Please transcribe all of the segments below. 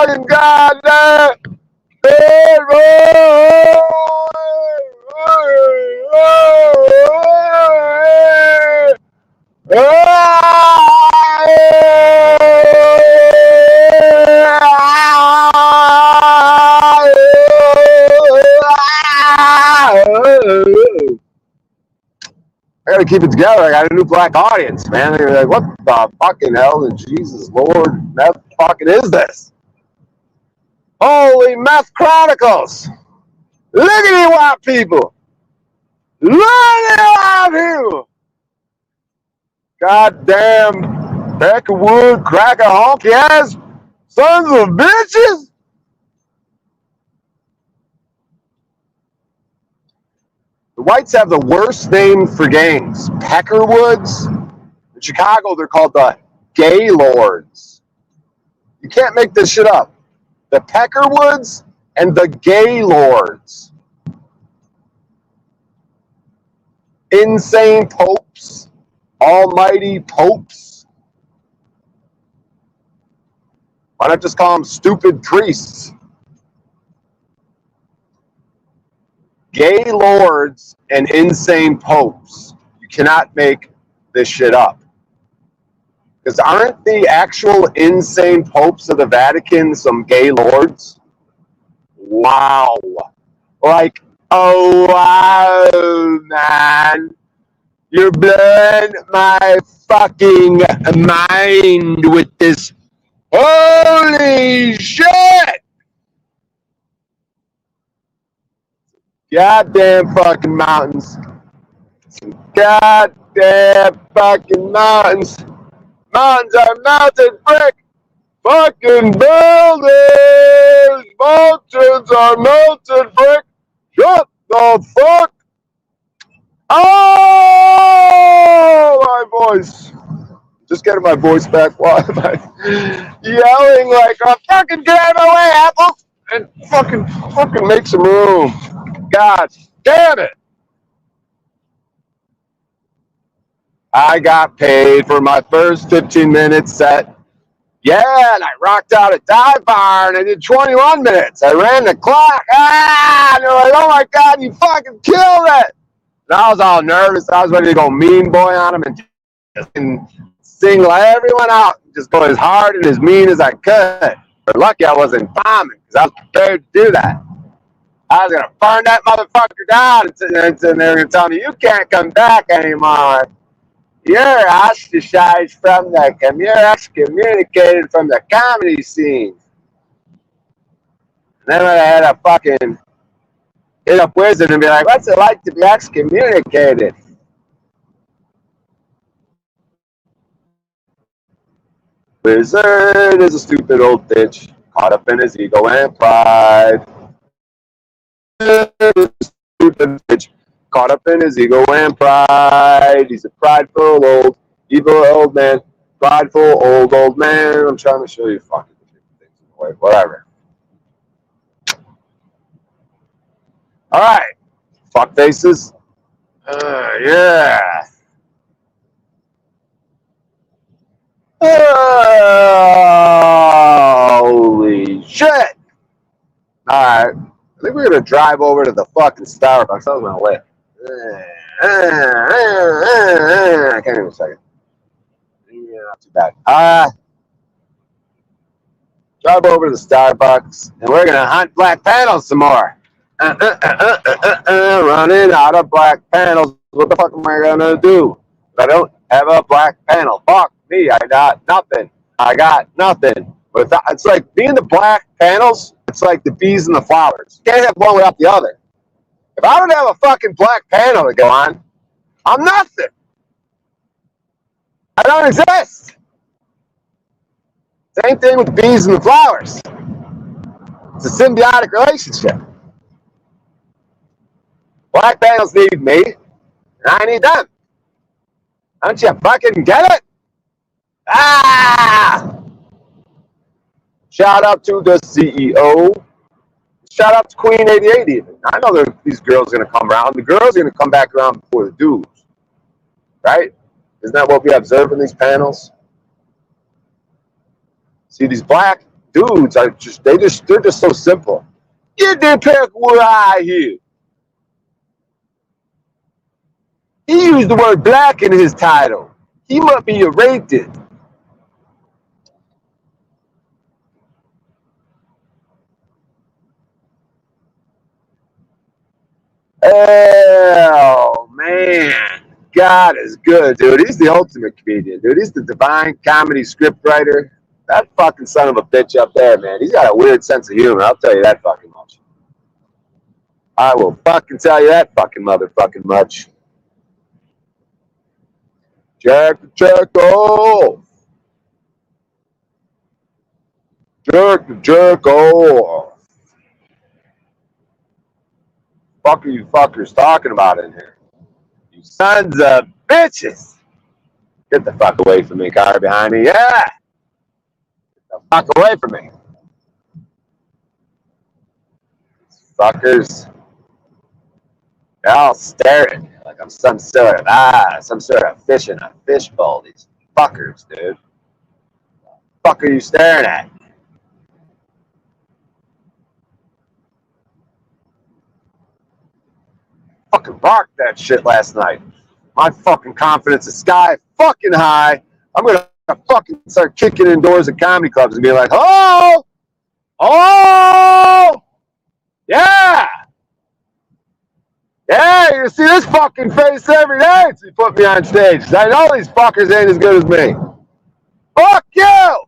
fucking goddamn I gotta keep it together. I got a new black audience, man. They're like, what the fucking hell in Jesus Lord meth fucking is this? Holy Meth Chronicles! Look at you white people! Look at you white people! Goddamn Peckerwood, cracker honky ass sons of bitches! The whites have the worst name for gangs. Peckerwoods. In Chicago, they're called the Gaylords. You can't make this shit up. The Peckerwoods and the Gaylords. Insane popes. Almighty popes. Why not just call them stupid priests? Gaylords and insane popes. You cannot make this shit up. Because aren't the actual insane popes of the Vatican some gay lords? Wow. Like, oh wow, man. You're blowing my fucking mind with this. Holy shit! Goddamn fucking mountains. Goddamn fucking mountains. Mountains are melted brick. Fucking buildings. Mountains are melted brick. Shut the fuck. Oh, my voice. Just getting my voice back. Why am I yelling like a fucking get out of my way, Apple? And fucking make some room. God damn it. I got paid for my first 15-minute set. Yeah, and I rocked out a dive bar and I did 21 minutes. I ran the clock. And they're like, oh my God, you fucking killed it. And I was all nervous. I was ready to go mean boy on them and single everyone out and just go as hard and as mean as I could. But lucky I wasn't bombing because I was prepared to do that. I was going to burn that motherfucker down and they're going to tell me, you can't come back anymore. You're ostracized from you're excommunicated from the comedy scene. And then I had a fucking hit up Wizard and be like, what's it like to be excommunicated? Wizard is a stupid old bitch, caught up in his ego and pride. Stupid bitch, caught up in his ego and pride. He's a prideful old, evil old man. Prideful old man. I'm trying to show you fucking things in the way. Whatever. Alright. Fuck faces. Yeah. Holy shit. Alright. I think we're going to drive over to the fucking Starbucks. That was my way. I can't even say it. Yeah, not too bad. Drive over to the Starbucks, and we're going to hunt black panels some more. Running out of black panels. What the fuck am I going to do? I don't have a black panel. Fuck me. I got nothing. But it's like being the black panels. It's like the bees and the flowers. You can't have one without the other. If I don't have a fucking black panel to go on, I'm nothing. I don't exist. Same thing with the bees and the flowers. It's a symbiotic relationship. Black panels need me, and I need them. Don't you fucking get it? Shout out to the CEO. Shout out to Queen 88 even. I know these girls are going to come around. The girls are going to come back around before the dudes. Right? Isn't that what we observe in these panels? See, these black dudes are they're just so simple. You didn't pick what I hear. He used the word black in his title. He must be a racist. Oh man, God is good, dude. He's the ultimate comedian, dude. He's the divine comedy scriptwriter. That fucking son of a bitch up there, man. He's got a weird sense of humor. I'll tell you that fucking much. I will fucking tell you that fucking motherfucking much. Jerk off. Jerk off. Fuck are you fuckers talking about in here? You sons of bitches. Get the fuck away from me, car behind me. Yeah. Get the fuck away from me. Fuckers. They're all staring like I'm some sort of fish in a fishbowl. These fuckers, dude. Fuck are you staring at? Fucking barked that shit last night. My fucking confidence is sky fucking high. I'm gonna fucking start kicking in doors at comedy clubs and be like, oh, oh, yeah, yeah. You see this fucking face every day since you put me on stage. I know these fuckers ain't as good as me. Fuck you.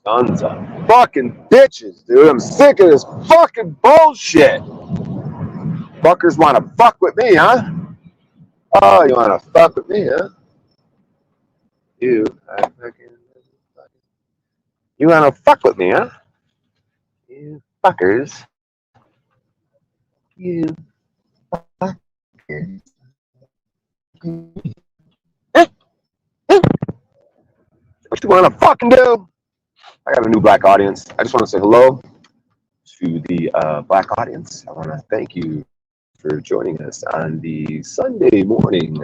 Sons of fucking bitches, dude. I'm sick of this fucking bullshit. Fuckers want to fuck with me, huh? Oh, you want to fuck with me, huh? You, you want to fuck with me, huh? You fuckers. You fuckers. What you want to fucking do? I have a new black audience. I just want to say hello to the black audience. I want to thank you for joining us on the Sunday morning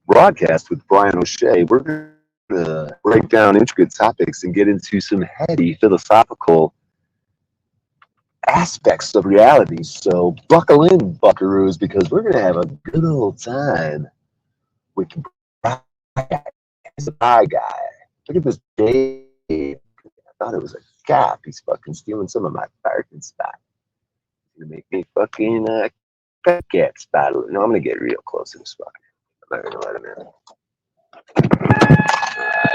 broadcast with Bryan O'Shea. We're going to break down intricate topics and get into some heady philosophical aspects of reality. So buckle in, buckaroos, because we're going to have a good old time with Bryan. He's a guy. Look at this Dave. I thought it was a cop. He's fucking stealing some of my parking spot. He's gonna make me fucking cat spot. No, I'm gonna get real close to this fucker. I'm not gonna let him in.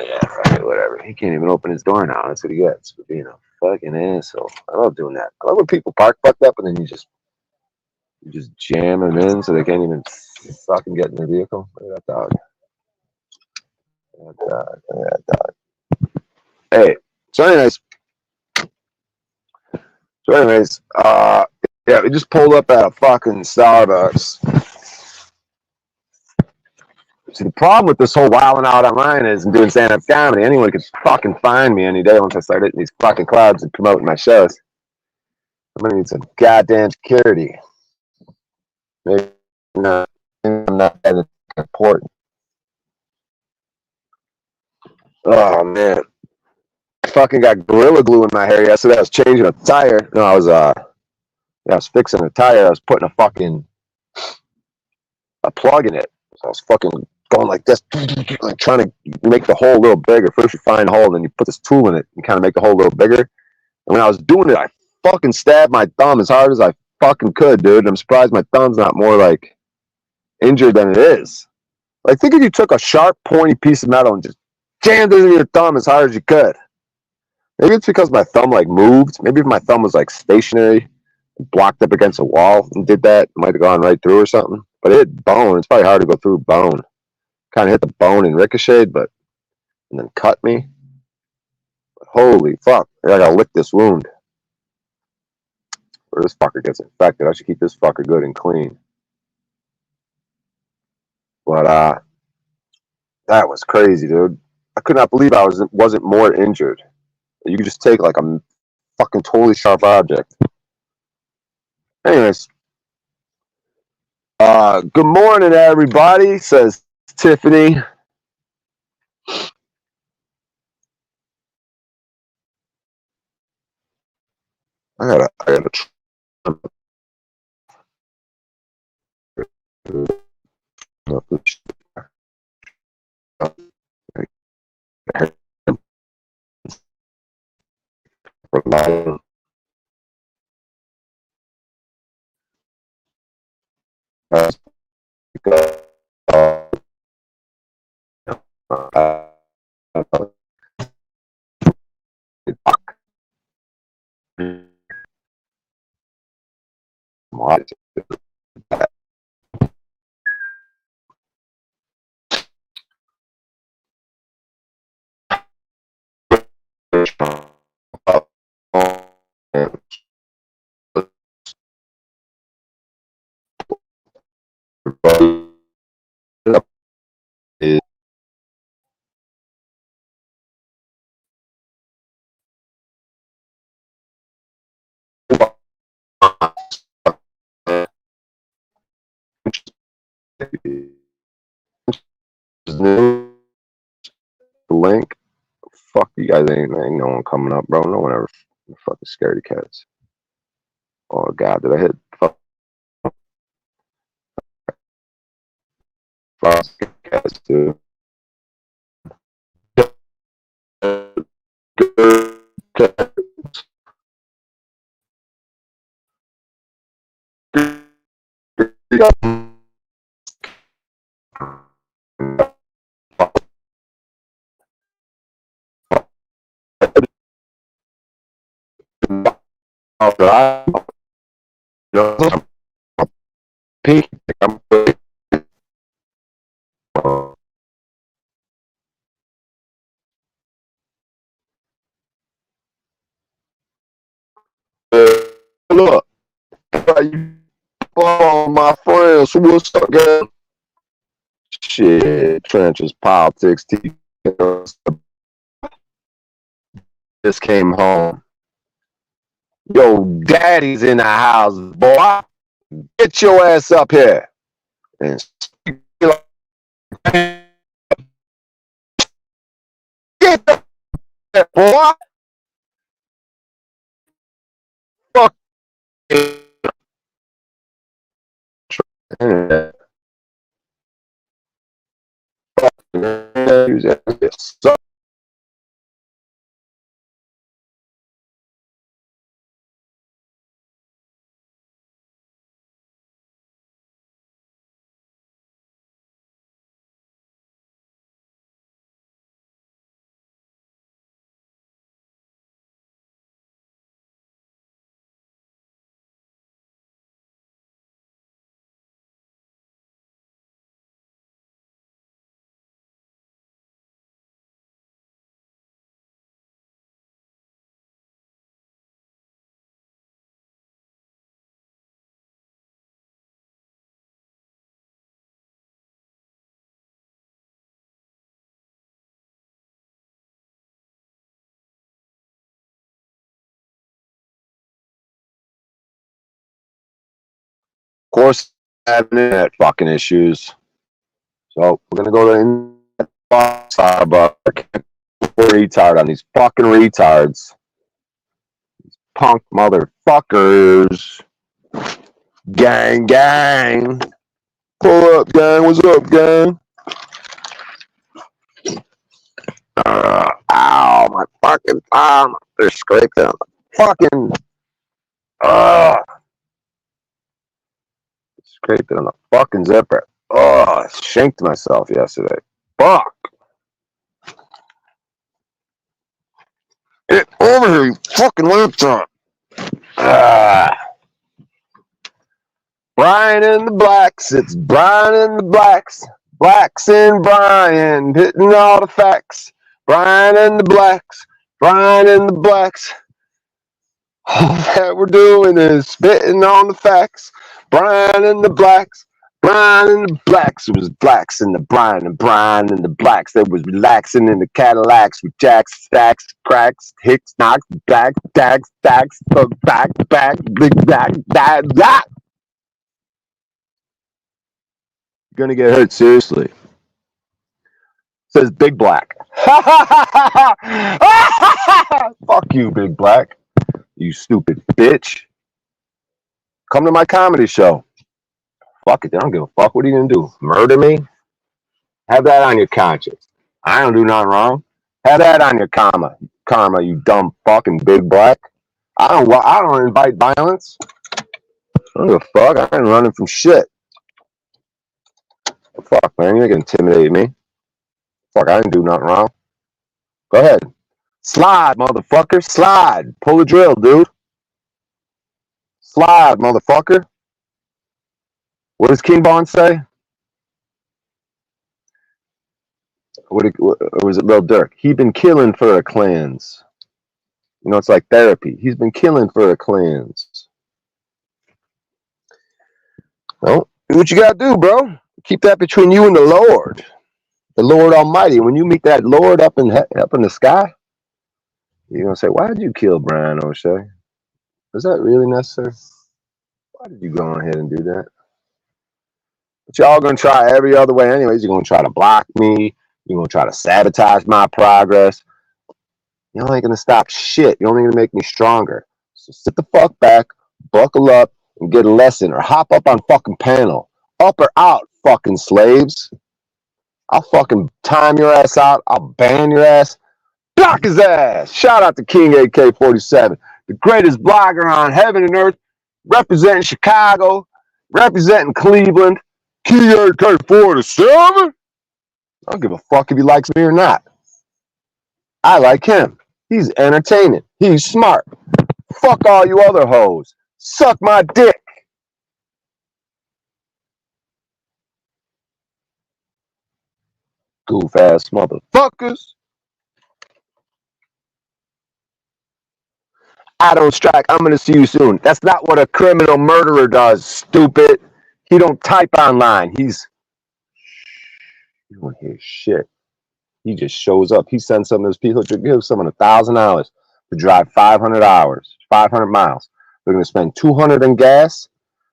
Yeah, fuck it, whatever. He can't even open his door now. That's what he gets for being a fucking asshole. I love doing that. I love when people park fucked up and then you just jam them in so they can't even fucking get in their vehicle. Look at that dog. Look at that dog. Hey, so anyways, yeah, we just pulled up at a fucking Starbucks. See, the problem with this whole wilding out online is I'm doing stand-up comedy. Anyone could fucking find me any day once I start hitting these fucking clubs and promoting my shows. I'm gonna need some goddamn security. Maybe not. I'm not that important. Oh man, I fucking got Gorilla Glue in my hair yesterday. I was changing a tire. No, I was fixing a tire. I was putting a plug in it. So I was fucking going like this, like trying to make the hole a little bigger. First you find a hole, and then you put this tool in it and kind of make the hole a little bigger. And when I was doing it, I fucking stabbed my thumb as hard as I fucking could, dude. And I'm surprised my thumb's not more like injured than it is. Like, think if you took a sharp, pointy piece of metal and just jammed it in your thumb as hard as you could. Maybe it's because my thumb like moved. Maybe if my thumb was like stationary, blocked up against a wall and did that, it might have gone right through or something. But it hit bone. It's probably hard to go through bone. Kind of hit the bone and ricocheted, and then cut me. But holy fuck! I gotta lick this wound, or this fucker gets infected. I should keep this fucker good and clean. But that was crazy, dude. I could not believe I wasn't more injured. You could just take like a fucking totally sharp object. Anyways, good morning, everybody, says Tiffany. I gotta the link. Fuck you guys, ain't no one coming up, bro. No one ever fucking scaredy cats. Oh god, did I hit fuck cats too? Pink. Look, you follow my friends. What's up, guys? Shit, trenches, politics, TV. Just came home. Yo, daddy's in the house, boy. Get your ass up here. And get the boy. Fuck. Of course, having internet fucking issues. So we're gonna go to Starbucks. Retard on these fucking retards. These punk motherfuckers. Gang, gang. Pull up, gang. What's up, gang? Ow, my fucking thumb. They're scraping on the fucking. Scraped it on the fucking zipper. Oh, I shanked myself yesterday. Fuck. Get over here, you fucking laptop. Bryan and the Blacks. It's Bryan and the Blacks. Blacks and Bryan hitting all the facts. Bryan and the Blacks. Bryan and the Blacks. All that we're doing is spitting on the facts. Bryan and the Blacks. Bryan and the blacks, it was blacks and the Bryan and Bryan and the blacks that was relaxing in the Cadillacs with jacks, stacks, cracks, hicks, knocks, back, stacks, back, big back, that. You're gonna get hurt, seriously. Says Big Black. Fuck you, Big Black. You stupid bitch. Come to my comedy show. Fuck it, they don't give a fuck. What are you gonna do? Murder me? Have that on your conscience. I don't do nothing wrong. Have that on your karma, you dumb fucking Big Black. I don't invite violence. I don't give a fuck. I ain't running from shit. Fuck, man, you're gonna intimidate me. Fuck, I didn't do nothing wrong. Go ahead. Slide, motherfucker. Slide. Pull the drill, dude. Slide, motherfucker. What does King Bond say? Or was it Lil Durk? He been killing for the clans. You know, it's like therapy. He's been killing for the clans. Well, do what you gotta do, bro. Keep that between you and the Lord Almighty. When you meet that Lord up in the sky, you're gonna say, "Why did you kill Bryan O'Shea? Was that really necessary? Why did you go ahead and do that?" But y'all gonna try every other way anyways. You're gonna try to block me. You're gonna try to sabotage my progress. Y'all ain't gonna stop shit. You're only gonna make me stronger. So sit the fuck back, buckle up, and get a lesson, or hop up on fucking panel. Up or out, fucking slaves. I'll fucking time your ass out. I'll ban your ass. Block his ass. Shout out to King AK-47, the greatest blogger on heaven and earth, representing Chicago, representing Cleveland. King AK-47. I don't give a fuck if he likes me or not. I like him. He's entertaining. He's smart. Fuck all you other hoes. Suck my dick. Goof ass motherfuckers. I don't strike. I'm gonna see you soon. That's not what a criminal murderer does, stupid. He don't type online. You don't hear shit. He just shows up. He sends some of his people to give someone $1,000 to drive 500 miles. They're gonna spend 200 in gas.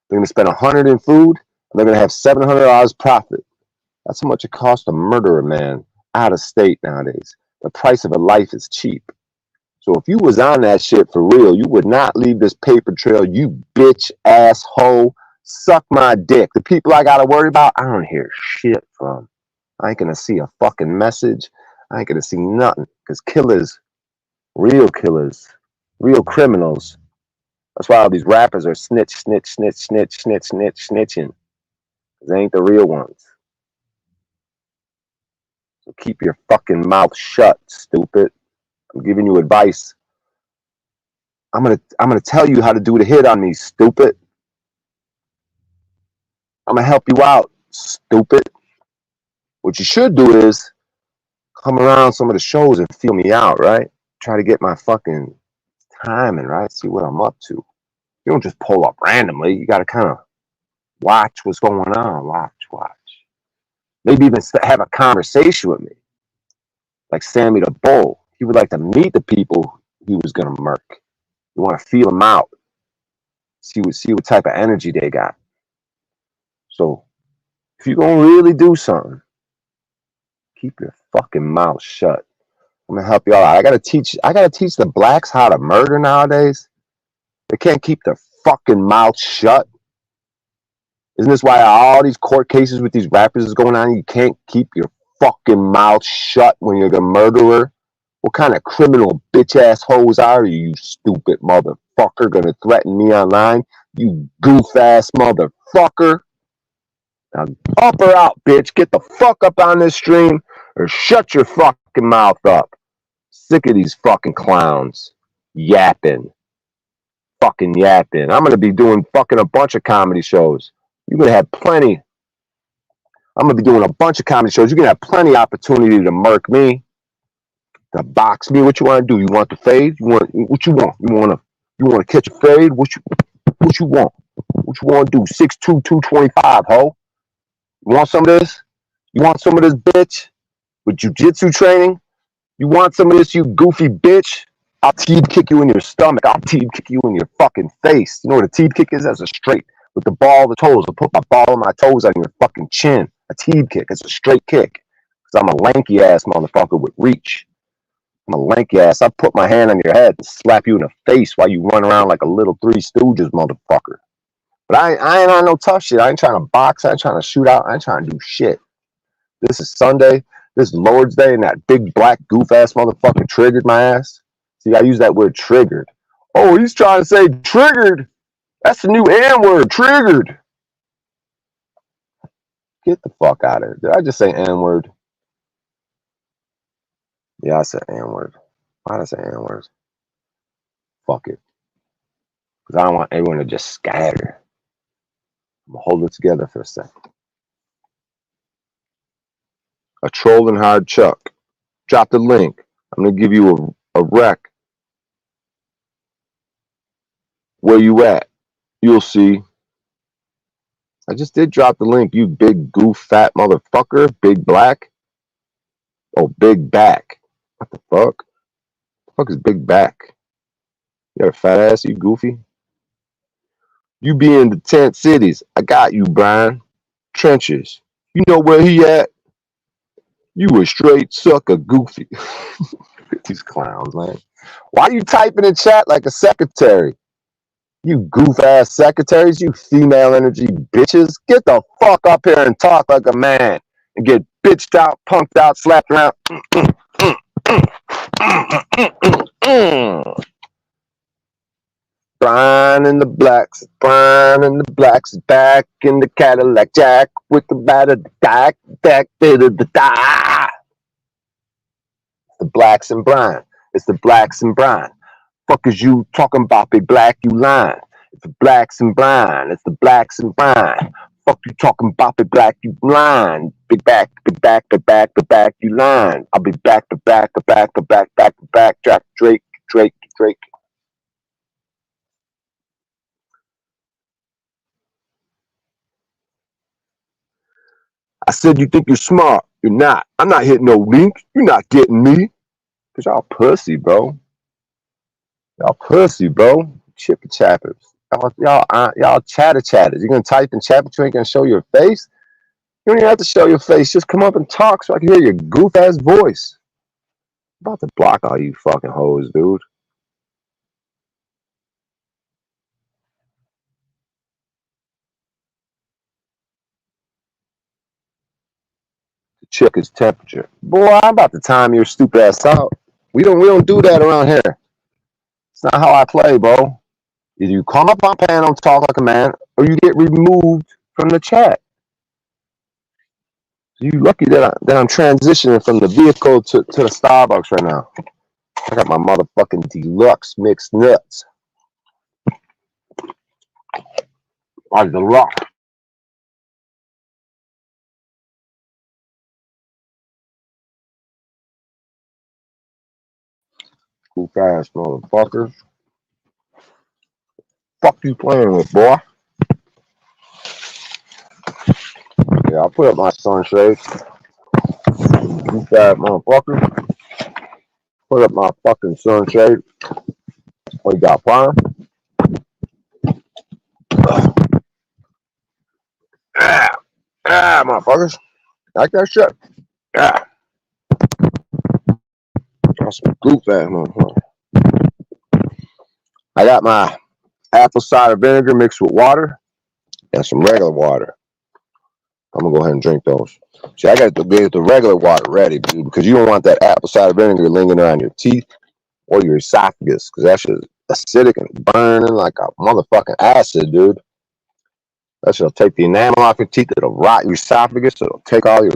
They're gonna spend 100 in food. And they're gonna have $700 profit. That's how much it costs to murder a man out of state nowadays. The price of a life is cheap. So if you was on that shit for real, you would not leave this paper trail, you bitch ass hoe. Suck my dick. The people I gotta worry about, I don't hear shit from. I ain't gonna see a fucking message. I ain't gonna see nothing. Because killers, real criminals. That's why all these rappers are snitching. They ain't the real ones. So keep your fucking mouth shut, stupid. I'm giving you advice. I'm gonna tell you how to do the hit on me, stupid. I'm gonna help you out, stupid. What you should do is come around some of the shows and feel me out, right? Try to get my fucking timing, right? See what I'm up to. You don't just pull up randomly. You gotta kind of watch what's going on. Watch. Maybe even have a conversation with me. Like Sammy the Bull. He would like to meet the people he was gonna murk. You want to feel them out. See what type of energy they got. So if you're gonna really do something, keep your fucking mouth shut. I'm gonna help you all out. I gotta teach the blacks how to murder nowadays. They can't keep their fucking mouth shut. Isn't this why all these court cases with these rappers is going on? You can't keep your fucking mouth shut when you're the murderer. What kind of criminal bitch ass hoes are you stupid motherfucker, gonna threaten me online? You goof ass motherfucker. Now up or out, bitch. Get the fuck up on this stream or shut your fucking mouth up. Sick of these fucking clowns yapping. Fucking yapping. I'm gonna be doing fucking a bunch of comedy shows. You're gonna have plenty. I'm gonna be doing a bunch of comedy shows. You're gonna have plenty of opportunity to murk me, to box me. What you want to do? You want the fade? What you want? You want to catch a fade? What you want? What you want to do? 6'2", 225, ho. You want some of this? You want some of this, bitch? With jujitsu training? You want some of this, you goofy bitch? I'll teed kick you in your stomach. I'll teed kick you in your fucking face. You know what a teed kick is? That's a straight with the ball of the toes. I'll put my ball of my toes on your fucking chin. A teed kick. It's a straight kick. Because I'm a lanky ass motherfucker with reach. I'm a lanky ass. I put my hand on your head and slap you in the face while you run around like a little Three Stooges motherfucker. But I ain't on no tough shit. I ain't trying to box. I ain't trying to shoot out. I ain't trying to do shit. This is Sunday. This is Lord's Day, and that big black goof ass motherfucker triggered my ass. See, I use that word triggered. Oh, he's trying to say triggered. That's the new N word, triggered. Get the fuck out of here. Did I just say N word? Yeah, I said N word. Why did I say N words? Fuck it. Because I don't want everyone to just scatter. I'm going to hold it together for a second. A trolling hard Chuck. Drop the link. I'm going to give you a rec. Where you at? You'll see. I just did drop the link, you big goof fat motherfucker. Big black. Oh, big back. What the fuck? The fuck is big back? You got a fat ass, you goofy? You be in the tent cities. I got you, Bryan. Trenches. You know where he at? You a straight sucker, goofy. These clowns, man. Why you typing in chat like a secretary? You goof ass secretaries, you female energy bitches. Get the fuck up here and talk like a man and get bitched out, punked out, slapped around. Bryan and the blacks, Bryan and the blacks, back in the Cadillac Jack with the batter, back, da. The blacks and Bryan. It's the blacks and Bryan. Fuck is you talking about, big black? You lying. It's the blacks and Bryan. It's the blacks and Bryan. Fuck you talking about, big black? You lying. Big back, you lying. I'll be back, back, Drake. I said you think you're smart. You're not. I'm not hitting no link. You're not getting me. Cause y'all pussy, bro. Y'all pussy, bro. Chipper chappers. Y'all chatters. You're gonna type in chat, but you ain't gonna show your face. You don't even have to show your face. Just come up and talk so I can hear your goof ass voice. I'm about to block all you fucking hoes, dude. To check his temperature. Boy, I'm about to time your stupid ass out. We don't do that around here. It's not how I play, bro. Either you come up my panel and talk like a man, or you get removed from the chat. You lucky that I'm transitioning from the vehicle to the Starbucks right now. I got my motherfucking deluxe mixed nuts. My deluxe. Cool fast, motherfuckers. Fuck you playing with, boy? Yeah, I'll put up my sunshade. You fat motherfucker. Put up my fucking sunshade. What you got, Bryan? Motherfuckers. Like that shit. Yeah. That's some goof ass motherfucker. I got my apple cider vinegar mixed with water and some regular water. I'm gonna go ahead and drink those. See, I got to get the regular water ready, dude, because you don't want that apple cider vinegar lingering on your teeth or your esophagus, because that shit is acidic and burning like a motherfucking acid, dude. That shit'll take the enamel off your teeth. It'll rot your esophagus. It'll take all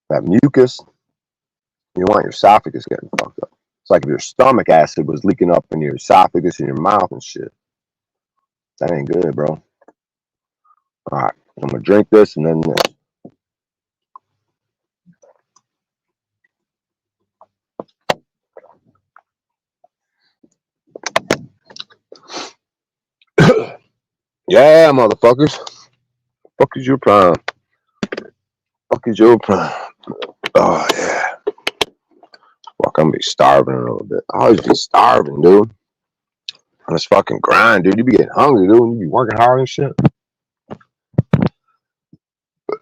that mucus. You don't want your esophagus getting fucked up. It's like if your stomach acid was leaking up in your esophagus and your mouth and shit. That ain't good, bro. All right, I'm gonna drink this and then this. Yeah, motherfuckers. Fuck is your prime? Fuck is your prime? Oh yeah. Fuck, I'm gonna be starving in a little bit. I always be starving, dude. On this fucking grind, dude. You be getting hungry, dude. You be working hard and shit.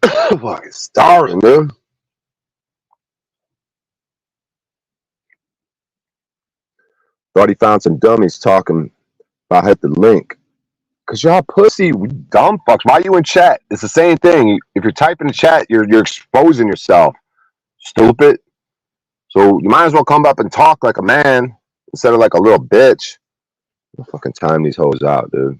Fucking starving, dude. Thought he found some dummies talking about hit the link. Cause y'all pussy, dumb fucks. Why you in chat? It's the same thing. If you're typing in chat, you're exposing yourself. Stupid. So you might as well come up and talk like a man instead of like a little bitch. I'll fucking time these hoes out, dude.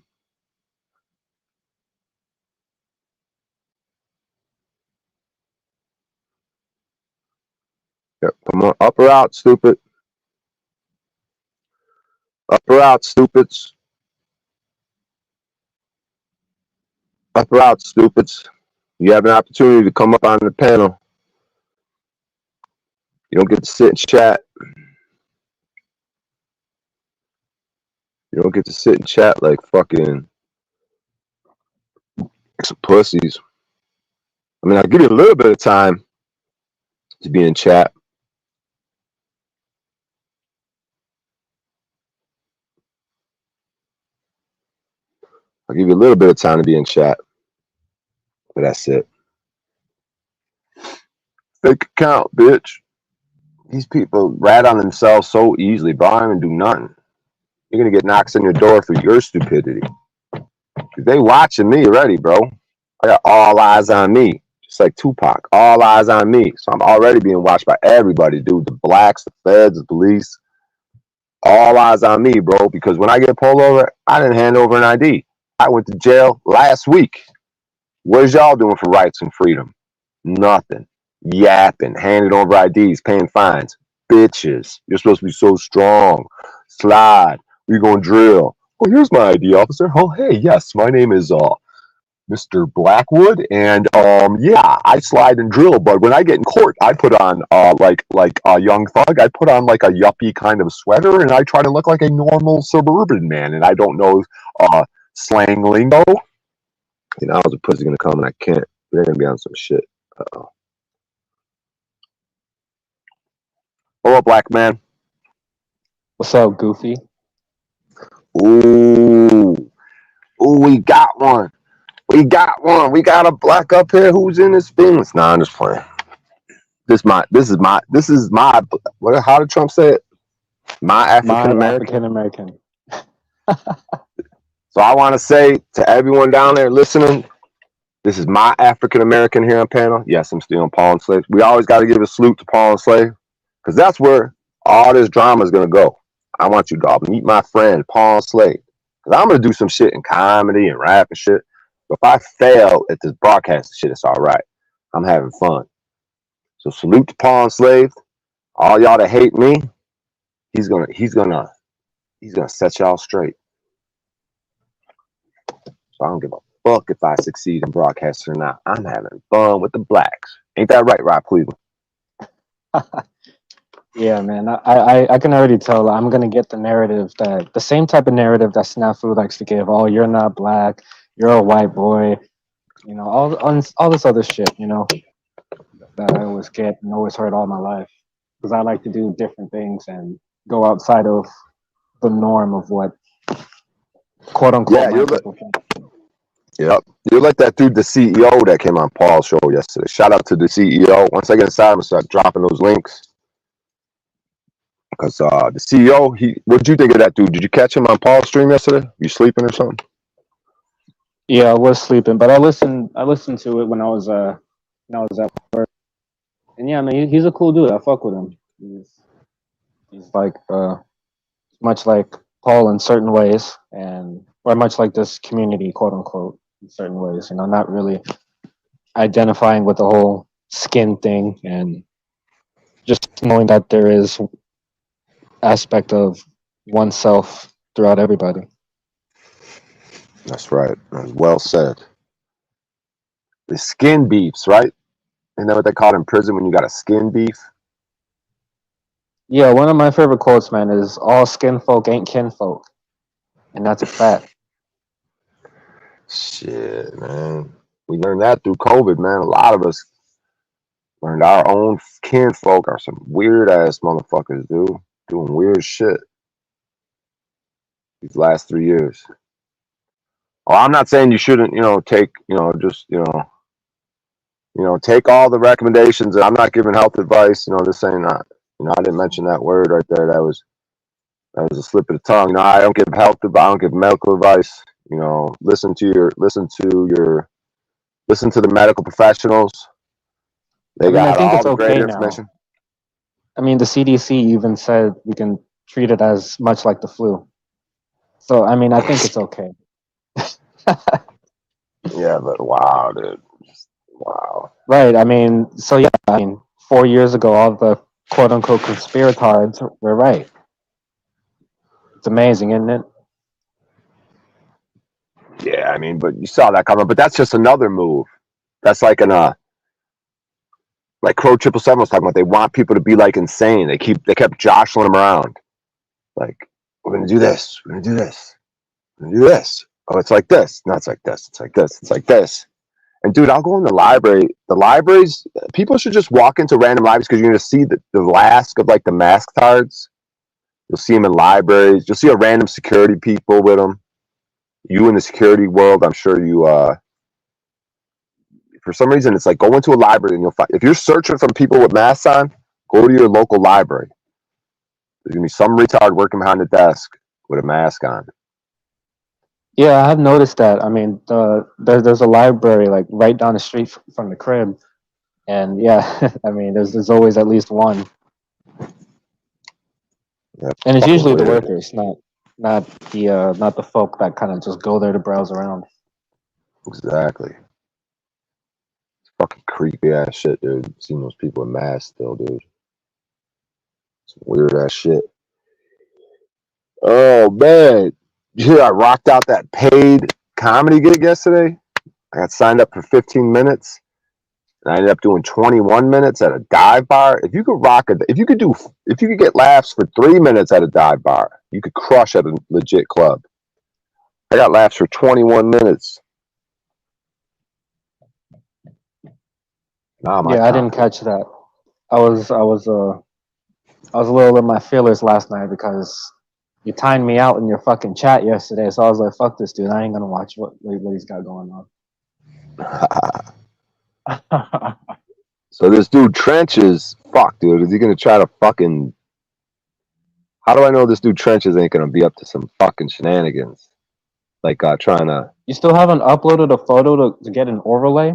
Yep, come on, up or out, stupid. Up or out, stupids. Up or out, stupids. You have an opportunity to come up on the panel. You don't get to sit and chat. You don't get to sit and chat like fucking some pussies. I mean, I'll give you a little bit of time to be in chat. I'll give you a little bit of time to be in chat. But that's it. Fake account, bitch. These people rat on themselves so easily, Bryan, and do nothing. You're gonna get knocks on your door for your stupidity. They watching me already, bro. I got all eyes on me. Just like Tupac. All eyes on me. So I'm already being watched by everybody, dude. The blacks, the feds, the police. All eyes on me, bro. Because when I get pulled over, I didn't hand over an ID. I went to jail last week. What is y'all doing for rights and freedom? Nothing. Yapping, handing over IDs, paying fines. Bitches. You're supposed to be so strong. Slide. We're going to drill. Oh, here's my ID, officer. Oh, hey, yes, my name is Mr. Blackwood, and yeah, I slide and drill. But when I get in court, I put on like a young thug. I put on like a yuppie kind of sweater, and I try to look like a normal suburban man. And I don't know slang lingo. You know, I was a pussy gonna come, and I can't. They're gonna be on some shit. Uh-oh. Hello, black man. What's up, Goofy? Ooh, ooh, we got one. We got one. We got a black up here who's in his feelings. Nah, I'm just playing. This is my what how did Trump say it? My African My American. African American. So I want to say to everyone down there listening, this is my African American here on panel. Yes, I'm still on Paul and Slave. We always got to give a salute to Paul and Slave because that's where all this drama is gonna go. I want you to all meet my friend Paul and Slave because I'm gonna do some shit in comedy and rap and shit. But if I fail at this broadcast shit, it's all right. I'm having fun. So salute to Paul and Slave. All y'all that hate me, he's gonna set y'all straight. So I don't give a fuck if I succeed in broadcasting or not. I'm having fun with the blacks. Ain't that right, Rob Cleveland? Yeah, man. I can already tell. I'm gonna get the narrative that the same type of narrative that Snafu likes to give. Oh, you're not black. You're a white boy. You know, all this other shit. You know, that I always get and always heard all my life because I like to do different things and go outside of the norm of what quote unquote Yeah, my people think. yep. You're like that dude, the CEO that came on Paul's show yesterday. Shout out to the CEO. Once I get inside, I'm gonna start dropping those links. Because the CEO, what did you think of that dude? Did you catch him on Paul's stream yesterday? You sleeping or something? Yeah, I was sleeping, but I listened to it when I was at work. And yeah, man, he's a cool dude. I fuck with him. He's like much like Paul in certain ways, and or much like this community, quote unquote, in certain ways. You know, not really identifying with the whole skin thing, and just knowing that there is aspect of oneself throughout everybody. That's right. Well said. The skin beefs, right? Isn't that what they call it in prison when you got a skin beef? Yeah, one of my favorite quotes, man, is "All skin folk ain't kinfolk," and that's a fact. Shit, man. We learned that through COVID, man. A lot of us. Learned our own kinfolk are some weird ass motherfuckers, dude. Doing weird shit these last 3 years. Oh, I'm not saying you shouldn't, take, just, take all the recommendations. I'm not giving health advice. This ain't not. I didn't mention that word right there. That was a slip of the tongue. I don't give health advice. I don't give medical advice. Listen to the medical professionals. They I mean, I got think all it's the great okay now. information. I mean, the CDC even said we can treat it as much like the flu. So, I mean, I think it's okay. Yeah, but wow, dude. Wow. Right. I mean, 4 years ago, all the quote unquote conspirators were right. It's amazing, isn't it? Yeah, I mean, but you saw that coming. But that's just another move. That's like like Crow 777 was talking about. They want people to be like insane. They kept jostling them around. Like, we're gonna do this. We're gonna do this. We're gonna do this. Oh, it's like this. No, it's like this. It's like this. It's like this. And dude, I'll go in the library. The libraries, people should just walk into random libraries because you're gonna see the last of like the mask cards. You'll see them in libraries. You'll see a random security people with them. You in the security world, I'm sure you. For some reason, it's like go into a library and you'll find if you're searching for people with masks on, go to your local library. There's gonna be some retard working behind the desk with a mask on. Yeah, I have noticed that. I mean, there's a library like right down the street from the crib, and yeah, I mean, there's always at least one, Yeah, and it's fucking usually the weird. workers, not the folk that kind of just go there to browse around. Exactly. It's fucking creepy ass shit, dude. Seeing those people in masks still, dude. Some weird ass shit. Oh man, I rocked out that paid comedy gig yesterday. I got signed up for 15 minutes. And I ended up doing 21 minutes at a dive bar. If you could get laughs for 3 minutes at a dive bar, you could crush at a legit club. I got laughs for 21 minutes. Yeah, I didn't catch that. I was a little in my feelers last night because you timed me out in your fucking chat yesterday. So I was like, "Fuck this dude! I ain't gonna watch what he's got going on." So this dude Trenches, fuck, dude, is he gonna try to fucking? How do I know this dude Trenches ain't gonna be up to some fucking shenanigans? Like trying to. You still haven't uploaded a photo to get an overlay?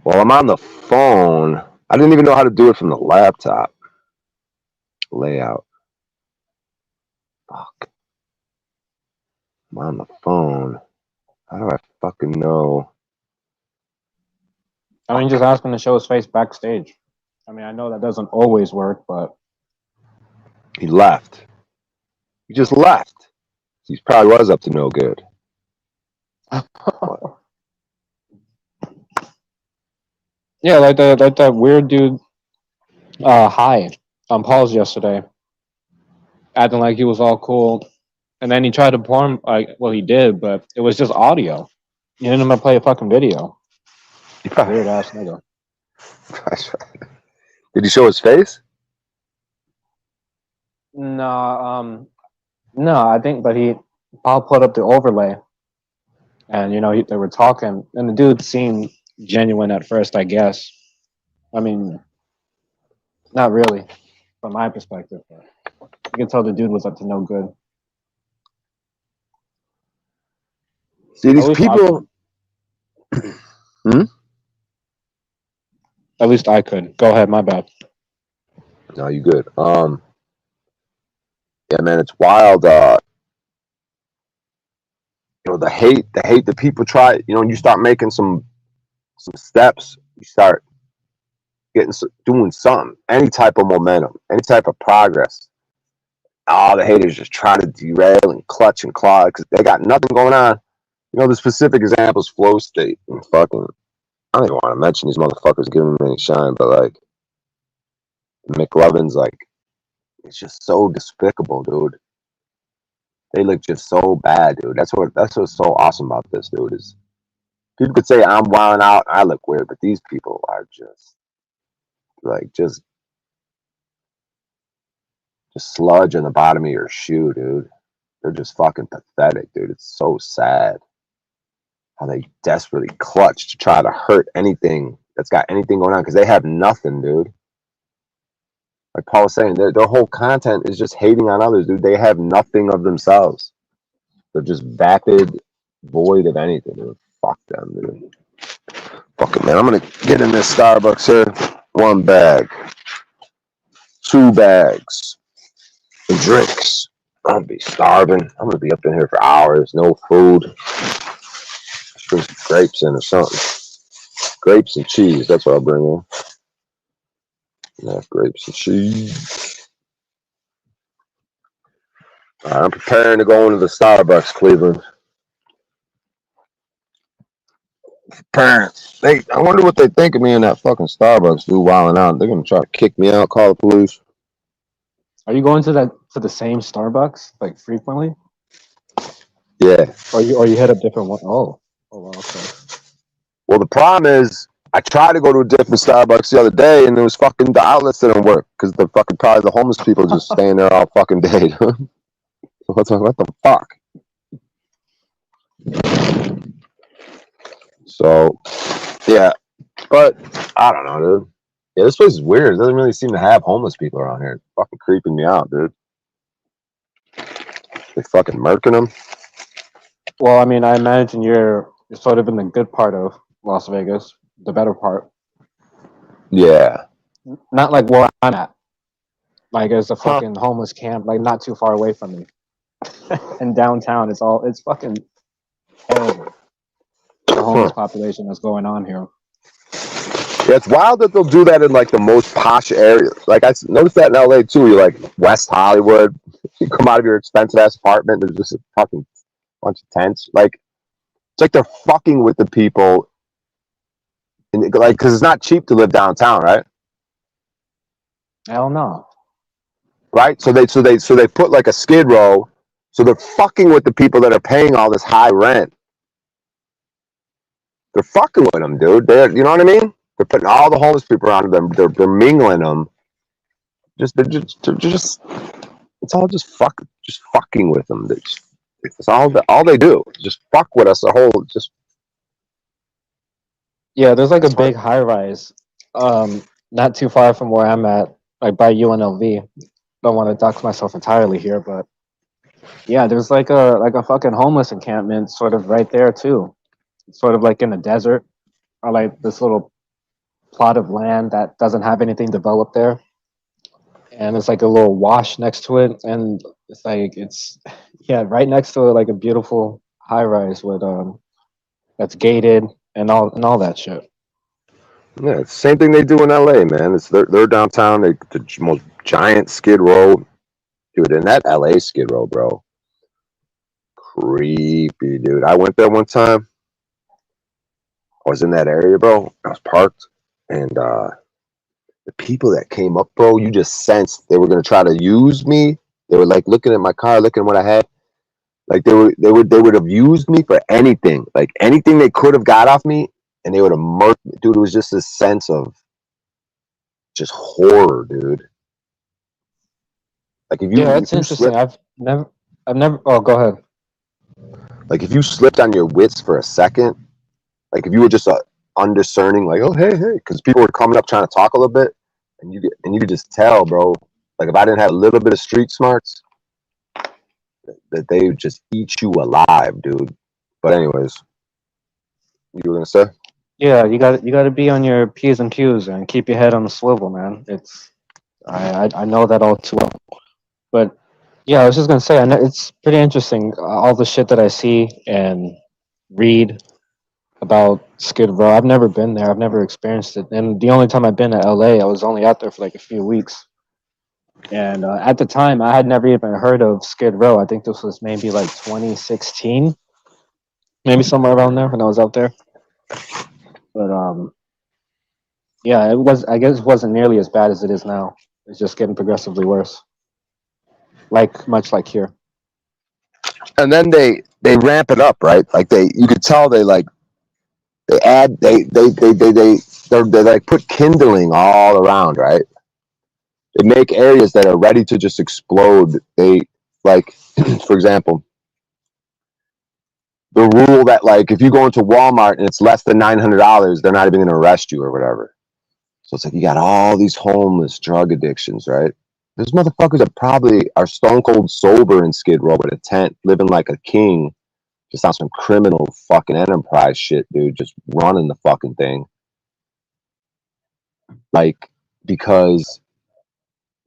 Well, I'm on the phone. I didn't even know how to do it from the laptop. Layout. Fuck. I'm on the phone. How do I fucking know? I mean, just ask him to show his face backstage. I mean, I know that doesn't always work, but He left. He just left. He probably was up to no good. yeah, like that weird dude. Hi, on Paul's yesterday, acting like he was all cool, and then he tried to porn. Well, he did, but it was just audio. He didn't even play a fucking video. Weird ass nigga. Did he show his face? No, I think, but Paul put up the overlay, and they were talking, and the dude seemed genuine at first, I guess. I mean, not really, from my perspective, but you can tell the dude was up to no good. See, these people. At least I could. Go ahead, my bad. No, you good. Yeah, man, it's wild. The hate that people try. You start making some steps. You start doing something, any type of momentum, any type of progress. All the haters just try to derail and clutch and claw because they got nothing going on. The specific example is Flow State and fucking. I don't even want to mention these motherfuckers giving them any shine, but like McLovin's like, it's just so despicable, dude. They look just so bad, dude. That's what's so awesome about this, dude. Is people could say I'm wilding out, I look weird, but these people are just like just sludge on the bottom of your shoe, dude. They're just fucking pathetic, dude. It's so sad how they desperately clutch to try to hurt anything that's got anything going on because they have nothing, dude. Like Paul was saying, their whole content is just hating on others, dude. They have nothing of themselves. They're just vapid, void of anything, dude. Fuck them, dude. Fuck it, man. I'm gonna get in this Starbucks here. 1 bag, 2 bags of drinks. I'm gonna be starving. I'm gonna be up in here for hours. No food. Let's bring some grapes in or something. Grapes and cheese. That's what I'll bring in. Yeah, grapes and cheese. All right, I'm preparing to go into the Starbucks, Cleveland. Parents, I wonder what they think of me in that fucking Starbucks, dude, wilding out. They're gonna try to kick me out, call the police. Are you going to the same Starbucks like frequently? Yeah. Or you hit a different one? Oh, wow, okay. Well, the problem is, I tried to go to a different Starbucks the other day, and it was fucking the outlets didn't work because probably the homeless people just staying there all fucking day. What the fuck? So, yeah, but I don't know, dude. Yeah, this place is weird. It doesn't really seem to have homeless people around here. It's fucking creeping me out, dude. They fucking murking them. Well, I mean, I imagine you're sort of in the good part of Las Vegas, the better part. Yeah. Not like where I'm at. Like there's a fucking homeless camp, like not too far away from me. And downtown, it's fucking terrible. The homeless population that's going on here. Yeah, it's wild that they'll do that in like the most posh areas. Like I noticed that in LA too. You're like West Hollywood. You come out of your expensive ass apartment, there's just a fucking bunch of tents. Like it's like they're fucking with the people, and like because it's not cheap to live downtown, right? Hell no. Right. So they put like a skid row. So they're fucking with the people that are paying all this high rent. They're fucking with them, dude. You know what I mean? They're putting all the homeless people around them. They're mingling them. They're just it's all just fucking with them. It's all they do. Just fuck with us. Yeah, there's like a big high rise, not too far from where I'm at, like by UNLV. Don't want to dox myself entirely here, but yeah, there's like a fucking homeless encampment sort of right there too. It's sort of like in the desert, or like this little plot of land that doesn't have anything developed there. And it's like a little wash next to it, and it's right next to it, like a beautiful high rise with that's gated and all that shit. Yeah, it's the same thing they do in LA, man. It's they're downtown. The most giant skid row, dude. And that LA skid row, bro, creepy, dude. I went there one time. I was in that area, bro. I was parked, and the people that came up, bro, you just sensed they were gonna try to use me. They were like looking at my car, looking at what I had. Like they would have used me for anything, like anything they could have got off me, and they would have murked me. Dude, it was just this sense of just horror, dude. Like if you, That's interesting. Slipped, I've never. Oh, go ahead. like if you slipped on your wits for a second, like if you were just undiscerning, like, oh hey, because people were coming up trying to talk a little bit, and you could just tell, bro. Like if I didn't have a little bit of street smarts, that they would just eat you alive, dude. But anyways, you were gonna say? Yeah, you got to be on your P's and Q's and keep your head on the swivel, man. I know that all too well. But yeah, I was just gonna say, I know it's pretty interesting, all the shit that I see and read about Skid Row. I've never been there. I've never experienced it. And the only time I've been to LA, I was only out there for like a few weeks. And at the time, I had never even heard of Skid Row. I think this was maybe like 2016, maybe somewhere around there when I was out there. But yeah, it was. I guess it wasn't nearly as bad as it is now. It's just getting progressively worse. Much like here. And then they ramp it up, right? Like you could tell they they like put kindling all around, right? They make areas that are ready to just explode. They like, for example, the rule that like if you go into Walmart and it's less than $900, they're not even going to arrest you or whatever. So it's like you got all these homeless, drug addictions, right? There's motherfuckers that probably are stone cold sober in Skid Row with a tent, living like a king, just on some criminal fucking enterprise shit, dude, just running the fucking thing. Like, because,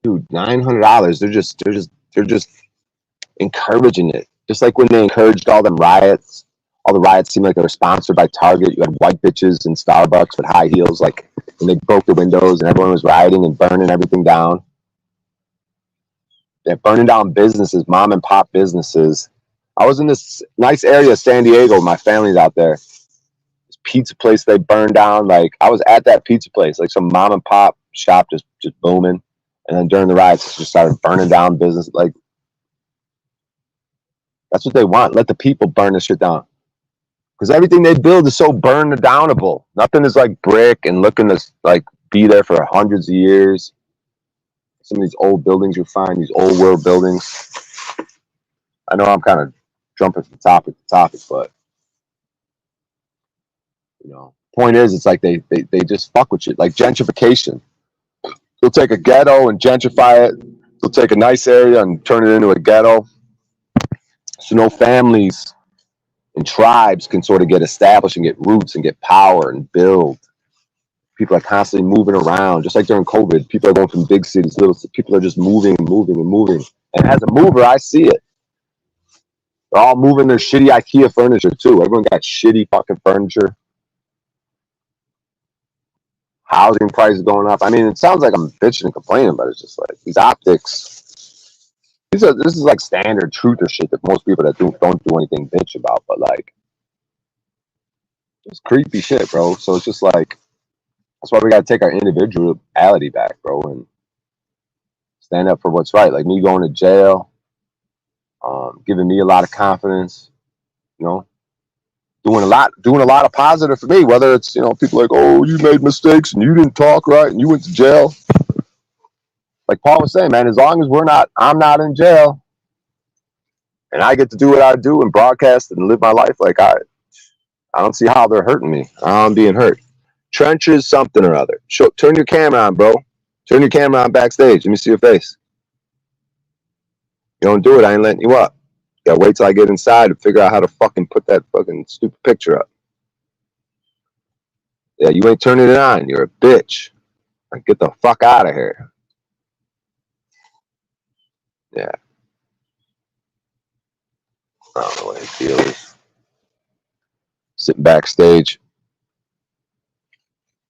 dude, $900, they're just encouraging it. Just like when they encouraged all them riots, all the riots seemed like they were sponsored by Target. You had white bitches in Starbucks with high heels, like when they broke the windows and everyone was rioting and burning everything down. They're burning down businesses, mom and pop businesses. I was in this nice area of San Diego. My family's out there. This pizza place they burned down. Like I was at that pizza place, like some mom and pop shop just booming. And then during the riots, it just started burning down business. Like that's what they want. Let the people burn this shit down. Because everything they build is so burn downable. Nothing is like brick and looking to like be there for hundreds of years. Some of these old buildings you find, these old world buildings. I know I'm kind of jumping from topic to topic, but you know, point is, it's like they just fuck with shit. Like gentrification. They'll take a ghetto and gentrify it. They'll take a nice area and turn it into a ghetto. So no families and tribes can sort of get established and get roots and get power and build. People are constantly moving around, just like during COVID. People are going from big cities, little. People are just moving and moving and moving. And as a mover, I see it. They're all moving their shitty IKEA furniture too. Everyone got shitty fucking furniture. Housing prices going up. I mean, it sounds like I'm bitching and complaining, but it's just like these optics. This is like standard truther shit that most people that don't do anything bitch about. But like, it's creepy shit, bro. So it's just like that's why we got to take our individuality back, bro, and stand up for what's right. Like me going to jail, giving me a lot of confidence. You know, doing a lot of positive for me. Whether it's people like, oh, you made mistakes and you didn't talk right and you went to jail. Like Paul was saying, man, as long as I'm not in jail, and I get to do what I do and broadcast and live my life, like I don't see how they're hurting me. I'm being hurt. Trenches, something or other. Turn your camera on, bro. Turn your camera on backstage. Let me see your face. You don't do it, I ain't letting you up. You gotta wait till I get inside to figure out how to fucking put that fucking stupid picture up. Yeah, you ain't turning it on. You're a bitch. Like, get the fuck out of here. Yeah. I don't know what his deal is. Sitting backstage.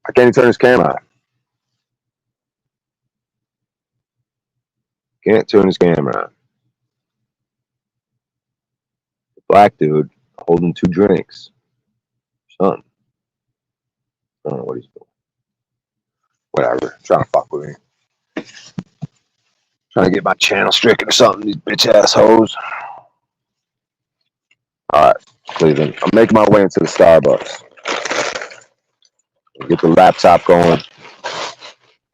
I can't even turn his camera on. Can't turn his camera on. Black dude holding 2 drinks. Something. I don't know what he's doing. Whatever. Trying to fuck with me. Trying to get my channel stricken or something. These bitch ass hoes. Alright, Cleveland. I'm making my way into the Starbucks. Get the laptop going.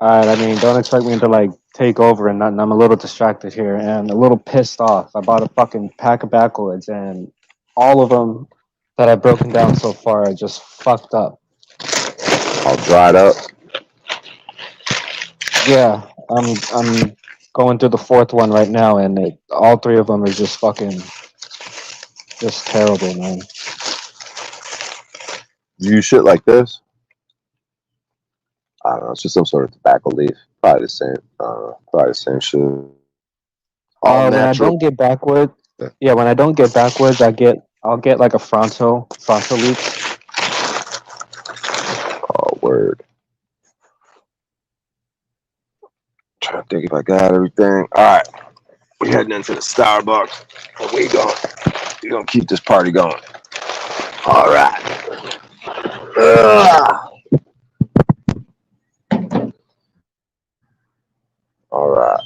Alright, I mean, don't expect me to like take over and nothing. I'm a little distracted here and a little pissed off. I bought a fucking pack of backwoods and all of them that I've broken down so far are just fucked up. All dried up. Yeah, I'm going through the 4th one right now, and all 3 of them are just fucking, just terrible, man. You use shit like this? I don't know. It's just some sort of tobacco leaf. Probably the same. Probably the same shit. All When I don't get backwards, when I don't get backwards, I'll get like a fronto leaf. Oh, word. Trying to think if I got everything. All right, we heading into the Starbucks. We gonna keep this party going. All right. All right.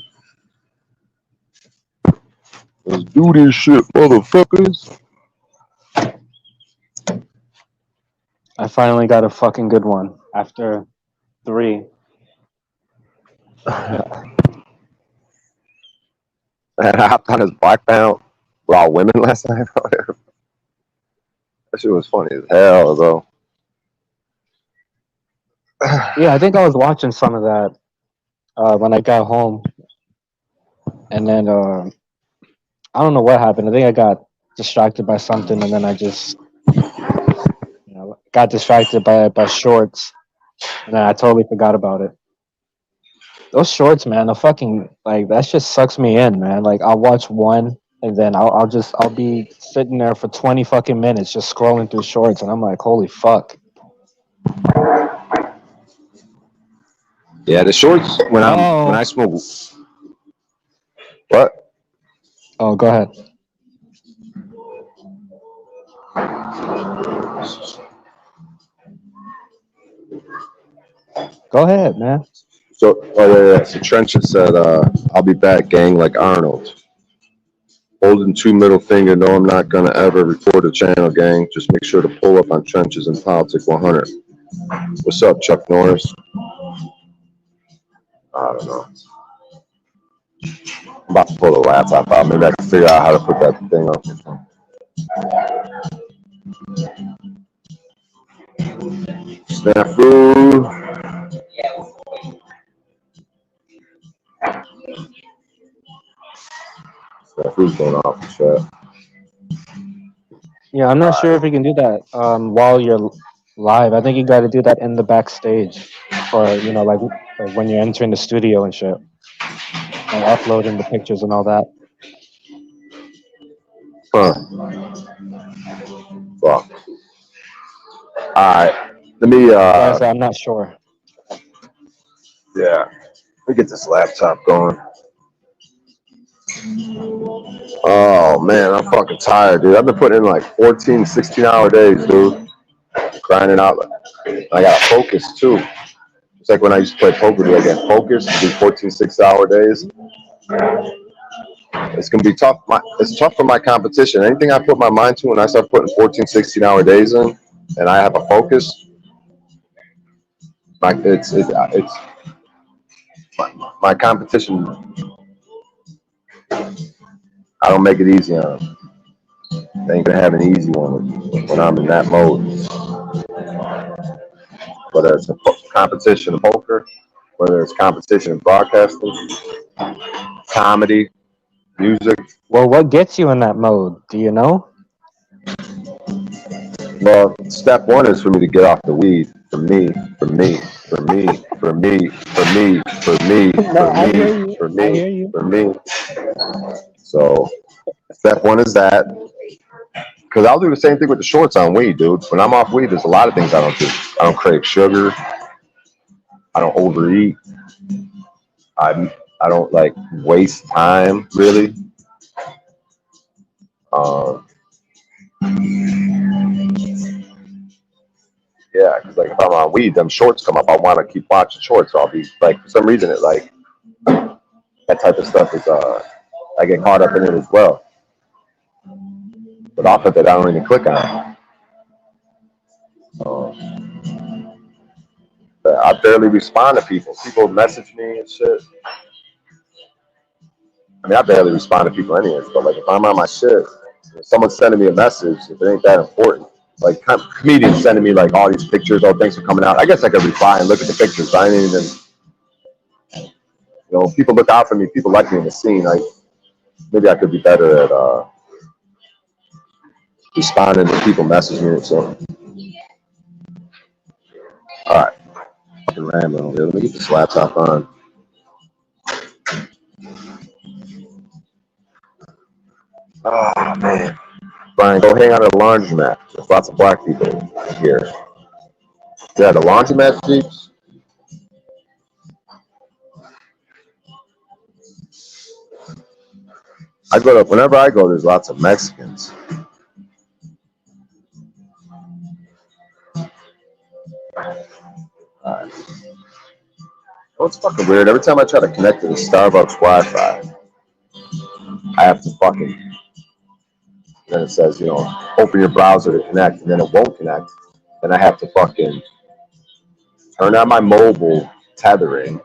Let's do this shit, motherfuckers. I finally got a fucking good one. after 3. And I hopped on his black panel with all women last night. That shit was funny as hell, though. Yeah, I think I was watching some of that when I got home, and then I don't know what happened. I think I got distracted by something, and then I just got distracted by shorts, and then I totally forgot about it. Those shorts, man, the fucking like that just sucks me in, man. Like I'll watch one, and then I'll be sitting there for 20 fucking minutes just scrolling through shorts, and I'm like, holy fuck. Yeah, the shorts when I Hello. smoke. What? Oh, go ahead. Go ahead, man. So, yeah. So Trench said, "I'll be back, gang, like Arnold." Holding 2 middle finger. No, I'm not gonna ever report a channel, gang. Just make sure to pull up on Trenches and Politics 100. What's up, Chuck Norris? I don't know. I'm about to pull the laptop out. Maybe I can figure out how to put that thing up. Snafu. Snafu's going off the chat. Yeah, I'm not sure if you can do that while you're live. I think you got to do that in the backstage, or like when you're entering the studio and shit, and uploading the pictures and all that. Huh. Fuck. Alright. Let me, Like I said, I'm not sure. yeah. Let me get this laptop going. Oh, man, I'm fucking tired, dude. I've been putting in like 14, 16-hour days, dude. Grinding out. I got to focus, too. It's like when I used to play poker, dude. I get focused, do 14, 6-hour days. It's going to be tough. It's tough for my competition. Anything I put my mind to, when I start putting 14, 16-hour days in, and I have a focus, it's my competition. I don't make it easy on them. They ain't gonna have an easy one when I'm in that mode. Whether it's a competition in poker, whether it's competition in broadcasting, comedy, music. Well, what gets you in that mode? Do you know? Well, step one is for me to get off the weed. For me, for me, for me, for me, for me, for me, No, for I hear me, you. for I me, hear you. for me. So step one is that. Because I'll do the same thing with the shorts on weed, dude. When I'm off weed, there's a lot of things I don't do. I don't crave sugar. I don't overeat. I don't like waste time really. Um, yeah, because like if I'm on weed, them shorts come up. I want to keep watching shorts. So I'll be like, for some reason, it like that type of stuff is I get caught up in it as well. But off of it, I don't even click on it. I barely respond to people. People message me and shit. I mean, I barely respond to people anyways, but like if I'm on my shit, if someone's sending me a message, if it ain't that important, like comedians sending me like all these pictures, oh, thanks for coming out. I guess I could reply and look at the pictures. I ain't even, people look out for me. People like me in the scene. Like maybe I could be better at responding to people message me or something. All right, fucking rambling over here. Let me get this laptop on. Oh man. Bryan, go hang out at a laundromat. There's lots of black people here. Yeah, the laundromat jeeps. I go to whenever I go. There's lots of Mexicans. Right. Oh, it's fucking weird. Every time I try to connect to the Starbucks Wi-Fi, I have to fucking. Then it says, open your browser to connect, and then it won't connect. Then I have to fucking turn on my mobile tethering,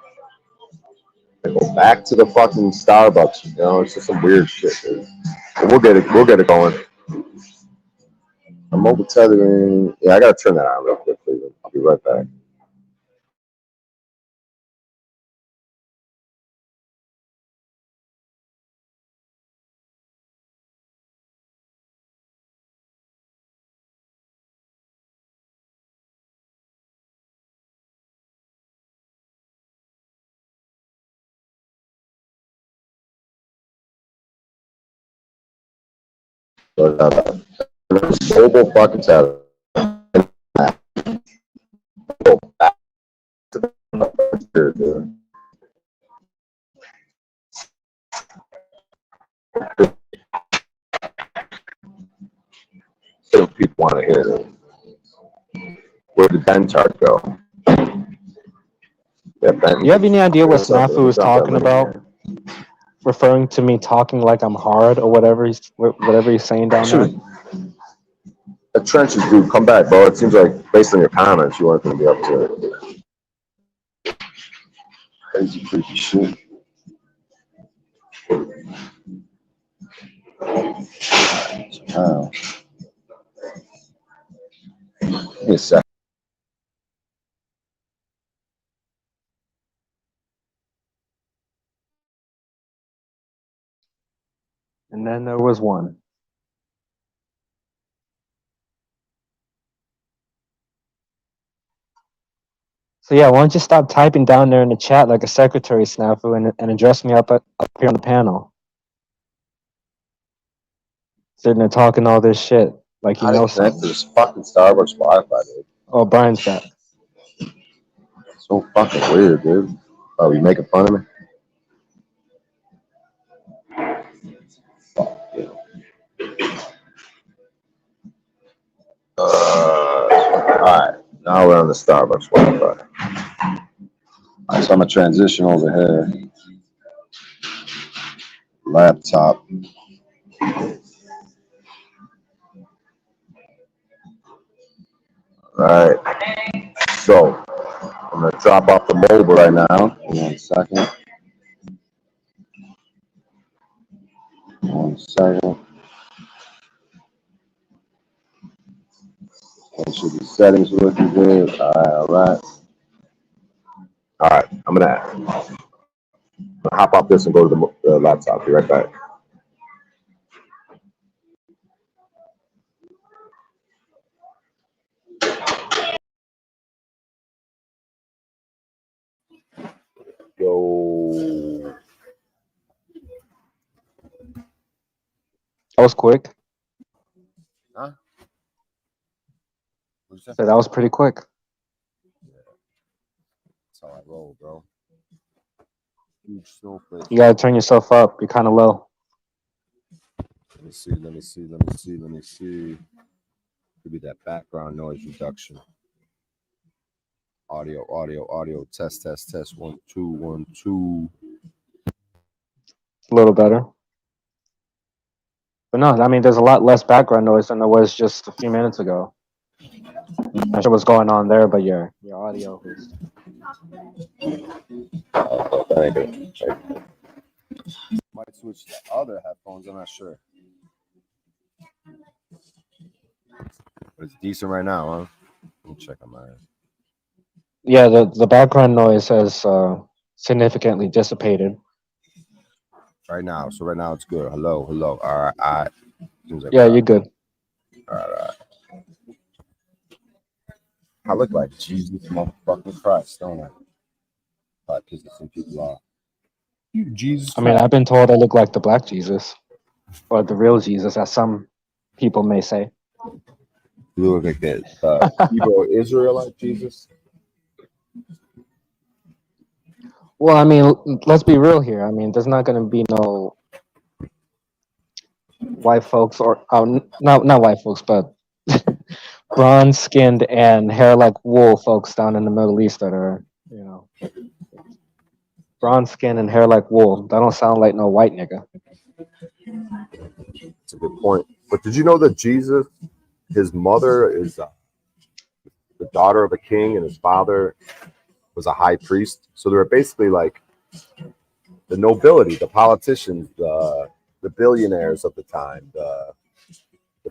and go back to the fucking Starbucks. You know, it's just some weird shit, dude. But we'll get it going. My mobile tethering. Yeah, I gotta turn that on real quick, please. I'll be right back. But mobile fucking tethering. Go back to the so people want to hear it. Where did Bentard go? Yeah, Ben. You have any idea what What's up, Snafu was talking about? Referring to me talking like I'm hard or whatever he's saying down there. A trenches dude, come back, bro. It seems like based on your comments, you weren't going to be up to it. Crazy, creepy shit. Oh. Give me a sec. And then there was one. So yeah, why don't you stop typing down there in the chat like a secretary, Snafu, and address me up here on the panel. Sitting there talking all this shit like you know something. To this fucking Starbucks Wi-Fi, dude. Oh, Bryan's back. So fucking weird, dude. Oh, you making fun of me? Fuck you. Alright, now we're on the Starbucks Wi-Fi. Alright, so I'm gonna transition over here. Laptop. Alright. So I'm gonna drop off the mobile right now. 1 second. 1 second. Make sure the settings are looking good. Alright. Alright, I'm gonna hop off this and go to the laptop. Be right back. Yo. That was quick. Huh? So that was pretty quick. Yeah. That's how I roll, bro. Huge snowflake. You gotta turn yourself up. You're kind of low. Let me see. Could be that background noise reduction. Audio. Test. 1, 2, 1, 2. A little better. But no, I mean, there's a lot less background noise than there was just a few minutes ago. I'm not sure what's going on there, but your audio is. That ain't good. Might switch to other headphones. I'm not sure. But it's decent right now, huh? Let me check on mine. Yeah, the background noise has significantly dissipated. Right now. So right now it's good. Hello. All right. Like yeah, you're good. All right. I look like Jesus motherfucking Christ, don't I? Probably pissing some people off. You Jesus Christ. I mean, I've been told I look like the Black Jesus, or the real Jesus, as some people may say. You look like that Hebrew Israelite Jesus. Well, I mean, let's be real here. I mean, there's not going to be no white folks, or not white folks, but bronze-skinned and hair like wool folks down in the Middle East that are, bronze skin and hair like wool. That don't sound like no white nigga. That's a good point. But did you know that Jesus, his mother is the daughter of a king, and his father was a high priest. So they were basically like the nobility, the politicians, the billionaires of the time, the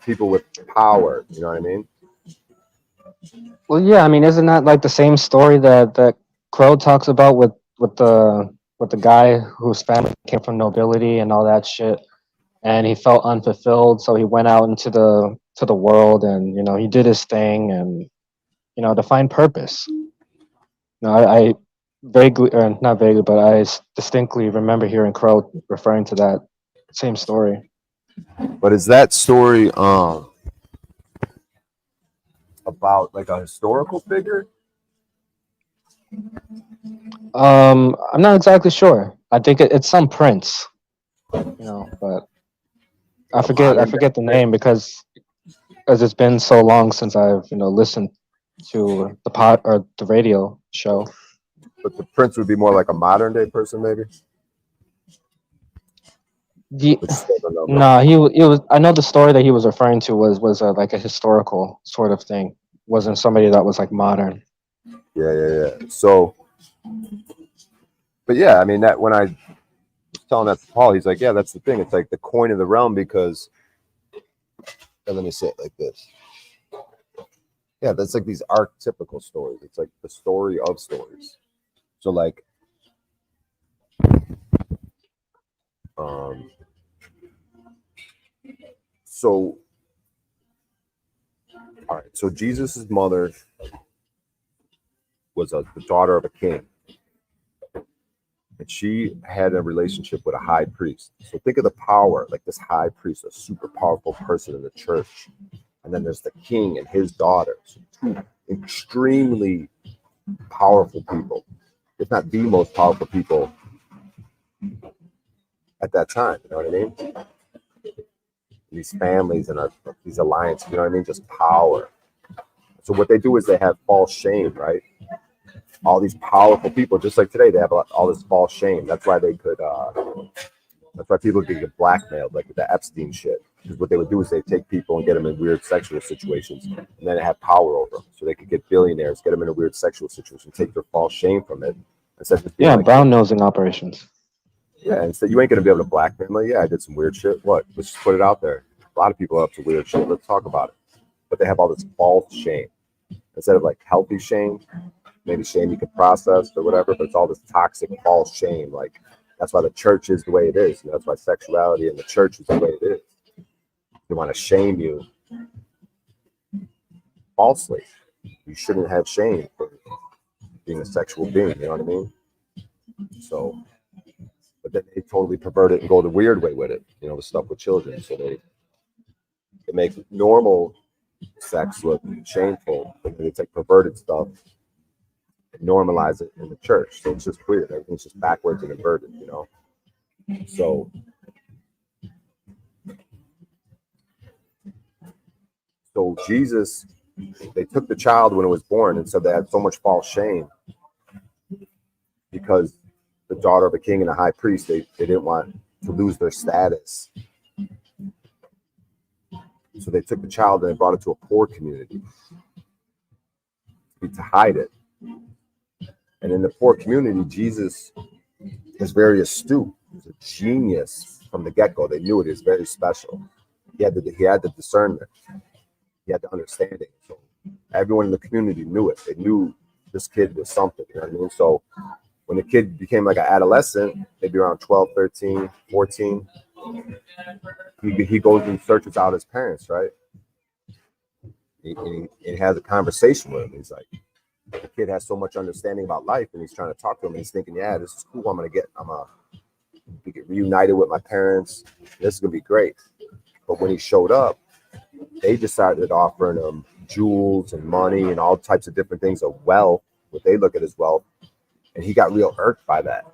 people with power. You know what I mean? Well, yeah, I mean, isn't that like the same story that Crow talks about with the guy whose family came from nobility and all that shit, and he felt unfulfilled, so he went out into the world, and you know, he did his thing, and you know, to find purpose. No, I vaguely, or not vaguely, but distinctly remember hearing Crow referring to that same story. But is that story about like a historical figure? I'm not exactly sure. I think it's some prince, you know, but A I modern forget the day name because it's been so long since I've listened to the pod or the radio show. but the prince would be more like a modern day person, maybe. The, But you still don't know, bro. no, he was. I know the story that he was referring to was like a historical sort of thing. Wasn't somebody that was like modern. Yeah. So, but yeah, I mean that when I was telling that to Paul, he's like, yeah, that's the thing. It's like the coin of the realm because, and let me say it like this. Yeah, that's like these archetypical stories. It's like the story of stories. So like, um, so all right. So Jesus's mother was the daughter of a king, and she had a relationship with a high priest. So think of the power, like this high priest, a super powerful person in the church, and then there's the king and his daughter. So two extremely powerful people, if not the most powerful people at that time. You know what I mean? These families and these alliances. You know what I mean? Just power. So what they do is they have false shame, right? All these powerful people, just like today, they have all this false shame. That's why they could. That's why people could get blackmailed, like with the Epstein shit. Because what they would do is they take people and get them in weird sexual situations, and then they have power over them. So they could get billionaires, get them in a weird sexual situation, take their false shame from it, instead of just being Yeah, like, brown nosing operations. yeah, instead you ain't gonna be able to blackmail them. Like, yeah, I did some weird shit. What? Let's just put it out there. A lot of people are up to weird shit. Let's talk about it. But they have all this false shame instead of like healthy shame. Maybe shame you can process or whatever, but it's all this toxic false shame. Like that's why the church is the way it is. That's why sexuality in the church is the way it is. They want to shame you falsely. You shouldn't have shame for being a sexual being. You know what I mean? So, but then they totally pervert it and go the weird way with it. You know, the stuff with children. So they make normal sex look shameful, but then it's like perverted stuff and normalize it in the church. So it's just weird. Everything's just backwards and inverted. You know. So Jesus, they took the child when it was born and said they had so much false shame because the daughter of a king and a high priest, they didn't want to lose their status. So they took the child and they brought it to a poor community to hide it. And in the poor community, Jesus is very astute. He's a genius from the get-go. They knew it. He was very special. He had the discernment. He had the understanding. So everyone in the community knew it. They knew this kid was something. You know what I mean? So when the kid became like an adolescent, maybe around 12, 13, 14, he goes and searches out his parents, right? He has a conversation with him. He's like, the kid has so much understanding about life, and he's trying to talk to him. And he's thinking, yeah, this is cool. I'm gonna get reunited with my parents. This is gonna be great. But when he showed up, they decided offering him jewels and money and all types of different things of wealth, what they look at as wealth. And he got real irked by that.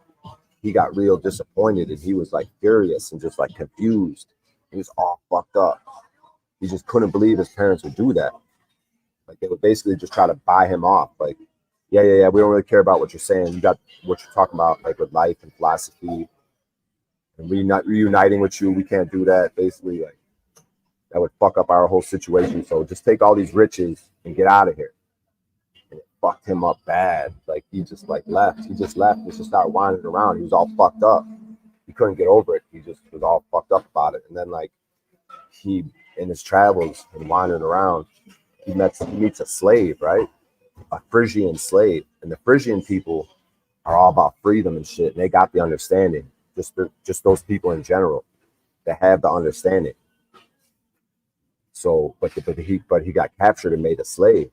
He got real disappointed, and he was like furious and just like confused. He was all fucked up. He just couldn't believe his parents would do that. Like they would basically just try to buy him off. Like, yeah. We don't really care about what you're saying. You got what you're talking about, like with life and philosophy, and reuniting with you. We can't do that. Basically, like that would fuck up our whole situation. So just take all these riches and get out of here. fucked him up bad. Like he just like left. He just left. He just started wandering around. He was all fucked up. He couldn't get over it. He just was all fucked up about it. And then like he in his travels and wandering around, he meets a slave, right? A Frisian slave. And the Frisian people are all about freedom and shit. And they got the understanding. Just those people in general that have the understanding. So, but he got captured and made a slave,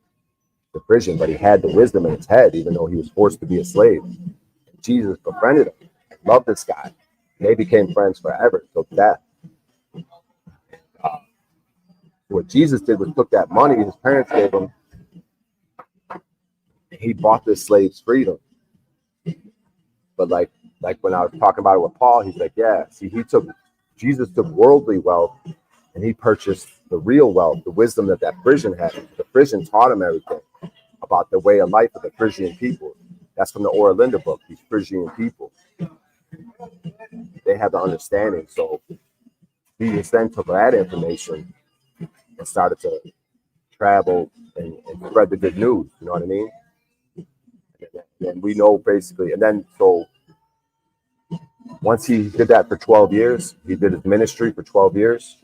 the Frisian. But he had the wisdom in his head, even though he was forced to be a slave. And Jesus befriended him, loved this guy. And they became friends forever till death. What Jesus did was took that money his parents gave him. He bought this slave's freedom. But like when I was talking about it with Paul, he's like, yeah, see, Jesus took worldly wealth and he purchased the real wealth, the wisdom that Frisian had. The Frisian taught him everything about the way of life of the Frisian people. That's from the Oralinda book, these Frisian people. They have the understanding. So Jesus then took that information and started to travel and spread the good news. You know what I mean? And we know basically, and then so once he did that for 12 years, he did his ministry for 12 years,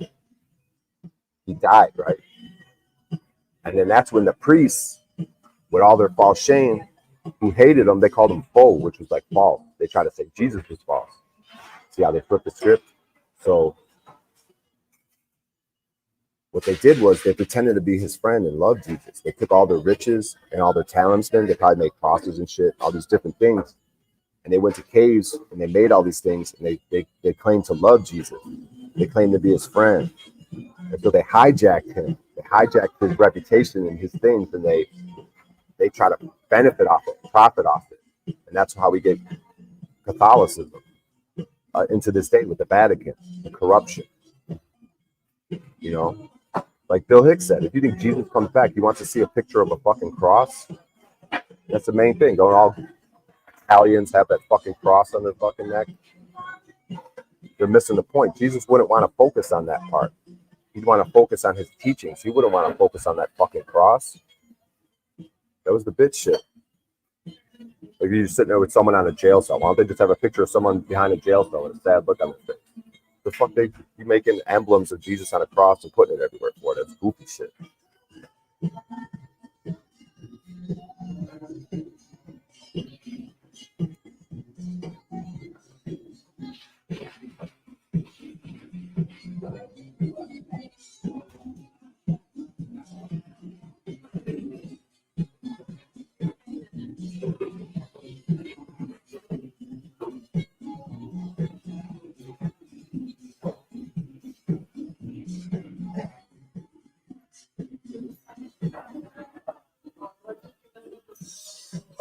he died, right? And then that's when the priests, with all their false shame, who hated him, they called him faux, which was like false. They tried to say Jesus was false. See how they flipped the script? So what they did was they pretended to be his friend and loved Jesus. They took all their riches and all their talisman. They probably made crosses and shit, all these different things. And they went to caves and they made all these things and they claimed to love Jesus. They claimed to be his friend. And so they hijacked him. They hijacked his reputation and his things, and they try to benefit off it, profit off it. And that's how we get Catholicism into this day with the Vatican, the corruption. You know, like Bill Hicks said, if you think Jesus comes back, he wants to see a picture of a fucking cross. That's the main thing. Don't all Italians have that fucking cross on their fucking neck? They're missing the point. Jesus wouldn't want to focus on that part. He'd want to focus on his teachings. He wouldn't want to focus on that fucking cross. That was the bitch shit. Like you're sitting there with someone on a jail cell. Why don't they just have a picture of someone behind a jail cell with a sad look on their face? The fuck they be making emblems of Jesus on a cross and putting it everywhere for? That's goofy shit.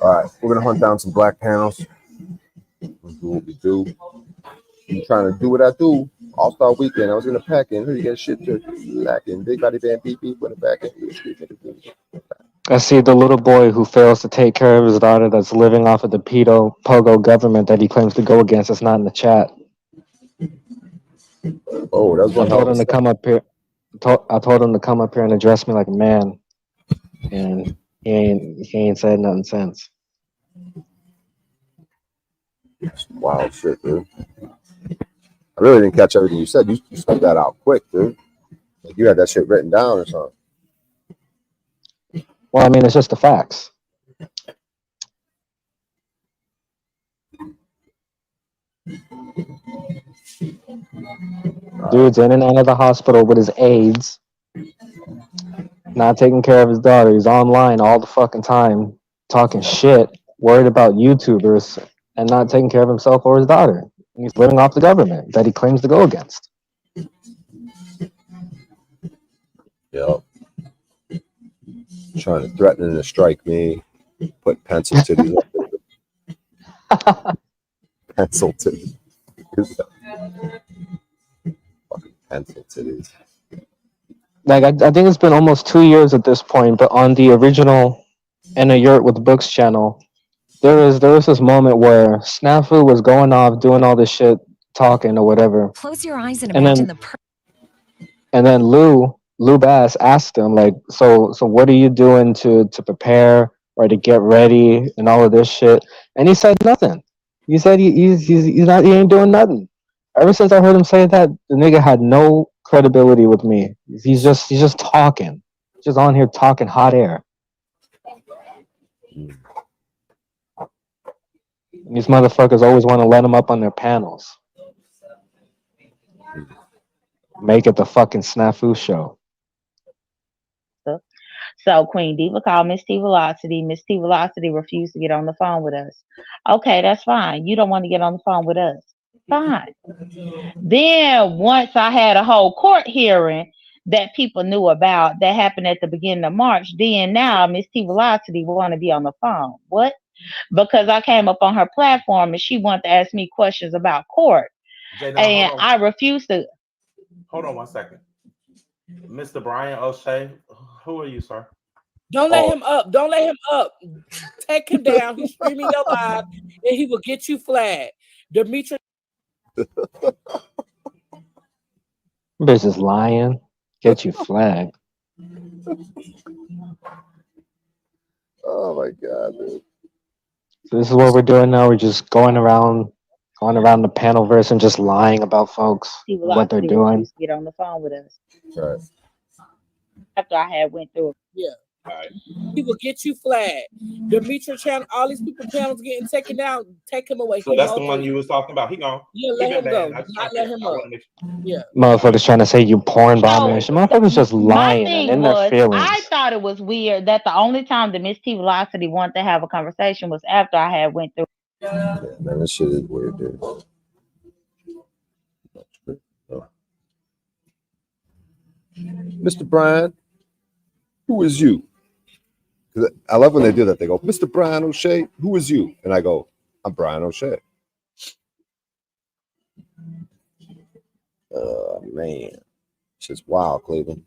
All right, we're gonna hunt down some black panels. We'll do what we do. I'm trying to do what I do. All-Star Weekend. I was gonna pack in. You get shit to lacking. Big body band beep beep with a back in the street. I see the little boy who fails to take care of his daughter that's living off of the pogo government that he claims to go against. It's not in the chat. Oh, that was one. I told him to come up here. I told him to come up here and address me like a man, and he ain't said nothing since. Wild shit, dude. I really didn't catch everything you said. You spelled that out quick, dude. Like you had that shit written down or something. Well, I mean, it's just the facts. Dude's in and out of the hospital with his AIDS, not taking care of his daughter. He's online all the fucking time, talking shit, worried about YouTubers, and not taking care of himself or his daughter. And he's living off the government that he claims to go against. Yep. Trying to threaten to strike me, put pencil titties up. Pencil titties. Fucking pencil titties. Like, I think it's been almost 2 years at this point, but on the original In a Yurt with Books channel, there was this moment where Snafu was going off, doing all this shit, talking or whatever. Close your eyes and imagine and then Lou Bass asked him, like, so what are you doing to prepare or to get ready and all of this shit. And he said nothing. He said he's not, he ain't doing nothing. Ever since I heard him say that, the nigga had no credibility with me. He's just talking, just on here talking hot air. And these motherfuckers always want to let him up on their panels. Make it the fucking snafu show. So Queen Diva called Miss T Velocity. Miss T Velocity refused to get on the phone with us. Okay, that's fine. You don't want to get on the phone with us. Fine. Then once I had a whole court hearing that people knew about that happened at the beginning of March, then now Miss T Velocity want to be on the phone. What? Because I came up on her platform and she wanted to ask me questions about court. And I refused to. Hold on 1 second. Mr. Bryan O'Shea, who are you, sir? Don't let him up. Don't let him up. Take him down. He's streaming your live, and he will get you flagged. Demetrius. Bitch is lying. Get you flagged. Oh my god, dude. So this is what we're doing now. We're just going around the panel verse and just lying about folks, what they're doing. Get on the phone with us. Right. After I had went through it. Yeah. Right. He will get you flagged. Demetrius channel, all these people channels getting taken down. Take him away. So that's the one you was talking about. He gone. Yeah, let him go. Not let him up. Yeah. Motherfuckers trying to say you porn bomber. Motherfuckers just lying and in their feelings. I thought it was weird that the only time that Miss T Velocity wanted to have a conversation was after I had went through. Yeah, man, that shit is weird, dude. Mr. Bryan, who is you? Because I love when they do that. They go, Mr. Bryan O'Shea, who is you? And I go, I'm Bryan O'Shea. Man, it's just wild, Cleveland.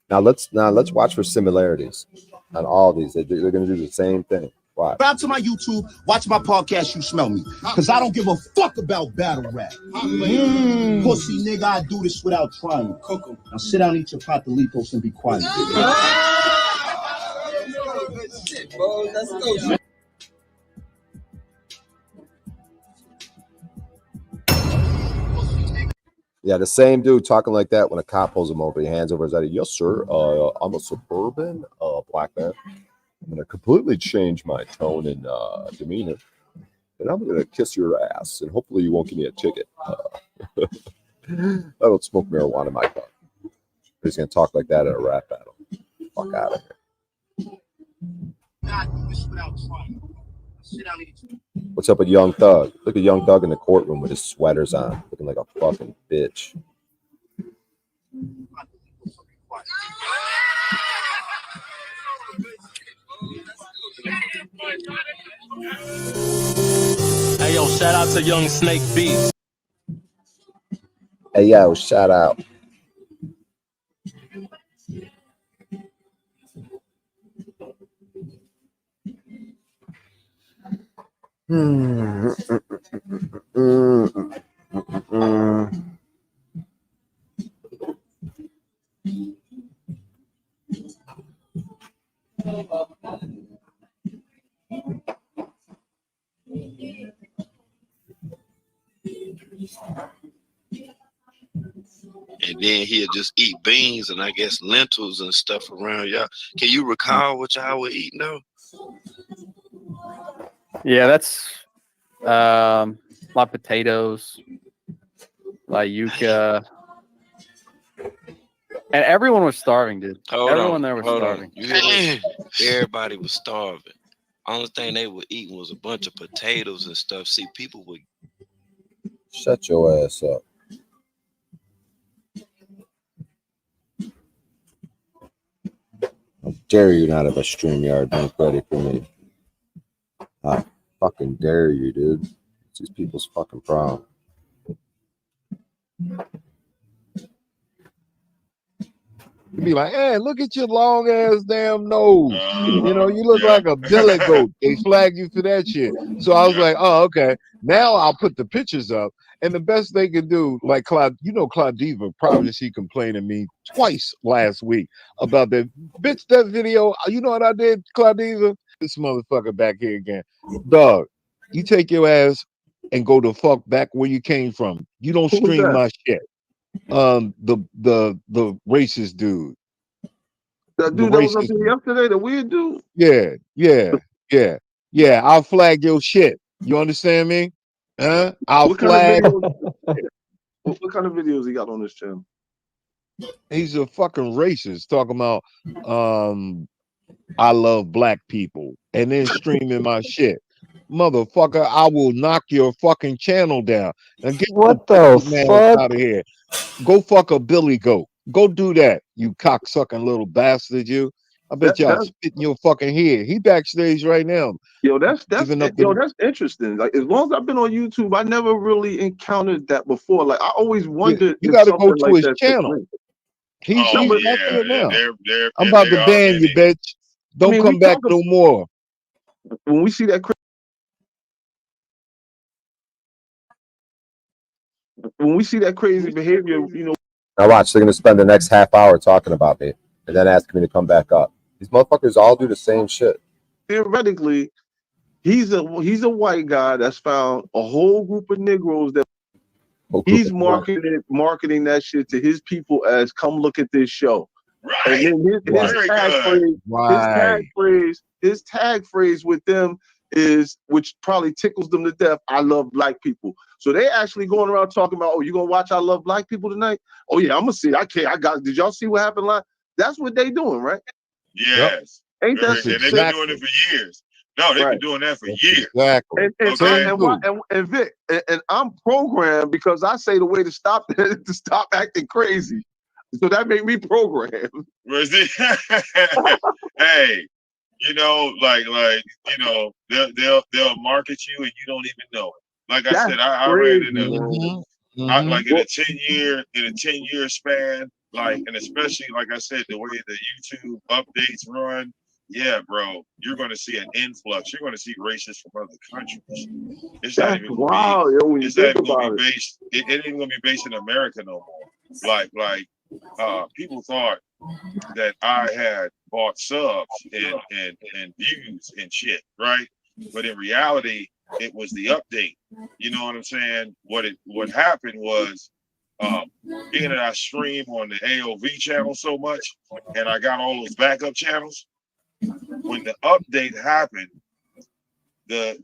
Now let's watch for similarities on all these. They're going to do the same thing. Watch. Subscribe to my YouTube, watch my podcast, You Smell Me. Because I don't give a fuck about battle rap. Pussy nigga, I do this without trying. Now sit down, eat your patalitos, and be quiet. Yeah, the same dude talking like that when a cop pulls him over. He hands over his ID. Yes, sir. I'm a suburban black man. I'm going to completely change my tone and demeanor. And I'm going to kiss your ass. And hopefully you won't give me a ticket. I don't smoke marijuana in my car. He's going to talk like that at a rap battle. Fuck out of here. What's up with Young Thug? Look at Young Thug in the courtroom with his sweaters on. Looking like a fucking bitch. Hey yo, shout out to Young Snake Beats. Hey yo, shout out. And then he'll just eat beans and I guess lentils and stuff around y'all. Can you recall what y'all were eating though? Yeah, that's my potatoes, like yuca. And everyone was starving, dude. Everyone there was starving. Everybody was starving. Only thing they were eating was a bunch of potatoes and stuff. See, people would shut your ass up. How dare you not have a StreamYard link ready for me? I fucking dare you, dude. It's these people's fucking problem. You'd be like, hey, look at your long ass damn nose. You know, you look like a billy goat. They flagged you for that shit. So I was like, oh, okay. Now I'll put the pictures up And the best they could do, like Claudiva probably she complained to me twice last week about that bitch. That video, you know what I did, Claudiva? This motherfucker back here again, dog. You take your ass and go the fuck back where you came from. You don't stream my shit. The racist dude. That dude that was up here yesterday, the weird dude. Yeah. I'll flag your shit. You understand me? I'll flag. What kind of videos he got on this channel? He's a fucking racist talking about I love black people and then streaming my shit. Motherfucker, I will knock your fucking channel down and get what the fuck out of here. Go fuck a billy goat. Go do that, you cocksucking little bastard, you. I bet y'all spitting your fucking head. He backstage right now. Yo, that's interesting. Like, as long as I've been on YouTube, I never really encountered that before. Like, I always wondered. You got to go to his channel. He's back there now. I'm about to ban you, bitch. Don't come back no more. When we see that, crazy behavior, you know. Now watch, they're gonna spend the next half hour talking about me and then asking me to come back up. These motherfuckers all do the same shit. Theoretically, he's a white guy that's found a whole group of Negroes that he's marketing that shit to his people as, come look at this show. Right. And then his tag phrase with them is, which probably tickles them to death, I love black people. So they actually going around talking about, oh, you gonna watch I Love Black People tonight? Oh yeah, I'm gonna see. Did y'all see what happened live? That's what they doing, right? Yes. Yep. Ain't that and they've been doing it for years. No, they've been doing that for years. Exactly. And Vic, and I'm programmed because I say the way to stop acting crazy. So that made me programmed. Hey, you know, they'll market you and you don't even know it. Like I said, I read in like in a 10-year span, and especially like I said, the way the YouTube updates run, yeah, bro, you're going to see an influx. You're going to see racists from other countries. It's not even going to be. It's not even going to be based. It ain't even going to be based in America no more. People thought that I had bought subs and views and shit, right? But in reality, it was the update. You know what I'm saying? What happened was, being that I stream on the AOV channel so much, and I got all those backup channels. When the update happened, the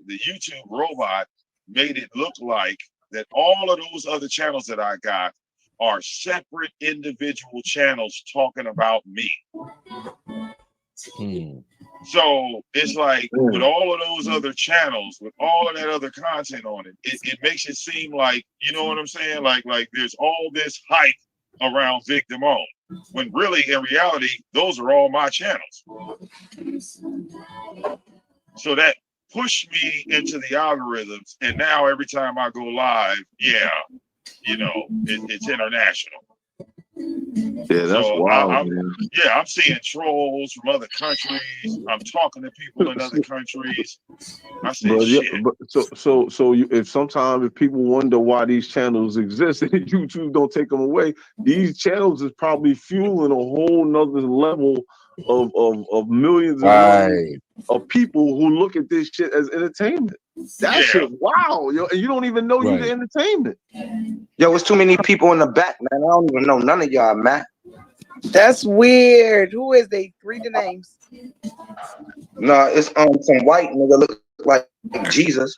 YouTube robot made it look like that all of those other channels that I got are separate individual channels talking about me. So it's like with all of those other channels, with all of that other content on it, it makes it seem like, you know what I'm saying? Like there's all this hype around Vic Damone, when really in reality, those are all my channels. So that pushed me into the algorithms, and now every time I go live, yeah, you know, it's international. Yeah, that's wild, man. Yeah, I'm seeing trolls from other countries. I'm talking to people in other countries. I say shit. If sometimes people wonder why these channels exist and YouTube don't take them away, these channels is probably fueling a whole nother level of millions and millions of people who look at this shit as entertainment. That shit, wow, yo, and you don't even know you the entertainment. Yo, it's too many people in the back, man. I don't even know none of y'all, man. That's weird. Who is they? Read the names. No, it's some white nigga look like Jesus.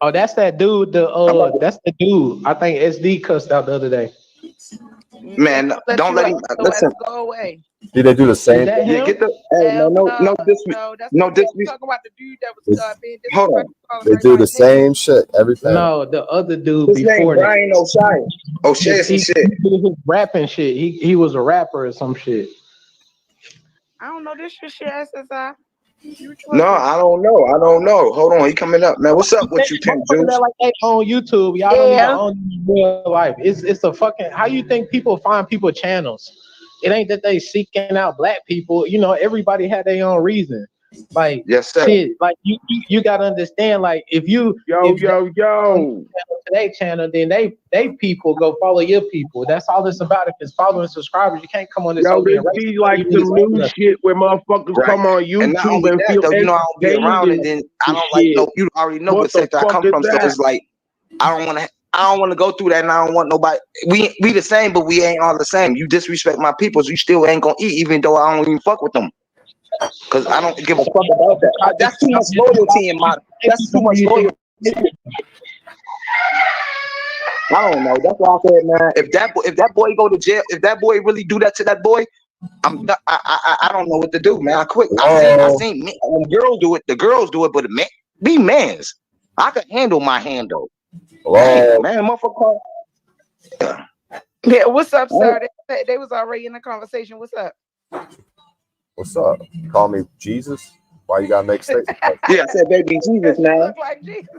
Oh, that's that dude. That's the dude. I think SD cussed out the other day. Man, don't let him listen. Go away. Did they do the same? Yeah, get the no disrespect. Talking about the dude that was being disrespectful. Hold on. They do the same shit every time. No, the other dude His before name Bryan O'Shea some shit. He was rapping shit. He was a rapper or some shit. I don't know this shit, SSI. No, I don't know. Hold on, he coming up, man. What's up with you, Pimp Juice? Like they on YouTube, y'all don't even own real life. It's a fucking. How you think people find people channels? It ain't that they seeking out black people. You know, everybody had their own reason. Like, yes, sir. shit, like you gotta understand, like if their channel, then they people go follow your people. That's all it's about. If it's following subscribers, you can't come on this Yo, whole being this racist. be like You some really new saying shit where motherfuckers Right. come on And not YouTube only and that, feel though, you know, I don't be around it. entertained Then I and don't like shit. no. You already know What what the sector I fuck come is from, so that? it's like I don't want to go through that, and I don't want nobody. We the same, but we ain't all the same. You disrespect my peoples, you still ain't gonna eat, even though I don't even fuck with them, cause I don't give a fuck about that. That's too much loyalty in my. That's too much loyalty. I don't know. That's why I said, man, if that boy go to jail, if that boy really do that to that boy, I don't know what to do, man. I quit. I seen men, when girls do it, the girls do it, but man, be mans. I can handle my handle. Hello. Man, motherfucker. Yeah, what's up, sir? They was already in the conversation. What's up? What's up? Call me Jesus? Why you gotta make statements? Yeah, I said baby Jesus, man. Look like Jesus.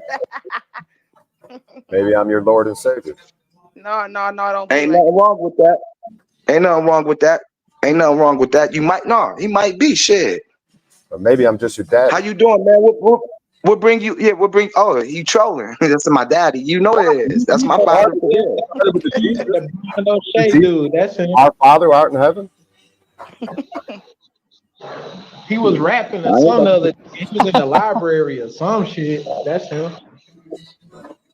Maybe I'm your Lord and Savior. No, don't. Ain't nothing wrong with that. Ain't nothing wrong with that. Ain't nothing wrong with that. You might he might be shit. Or maybe I'm just your dad. How you doing, man? What bring you? Yeah, what bring? Oh, you trolling? That's my daddy. You know it is. That's my father. Dude, that's him. Our Father art in heaven. He was rapping or some other. He was in the library or some shit. That's him.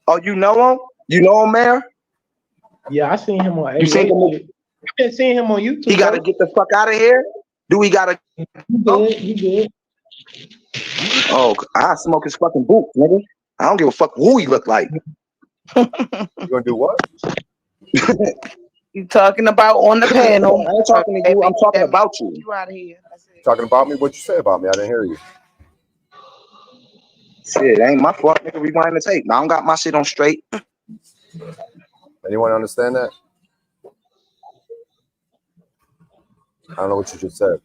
Oh, you know him? You know him, man? Yeah, I seen him on. You seen him? I've been seeing him on YouTube. He gotta get the fuck out of here. Do we gotta? He good. Oh, I smoke his fucking boot, nigga. I don't give a fuck who he look like. You gonna do what? You talking about on the panel? I ain't talking to you. I'm talking about you. You out of here. Talking about me? What'd you say about me? I didn't hear you. Shit, ain't my fault, nigga. Rewind the tape. I don't got my shit on straight. Anyone understand that? I don't know what you just said.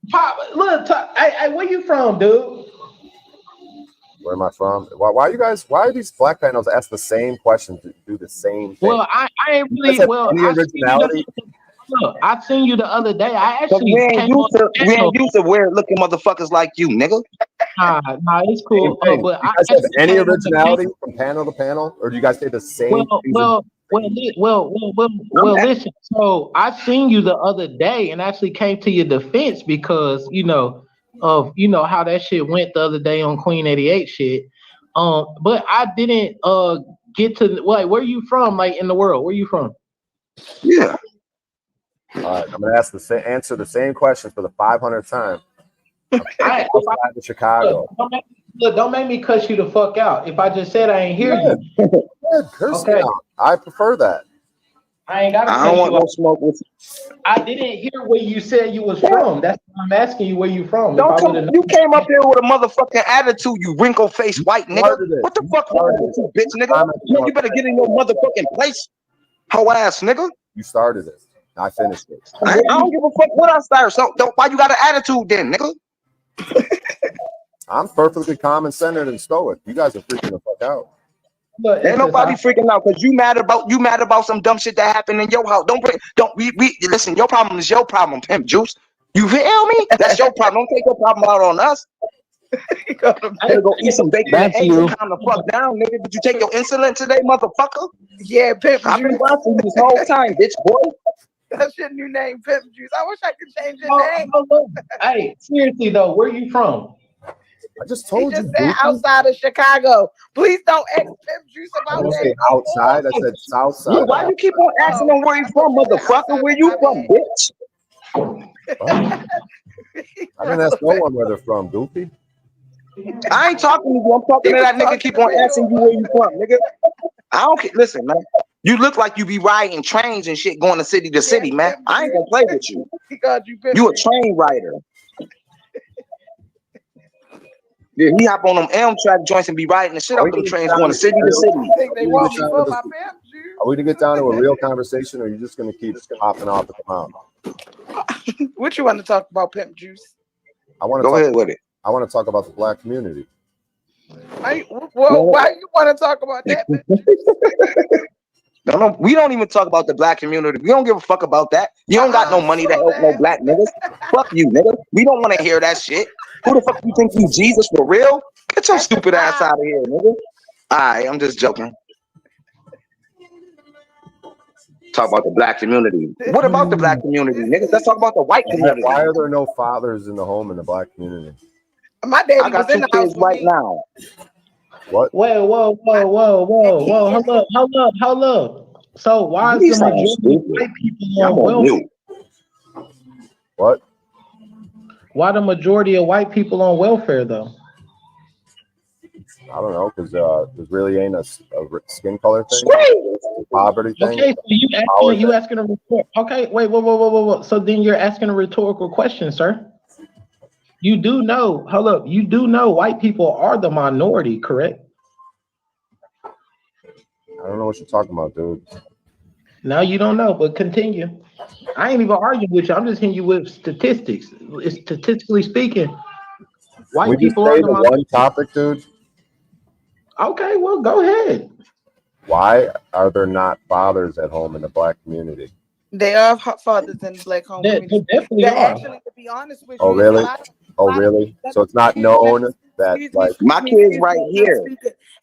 Pop, look, hey, where you from, dude? Where am I from? Why are these black panels ask the same questions, do the same thing? Well, I ain't really. Well, any originality? Look, I seen you the other day. I actually we ain't used to weird looking motherfuckers like you, nigga. Nah, it's cool. But But you guys have any originality from panel to panel, or do you guys say the same? Well, listen. So I seen you the other day and actually came to your defense because of how that shit went the other day on Queen 88 shit. But I didn't get to where you from, like in the world. Where you from? Yeah. All right, I'm gonna answer the same question for the 500th time. I'm outside of Chicago. Don't make me cuss you the fuck out. If I just said I ain't hear you. Curse me out. I prefer that. I ain't gotta. I don't want no smoke with you. I didn't hear where you said you was from. That's why I'm asking you where you from. You came up here with a motherfucking attitude, you wrinkle faced white nigga. What the fuck wrong with you, bitch, nigga? You better get in your motherfucking place, hoe ass nigga. You started it. I finished it. I don't give a fuck what I started. So why you got an attitude then, nigga? I'm perfectly calm and centered and stoic. You guys are freaking the fuck out. Ain't nobody freaking out because you mad about some dumb shit that happened in your house. We listen. Your problem is your problem, Pimp Juice. You feel me? That's your problem. Don't take your problem out on us. I gotta go eat some bacon and eggs and calm the fuck down, nigga. Did you take your insulin today, motherfucker? Yeah, Pimp Juice. I've been watching you this whole time, bitch boy. That's your new name, Pimp Juice. I wish I could change your name. Hey, seriously though, where you from? I just told you. He just said outside of Chicago. Please don't ask Pimp Juice about that. Say outside. I said south side. Yeah, why you keep on asking them where you from, motherfucker? Where you from, bitch? I didn't ask no one where they're from, Goofy. I ain't talking to you. I'm talking to that nigga. Keep on asking you where you from, nigga. I don't care. Listen, man. You look like you be riding trains and shit going to city to city, man. I ain't gonna play with you. You a train rider. Yeah, he hop on them Amtrak joints and be riding the shit out them trains going to city to city. Are we gonna get down to a real conversation, or are you just gonna keep hopping off at the mouth? What you want to talk about, Pimp Juice? I want to go ahead with it. I want to talk about the black community. Why you want to talk about that? No, we don't even talk about the black community. We don't give a fuck about that. You don't got no money to help no black niggas. Fuck you, nigga. We don't want to hear that shit. Who the fuck you think you Jesus for real? Get your stupid ass out of here, nigga. Alright, I'm just joking. Talk about the black community. What about the black community, niggas? Let's talk about the white community. Why are there no fathers in the home in the black community? My daddy I got was in 2 the house kids with right me. now. What? Whoa. Hold up. So why is You the sound majority of stupid. white people I'm on on welfare? mute. What? Why the majority of white people on welfare though? I don't know, because there really ain't a skin color thing, poverty thing. Okay, so you asking a rhetorical. Okay, wait, whoa. So then you're asking a rhetorical question, sir. You do know. Hold up. You do know white people are the minority, correct? I don't know what you're talking about, dude. No, you don't know, but continue. I ain't even arguing with you. I'm just hitting you with statistics. Statistically speaking, white We just people are stay the to minority. one topic, dude. Okay, well, go ahead. Why are there not fathers at home in the black community? They are fathers in the black home community. Definitely That are. actually, to be honest with Oh, you, it's a really? lot of, Oh, really? So it's not known that, like, My kids right here.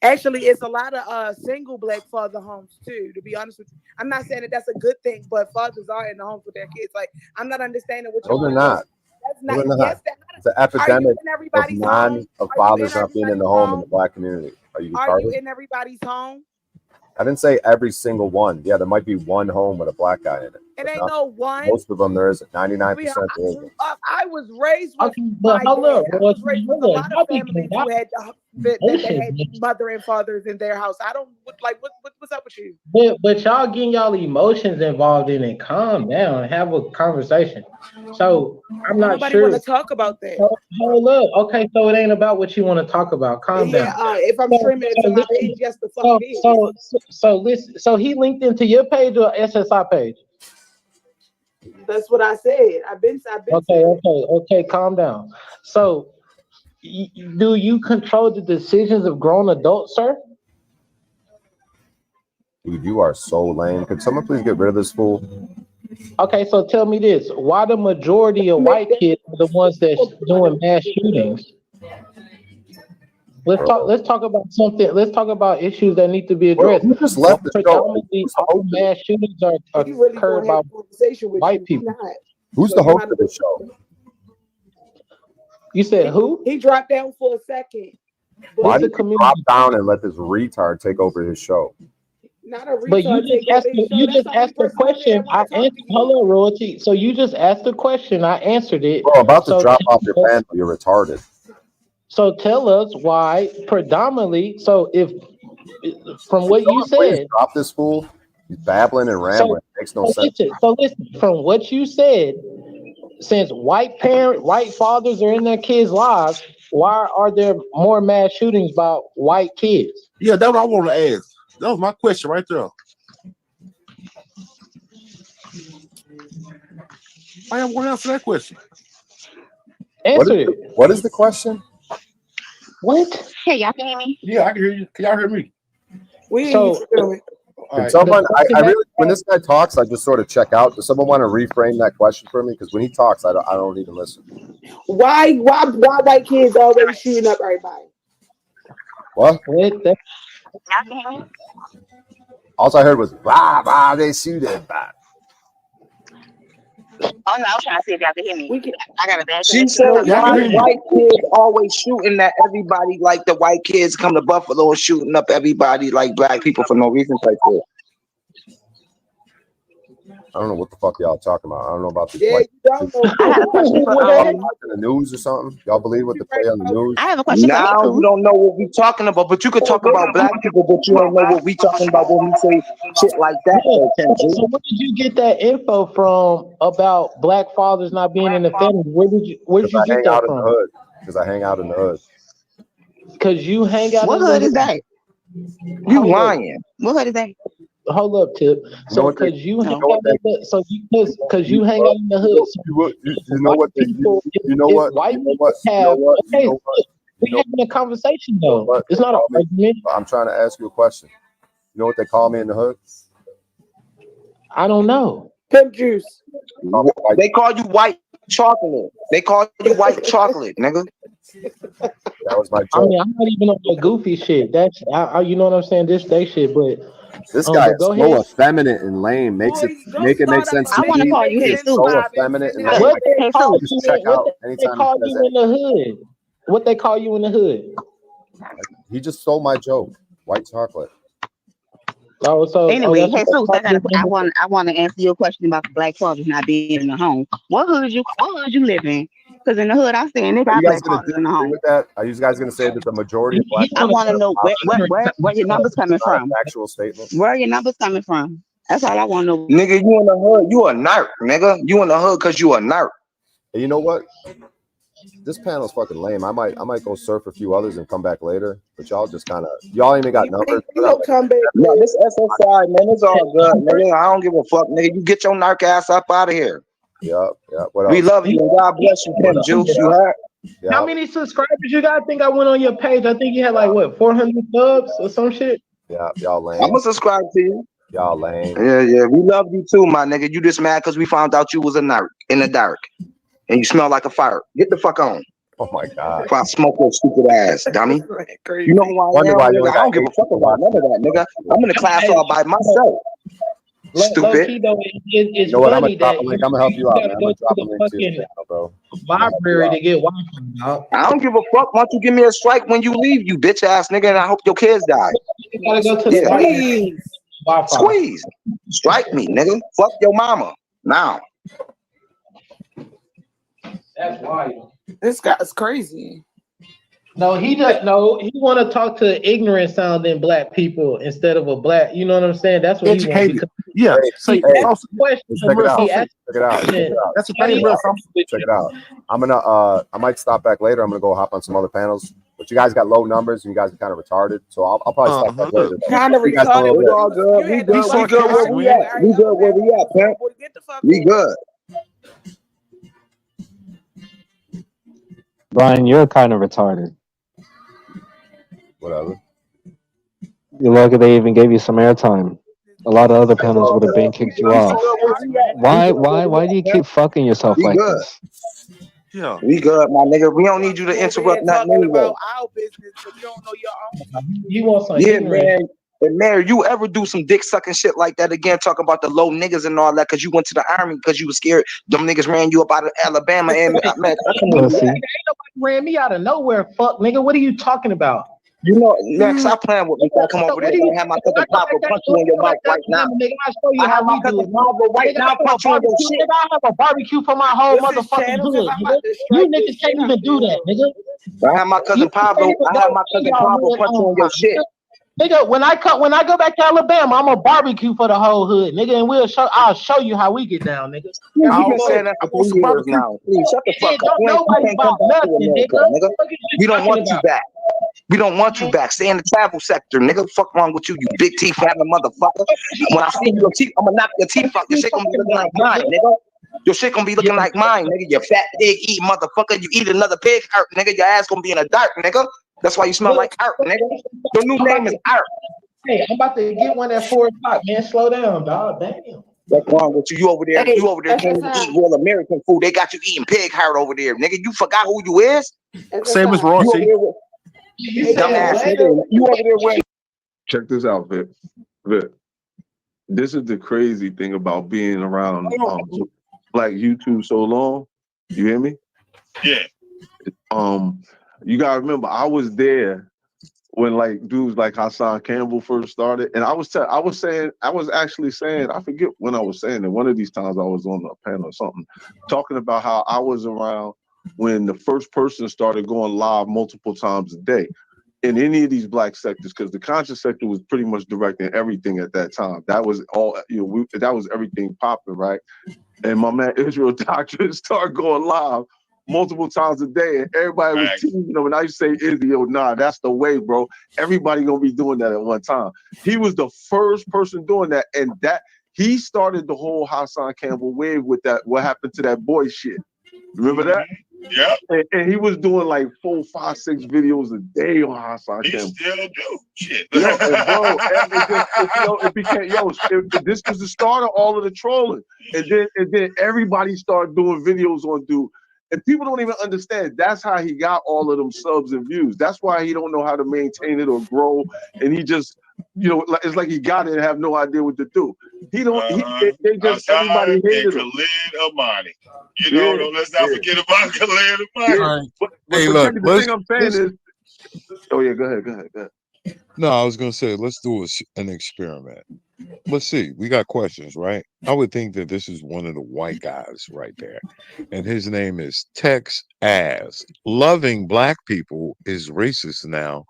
Actually, it's a lot of single black father homes too. To be honest with you, I'm not saying that that's a good thing, but fathers are in the homes with their kids. Like, I'm not understanding what you're. no, they're not. That's No, not. they're Yes, not. It's an epidemic in of everybody's home? of Are you in fathers not being in the everybody's home in home? the black community. Are you Are you retarded? in everybody's home? I didn't say every single one. Yeah, there might be one home with a black guy in it. It ain't no one. Most of them there isn't. 99% there isn't. I was raised with But my hold up, dad. I was raised with a lot of y'all families who had that had mother and fathers in their house. I don't like what's up with you? But y'all getting y'all emotions involved in it. Calm down, have a conversation. So I'm not Nobody sure. want to talk about that. Hold up. Okay, so it ain't about what you want to talk about. Calm down. If I'm streaming it to my page, yes, the fuck it is. So listen. So he linked into your page or SSI page? That's what I said. I've been. Okay. Calm down. So, do you control the decisions of grown adults, sir? Dude, you are so lame. Could someone please get rid of this fool? Okay, so tell me this: why the majority of white kids are the ones that's doing mass shootings? Let's talk about something. Let's talk about issues that need to be addressed. Who just left the show? Predominantly, all mass shootings are occurred by white people. Who's the host of the show? You said who? He dropped down for a second. Why did you drop down and let this retard take over his show? Not a retard. But you just asked the question. I answered. Hello, royalty. So you just asked the question. I answered it. Bro, about to drop off your panel. You're retarded. So tell us why predominantly. So if from what you said, drop this fool. He's babbling and rambling. Makes no sense. Listen. From what you said, since white fathers are in their kids' lives, why are there more mass shootings by white kids? Yeah, that's what I want to ask. That was my question right there. I am going to answer that question. Answer it. What is the question? What? Hey, y'all can hear me? Yeah, I can hear you. Can y'all hear me? Can someone, I really, when this guy talks, I just sort of check out. Does someone want to reframe that question for me? Because when he talks, I don't even listen. Why white kids always shooting up everybody? What? Y'all can hear me? All I heard was, blah, blah, they shoot it, blah. Oh no, I was trying to see if y'all could hear me. I got a bad She connection. said, why white kids always shooting at everybody like the white kids come to Buffalo and shooting up everybody like black people for no reason type shit. I don't know what the fuck y'all talking about. I don't know about this. Yeah, white you don't know. watching the news or something? Y'all believe what they play on the news? I have a question for Now you. you don't know what we talking about, but you could talk about black people, but you don't know what we talking about when we say shit like that. So where did you get that info from about black fathers not being in the family? Where did you get that from? Because I hang out in the hood. Because you hang out What in the hood is that? You lying. What hood is that? Hold up, Tip. So because you hang out in the hood. You know what? You know what? White people have. Okay, we're having a conversation though. It's not an argument. I'm trying to ask you a question. You know what they call me in the hood? I don't know. Pimp juice. They call you white chocolate. They call you white chocolate, nigga. That was my joke. I mean, I'm not even on that goofy shit. That's you know what I'm saying. This they shit, but This guy but is go so ahead. effeminate and lame. Make it make sense I to want to me. call you He's Jesus. so effeminate and lame. What they Hey, call Sus. you? Just check out What they anytime he call says you in the hood? What they call you in the hood? He just stole my joke. White chocolate. Oh, so Anyway, that's hey, what they Sus, call you in I the hood? want to answer your question about the black fathers not being in the home. What hood you live in? Because in the hood I stay in, they Are you got guys black going to fathers in the disagree home. with that? Are you guys going to say that the majority of black I people want to are know where your numbers coming not a from. factual statement? Where are your numbers coming from? That's all I want to know. Nigga, you in the hood, you a nerd, nigga. You in the hood because you a nerd. And you know what? This panel's fucking lame. I might go surf a few others and come back later. But y'all just kind of y'all ain't even got numbers. Come back. No, this SSI, man, it's all good, nigga. I don't give a fuck, nigga. You get your narc ass up out of here. Yeah. What else? We love you and God bless you, Pimp Juice. You heard? How many subscribers you got? I think I went on your page. I think you had like what 400 subs or some shit. Yeah, y'all lame. I'm gonna subscribe to you. Y'all lame. Yeah. We love you too, my nigga. You just mad because we found out you was a narc in the dark. And you smell like a fire. Get the fuck on. Oh my God. If I smoke your stupid ass, dummy. You know who I am, nigga? I don't give a fuck about none of that, nigga. I'm in the class all by myself. Stupid. Key, though, it's You know what? I'm funny gonna drop that a link. I'm gonna help you out, man. gotta I'm go gonna to drop a the link to your fucking channel, bro. library to get Wi-Fi, dog. I don't give a fuck. Why don't you give me a strike when you leave, you bitch ass nigga, and I hope your kids die. You gotta go to the library. Wi-Fi. Squeeze. Strike me, nigga. Fuck your mama. Now. That's wild. This guy's crazy. No, he want to talk to ignorant sounding black people instead of a black. You know what I'm saying? That's what he wants. Educated. Yeah. He asked questions. Check it out. He asked Check it out. Check it out. That's the thing, bro. Check it out. I'm gonna I might stop back later. I'm gonna go hop on some other panels. But you guys got low numbers and you guys are kind of retarded. So I'll probably stop back later. Kind of You guys know a retarded. little All bit. good. We good where we at. We good where we at, pimp. We good. Bryan, you're kind of retarded. Whatever. You're lucky they even gave you some airtime. A lot of other panels would have been kicked you off. Why do you keep fucking yourself We like good. this? Yeah. We good, my nigga. We don't need you to interrupt nothing anyway. Our business, but you don't know your own. You want some Yeah, ignorant. man. And Mary, you ever do some dick sucking shit like that again? Talk about the low niggas and all that because you went to the army because you was scared. Them niggas ran you up out of Alabama and man, I come with Pussy. you. Ain't nobody ran me out of nowhere. Fuck, nigga. What are you talking about? You know, man, stop playing with me. I come over there and have my cousin Pablo punch you in your mouth right now. Nigga, I'll show you I how have my we do cousin it. Pablo right Nigga, now punch you in your shit. nigga, I have a barbecue for my whole motherfucking hood, nigga. You niggas can't even do that, nigga. I have my cousin Pablo. I have my cousin Pablo punch you in your shit. Nigga, when I go back to Alabama, I'm a barbecue for the whole hood, nigga, and I'll show you how we get down, nigga. You've been saying that for 3 years now. Please shut the fuck up. You can't come back to America, nigga. We don't want you back. We don't want you back. Stay in the travel sector, nigga. Fuck wrong with you, you big teeth having motherfucker. When I see your teeth, I'm gonna knock your teeth out. Your shit gonna be looking like mine, nigga. Your shit gonna be looking like mine, nigga. You fat pig eating motherfucker. You eat another pig hurt, nigga. Your ass gonna be in the dark, nigga. That's why you smell like hurt, nigga. Your new name is Art. Hey, I'm about to get one at 4 o'clock, man. Slow down, dog. Damn. What's wrong with you? You over there Hey, can't even eat real American food. They got you eating pig heart over there, nigga. You forgot who you is? Same as Rossi. Dumbass nigga. You over there wearing. Check this out, Vic. Vic. This is the crazy thing about being around like YouTube so long. You hear me? Yeah. You gotta remember, I was there when like dudes like Hassan Campbell first started, and I was actually saying, I forget when I was saying it. One of these times I was on a panel or something, talking about how I was around when the first person started going live multiple times a day in any of these black sectors, because the conscious sector was pretty much directing everything at that time. That was all, that was everything popping, right? And my man Israel Doctor started going live multiple times a day, and everybody was teasing him. And I used to say, Izzy, nah, that's the way, bro. Everybody gonna be doing that at one time. He was the first person doing that, and that he started the whole Hassan Campbell wave with that. What happened to that boy shit? Remember that? Yeah. And he was doing like 4, 5, 6 videos a day on Hostile He Cam. still do shit. Yo, and bro, it became this was the start of all of the trolling, and then everybody started doing videos on dude, and people don't even understand. That's how he got all of them subs and views. That's why he don't know how to maintain it or grow, and he just, it's like he got it and have no idea what to do. He don't. They just Outside everybody and hated him. Khalid Amani. Yeah, Let's not forget about Khalid Amani. yeah. But Hey, check look, it, the thing I'm saying is, oh yeah, go ahead. No, I was gonna say let's do an experiment. Let's see. We got questions, right? I would think that this is one of the white guys right there, and his name is Tex As. Loving black people is racist now.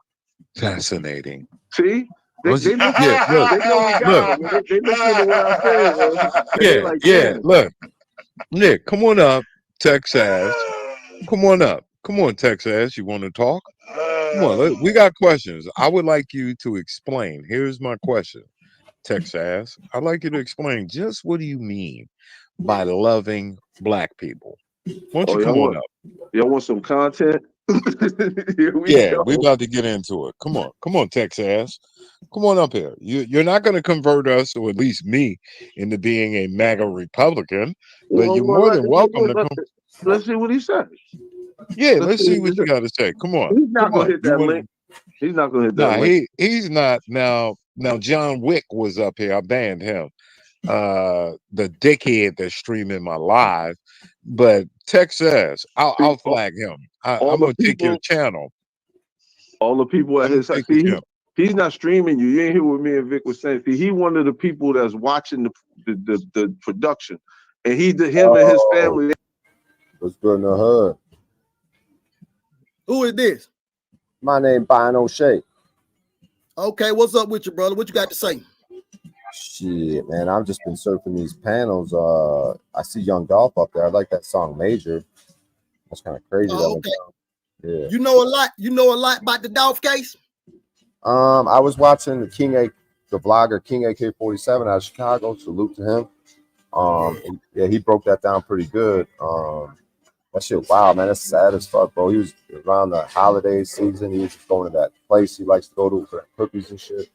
Fascinating. See, they listen. Yeah, look, They know we got them. They listen to what I say, man. And they like, damn. Look, Nick, come on up, Tex As. Come on up. Come on, Tex As. You want to talk? Come on, we got questions. I would like you to explain. Here's my question, Tex As. I'd like you to explain just what do you mean by loving black people? Why don't you come on up? Y'all want some content? Here we Yeah, go. we're about to get into it. Come on, Tex As. Come on up here. You're not going to convert us, or at least me, into being a MAGA Republican, but you're more than welcome to come. Let's see what he says. Yeah, let's see what you got to say. Come on. He's not going to hit that link. He's not going to hit that Nah, link. he's not. Now John Wick was up here. I banned him. The dickhead that's streaming my live, but Tex As, I'll flag him. I'm gonna take your channel. All the people at his side. See, he's not streaming you. You ain't hear what me and Vic was saying. See, he one of the people that's watching the production, and him and his family. What's good in the hood? Who is this? My name Bryan O'Shea. Okay, what's up with you, brother? What you got to say? Shit, man, I've just been surfing these panels. I see Young Dolph up there. I like that song Major. That's kind of crazy. Okay. Yeah. You know a lot. You know a lot about the Dolph case. I was watching the vlogger King AK-47 out of Chicago. Salute to him. Yeah, he broke that down pretty good. That shit, wow, man, that's sad as fuck, bro. He was around the holiday season. He was going to that place he likes to go to for cookies and shit.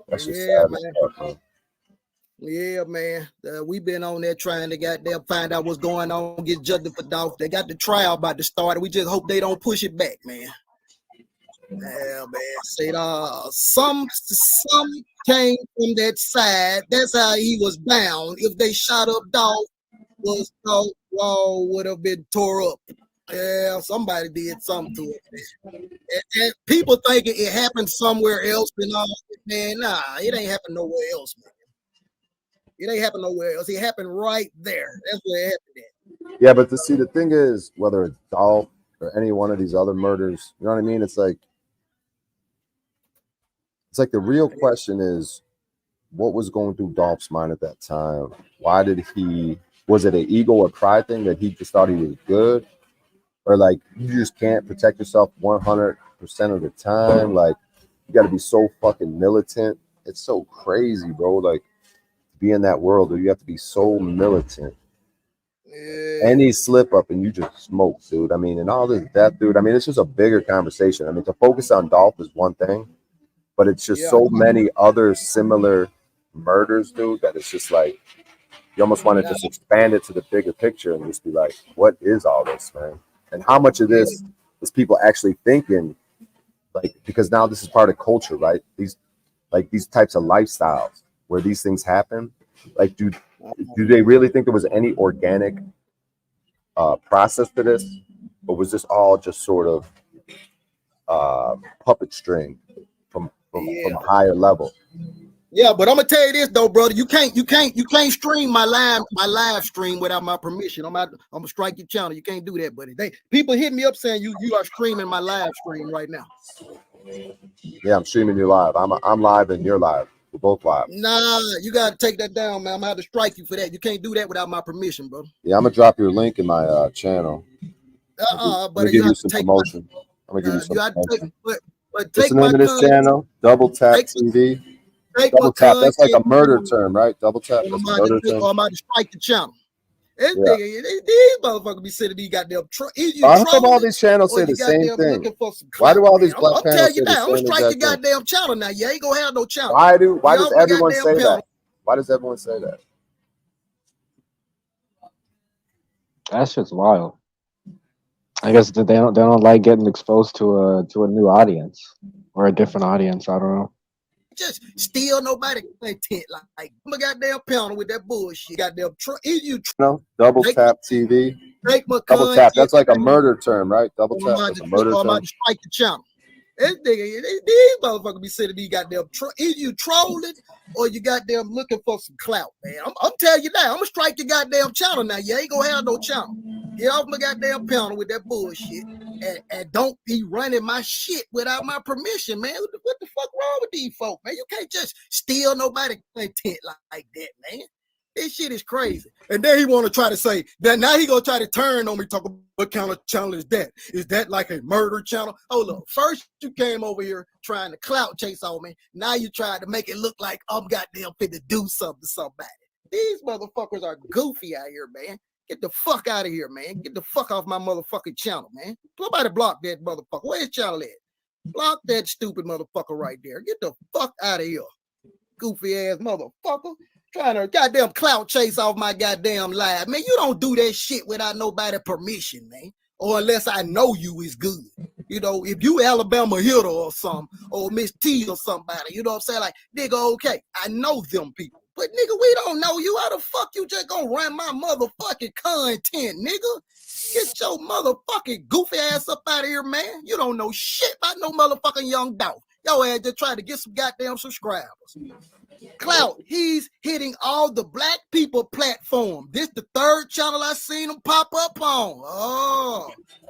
That's just sad as fuck, man. Yeah, man. We've been on there trying to goddamn find out what's going on, get judged for Dolph. They got the trial about to start. We just hope they don't push it back, man. Yeah, man. Say some came from that side. That's how he was bound. If they shot up Dolph, was wall would have been tore up. Yeah, somebody did something to it, man. And people thinking it happened somewhere else, and all, man. Nah, it ain't happened nowhere else, man. It ain't happened nowhere else. It happened right there. That's where it happened at. Yeah, but the thing is, whether it's Dolph or any one of these other murders, you know what I mean? It's like the real question is, what was going through Dolph's mind at that time? Why did was it an ego or pride thing that he just thought he was good? Or like, you just can't protect yourself 100% of the time? Like, you got to be so fucking militant. It's so crazy, bro. Like, to be in that world where you have to be so militant. Any slip up and you just smoke, dude. I mean, and all this death, dude. I mean, it's just a bigger conversation. I mean, to focus on Dolph is one thing, but it's just so many other similar murders, dude, that it's just like, you almost want to just expand it to the bigger picture and just be like, what is all this, man? And how much of this is people actually thinking, like, because now this is part of culture, right? These types of lifestyles where these things happen, like, do they really think there was any organic process to this, or was this all just sort of puppet string from a higher level? Yeah, but I'm gonna tell you this though, brother. You can't stream my live stream without my permission. I'm gonna strike your channel. You can't do that, buddy. People hit me up saying you are streaming my live stream right now. Yeah, I'm streaming you live. I'm live and you're live. We're both live. Nah, you gotta take that down, man. I'm gonna have to strike you for that. You can't do that without my permission, bro. Yeah, I'm gonna drop your link in my channel. But I'm gonna give you some promotion. I'm gonna give you some promotion. But what's the name of this channel? Double Tap TV. Double tap. That's like a murder term, right? Double tap. That's a murder term. I'm about to strike the channel. This Yeah. nigga, these motherfuckers be sitting these goddamn you How come all trolling these channels or say you the same goddamn thing? looking for some Why clout, do all man. these black I'm channels telling say you the now, I'm gonna same strike your exact thing? goddamn channel now. You ain't gonna have no channel. Why Get does off my everyone goddamn say panel. that? Why does everyone say that? That shit's wild. I guess they don't like getting exposed to a new audience or a different audience. I don't know. Just steal nobody content like I'm a goddamn panel with that bullshit. Goddamn you No, double take tap TV. take my Double content. tap. That's like a murder term, right? Double Or I'm tap. about That's a murder to term. strike the channel. This nigga, these motherfuckers be sitting these goddamn either you trolling or you goddamn looking for some clout, man. I'm telling you now, I'm gonna strike your goddamn channel now. You ain't gonna have no channel. Get off my goddamn panel with that bullshit. And don't be running my shit without my permission, man. What the fuck wrong with these folk, man? You can't just steal nobody content like that, man. This shit is crazy. And then he want to try to say that now he gonna try to turn on me, talk about what kind of channel is that? Is that like a murder channel? Hold up. First you came over here trying to clout chase on me. Now you tried to make it look like I'm goddamn fit to do something to somebody. These motherfuckers are goofy out here, man. Get the fuck out of here, man. Get the fuck off my motherfucking channel, man. Somebody block that motherfucker. Where's his channel at? Block that stupid motherfucker right there. Get the fuck out of here. Goofy ass motherfucker. Trying to goddamn clout chase off my goddamn live. Man, you don't do that shit without nobody permission, man. Or unless I know you is good. You know, if you Alabama hitter or something, or Miss T or somebody, you know what I'm saying? Like, nigga, okay, I know them people. But nigga, we don't know you. How the fuck you just gonna run my motherfucking content, nigga? Get your motherfucking goofy ass up out of here, man. You don't know shit about no motherfucking young dog. Your ass just trying to get some goddamn subscribers. Clout, he's hitting all the black people platform. This the third channel I seen him pop up on.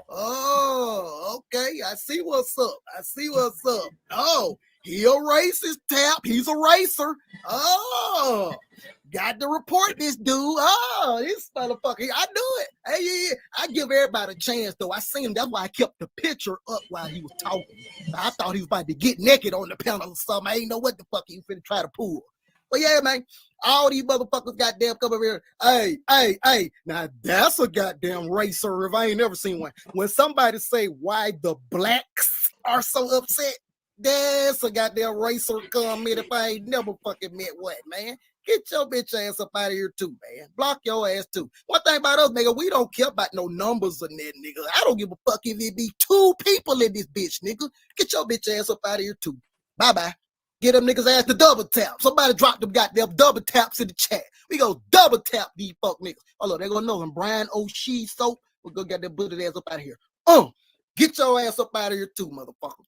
Oh, okay. I see what's up. I see what's up. Oh, he a racist tap. He's a racer. Oh, got to report this dude. Oh, this motherfucker. I do it. Hey, yeah. I give everybody a chance, though. I seen him. That's why I kept the picture up while he was talking. I thought he was about to get naked on the panel or something. I ain't know what the fuck he was finna try to pull. But yeah, man, all these motherfuckers goddamn come over here. Hey. Now that's a goddamn racer if I ain't never seen one. When somebody say why the blacks are so upset, that's a goddamn racer comment if I ain't never fucking met one, man. Get your bitch ass up out of here too, man. Block your ass too. One thing about us, nigga, we don't care about no numbers in that, nigga. I don't give a fuck if it be 2 people in this bitch, nigga. Get your bitch ass up out of here too. Bye-bye. Get them niggas ass to double tap. Somebody drop them goddamn double taps in the chat. We go double tap these fuck niggas. Oh, look, they're gonna know him. Bryan O'Shea soap. We'll go get that booted ass up out of here. Get your ass up out of here too, motherfucker.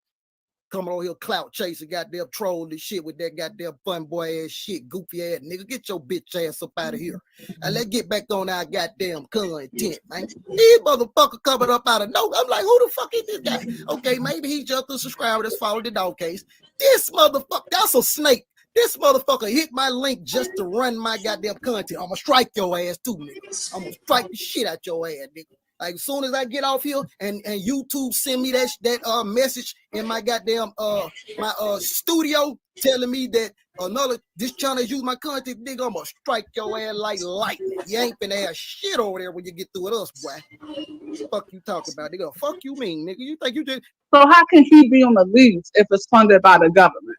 Coming on here clout chasing, goddamn troll this shit with that goddamn fun boy ass shit, goofy ass nigga. Get your bitch ass up out of here. And let's get back on our goddamn content, man. These motherfuckers coming up out of nowhere. I'm like, who the fuck is this guy? Okay, maybe he just a subscriber that's followed the dog case. This motherfucker, that's a snake. This motherfucker hit my link just to run my goddamn content. I'm gonna strike your ass too, nigga. I'm gonna strike the shit out your ass, nigga. Like as soon as I get off here and YouTube send me that message in my goddamn my studio telling me that this channel use my content, nigga, I'm gonna strike your ass like lightning. You ain't finna have shit over there when you get through with us, boy. Fuck you talking about, nigga? Fuck you mean, nigga? You think you just So how can he be on the list if it's funded by the government?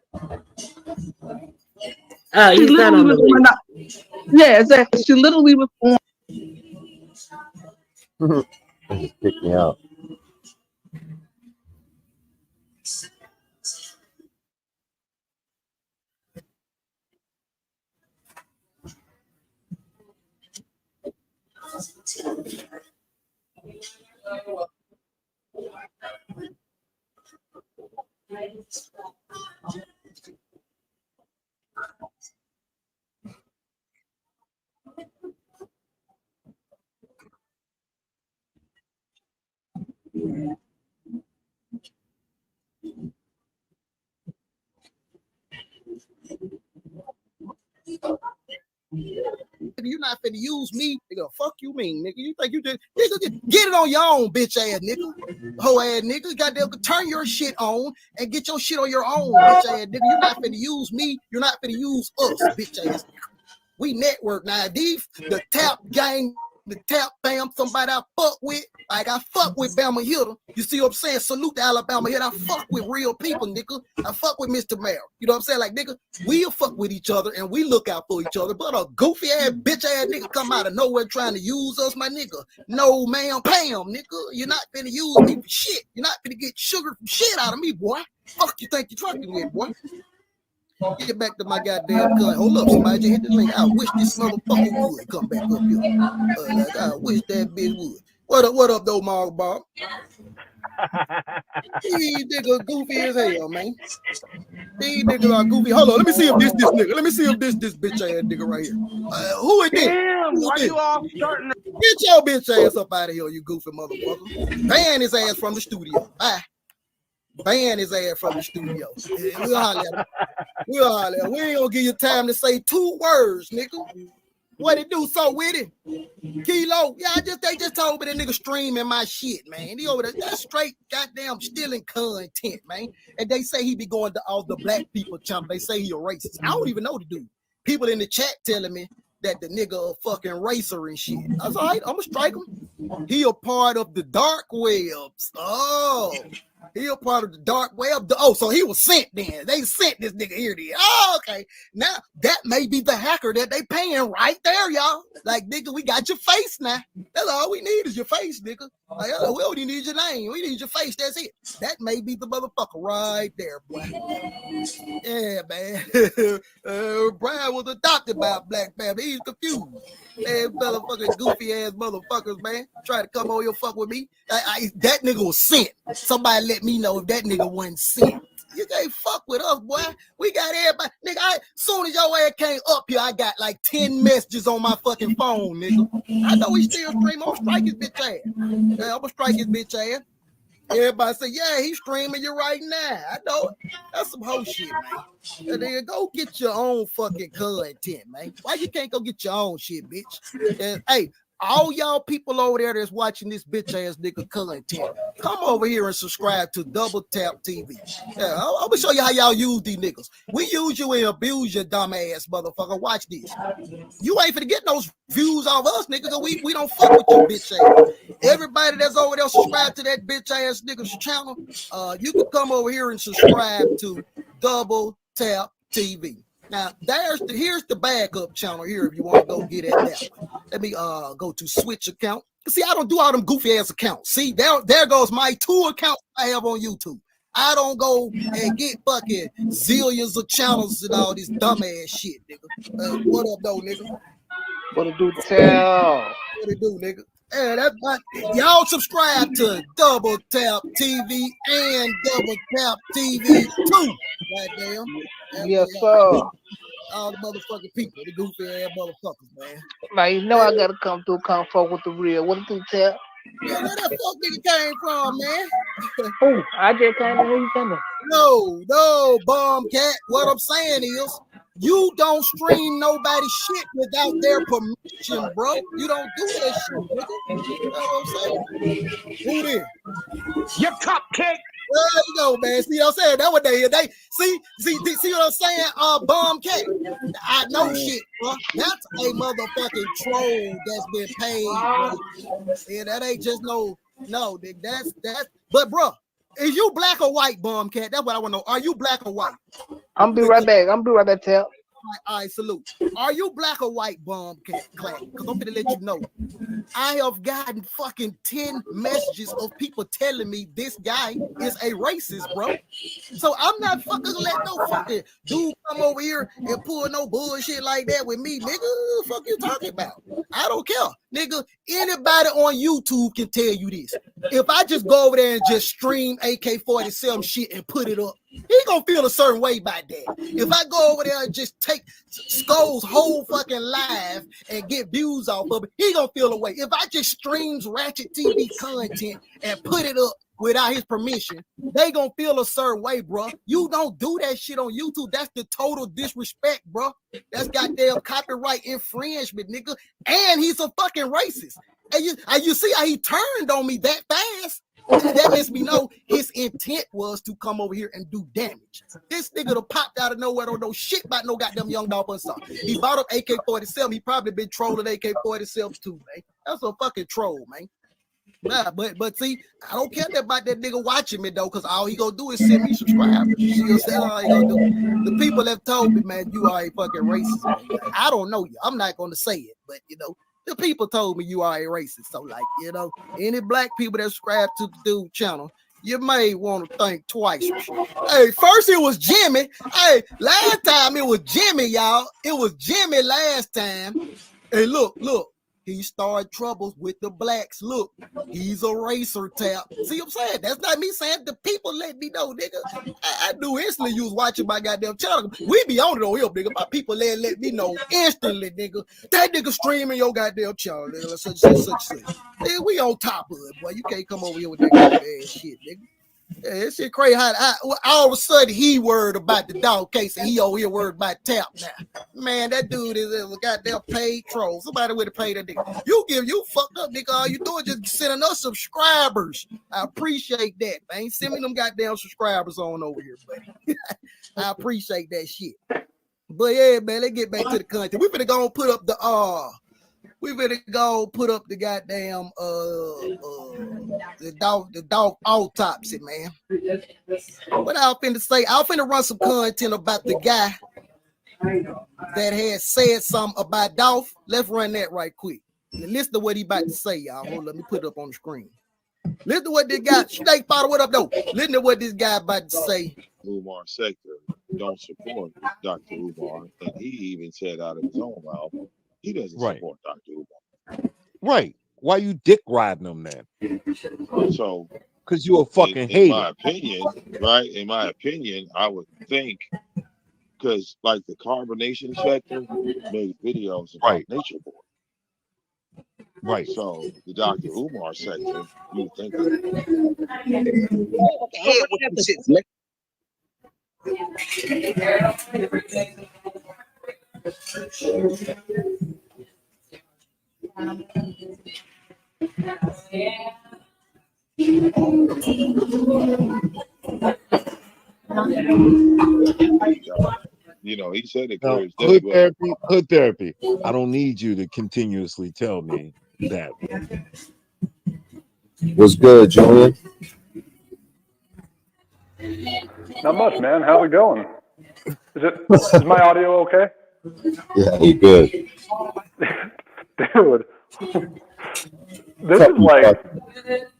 He's not on the list. Yeah, exactly. She literally was on. Just pick me out. You're not finna use me, nigga. Fuck you mean, nigga. You think you just get it on your own, bitch ass nigga. Hoe ass nigga. Goddamn, turn your shit on and get your shit on your own, bitch ass nigga. You're not finna use me. You're not finna use us, bitch ass nigga. We network now. These the tap gang the tap fam, somebody I fuck with. Like I fuck with Bama Hitter. You see what I'm saying? Salute to Alabama Hitter. I fuck with real people, nigga. I fuck with Mr. Merrill. You know what I'm saying? Like, nigga, we'll fuck with each other and we look out for each other. But a goofy ass, bitch ass nigga come out of nowhere trying to use us, my nigga. No, ma'am, Pam, nigga. You're not finna use me for shit. You're not finna get sugar from shit out of me, boy. Fuck you think you're trucking with, boy. Get back to my goddamn gun. Hold up, somebody just hit the link. I wish this motherfucker would come back up here. Like I wish that bitch would. What up, though, Mark Bob? These niggas goofy as hell, man. These niggas are goofy. Hold on, let me see if this nigga. Let me see if this bitch ass nigga right here. Who is this? Damn, why you all starting to... Get your bitch ass up out of here, you goofy motherfucker. Ban his ass from the studio. Bye. Ban his ass from the studio. We'll holler at him. We'll holler at him. We ain't gonna give you time to say 2 words, nigga. What it do so with it? Kilo, yeah, they just told me that nigga streaming my shit, man. He over there, that's straight goddamn stealing content, man. And they say he be going to all the black people channel. They say he a racist. I don't even know the dude. People in the chat telling me that the nigga a fucking racer and shit. I was all right, I'm gonna strike him. He a part of the dark webs. Oh, he a part of the dark web. Oh, so he was sent then. They sent this nigga here then. Oh, okay. Now that may be the hacker that they paying right there, y'all. Like, nigga, we got your face now. That's all we need is your face, nigga. Like, we don't even need your name. We need your face. That's it. That may be the motherfucker right there, boy. Yeah, man. Bryan was adopted by a black family. He's confused. Man, motherfucking goofy ass motherfuckers, man. Try to come over here fuck with me. That nigga was sent. Somebody let me know if that nigga wasn't sent. You can't fuck with us, boy. We got everybody. Nigga, soon as your ass came up here, I got like 10 messages on my fucking phone, nigga. I know he still streaming. I'm gonna strike his bitch ass. Yeah, I'm gonna strike his bitch ass. Everybody say, yeah, he's streaming you right now. I know it. That's some hoe shit, man. And then go get your own fucking content, man. Why you can't go get your own shit, bitch? And, hey, all y'all people over there that's watching this bitch ass nigga content, come over here and subscribe to Double Tap TV. Yeah, I'm gonna show you how y'all use these niggas. We use you and abuse your dumb ass motherfucker. Watch this. You ain't finna get those views off us, nigga, cause we don't fuck with your bitch ass. Everybody that's over there subscribe to that bitch ass nigga's channel, you can come over here and subscribe to Double Tap TV. Now, here's the backup channel here if you want to go get at that one. Let me go to switch account. See, I don't do all them goofy ass accounts. See, there goes my 2 accounts I have on YouTube. I don't go and get fucking zillions of channels and all this dumb ass shit, nigga. What up, though, nigga? What it do, tell? What it do, nigga? Hey, y'all subscribe to Double Tap TV and Double Tap TV 2. Goddamn. Yes, sir. All the motherfucking people, the goofy ass motherfuckers, man. Now you know I gotta come fuck with the real. What it do, tell? Man, where that fuck nigga came from, man? Oh, I just came to hear you coming. No, bomb cat. What I'm saying is, you don't stream nobody's shit without their permission, bro. You don't do that shit, nigga. You know what I'm saying? Who then? Your cupcake. There you go, man. See what I'm saying? That's what they see what I'm saying? Bomb cat. I know shit, bro. That's a motherfucking troll that's been paid, bro. Yeah, that ain't just no, nigga. That's but bro, is you black or white, bomb cat? That's what I want to know. Are you black or white? I'm be right back, tell. All right, salute. Are you black or white, bomb cat? Because I'm gonna let you know. I have gotten fucking 10 messages of people telling me this guy is a racist, bro. So I'm not fucking let no fucking dude come over here and pull no bullshit like that with me, nigga. What the fuck you talking about? I don't care, nigga. Anybody on YouTube can tell you this. If I just go over there and just stream AK-47 shit and put it up, he gonna feel a certain way about that. If I go over there and just take Skull's whole fucking live and get views off of it, he gonna feel a way. If I just streams Ratchet TV content and put it up without his permission, they gonna feel a certain way, bro. You don't do that shit on YouTube. That's the total disrespect, bro. That's goddamn copyright infringement, nigga. And he's a fucking racist. And you see how he turned on me that fast? That lets me know his intent was to come over here and do damage. This nigga done popped out of nowhere, don't know shit about no goddamn young dog or something. He bought up AK-47. He probably been trolling AK-47 too, man. That's a fucking troll, man. Nah, but see, I don't care about that nigga watching me though, cause all he gonna do is send me subscribers. You see what I'm saying? All he gonna do. The people have told me, man, you are a fucking racist, man. I don't know you. I'm not gonna say it, but you know, the people told me you are a racist. So, like, you know, any black people that subscribe to the dude channel, you may want to think twice. Hey, first it was Jimmy. Hey, last time it was Jimmy, y'all. It was Jimmy last time. Hey, look. He started troubles with the blacks. Look, he's a racer tap. See what I'm saying? That's not me saying. The people let me know, nigga. I knew instantly you was watching my goddamn channel. We be on it on here, nigga. My people let me know instantly, nigga. That nigga streaming your goddamn channel, nigga. Such. Nigga, we on top of it, boy. You can't come over here with that goofy ass shit, nigga. Yeah, that shit crazy. All of a sudden he worried about the dog case and he over here worried about tap now. Man, that dude is a goddamn paid troll. Somebody would have paid that nigga. You fucked up, nigga. All you doing just sending us subscribers. I appreciate that, man. Send me them goddamn subscribers on over here, buddy. I appreciate that shit. But yeah, man, let's get back to the content. We finna go and put up the goddamn the dog autopsy, man. What I was finna say, I was finna run some content about the guy that had said something about Dolph. Let's run that right quick. Listen to what he about to say, y'all. Hold on, let me put it up on the screen. Listen to what this guy, Snake Potter, what up, though? Listen to what this guy about to say. Umar sector don't support Dr. Umar, and he even said out of his own mouth, he doesn't support Dr. Umar. Right. Why you dick riding them then? So, because you're a fucking hater. In my opinion, right? In my opinion, I would think, because like the carbonation sector made videos about Nature Boy. Right. So the Dr. Umar sector, you think you know, he said it clear as day. Hood therapy. I don't need you to continuously tell me that. What's good, Julian? Not much, man. How's it going? Is my audio okay? Yeah, you good. Dude. This is like,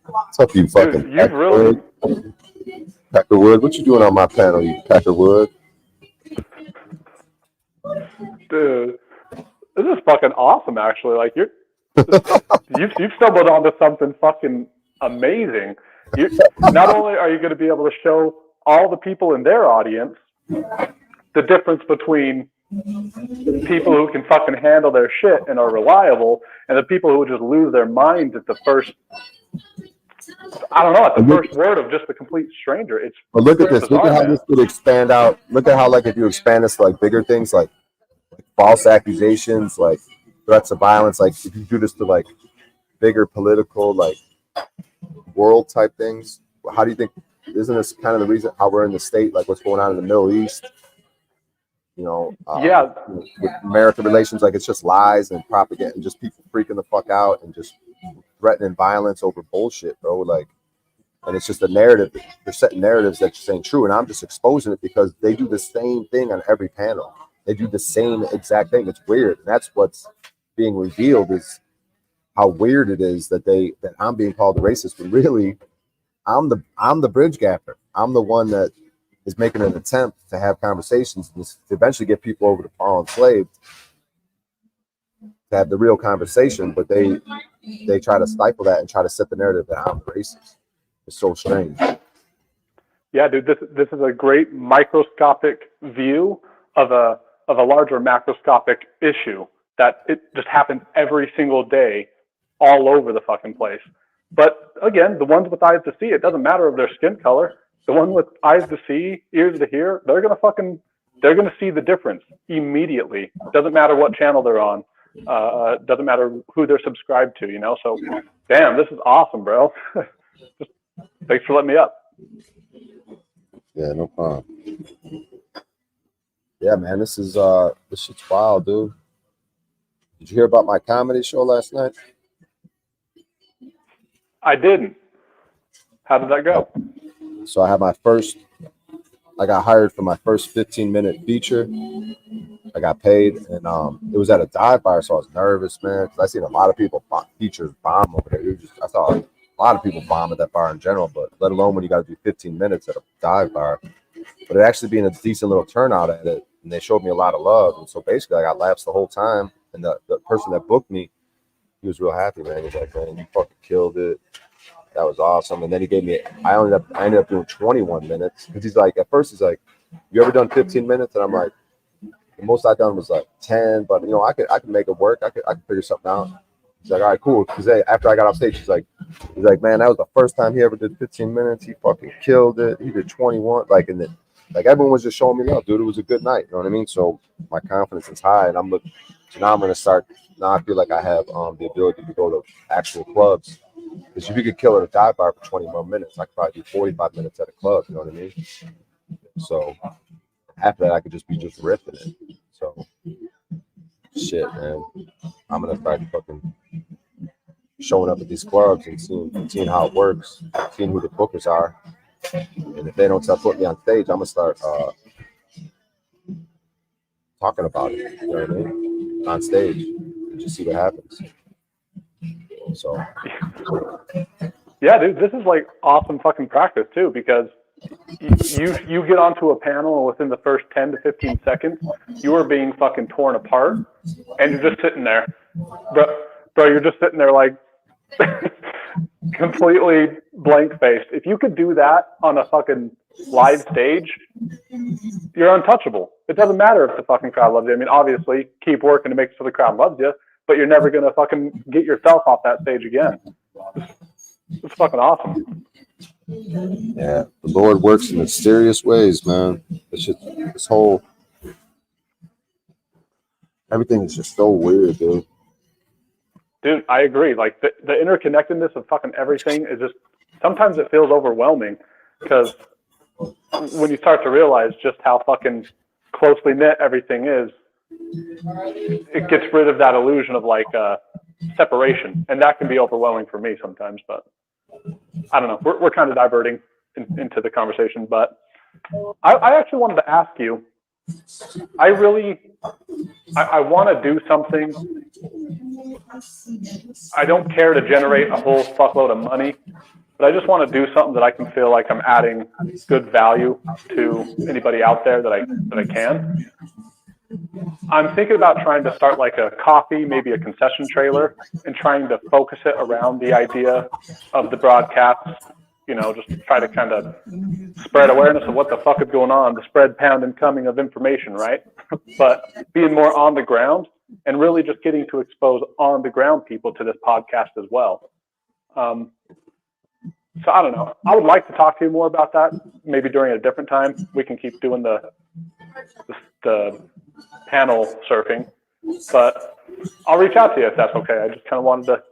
what's up, you fucking dude, you've really Peckerwood? What you doing on my panel, you Peckerwood? Dude, this is fucking awesome, actually. Like, you've stumbled onto something fucking amazing. Not only are you going to be able to show all the people in their audience the difference between people who can fucking handle their shit and are reliable, and the people who would just lose their minds at the first, at the first word of just a complete stranger. But look at this. Look at how this could expand out. Look at how, like, if you expand this to like bigger things, like false accusations, like threats of violence, like if you do this to like bigger political, like world type things, how do you think? Isn't this kind of the reason how we're in the state, like what's going on in the Middle East? You know, with American relations, like it's just lies and propaganda and just people freaking the fuck out and just threatening violence over bullshit, bro. Like, and it's just a narrative. They're setting narratives that just ain't true, and I'm just exposing it because they do the same thing on every panel. They do the same exact thing. It's weird, and that's what's being revealed is how weird it is that I'm being called a racist, but really, I'm the bridge gapper. I'm the one that is making an attempt to have conversations to eventually get people over to fall enslaved to have the real conversation, but they try to stifle that and try to set the narrative that I'm racist. It's so strange. Yeah, dude, this is a great microscopic view of a larger macroscopic issue that it just happens every single day all over the fucking place. But again, the ones with eyes to see, it doesn't matter of their skin color. The one with eyes to see, ears to hear, they're gonna see the difference immediately. Doesn't matter what channel they're on. Doesn't matter who they're subscribed to, you know? So, damn, this is awesome, bro. Just, thanks for letting me up. Yeah, no problem. Yeah, man, this shit's wild, dude. Did you hear about my comedy show last night? I didn't. How did that go? So I got hired for my first 15-minute feature. I got paid, and it was at a dive bar, so I was nervous, man, because I seen a lot of people features bomb over there. I saw a lot of people bomb at that bar in general, but let alone when you got to do 15 minutes at a dive bar. But it actually being a decent little turnout at it, and they showed me a lot of love, and so basically I got laughs the whole time. And the person that booked me, he was real happy, man. He's like, man, you fucking killed it. That was awesome. And then he gave me, I ended up doing 21 minutes. Because he's like, at first he's like, you ever done 15 minutes? And I'm like, the most I done was like 10, but I could make it work. I could figure something out. He's like, all right, cool. Because after I got off stage, he's like, man, that was the first time he ever did 15 minutes. He fucking killed it. He did 21. Like everyone was just showing me love, dude. It was a good night. You know what I mean? So my confidence is high, and so now I'm gonna start. Now I feel like I have the ability to go to actual clubs. Because if you could kill at a dive bar for 20 more minutes, I could probably do 45 minutes at a club. You know what I mean? So after that, I could just be ripping it. So shit, man. I'm gonna start fucking showing up at these clubs and seeing how it works, seeing who the bookers are, and if they don't start putting me on stage, I'm gonna start talking about it. You know what I mean? On stage, and just see what happens. So yeah, dude, this is like awesome fucking practice too, because you get onto a panel and within the first 10 to 15 seconds, you are being fucking torn apart, and you're just sitting there, bro. You're just sitting there like completely blank faced. If you could do that on a fucking live stage, you're untouchable. It doesn't matter if the fucking crowd loves you. I mean, obviously, keep working to make sure the crowd loves you, but you're never gonna fucking get yourself off that stage again. It's fucking awesome. Yeah, the Lord works in mysterious ways, man. This whole everything is just so weird, dude. Dude, I agree. Like the interconnectedness of fucking everything is just, sometimes it feels overwhelming, because when you start to realize just how fucking closely knit everything is, it gets rid of that illusion of like separation, and that can be overwhelming for me sometimes. But I don't know. We're kind of diverting into the conversation, but I actually wanted to ask you. I want to do something. I don't care to generate a whole fuckload of money, but I just want to do something that I can feel like I'm adding good value to anybody out there that I can. I'm thinking about trying to start like a coffee, maybe a concession trailer, and trying to focus it around the idea of the broadcast. Just try to kind of spread awareness of what the fuck is going on, the spread, pound, and coming of information, right? But being more on the ground and really just getting to expose on the ground people to this podcast as well. So I don't know. I would like to talk to you more about that. Maybe during a different time. We can keep doing the panel surfing, but I'll reach out to you if that's okay. I just kind of wanted to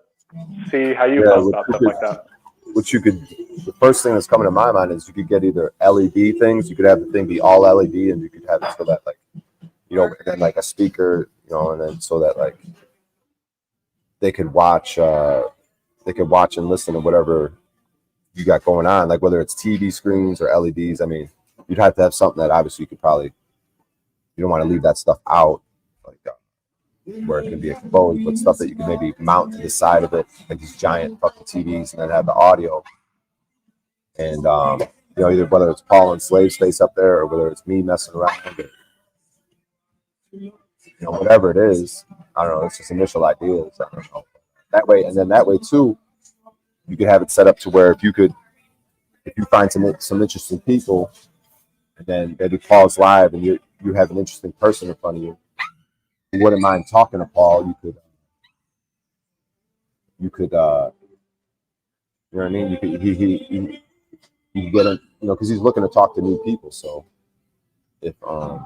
see how you felt about stuff like that. The first thing that's coming to my mind is you could get either LED things. You could have the thing be all LED, and you could have it so that and then like a speaker, and then so that like they could watch and listen to whatever you got going on, like whether it's TV screens or LEDs. I mean, you'd have to have something that obviously you don't want to leave that stuff out, like where it can be exposed, but stuff that you can maybe mount to the side of it, like these giant fucking TVs, and then have the audio. And either whether it's Paul and Slave's face up there, or whether it's me messing around, whatever it is, I don't know. It's just initial ideas. I don't know. That way too, you could have it set up to where if you find some interesting people, and then maybe Paul's live, and you have an interesting person in front of you, you wouldn't mind talking to Paul. You could you know what I mean? You could he get him, because he's looking to talk to new people. So if I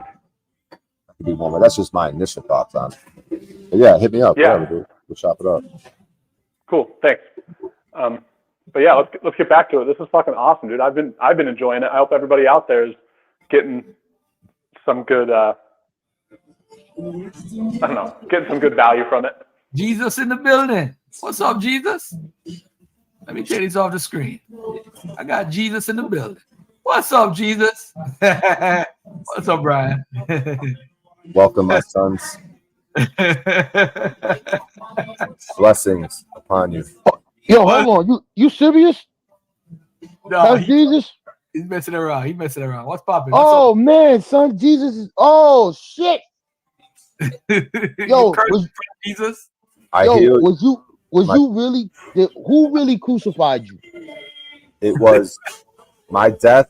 could be one more, that's just my initial thoughts on it. But yeah, hit me up. Yeah, whatever, dude. We'll chop it up. Cool, thanks. But yeah, let's get back to it. This is fucking awesome, dude. I've been enjoying it. I hope everybody out there is getting some good getting some good value from it. Jesus in the building. What's up, Jesus? Let me take this off the screen. I got Jesus in the building. What's up, Jesus? What's up, Bryan? Welcome, my sons. Blessings upon you. Yo, hold on. You serious? No, That's Jesus? He's messing around. He's messing around. What's popping? Oh man, son, Jesus is. Oh shit. Yo, was Jesus? Was you really? Who really crucified you? It was my death.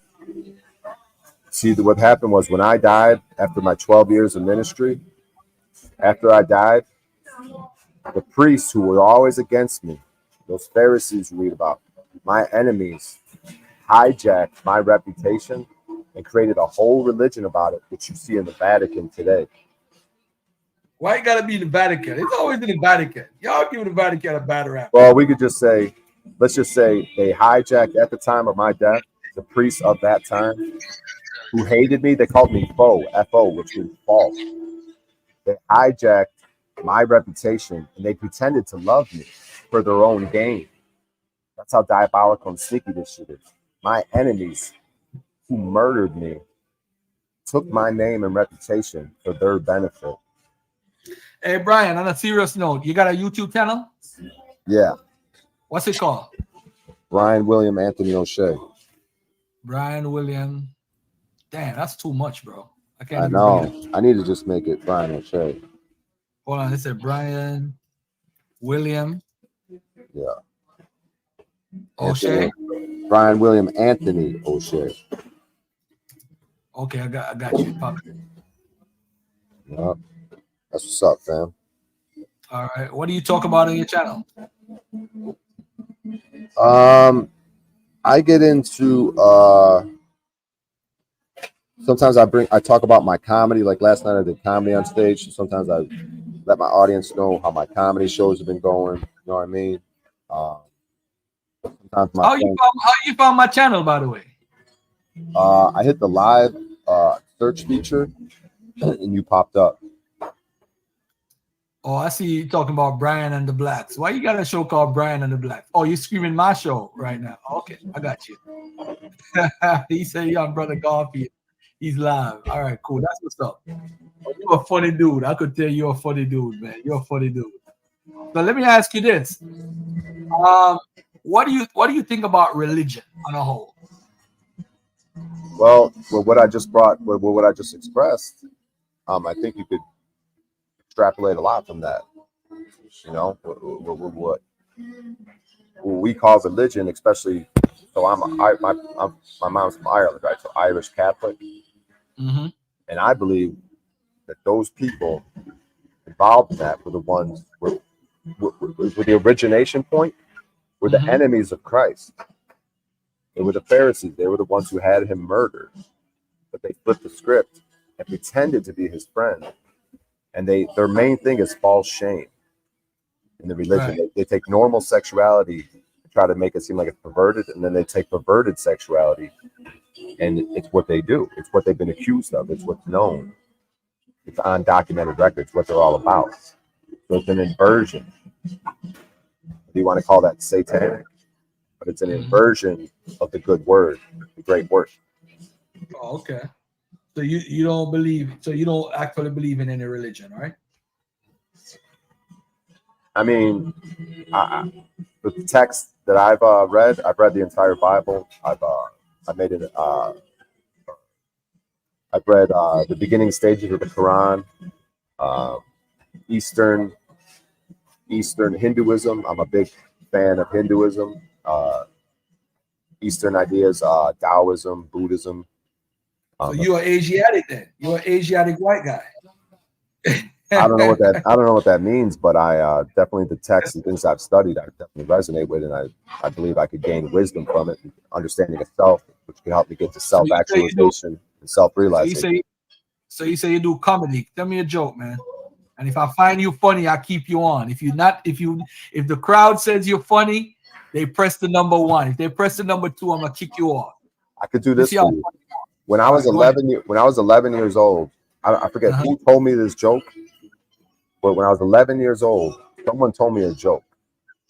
See, what happened was when I died after my 12 years of ministry, after I died, the priests who were always against me, those Pharisees you read about, my enemies, hijacked my reputation and created a whole religion about it, which you see in the Vatican today. Why you gotta be the Vatican? It's always in the Vatican. Y'all give the Vatican a bad rap. Well, we could just say, let's just say they hijacked at the time of my death, the priests of that time who hated me, they called me foe, F-O, which means false. They hijacked my reputation and they pretended to love me for their own gain. That's how diabolical and sneaky this shit is. My enemies who murdered me took my name and reputation for their benefit. Hey, Bryan, on a serious note, you got a YouTube channel? Yeah. What's it called? Bryan William Anthony O'Shea. Bryan William. Damn, that's too much, bro. I can't I even know. read it. I need to just make it Bryan O'Shea. Hold on, it said Bryan William Yeah. O'Shea. Bryan William Anthony O'Shea. Okay, I got you. Pop it. Yep. That's what's up, fam. All right. What do you talk about on your channel? I get into sometimes I talk about my comedy. Like last night I did comedy on stage. Sometimes I let my audience know how my comedy shows have been going. You know what I mean? Sometimes How you found my channel, by the way? I hit the live search feature and you popped up. Oh, I see you talking about Bryan and the Blacks. Why you got a show called Bryan and the Blacks? Oh, you're screaming my show right now. Okay, I got you. He said, "Young brother Garfield, he's live." All right, cool. That's what's up. Oh, you're a funny dude. I could tell you're a funny dude, man. You're a funny dude. So let me ask you this: what do you think about religion on a whole? Well, what I just expressed, I think you could extrapolate a lot from that. You know, what we call religion, especially. So my mom's from Ireland, right? So Irish Catholic, Mm-hmm. and I believe that those people involved in that were the ones were the origination point, were the enemies of Christ. They were the Pharisees. They were the ones who had him murdered, but they flipped the script and pretended to be his friend. And their main thing is false shame in the religion. Right. They take normal sexuality and try to make it seem like it's perverted, and then they take perverted sexuality, and it's what they do. It's what they've been accused of. It's what's known. It's on documented records, what they're all about. So it's an inversion. Do you want to call that satanic? But it's an inversion of the good word, the great word. Oh, okay. So you don't believe? So you don't actually believe in any religion, right? I mean, the text that I've read the entire Bible. I've read the beginning stages of the Quran, Eastern Hinduism. I'm a big fan of Hinduism. Eastern ideas, Taoism, Buddhism. So you're Asiatic then? You're an Asiatic white guy. I don't know what that means, but I definitely the texts and things I've studied, I definitely resonate with, and I believe I could gain wisdom from it, understanding of self, which can help me get to self-actualization and self-realization. So you say you do comedy. Tell me a joke, man. And if I find you funny, I keep you on. If the crowd says you're funny, they press the number 1. If they press the number 2, I'm gonna kick you off. I could do this for you. When I was 11 years old, I forget who told me this joke, but when I was 11 years old, someone told me a joke,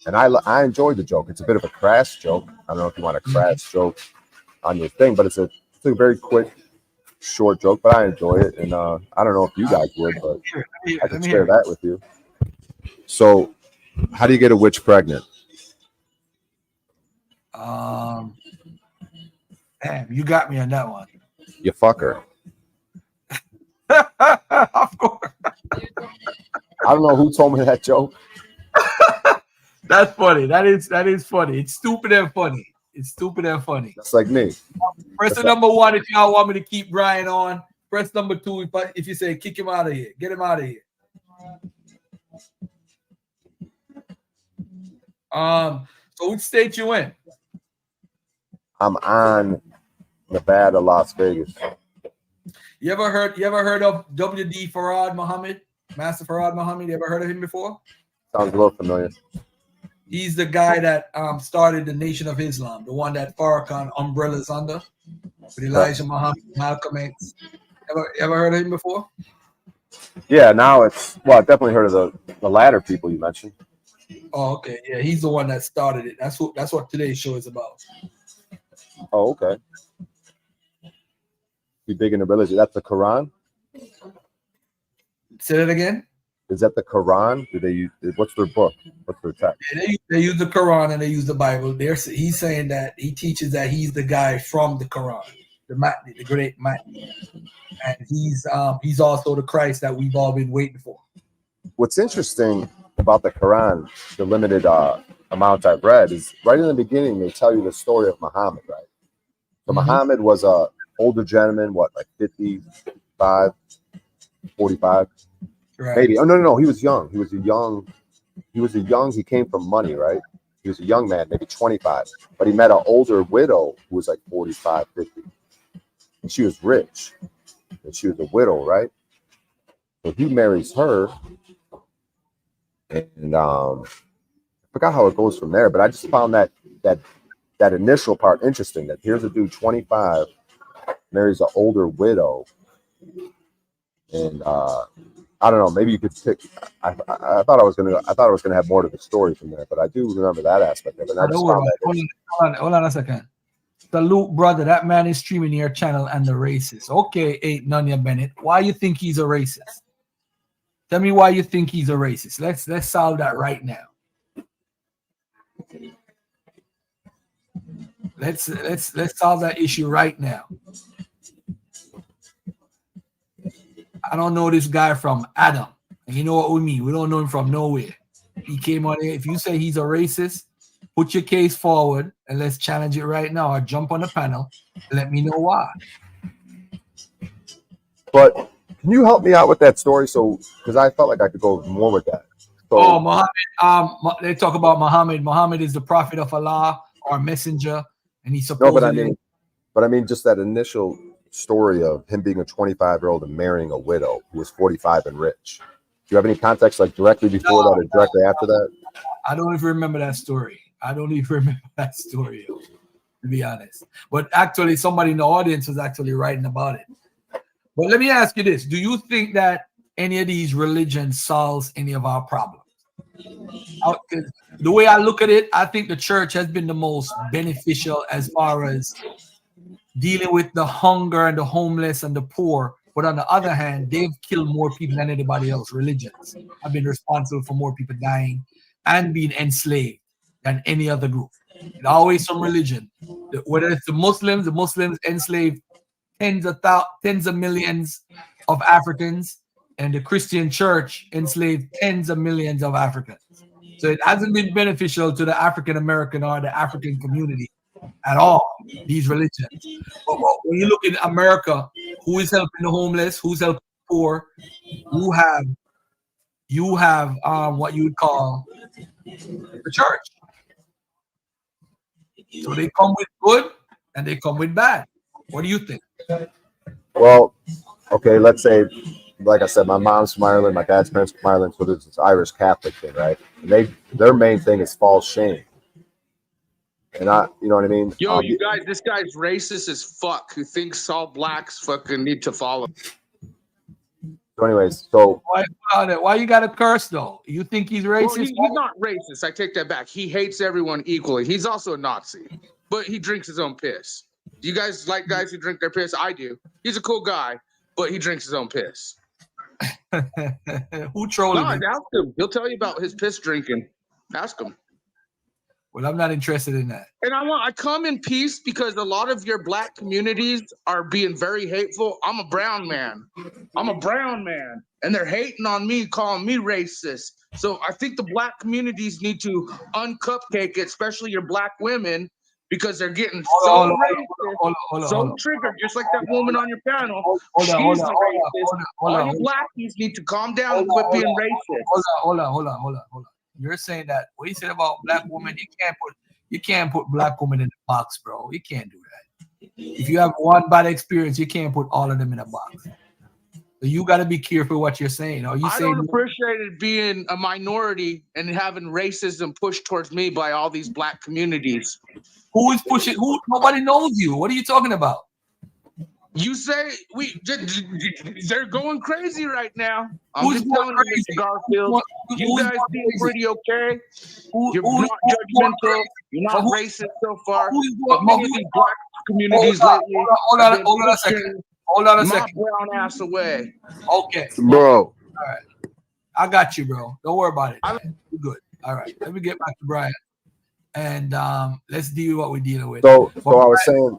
And I enjoyed the joke. It's a bit of a crass joke. I don't know if you want a crass joke on your thing, but it's a very quick, short joke. But I enjoy it, and I don't know if you guys would, but I could share that with you. So, how do you get a witch pregnant? Damn, you got me on that one. You fuck her. Of course. I don't know who told me that joke. That's funny. That is funny. It's stupid and funny. It's stupid and funny. That's like me. Press the number 1 if y'all want me to keep Bryan on. Press number 2 if you say kick him out of here. Get him out of here. So which state you in? I'm on Nevada, Las Vegas. You ever heard of WD Farad Muhammad? Master Farad Muhammad? You ever heard of him before? Sounds a little familiar. He's the guy that started the Nation of Islam, the one that Farrakhan umbrellas under, with Elijah Muhammad, Malcolm X. Ever heard of him before? Yeah, now it's I've definitely heard of the latter people you mentioned. Oh, okay. Yeah, he's the one that started it. That's what today's show is about. Oh, okay. Be big in the religion. That's the Quran? Say that again? Is that the Quran? Do they use what's their book? What's their text? Yeah, they use the Quran and they use the Bible. He's saying that he teaches that he's the guy from the Quran, the Mahdi, the great Mahdi. And he's also the Christ that we've all been waiting for. What's interesting about the Quran, the limited amount I've read, is right in the beginning they tell you the story of Muhammad, right? So Muhammad was a older gentleman, like 55, 45? Right. Maybe. Oh no, he was young. He came from money, right? He was a young man, maybe 25. But he met an older widow who was like 45, 50. And she was rich. And she was a widow, right? So he marries her. And I forgot how it goes from there, but I just found that initial part interesting. That here's a dude 25 marries an older widow, and I don't know. Maybe you could pick. I thought I was gonna have more to the story from there, but I do remember that aspect of it. And I just found that hold on a second. Salute, brother. That man is streaming your channel and the racist. Okay, ain't Nunya Bennett. Why you think he's a racist? Tell me why you think he's a racist. Let's solve that right now. Let's solve that issue right now. I don't know this guy from Adam. And you know what we mean? We don't know him from nowhere. He came on here. If you say he's a racist, put your case forward and let's challenge it right now, or jump on the panel and let me know why. But can you help me out with that story? So, because I felt like I could go more with that. So, Muhammad. They talk about Muhammad. Muhammad is the prophet of Allah or messenger, and he's supposed. No, but I mean, just that initial story of him being a 25-year-old and marrying a widow who was 45 and rich. Do you have any context like directly before that or directly after that? I don't even remember that story. To be honest. But actually, somebody in the audience was actually writing about it. But let me ask you this. Do you think that any of these religions solves any of our problems? The way I look at it, I think the church has been the most beneficial as far as dealing with the hunger and the homeless and the poor. But on the other hand, they've killed more people than anybody else. Religions have been responsible for more people dying and being enslaved than any other group. It's always some religion. Whether it's the Muslims enslaved tens of millions of Africans, and the Christian church enslaved tens of millions of Africans. So it hasn't been beneficial to the African American or the African community at all, these religions. But when you look in America, who is helping the homeless, who's helping the poor, you have what you would call the church. So they come with good and they come with bad. What do you think? Well, okay, let's say, like I said, my mom's from Ireland, my dad's parents from Ireland, so there's this Irish Catholic thing, right? And their main thing is false shame. And you know what I mean? Yo, you guys, this guy's racist as fuck who thinks all blacks fucking need to follow. So, anyways, so why you got to curse though? You think he's racist? Well, he's not racist. I take that back. He hates everyone equally. He's also a Nazi, but he drinks his own piss. Do you guys like guys who drink their piss? I do. He's a cool guy, but he drinks his own piss. Who trolling No, him? ask him. He'll tell you about his piss drinking. Ask him. Well, I'm not interested in that. And I come in peace because a lot of your black communities are being very hateful. I'm a brown man. And they're hating on me, calling me racist. So I think the black communities need to uncupcake it, especially your black women, because they're getting so triggered, just like that woman on your panel. She's the racist. All you blackies need to calm down and quit being racist. Hold on. You're saying that what you said about black women, you can't put black women in a box, bro. You can't do that. If you have one bad experience, you can't put all of them in a box. So you got to be careful what you're saying. Are you I saying don't appreciate it being a minority and having racism pushed towards me by all these black communities? Who is pushing? Who? Nobody knows you. What are you talking about? You say they're going crazy right now. I'm Who's just telling you, Mr. Garfield. You guys seem pretty okay. You're not judgmental. You're not racist so far. But many of these black communities lately. Hold on a second. Hold on a second. My brown ass away. Okay, bro. All right, I got you, bro. Don't worry about it. You're good. All right, let me get back to Bryan, and let's deal with what we're dealing with. So I was saying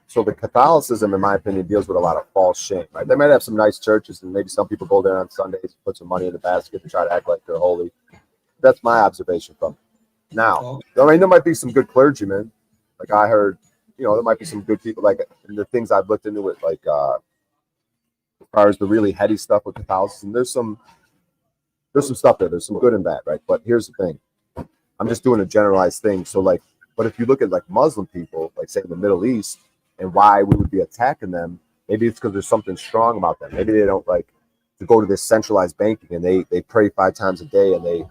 So the Catholicism, in my opinion, deals with a lot of false shame. Right? They might have some nice churches, and maybe some people go there on Sundays, put some money in the basket to try to act like they're holy. That's my observation from it. Now, I mean, there might be some good clergymen. Like I heard, there might be some good people. Like in the things I've looked into it, like as far as the really heady stuff with Catholicism, there's some stuff there. There's some good and bad, right? But here's the thing. I'm just doing a generalized thing. So but if you look at like Muslim people, like say in the Middle East, and why we would be attacking them, maybe it's because there's something strong about them. Maybe they don't like to go to this centralized banking, and they pray 5 times a day, and they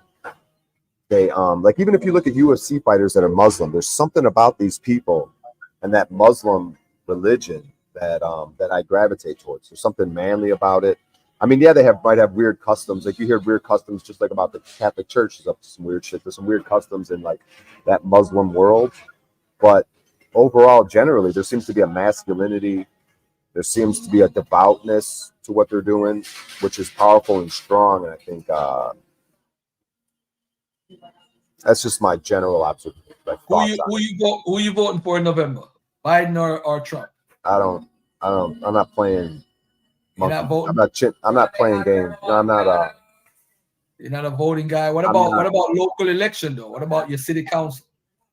like, even if you look at UFC fighters that are Muslim, there's something about these people and that Muslim religion that I gravitate towards. There's something manly about it. I mean, yeah, they might have weird customs. Like you hear weird customs, just like about the Catholic Church is up to some weird shit. There's some weird customs in like that Muslim world, but overall, generally, there seems to be a masculinity. There seems to be a devoutness to what they're doing, which is powerful and strong. And I think that's just my general observation. Like, who you voting for in November? Biden or Trump? I'm not playing. You're not voting. I'm not playing games. I'm not. You're not a voting guy. What about local election though? What about your city council?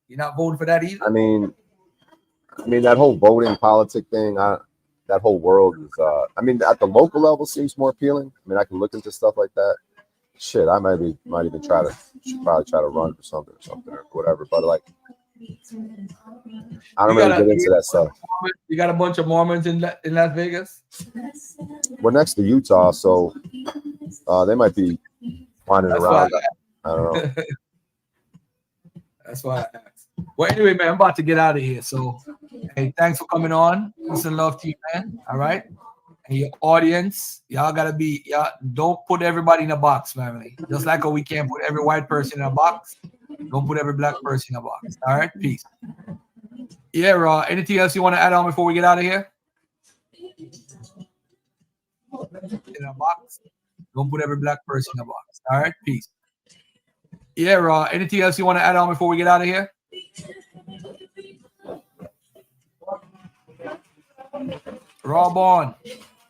You're not voting for that either. I mean, that whole voting politic thing, that whole world is, at the local level seems more appealing. I mean, I can look into stuff like that. Shit, I might even should probably try to run for something or whatever. But like, I don't really get into that stuff. You got a bunch of Mormons in Las Vegas? We're next to Utah, so they might be wandering around. I don't know. That's why I asked. Well, anyway, man, I'm about to get out of here. So, hey, thanks for coming on. Peace and love to you, man. All right. And your audience, y'all don't put everybody in a box, family. Just like how we can't put every white person in a box, don't put every black person in a box. All right, peace. Yeah, anything else you want to add on before we get out of here? In a box, don't put every black person in a box. All right, peace. Yeah, anything else you want to add on before we get out of here? Raw Born,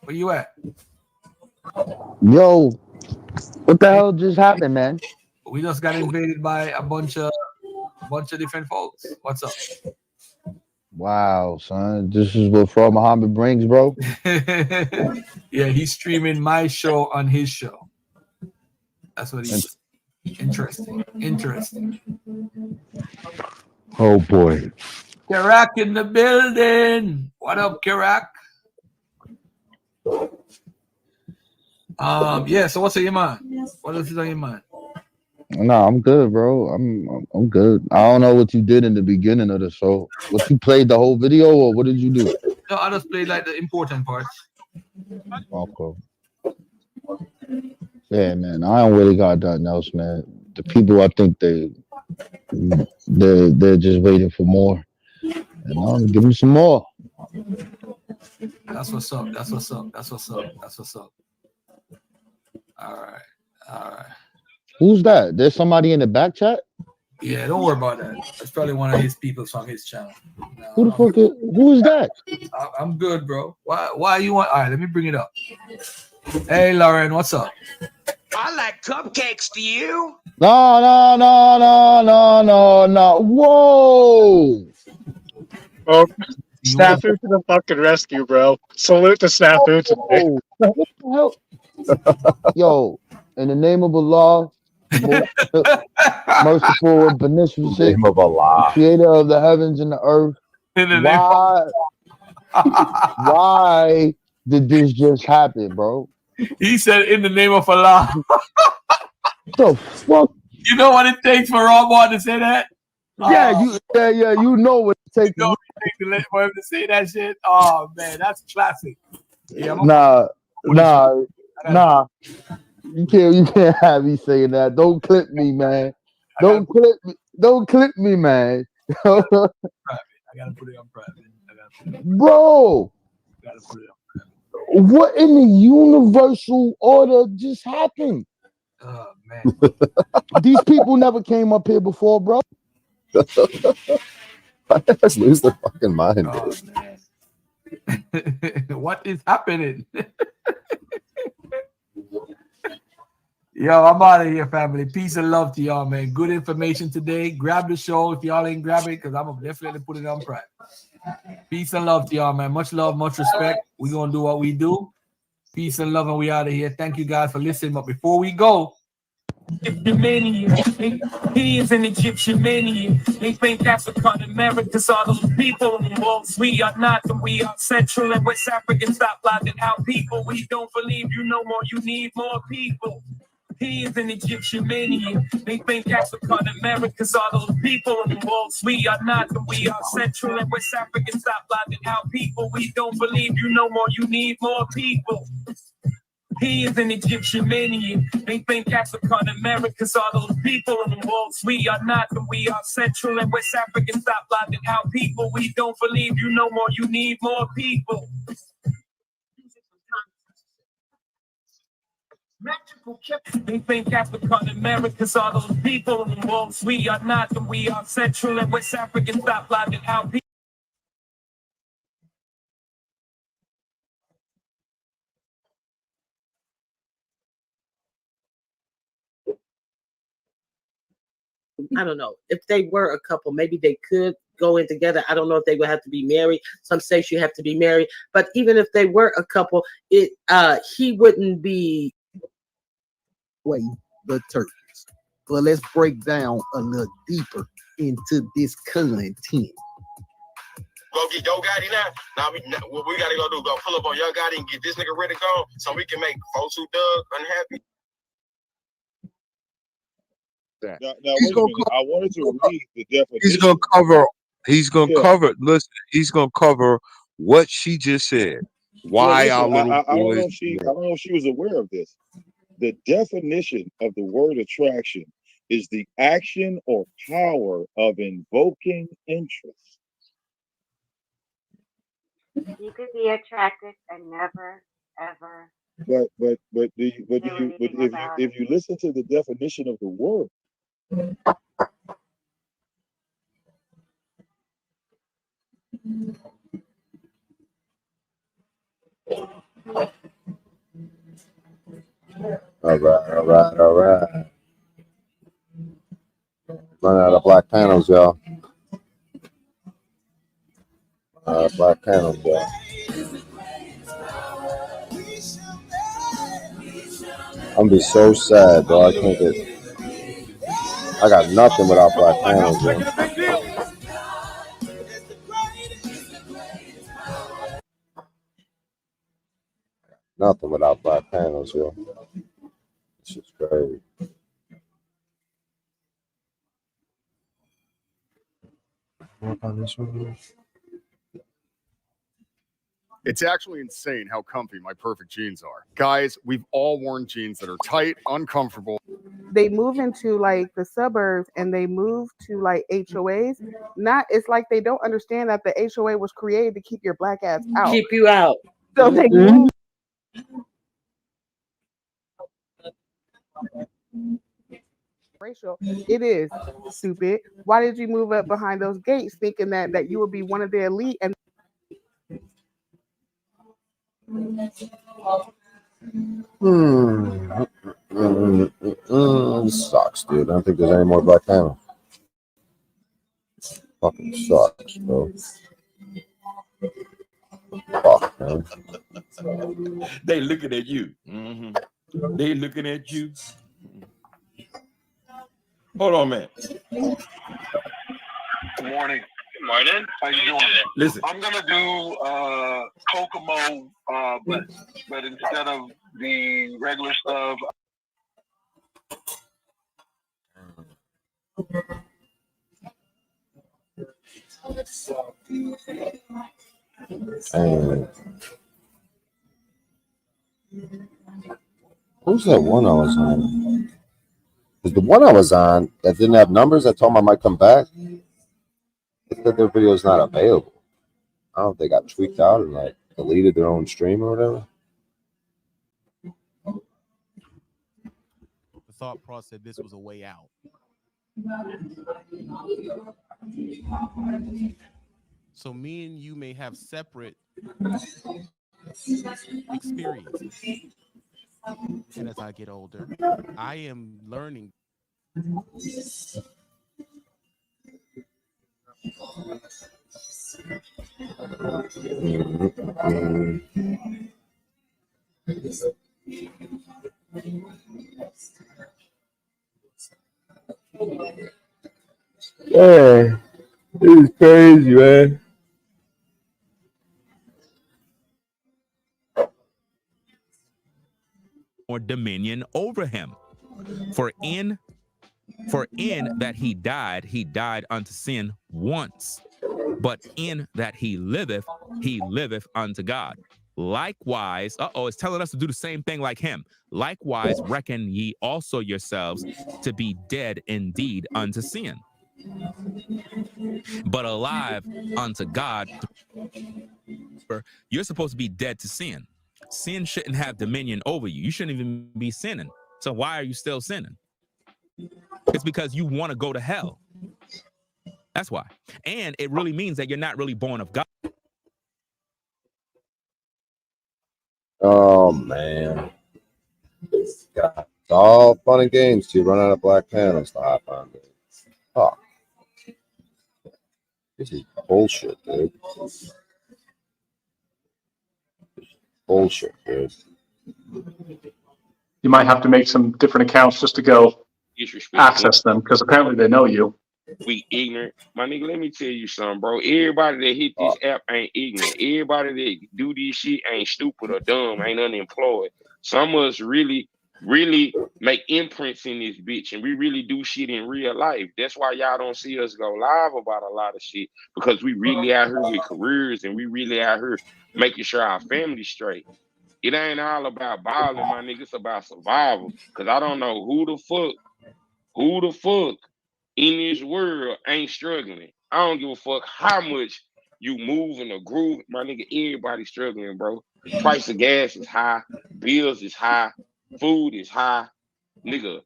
where you at? Yo, what the hell just happened, man? We just got invaded by a bunch of different folks. What's up? Wow, son, this is what Fraud Muhammad brings, bro. Yeah, he's streaming my show on his show. That's what he's. Interesting. Oh boy. Karak in the building. What up, Karak? Yeah, so what's on your mind? What else is on your mind? No, I'm good, bro. I'm good. I don't know what you did in the beginning of the show. What, you played the whole video, or what did you do? No, I just played like the important parts. Okay. Yeah, man. I don't really got nothing else, man. The people, I think they're just waiting for more, and I'm give them some more. That's what's up. That's what's up. That's what's up. That's what's up. All right. All right. Who's that? There's somebody in the back chat. Yeah, don't worry about that. That's probably one of his people from his channel. Who the fuck? Who is that? I'm good, bro. Why you want? All right, let me bring it up. Hey, Lauren, what's up? I like cupcakes. Do you? No. Whoa. Oh, Snafu to the fucking rescue, bro. Salute to Snafu today. Whoa. What the hell? Yo, in the name of Allah, the most merciful and beneficent, name of Allah, creator of the heavens and the earth. Why did this just happen, bro? He said, "In the name of Allah." The fuck? You know what it takes for Ramon to say that? Yeah, you know what it takes. You know what it takes for him to say that shit. Oh man, that's classic. Yeah, Nah. You can't have me saying that. Don't clip me, man. Don't clip me, man. I gotta put it on private. Bro, Gotta put it on. what in the universal order just happened? Oh man. These people never came up here before, bro. Let's lose their fucking mind. Oh, what is happening? Yo, I'm out of here, family. Peace and love to y'all, man. Good information today. Grab the show if y'all ain't grab it, because I'm gonna definitely put it on private. Peace and love to y'all, man. Much love, much respect. We're gonna do what we do. Peace and love, and we out of here. Thank you guys for listening. But before we go, He is an Egyptian mania. They think Africa and America's all those people in wolves. We are not, and we are Central and West African. Stop lying out people. We don't believe you no more. You need more people. He is an Egyptian mania. They think Africa and America's all those people in wolves. We are not, and we are Central and West African. Stop lying out people. We don't believe you no more. You need more people. He is an Egyptian mania. They think Africa and America's all those people in wolves. We are not, and we are Central and West African. Stop lying out people. We don't believe you no more. You need more people. They think Africa and America's all those people in wolves. We are not, and we are Central and West African. Stop lying out people. I don't know. If they were a couple, maybe they could go in together. I don't know if they would have to be married. Some states you have to be married. But even if they were a couple, he wouldn't be the turkeys. But let's break down a little deeper into this content. Go get Yo Gotti now. What we gotta go do? Go pull up on Yo Gotti and get this nigga ready to go, so we can make folks who dug unhappy. Now wait a minute. I wanted to read the definition. He's gonna cover. Listen, he's gonna cover what she just said. Why our little I don't know boys? if she was aware of this. The definition of the word attraction is the action or power of invoking interest. You could be attracted and never ever. But if you listen to the definition of the word, All right. Run out of black panels, y'all. Black panels, y'all. I'm gonna be so sad, bro. I got nothing without black panels, yo. Nothing without black panels, yo. This shit's crazy. Work on this one. It's actually insane how comfy my perfect jeans are. Guys, we've all worn jeans that are tight, uncomfortable. They move into like the suburbs and they move to like HOAs. It's like they don't understand that the HOA was created to keep your black ass out. Keep you out. So they move. Racial. It is stupid. Why did you move up behind those gates thinking that you would be one of the elite and Sucks, dude. I don't think there's any more black panels. Fucking sucks, bro. Fuck, man. They looking at you. They looking at you. Hold on, man. Good morning. Good morning. How you doing? Listen. I'm gonna do Kokomo, but instead of the regular stuff. Who's that one I was on? Because the one I was on that didn't have numbers, I told them I might come back. They said their video is not available. I don't know if they got tweaked out and like deleted their own stream or whatever. The thought process this was a way out. So me and you may have separate experiences. And as I get older, I am learning. Yeah, this is crazy, man. Or dominion over him. For in that he died unto sin once. But in that he liveth unto God. Likewise, it's telling us to do the same thing like him. Likewise, reckon ye also yourselves to be dead indeed unto sin, but alive unto God. You're supposed to be dead to sin. Sin shouldn't have dominion over you. You shouldn't even be sinning. So why are you still sinning? It's because you want to go to hell. That's why. And it really means that you're not really born of God. Oh, man. God. It's all fun and games till you run out of black panels to hop on, dude. Fuck. This is bullshit, dude. Bullshit, dude. You might have to make some different accounts just to go access them because apparently they know you. We ignorant. My nigga, let me tell you something, bro. Everybody that hit this app ain't ignorant. Everybody that do this shit ain't stupid or dumb, ain't unemployed. Some of us really make imprints in this bitch and we really do shit in real life. That's why y'all don't see us go live about a lot of shit, because we really out here with careers and we really out here making sure our family's straight. It ain't all about balling, my nigga. It's about survival. Cause I don't know who the fuck in this world ain't struggling. I don't give a fuck how much you move in a groove, my nigga. Everybody's struggling, bro. Price of gas is high, bills is high, food is high, nigga.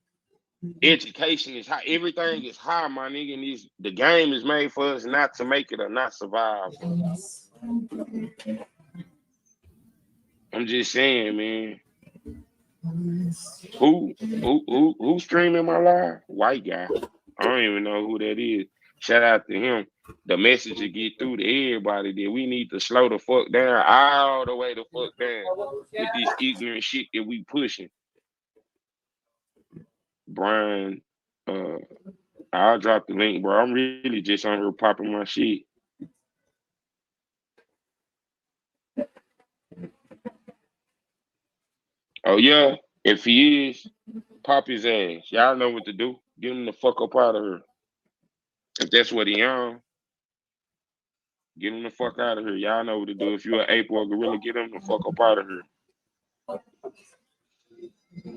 Education is high. Everything is high, my nigga. And the game is made for us not to make it or not survive, bro. I'm just saying, man. Who's streaming my live? White guy. I don't even know who that is. Shout out to him. The message to get through to everybody that we need to slow the fuck down, all the way the fuck down with this ignorant shit that we pushing. Bryan, I'll drop the link, bro. I'm really just on here popping my shit. Oh yeah, if he is, pop his ass. Y'all know what to do. Get him the fuck up out of here. If that's what he on, Get him the fuck out of here. Y'all know what to do. If you're an ape or a gorilla, get him the fuck up out of here.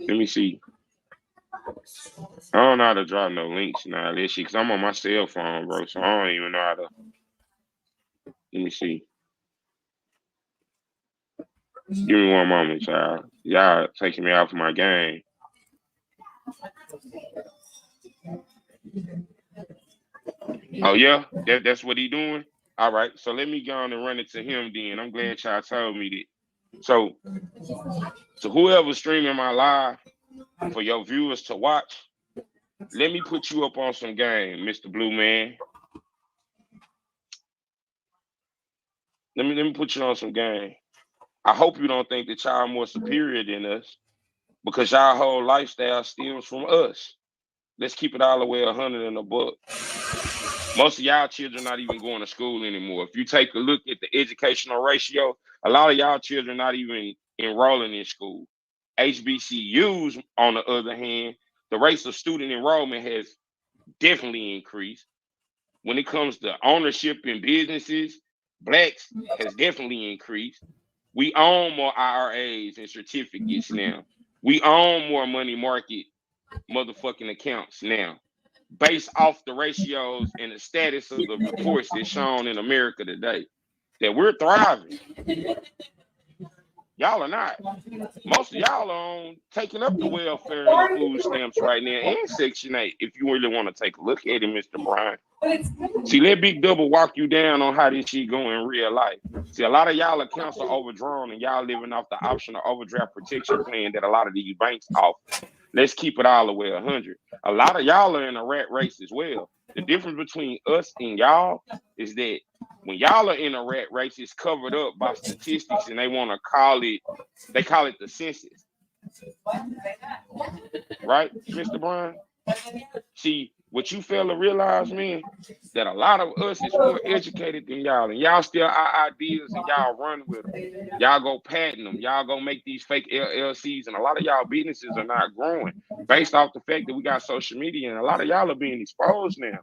Let me see. I don't know how to drop no links now, this shit, because I'm on my cell phone, bro. So I don't even know how to. Let me see. Give me one moment, child. Y'all taking me out of my game. Oh, yeah? That's what he doing? All right. So let me go on and run it to him then. I'm glad y'all told me that. So whoever's streaming my live, for your viewers to watch, let me put you up on some game, Mr. Blue Man. Let me put you on some game. I hope you don't think that y'all more superior than us, because y'all whole lifestyle stems from us. Let's keep it all the way 100 and above. Most of y'all children not even going to school anymore. If you take a look at the educational ratio, a lot of y'all children not even enrolling in school. HBCUs, on the other hand, the rates of student enrollment has definitely increased. When it comes to ownership in businesses, Blacks has definitely increased. We own more IRAs and certificates now. We own more money market motherfucking accounts now, based off the ratios and the status of the reports that's shown in America today, that we're thriving. Y'all are not. Most of y'all are on taking up the welfare and the food stamps right now, and Section 8, if you really want to take a look at it, Mr. Bryan. See, let Big Double walk you down on how this shit go in real life. See, a lot of y'all accounts are overdrawn, and y'all living off the optional overdraft protection plan that a lot of these banks offer. Let's keep it all the way 100. A lot of y'all are in a rat race as well. The difference between us and y'all is that when y'all are in a rat race, it's covered up by statistics, and they want to call it the census. Right, Mr. Bryan? See, what you fail to realize, man, that a lot of us is more educated than y'all, and y'all still our ideas, and y'all run with them. Y'all go patent them. Y'all go make these fake LLCs, and a lot of y'all businesses are not growing based off the fact that we got social media, and a lot of y'all are being exposed now.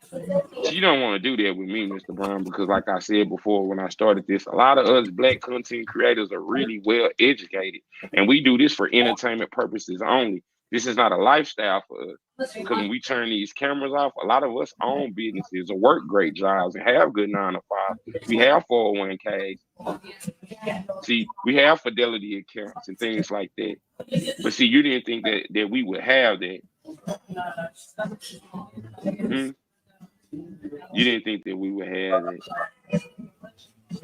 So you don't want to do that with me, Mr. Bryan, because like I said before when I started this, a lot of us Black content creators are really well educated, and we do this for entertainment purposes only. This is not a lifestyle for us, because when we turn these cameras off, a lot of us own businesses and work great jobs and have good 9-to-5. We have 401ks. See, we have fidelity accounts and things like that. But see, you didn't think that we would have that. You didn't think that we would have that.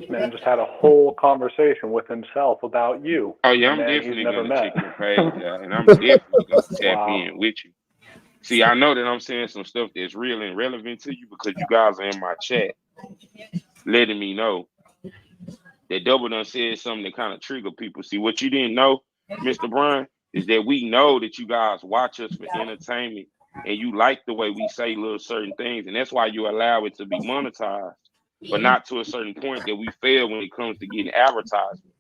Man just had a whole conversation with himself about you. Oh yeah, I'm definitely gonna check your page out, and I'm definitely gonna tap in with you. See, I know that I'm saying some stuff that's real and relevant to you because you guys are in my chat, letting me know that Double done said something that kind of trigger people. See, what you didn't know, Mr. Bryan, is that we know that you guys watch us for entertainment, and you like the way we say little certain things, and that's why you allow it to be monetized, but not to a certain point that we fail when it comes to getting advertisement.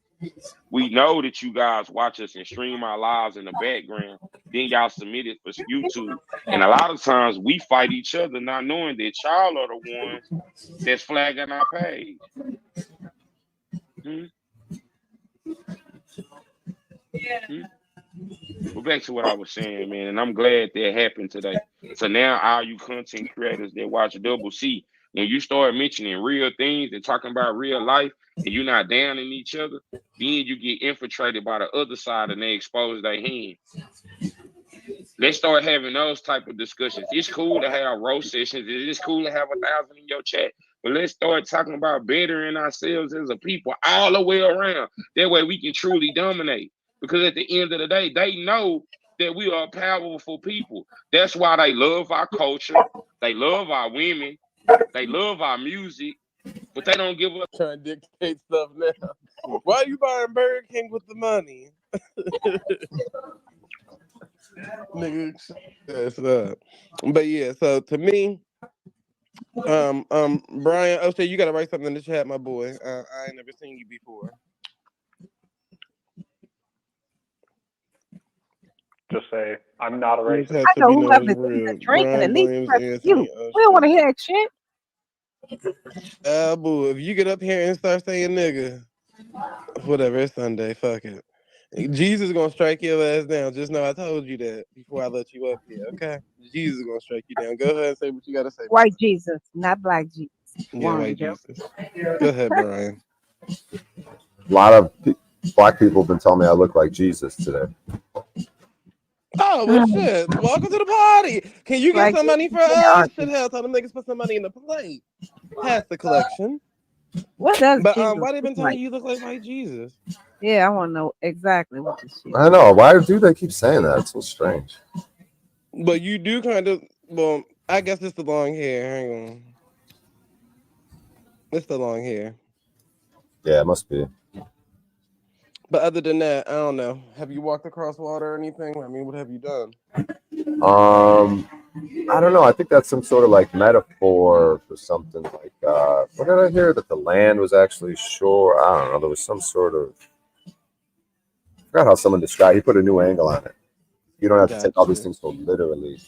We know that you guys watch us and stream our lives in the background, then y'all submit it for YouTube, and a lot of times we fight each other not knowing that y'all are the ones that's flagging our page. Well, back to what I was saying, man, and I'm glad that happened today. So now all you content creators that watch Double C, when you start mentioning real things and talking about real life, and you're not downing each other, then you get infiltrated by the other side and they expose their hand. Let's start having those type of discussions. It's cool to have roast sessions. It's cool to have 1,000 in your chat. But let's start talking about bettering ourselves as a people all the way around. That way we can truly dominate. Because at the end of the day, they know that we are powerful people. That's why they love our culture. They love our women. They love our music. But they don't give up. Trying to dictate stuff now. Why are you buying Burger King with the money? Nigga, that's up. But yeah, so to me, Bryan, oh, you gotta write something in the chat, my boy. I ain't never seen you before. Just say, I'm not a racist. I know who have the drink and at least you. We don't want to hear that shit. Boo, if you get up here and start saying nigga, whatever, it's Sunday, fuck it. Jesus gonna strike your ass down. Just know I told you that before I let you up here, okay? Jesus gonna strike you down. Go ahead and say what you gotta say. White Jesus, not black Jesus. Yeah, One white joke. Jesus. Go ahead, Bryan. A lot of black people have been telling me I look like Jesus today. Oh, well, shit. Welcome to the party. Can you get Like, some money for us? Shit, hell, tell them niggas put some money in the plate. Pass the collection. what does But Jesus why they been look telling like? you look like white Jesus? Yeah, I want to know exactly what this shit. I know. Why do they keep saying that? It's so strange. But you do kind of, well, I guess it's the long hair. Hang on. It's the long hair. Yeah, it must be. But other than that, I don't know. Have you walked across water or anything? I mean, what have you done? I don't know. I think that's some sort of like metaphor for something like what did I hear? That the land was actually shore. I don't know. There was some sort of, I forgot how someone described. He put a new angle on it. You don't have to take all these things so literally.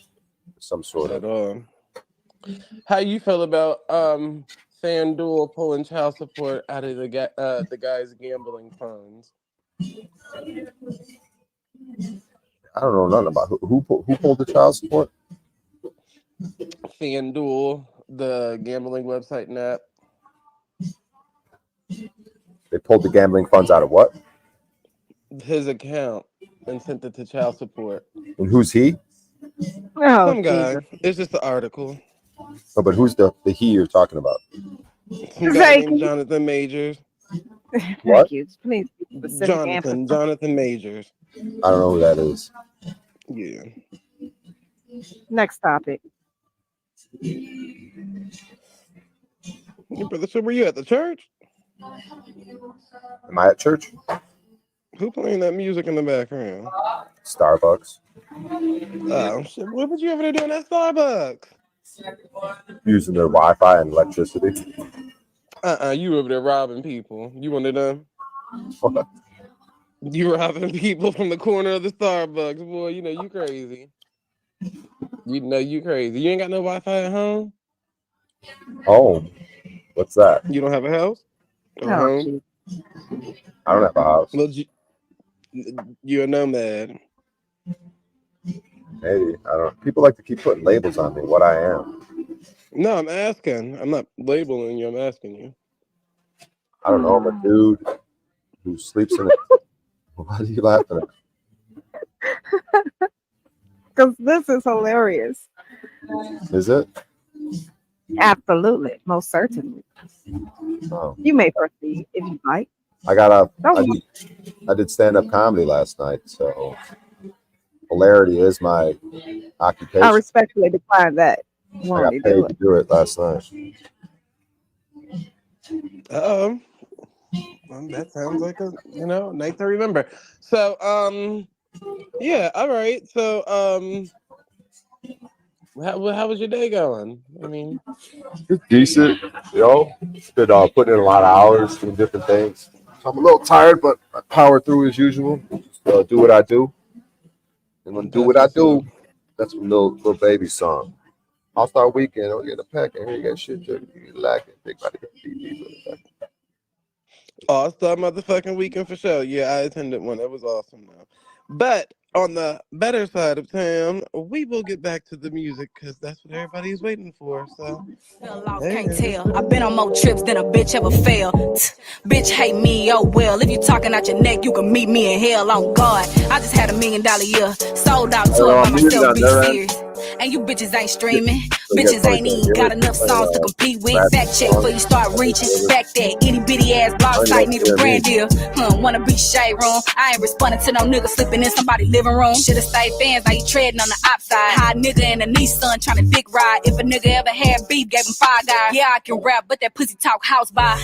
Some sort At of. all. How you feel about FanDuel pulling child support out of the guy's gambling funds? I don't know nothing about who pulled the child support. FanDuel, the gambling website and app. They pulled the gambling funds out of what? His account and sent it to child support. And who's he? Oh, Some guy. Jesus. It's just the article. Oh, but who's the he you're talking about? Some guy named Jonathan Majors. What? Thank you. Please be specific and precise. Jonathan Majors. I don't know who that is. Yeah. Next topic. Brother, so were you at the church? Am I at church? Who playing that music in the background? Starbucks. Oh shit! What was you over there doing at Starbucks? Using their Wi-Fi and electricity. You over there robbing people. You one of them? What? You robbing people from the corner of the Starbucks, boy. You know you crazy. You know you crazy. You ain't got no Wi-Fi at home? Home? What's that? You don't have a house? Or Oh, home? I don't have a house. Well, you're a nomad. Maybe. I don't. People like to keep putting labels on me. What I am. No, I'm asking. I'm not labeling you. I'm asking you. I don't know. I'm a dude who sleeps in it. Why are you laughing at? Because this is hilarious. Is it? Absolutely. Most certainly. Oh. You may proceed if you like. I did stand-up comedy last night, so hilarity is my occupation. I respectfully decline that. I got paid to do it last night. That sounds like a night to remember. So yeah, all right. So how was your day going? I mean, It's decent, Been putting in a lot of hours doing different things. So I'm a little tired, but I power through as usual. Just, do what I do. And when do what I do, that's a little baby song. All-Star Weekend, I'll get a pack and here you got shit to you lacking. Big body All-Star motherfucking Weekend for sure. Yeah, I attended one. It was awesome though. But on the better side of town, we will get back to the music because that's what everybody's waiting for. So Can't tell. I've been on more trips than a bitch ever failed. Bitch hate me, oh well. If you talking out your neck, you can meet me in hell. On God, I just had $1 million year. Sold out tour by myself. Be serious. And you bitches ain't streaming. Bitches ain't even got enough songs to compete with. Fact check before you start reaching. Back that itty bitty ass blog site need a brand deal. Wanna be shade room. I ain't responding to no nigga slipping in somebody's living room. Should've stayed fans, now you treading on the outside. High nigga in a Nissan trying to dick ride. If a nigga ever had beef, gave him 5 guys. Yeah, I can rap, but that pussy talk house by.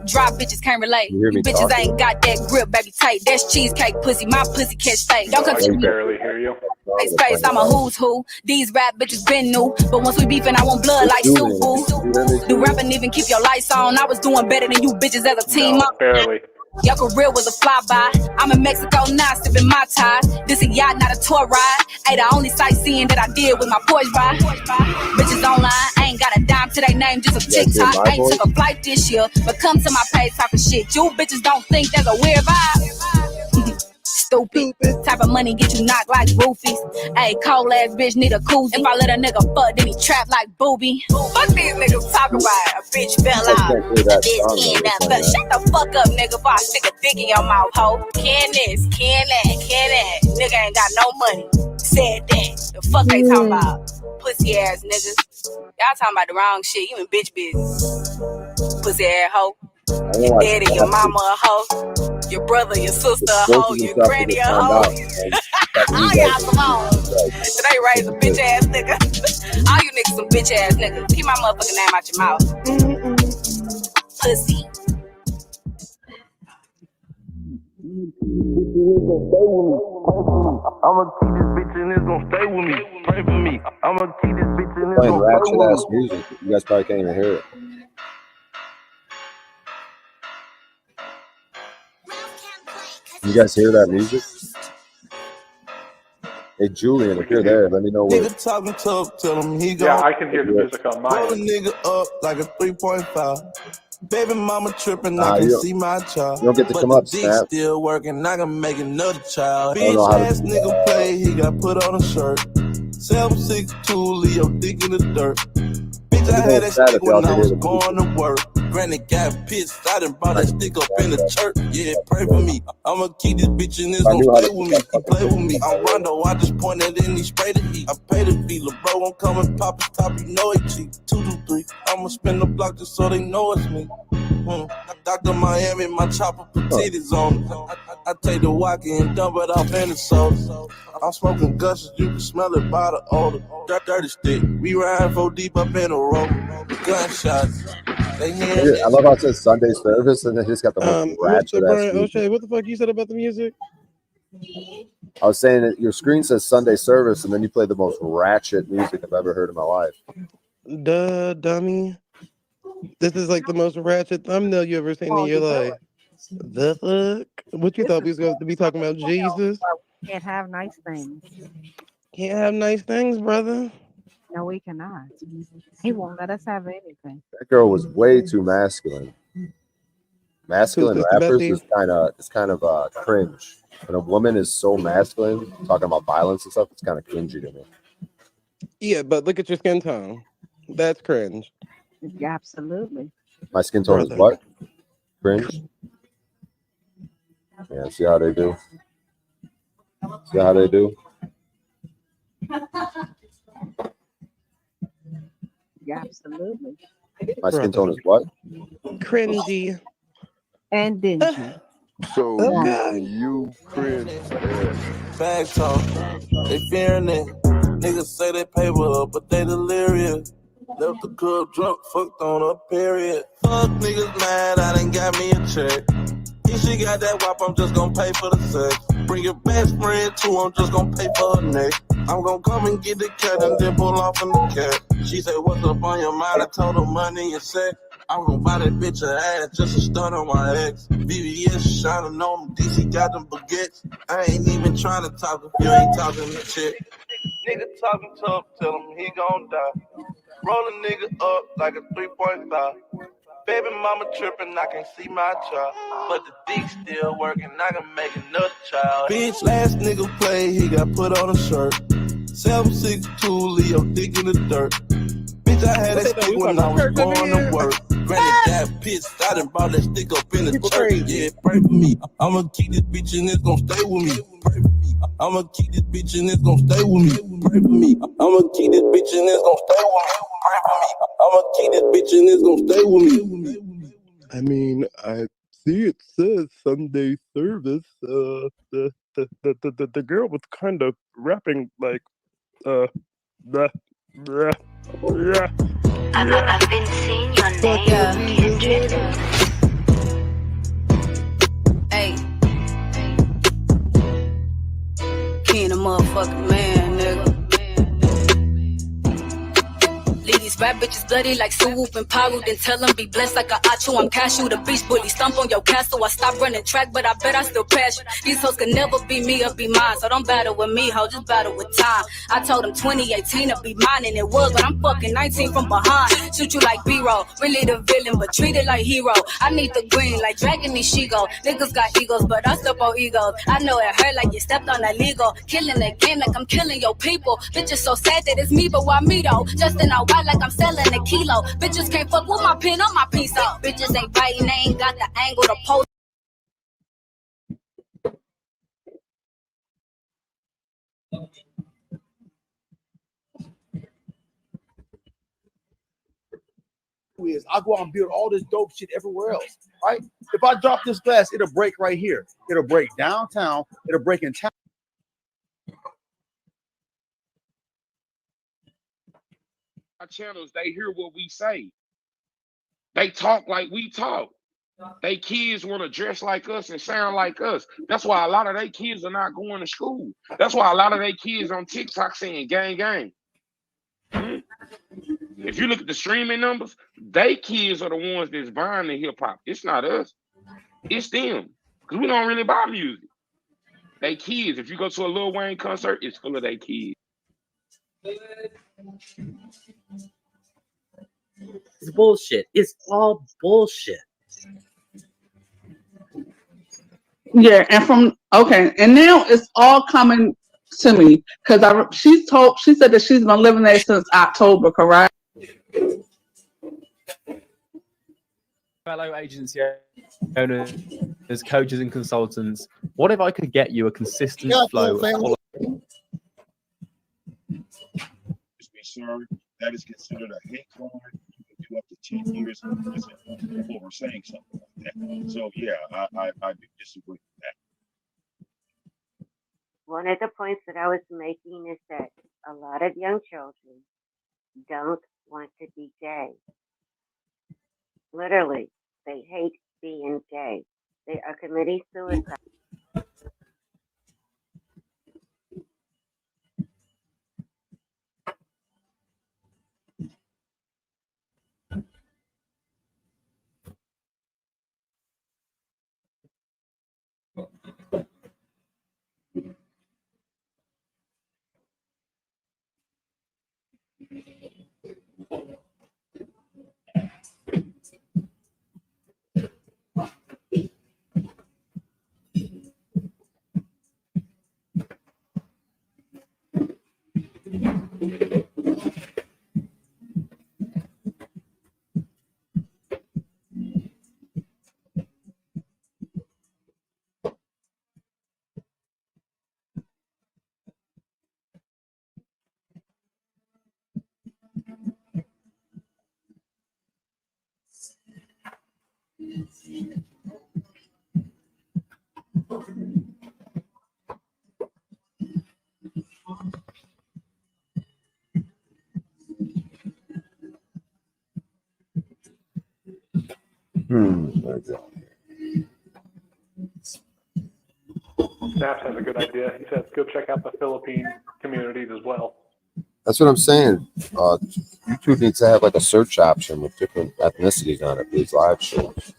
Drop bitches can't relate. You bitches ain't got that grip, baby tight. That's cheesecake pussy, my pussy catch fake. Don't come to me. Barely hear you. Space, I'm a who's who. These rap bitches been new, but once we beefing, I want blood like soup. Do rapping even keep your lights on? I was doing better than you bitches as a team. Barely. Your career was a flyby. I'm in Mexico now, sipping my ties. This a yacht, not a tour ride. Ain't the only sightseeing that I did with my Porsche ride. Bitches online, I ain't got a dime to to their name just a You guys hear TikTok. my Ain't voice? took a flight this year, but come to my page talking shit. You bitches don't think that's a weird vibe. Stupid. Type of money get you knocked like roofies. Ayy, cold ass bitch need a koozie. If I let a nigga fuck, then he trap like booby. Fuck these niggas talk about it. A bitch fell I out. can't hear A that bitch song canned though. up. It's But like shut the fuck up, nigga, before I stick a dick in your mouth, hoe. Can this, can that. Nigga ain't got no money. Said that. The fuck they talking about? Pussy ass niggas. Y'all talking about the wrong shit. You in bitch business. Pussy ass hoe. Your like daddy, your mama a hoe. Your brother, your sister a both hoe. of Your themselves to granny get a timed hoe. out. And All you y'all guys some hoes. So they raise a bitch ass nigga. All you niggas some bitch ass niggas. Keep my motherfucking name out your mouth. Pussy. I'ma keep this bitch and it's gonna stay with me. Pray for me. I'ma keep this bitch and it's playing gonna stay ratchet with ass me. music. You guys probably can't even hear it. You guys hear that music? Hey Julian, if you're there, let me know what. Nigga talking tough, tell him he Yeah, gon' I can hear the music on my roll a end. nigga up like a 3.5. Baby mama tripping, Nah, I can you see my child. don't get to But come the up, dick Snap. still working, I can make another child. I don't know Bitch how to ass do nigga play, he got put on a shirt. 762, Leo dick in the dirt. Bitch, Let I me know had what's that that stick if y'all when I can hear was the going music. to work. Granny got pissed, I done brought that stick up in the church. Yeah, pray for me. I'ma keep this bitch and it's I gon' knew how stay to with put me. that He fucking play with me. picture I'm on my Rondo, I just pointed in, he sprayed the heat. I pay the fee, bro, I'm coming, pop his top, you know it cheap. 2 to 3, I'ma spin the block just so they know it's me. Dr. Miami, my chopper put titties on it. I take the walkie and dump it off in the soda. I'm smoking gushes, you can smell it by the odor. Dirty stick, we ride 4 deep up in a row. Gunshots, they hearing I this. love how it says Sunday service and they just got the most ratchet Mr. ass Bryan music. O'Shea, what the fuck you said about the music? I was saying that your screen says Sunday service and then you play the most ratchet music I've ever heard in my life. Duh, dummy. This is like the most ratchet thumbnail you ever seen in your life. The fuck? What you thought we was going to be talking about? Jesus? Can't have nice things. Can't have nice things, brother. No, we cannot. He won't let us have anything. That girl was way too masculine. Masculine Sister rappers Bessie? is kind of cringe. When a woman is so masculine, talking about violence and stuff, it's kind of cringy to me. Yeah, but look at your skin tone. That's cringe. Yeah, absolutely. My skin tone is Brother. what? Cringe? Yeah, see how they do? See how they do? Yeah, absolutely. My skin tone is what? Cringy. And dingy. So Okay. you cringe. Bag talk, they fearing it. Niggas say they paper up, but they delirious. Left the club drunk, fucked on a period. Fuck niggas mad, I done got me a check. If she got that wop, I'm just gon' pay for the sex. Bring your best friend too, I'm just gon' pay for her neck. I'm gon' come and get the cat and then pull off in the cat. She said, what's up on your mind? I told her money and sex. I'm gon' buy that bitch a ass just to stun on my ex. VVS shining on them, DC got them baguettes. I ain't even trying to talk if you ain't talking to shit. Nigga talking tough, tell him he gon' die. Roll a nigga up like a 3.5. Baby mama tripping, I can see my child. But the dick still working, I can make another child. Bitch, last nigga play, he got put on a shirt. 762, Leo dick in the dirt. Bitch, I had that stick when I was going to work. Granny got pissed, I done brought that stick up in the church. Yeah, pray for me. I'ma keep this bitch and it's gon' stay with me. Pray for me. I'ma keep this bitch and it's gon' stay with me. Pray for me. I'ma keep this bitch and it's gon' stay with me. Pray for me. I'ma keep this bitch and it's gon' stay with me. I mean, I see it says Sunday service. The girl was kind of rapping like, I've been seeing your name. Hey. King a motherfucking man, nigga. Leave these rap bitches bloody like Swoop and Paru. Then tell them be blessed like a Achu. I'm cashew, the beach bully. Stomp on your castle. I stop running track, but I bet I still pass you. These hoes can never be me or be mine. So don't battle with me, ho, just battle with time. I told them 2018 to be mine, and it was, but I'm fucking 19 from behind. Shoot you like B-roll, really the villain, but treat it like hero. I need the green, like Dragon me Shigo. Niggas got egos, but I step on egos. I know it hurt like you stepped on illegal. Killing the game like I'm killing your people. Bitches so sad that it's me, but why me though? Just in a white like I'm selling a kilo. Bitches can't fuck with my pin on my piece off. Bitches ain't biting, they ain't got the angle to post. Is I'll go out and build all this dope shit everywhere else, right? If I drop this glass, it'll break right here. It'll break downtown. It'll break in town. Our channels, they hear what we say. They talk like we talk. They kids want to dress like us and sound like us. That's why a lot of they kids are not going to school. That's why a lot of they kids on TikTok saying gang, gang. If you look at the streaming numbers, they kids are the ones that's buying the hip hop. It's not us. It's them. Because we don't really buy music. They kids. If you go to a Lil Wayne concert, it's full of they kids. It's bullshit. It's all bullshit. Yeah, and and now it's all coming to me because she said that she's been living there since October, correct? Fellow agency owners, coaches, and consultants, what if I could get you a consistent flow of quality? Sir, that is considered a hate crime. You can do up to 10 years in prison for saying something like that. So yeah, I do disagree with that. One of the points that I was making is that a lot of young children don't want to be gay. Literally, they hate being gay. They are committing suicide. Snaps has a good idea. He says go check out the Philippine communities as well. That's what I'm saying. YouTube needs to have like a search option with different ethnicities on it. These live shows.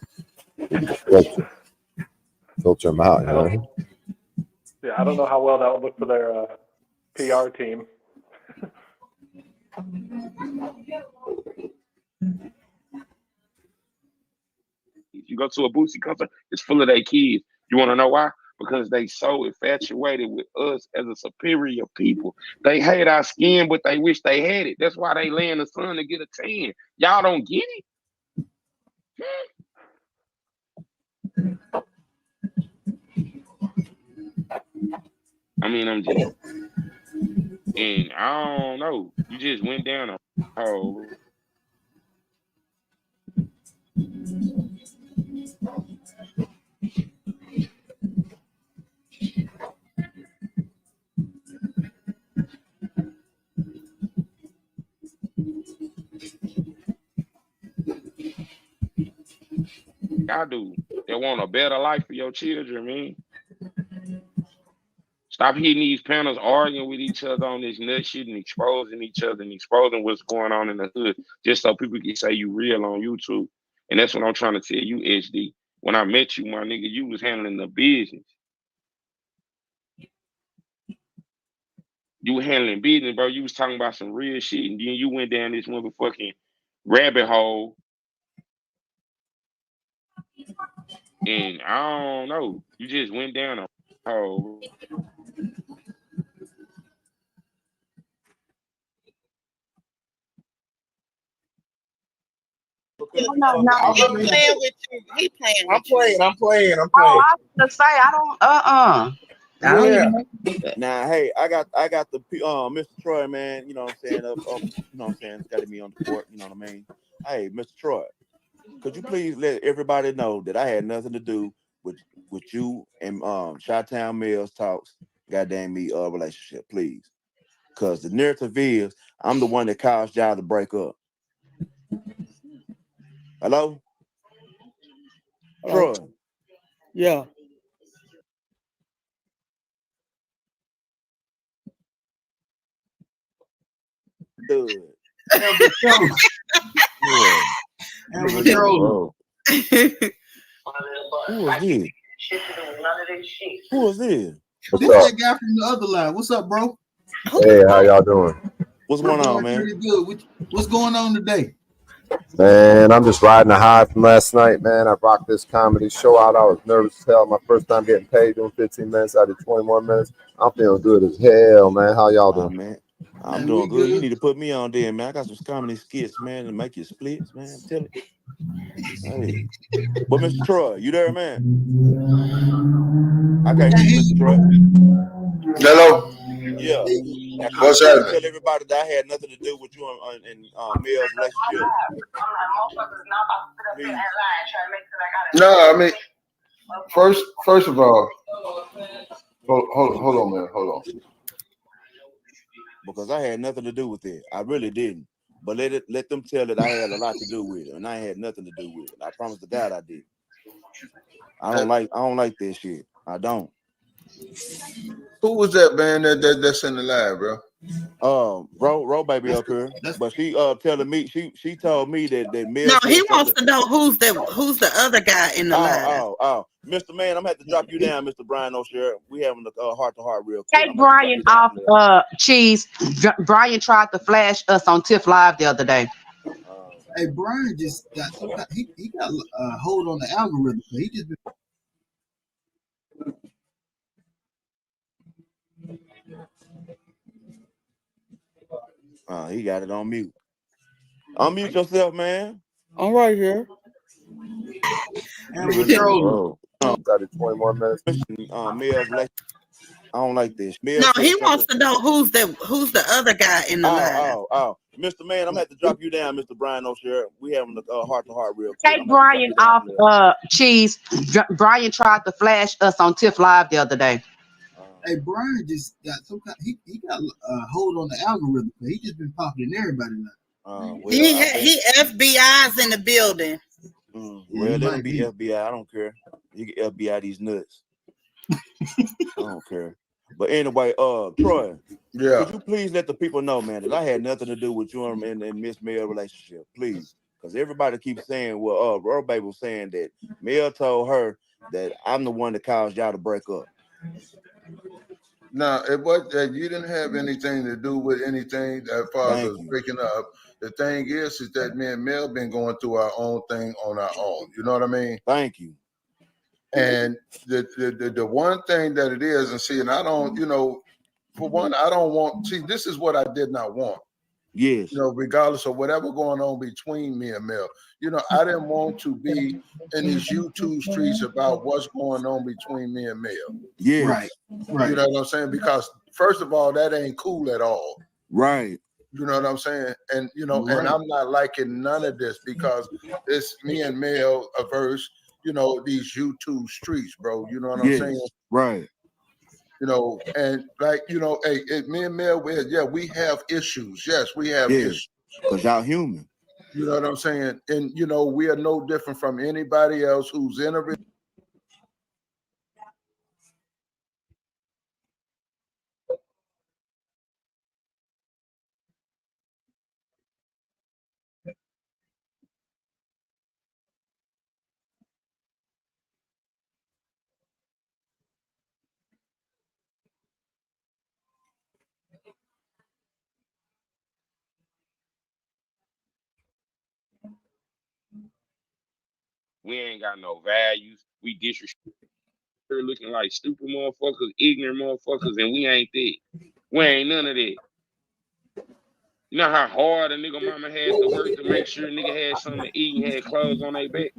Filter them out, you know? Yeah, I don't know how well that would look for their PR team. If you go to a Boosie concert, it's full of their kids. You want to know why? Because they so infatuated with us as a superior people. They hate our skin, but they wish they had it. That's why they lay in the sun to get a tan. Y'all don't get it? I mean, I'm just, and I don't know. You just went down a hole. Y'all do. They want a better life for your children, man. Stop hitting these panels, arguing with each other on this nut shit and exposing each other and exposing what's going on in the hood, just so people can say you real on YouTube. And that's what I'm trying to tell you, HD. When I met you, my nigga, you was handling the business. You were handling business, bro. You was talking about some real shit, and then you went down this motherfucking rabbit hole. And I don't know. You just went down a hole. No. He playing with you. He playing with you. I'm playing. Oh, I was gonna say I don't. I don't Yeah. even know that. Now, hey, I got the Mr. Troy, man. You know what I'm saying? You know what I'm saying? Got me on the court. You know what I mean? Hey, Mr. Troy, could you please let everybody know that I had nothing to do with you and Chi-Town Mills talks, goddamn me, relationship, please. Cause the narrative is I'm the one that caused y'all to break up. Hello? Troy. Yeah. Good. Bro. Who was this? Who was this? What's This up? that guy from the other line. What's up, bro? Hey, how y'all doing? What's going on, man? Pretty good. What's going on today? Man, I'm just riding a high from last night, man. I rocked this comedy show out. I was nervous as hell. My first time getting paid doing 15 minutes out of 21 minutes. I'm feeling good as hell, man. How y'all doing? Man, I'm doing good. You need to put me on there, man. I got some comedy skits, man, to make you splits, man. I'm telling you. Hey. But Mr. Troy, you there, man? I can't hear you, Mr. Troy. Hello. Yeah. Now, can What's you please happening? tell everybody that I had nothing to do with you and Mel's relationship? Please. No, I mean, first of all, hold on, man. Hold on. Because I had nothing to do with it. I really didn't. But let them tell that I had a lot to do with it, and I had nothing to do with it. I promise to God I did. I don't like this shit. I don't. Who was that man that's in the live, bro? Ro baby up here, but she telling me she told me that Mel No, he said wants something. to know who's the other guy in the line. Mr. Man, I'm gonna have to drop you down, Mr. Bryan O'Share. We having a heart to heart real quick. Take Bryan off Cheese. Bryan tried to flash us on Tiff Live the other day. Hey, Bryan just got some kind, he got a hold on the algorithm. He just been he got it on mute. Unmute yourself, man. I'm right here. Oh, Out of 21 minutes. Mel's like, I don't like this. Mel No, said he something. wants to know who's the other guy in the line. Mr. Man, I'm gonna have to drop you down, Mr. Bryan O'Share. We having a heart to heart real quick. Take Bryan off Cheese. Bryan tried to flash us on Tiff Live the other day. Hey, Bryan just got some kind. He got a hold on the algorithm. He just been popping in everybody now. He FBI's in the building. Well, let him be FBI. I don't care. You can FBI these nuts. I don't care. But anyway, Troy, yeah, could you please let the people know, man, that I had nothing to do with you and Miss Mel relationship, please? Because everybody keeps saying, well, Earl Baby was saying that Mel told her that I'm the one that caused y'all to break up. No, it was you didn't have anything to do with anything as far as us breaking up. The thing is that me and Mel been going through our own thing on our own. You know what I mean? Thank you. And the one thing that it is, and see, and I don't, for one, I don't want. See, this is what I did not want. Yes. Regardless of whatever going on between me and Mel, I didn't want to be in these YouTube streets about what's going on between me and Mel. Yes. Right. You know what I'm saying? Because first of all, that ain't cool at all. Right. You know what I'm saying? And and I'm not liking none of this because it's me and Mel averse, these YouTube streets, bro. You know what I'm saying? Right. And like, hey, me and Mel, we have issues. Yes, we have issues. Because y'all human. You know what I'm saying? And we are no different from anybody else who's in a We ain't got no values. We disrespect looking like stupid motherfuckers, ignorant motherfuckers, and we ain't that. We ain't none of that. You know how hard a nigga mama had to work to make sure a nigga had something to eat and had clothes on their back?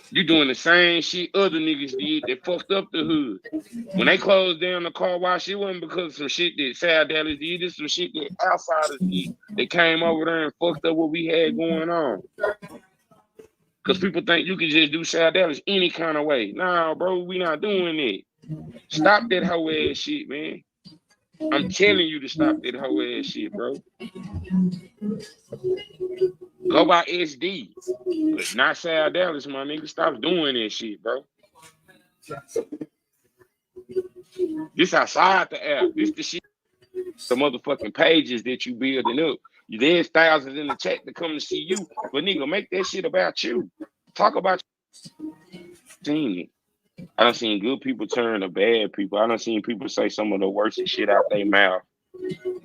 You doing the same shit other niggas did that fucked up the hood. When they closed down the car wash, it wasn't because of some shit that South Dallas did. It's some shit that outsiders did. They came over there and fucked up what we had going on. Because people think you can just do South Dallas any kind of way. Nah, bro, we not doing it. Stop that hoe ass shit, man. I'm telling you to stop that hoe ass shit, bro. Go by SD. But not South Dallas, my nigga. Stop doing that shit, bro. This outside the app. This the shit. The motherfucking pages that you building up. There's thousands in the chat to come to see you. But nigga, make that shit about you. Talk about you. I done seen good people turn to bad people. I done seen people say some of the worst shit out their mouth.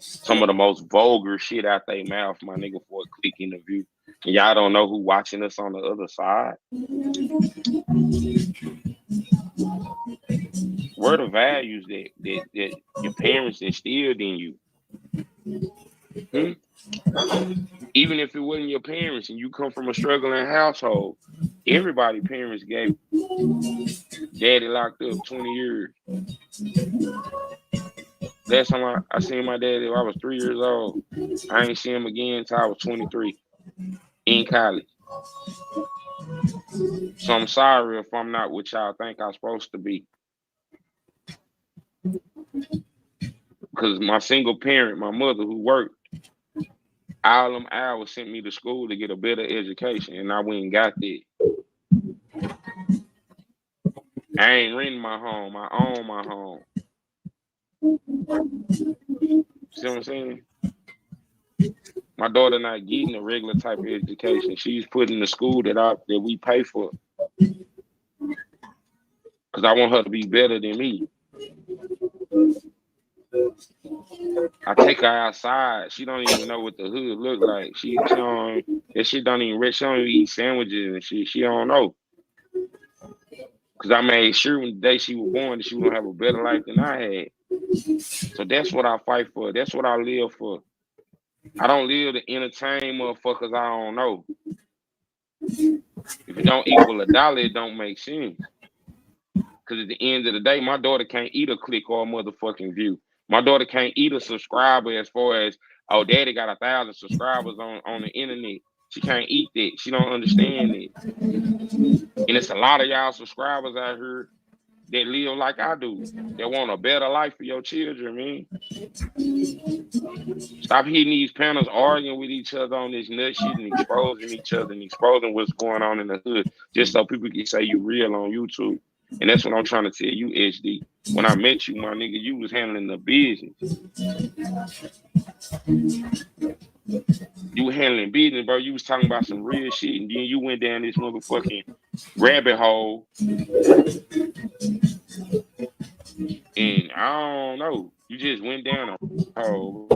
Some of the most vulgar shit out their mouth, my nigga, for a click in the view. And y'all don't know who watching us on the other side. Where are the values that your parents instilled in you? Even if it wasn't your parents and you come from a struggling household, everybody's parents gave daddy locked up 20 years. Last time I seen my daddy, I was 3 years old. I ain't seen him again until I was 23 in college. So I'm sorry if I'm not what y'all think I'm supposed to be. Because my single parent, my mother who worked, all them hours sent me to school to get a better education, and I went and got that. I ain't renting my home. I own my home. See what I'm saying? My daughter not getting a regular type of education. She's put in the school that we pay for. Because I want her to be better than me. I take her outside. She don't even know what the hood look like. She don't, that shit don't even rich. She don't even eat sandwiches and shit. She don't know. Because I made sure when the day she was born that she was going to have a better life than I had. So that's what I fight for. That's what I live for. I don't live to entertain motherfuckers I don't know. If it don't equal $1, it don't make sense. Because at the end of the day, my daughter can't eat a click or a motherfucking view. My daughter can't eat a subscriber as far as, oh, daddy got 1,000 subscribers on the internet. She can't eat that. She don't understand it. And it's a lot of y'all subscribers out here that live like I do, that want a better life for your children, man. Stop hitting these panels arguing with each other on this nut shit and exposing each other and exposing what's going on in the hood just so people can say you real on YouTube. And that's what I'm trying to tell you, HD. When I met you, my nigga, you was handling the business. You were handling business, bro. You was talking about some real shit, and then you went down this motherfucking rabbit hole. And I don't know. You just went down a hole.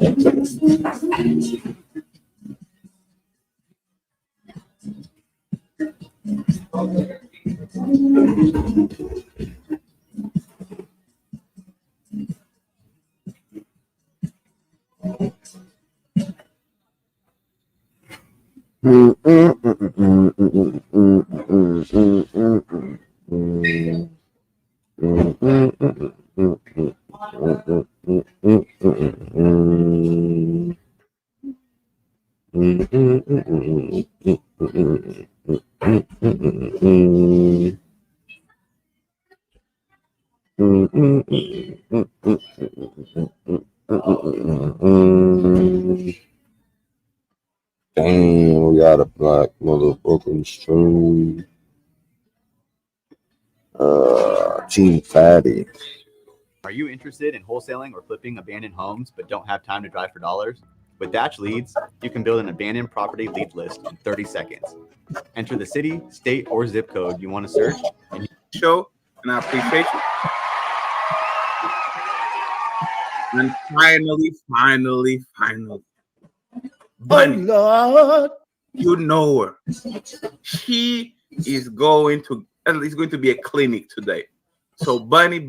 Damn, we got a black motherfucking stream. Team Fatty. Are you interested in wholesaling or flipping abandoned homes but don't have time to drive for dollars? With Datch Leads, you can build an abandoned property lead list in 30 seconds. Enter the city, state, or zip code you want to search. And show, and I appreciate you. And finally, Oh, Lord. You know her. She is going to. It's going to be a clinic today. So bunny.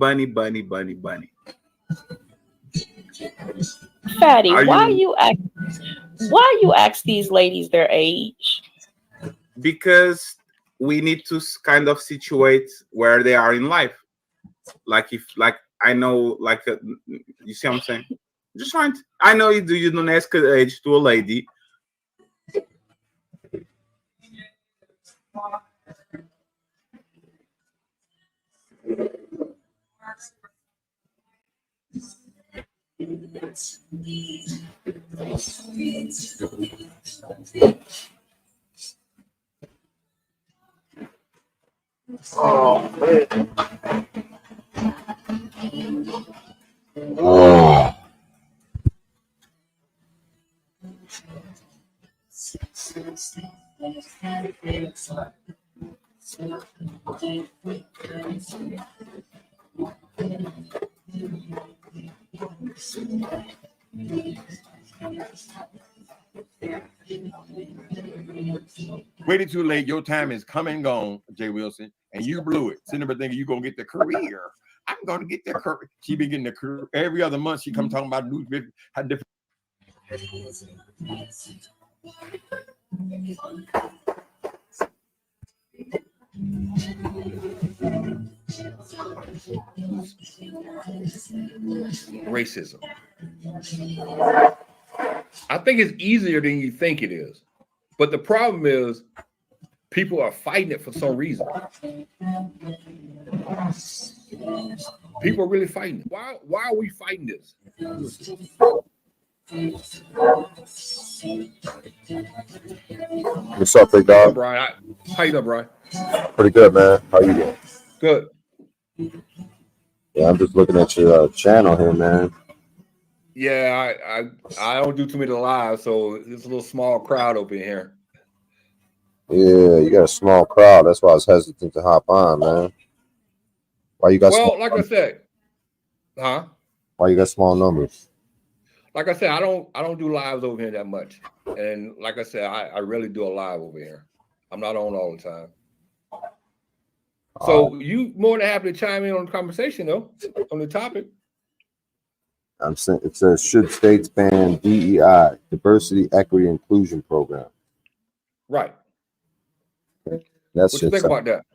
Fatty, Are why you? you ask these ladies their age? Because we need to kind of situate where they are in life. Like if like I know like you see what I'm saying? Just trying to, I know you don't ask her age to a lady. Oh man. Oh. Waited too late. Your time is come and gone, Jay Wilson, and you blew it. Sitting there thinking you're gonna get the career. I'm gonna get the career. She be getting the career every other month. She come talking about new how different. Racism. I think it's easier than you think it is. But the problem is people are fighting it for some reason. People are really fighting it. Why are we fighting this? What's up, big How you dog? doing, Bryan? How you doing, Bryan? Pretty good, man. How you doing? Good. Yeah, I'm just looking at your channel here, man. Yeah, I don't do too many lives, so it's a little small crowd over here. Yeah, you got a small crowd. That's why I was hesitant to hop on, man. Why you got small Well, like I numbers? said, huh? Why you got small numbers? Like I said, I don't do lives over here that much. And like I said, I rarely do a live over here. I'm not on all the time. So you more than happy to chime in on the conversation though, on the topic. I'm saying it says should states ban DEI, diversity, equity, inclusion program. Right. That's What you just think about that?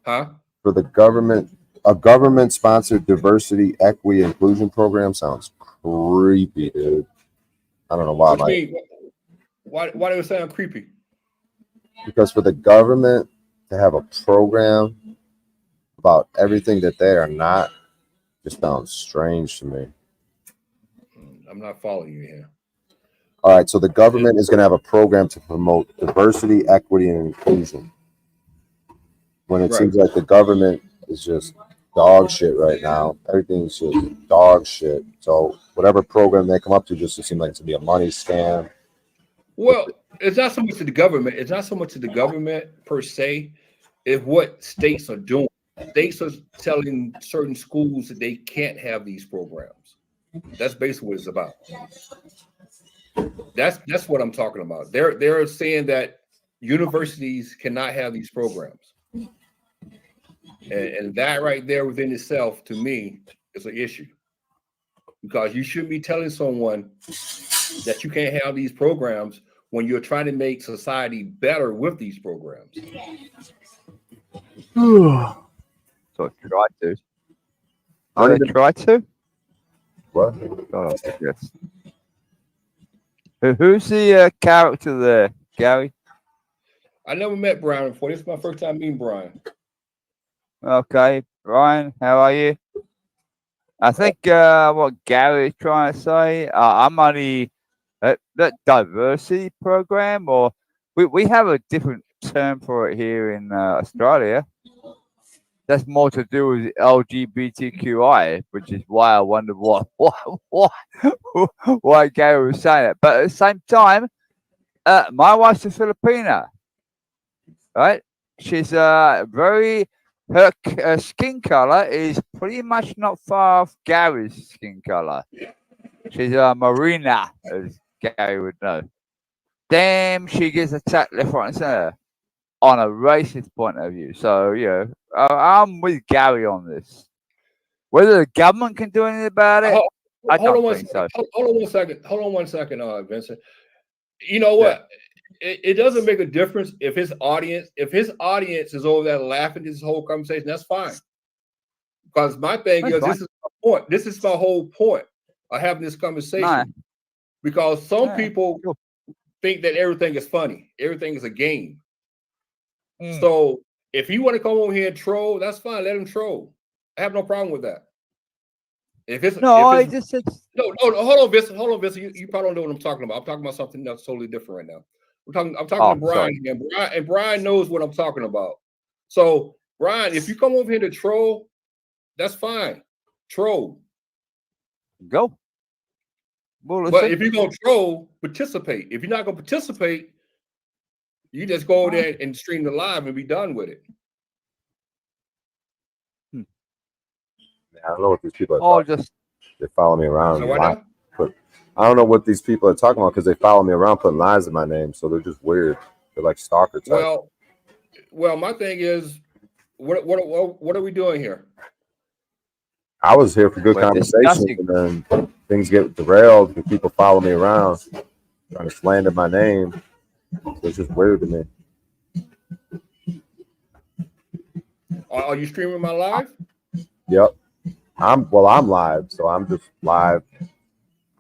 Huh? for the government. A government-sponsored diversity, equity, inclusion program sounds creepy, dude. I don't know why. What you mean? Why do it sound creepy? Because for the government to have a program about everything that they are not just sounds strange to me. I'm not following you here. All right, so the government is going to have a program to promote diversity, equity, and inclusion. When it seems like the government is just dog shit right now, everything's just dog shit. So whatever program they come up to just seems like it's going to be a money scam. Well, it's not so much to the government. It's not so much to the government per se. It's what states are doing. States are telling certain schools that they can't have these programs. That's basically what it's about. That's what I'm talking about. They're saying that universities cannot have these programs, and that right there within itself, to me, is an issue because you shouldn't be telling someone that you can't have these programs when you're trying to make society better with these programs. So try to. I try to. What? Oh, yes. Who's the character there, Gary? I never met Bryan before. This is my first time meeting Bryan. Okay, Bryan, how are you? I think what Gary is trying to say, I'm on that diversity program, or we have a different term for it here in Australia. That's more to do with LGBTQI, which is why I wondered why Gary was saying it. But at the same time, my wife's a Filipina, right? She's very her skin color is pretty much not far off Gary's skin color. She's a Marina, as Gary would know. damn, she gets attacked left, right, and center on a racist point of view. So, I'm with Gary on this. Whether the government can do anything about it, I don't think so. Hold on 1 second. Hold on 1 second, Vincent. You know what? It doesn't make a difference if his audience is over there laughing this whole conversation. That's fine. Because my thing is, this is my point. This is my whole point of having this conversation. Because some people think that everything is funny, everything is a game. So if you want to come over here and troll, that's fine. Let him troll. I have no problem with that. Hold on, Vincent. Hold on, Vincent. You probably don't know what I'm talking about. I'm talking about something that's totally different right now. I'm talking to Bryan again. And Bryan knows what I'm talking about. So, Bryan, if you come over here to troll, that's fine. Troll. Go. But if you're gonna troll, participate. If you're not gonna participate, you just go over there and stream the live and be done with it. I don't know what these people are talking. They follow me around. I don't know what these people are talking about because they follow me around putting lies in my name. So they're just weird. They're like stalker type. Well, my thing is, what are we doing here? I was here for good conversation, and then things get derailed and people follow me around trying to slander my name. So it's just weird to me. Are you streaming my live? Yep. I'm live, so I'm just live.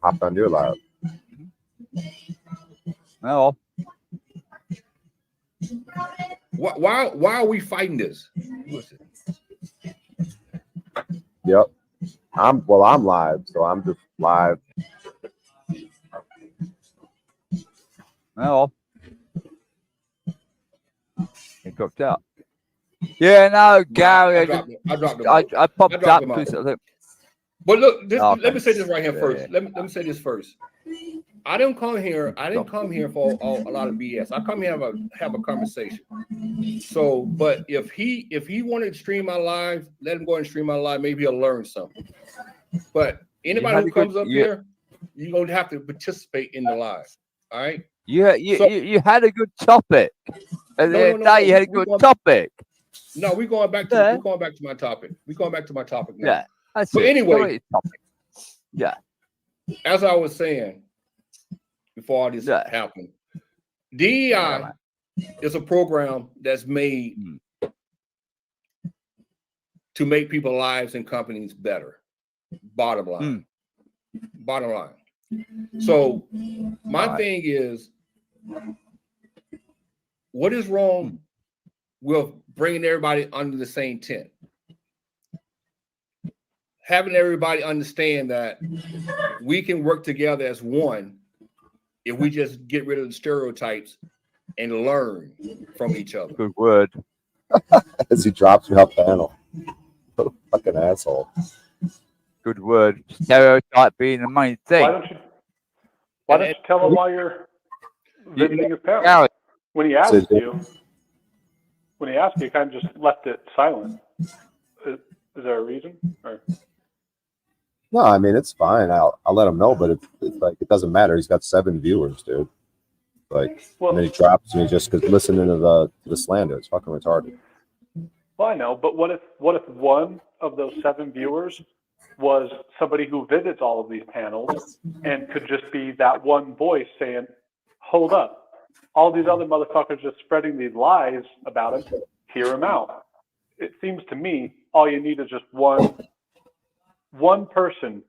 Hopped on your live. No. Why are we fighting this? Yep. I'm live, so I'm just live. No. It dropped out. Yeah, no, Gary. I popped up. But look, let me say this right here first. Let me say this first. I didn't come here for a lot of BS. I come here to have a conversation. So, but if he wanted to stream my live, let him go and stream my live. Maybe he'll learn something. But anybody who comes up here, you're gonna have to participate in the live. All right. You had a good topic. At the end of the day, you had a good topic. No, we're going back to my topic. We're going back to my topic now. Yeah. But anyway, yeah. As I was saying before all this happened, DEI is a program that's made to make people's lives and companies better. Bottom line. Bottom line. So my thing is, what is wrong with bringing everybody under the same tent? Having everybody understand that we can work together as one if we just get rid of the stereotypes and learn from each other. Good word. As he drops me off panel. What a fucking asshole. Good word. Stereotype being the main thing. Why don't you tell him while you're visiting his parents? When he asked you, you kind of just left it silent. Is there a reason? Or? No, I mean it's fine. I'll let him know, but it's like it doesn't matter. He's got 7 viewers, dude. Like, and then he drops me just because listening to the slander. It's fucking retarded. Well, I know, but what if one of those 7 viewers was somebody who visits all of these panels and could just be that one voice saying, "Hold up, all these other motherfuckers just spreading these lies about him. Hear him out." It seems to me all you need is just one person.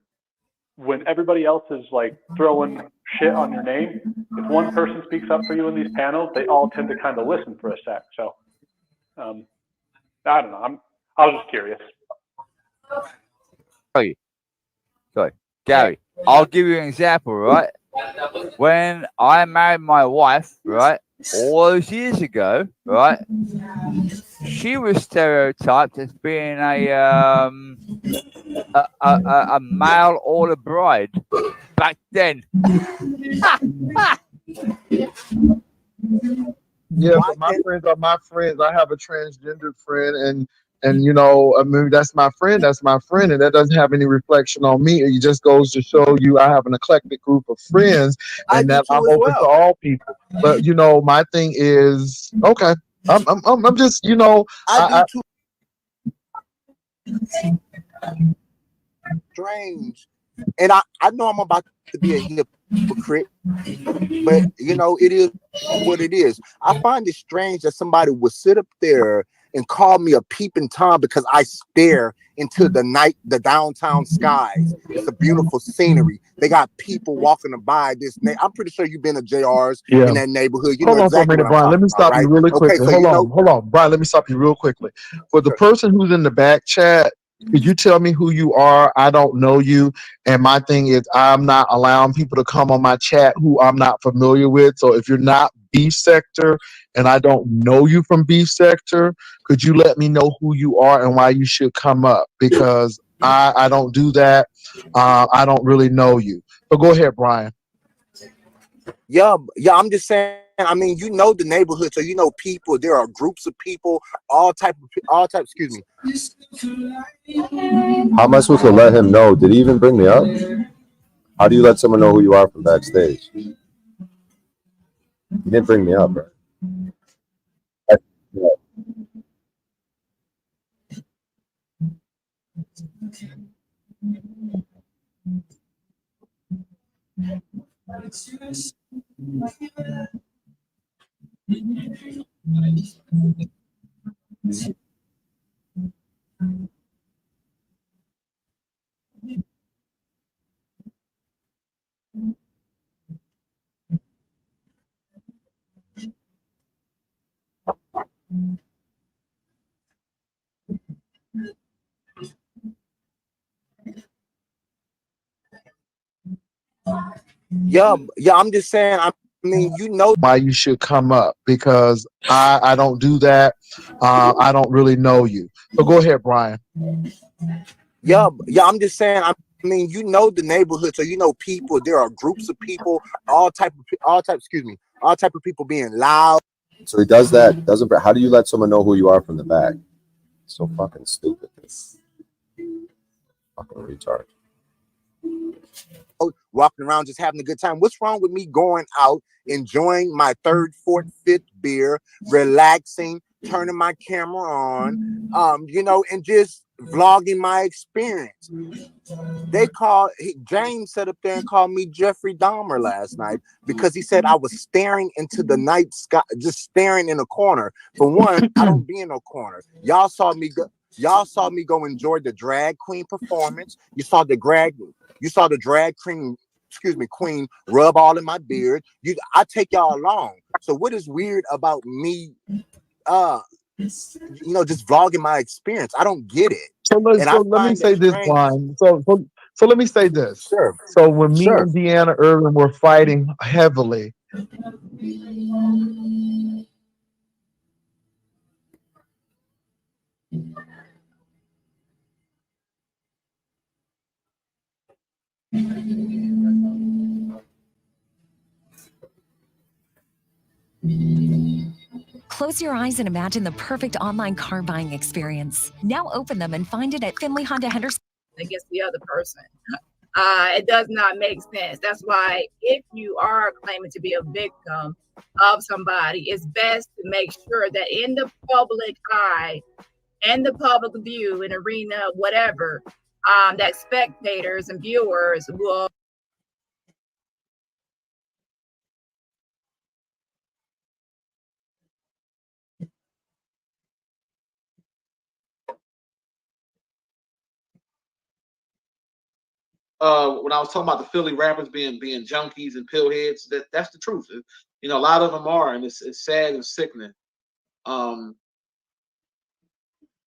When everybody else is like throwing shit on your name, if one person speaks up for you in these panels, they all tend to kind of listen for a sec. So, I don't know. I was just curious. Sorry, Gary. I'll give you an example, right? When I married my wife, right, all those years ago, right, she was stereotyped as being a male order bride back then. Yeah, but my friends are my friends. I have a transgender friend, And I mean, that's my friend, and that doesn't have any reflection on me. It just goes to show you I have an eclectic group of friends, and that I'm open to all people. But my thing is okay. I'm just I strange. And I know I'm about to be a hypocrite, but it is what it is. I find it strange that somebody would sit up there and call me a peeping Tom because I stare into the downtown skies. It's a beautiful scenery. They got people walking by this. I'm pretty sure you've been to JR's Yeah. in that neighborhood. You know Hold on for a exactly minute, what I'm Brian. Let talking me about, stop you right? really Okay, quickly. so Hold on, Brian. Let me stop you real quickly. For the person who's in the back chat, could you tell me who you are? I don't know you, and my thing is I'm not allowing people to come on my chat who I'm not familiar with. So if you're not Beef Sector and I don't know you from Beef Sector, could you let me know who you are and why you should come up? Because I don't do that. I don't really know you. So go ahead, Brian. Yeah, I'm just saying. I mean, the neighborhood, so people. There are groups of people, all type. Excuse me. How am I supposed to let him know? Did he even bring me up? How do you let someone know who you are from backstage? He didn't bring me up, right? Yeah. Yeah, I'm just saying. I mean, why you should come up because I don't do that. I don't really know you. So go ahead, Brian. Yeah, I'm just saying. I mean, the neighborhood, so people. There are groups of people, all type. Excuse me, all type of people being loud. So he does that. How do you let someone know who you are from the back? So fucking stupid. This fucking retard. Walking around just having a good time. What's wrong with me going out, enjoying my third, fourth, fifth beer, relaxing, turning my camera on, and just vlogging my experience? James sat up there and called me Jeffrey Dahmer last night because he said I was staring into the night sky, just staring in a corner. For one, I don't be in no corner. Y'all saw me go enjoy the drag queen performance. You saw the drag queen, queen rub all in my beard. I take y'all along. So what is weird about me just vlogging my experience? I don't get it. So let me say this, Brian. So let me say this. Sure. So when me and Deanna Irvin were fighting heavily, Close your eyes and imagine the perfect online car buying experience. Now open them and find it at Finley Honda Henderson. Against the other person. It does not make sense. That's why if you are claiming to be a victim of somebody, it's best to make sure that in the public eye and the public view, in arena, whatever, that spectators and viewers will when I was talking about the Philly rappers being junkies and pillheads, that's the truth. A lot of them are, and it's sad and sickening. And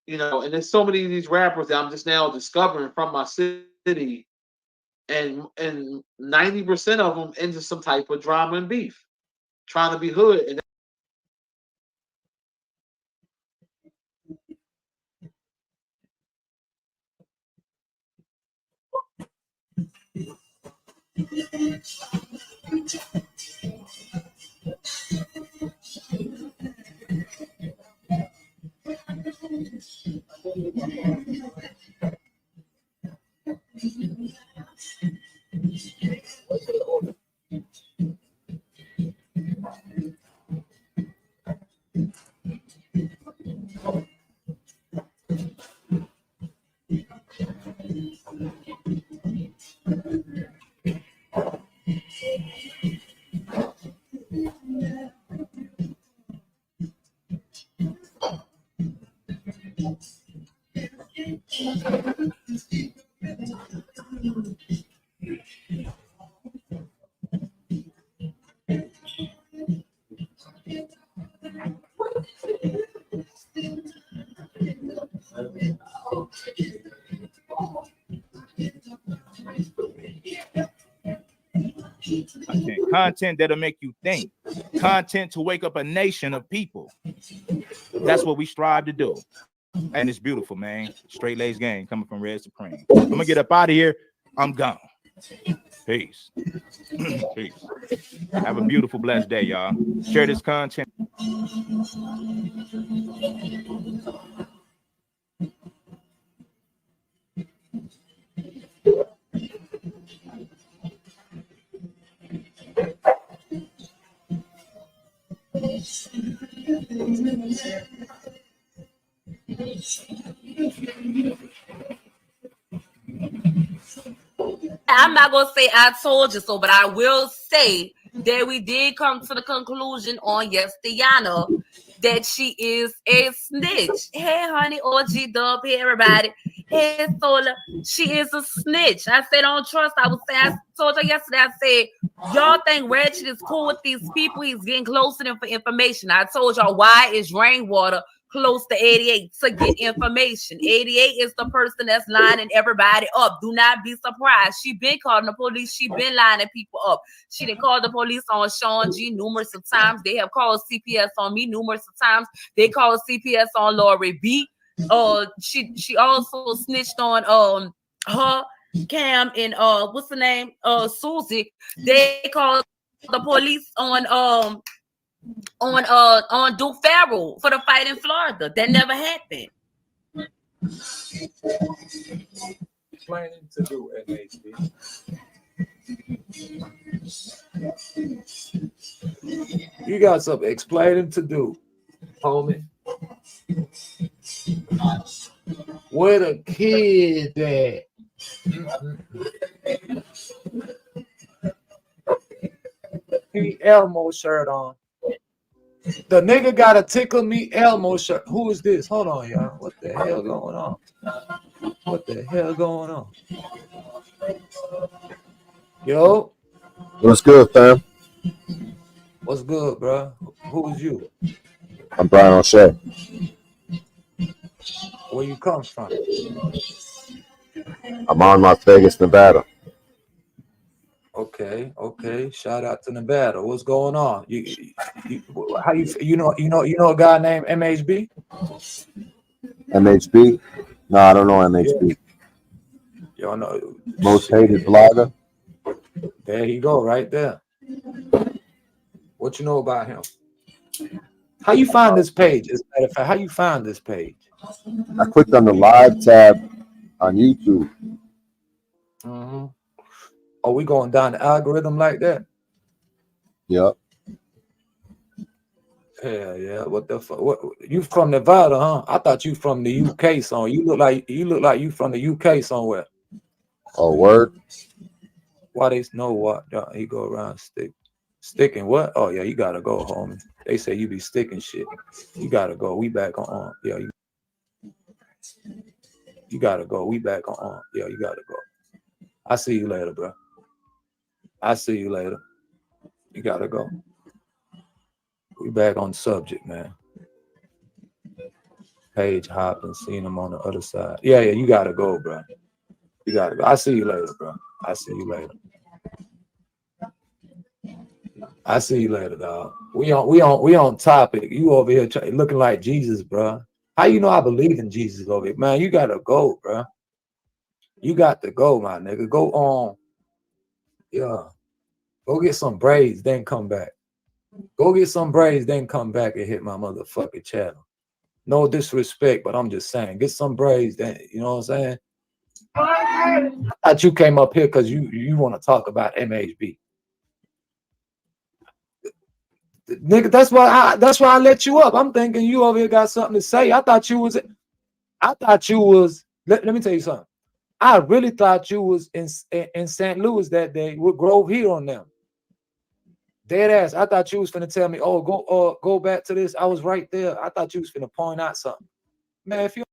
there's so many of these rappers that I'm just now discovering from my city, and 90% of them into some type of drama and beef, trying to be hood. And Content that'll make you think. Content to wake up a nation of people. That's what we strive to do. And it's beautiful, man. Straight Lace Gang coming from Red Supreme. I'm gonna get up out of here. I'm gone. Peace. Peace. Have a beautiful, blessed day, y'all. Share this content. I'm not gonna say I told you so, but I will say that we did come to the conclusion on Yestiana that she is a snitch. Hey, honey, OG Dub, hey, everybody. Hey, Sola, she is a snitch. I said, don't trust. I told you yesterday, I said, y'all think Ratchet is cool with these people. He's getting close to them for information. I told y'all, why is Rainwater close to 88 to get information? 88 is the person that's lining everybody up. Do not be surprised. She been calling the police. She been lining people up. She done called the police on Sean G numerous of times. They have called CPS on me numerous of times. They called CPS on Lori B. She also snitched on her, Cam, and what's the name? Susie. They called the police on Duke Farrell for the fight in Florida. That never happened. Explaining to do, MHB. You got some explaining to do, homie. Where the kid at? He Elmo shirt on. The nigga got a Tickle Me Elmo shirt. Who is this? Hold on, y'all. What the hell going on? What the hell going on? Yo. What's good, fam? What's good, bro? Who is you? I'm Bryan O'Shea. Where you come from? I'm on Las Vegas, Nevada. Okay, okay. Shout out to Nevada. What's going on? How you know a guy named MHB? MHB? No, I don't know MHB. Y'all know. Most hated blogger. There you go, right there. What you know about him? How you find this page? As a matter of fact, how you find this page? I clicked on the live tab on YouTube. Mm-hmm. Are we going down the algorithm like that? Yep. Hell yeah. What the fuck? What, you from Nevada, huh? I thought you from the UK somewhere. You look like you from the UK somewhere. Oh, word? Why they know what? He go around sticking what? Oh yeah, you gotta go, homie. They say you be sticking shit. You gotta go. We back on. Yeah, you gotta go. We back on. Yeah, you gotta go. I see you later, bro. I see you later. You gotta go. We back on the subject, man. Page hopping, seeing him on the other side. Yeah, you gotta go, bro. You gotta go. I see you later, bro. I see you later. I see you later, dog. We on topic. You over here looking like Jesus, bro. How you know I believe in Jesus over here? Man, you gotta go, bro. You got to go, my nigga. Go on. Yeah. Go get some braids, then come back. Go get some braids, then come back and hit my motherfucking channel. No disrespect, but I'm just saying, get some braids, then, you know what I'm saying? I thought you came up here because you want to talk about MHB. Nigga, that's why I let you up. I'm thinking you over here got something to say. I thought you was, let me tell you something. I really thought you was in St. Louis that day with Grove Hill on them. Dead ass. I thought you was finna tell me, oh, go back to this. I was right there. I thought you was finna point out something. Man, if you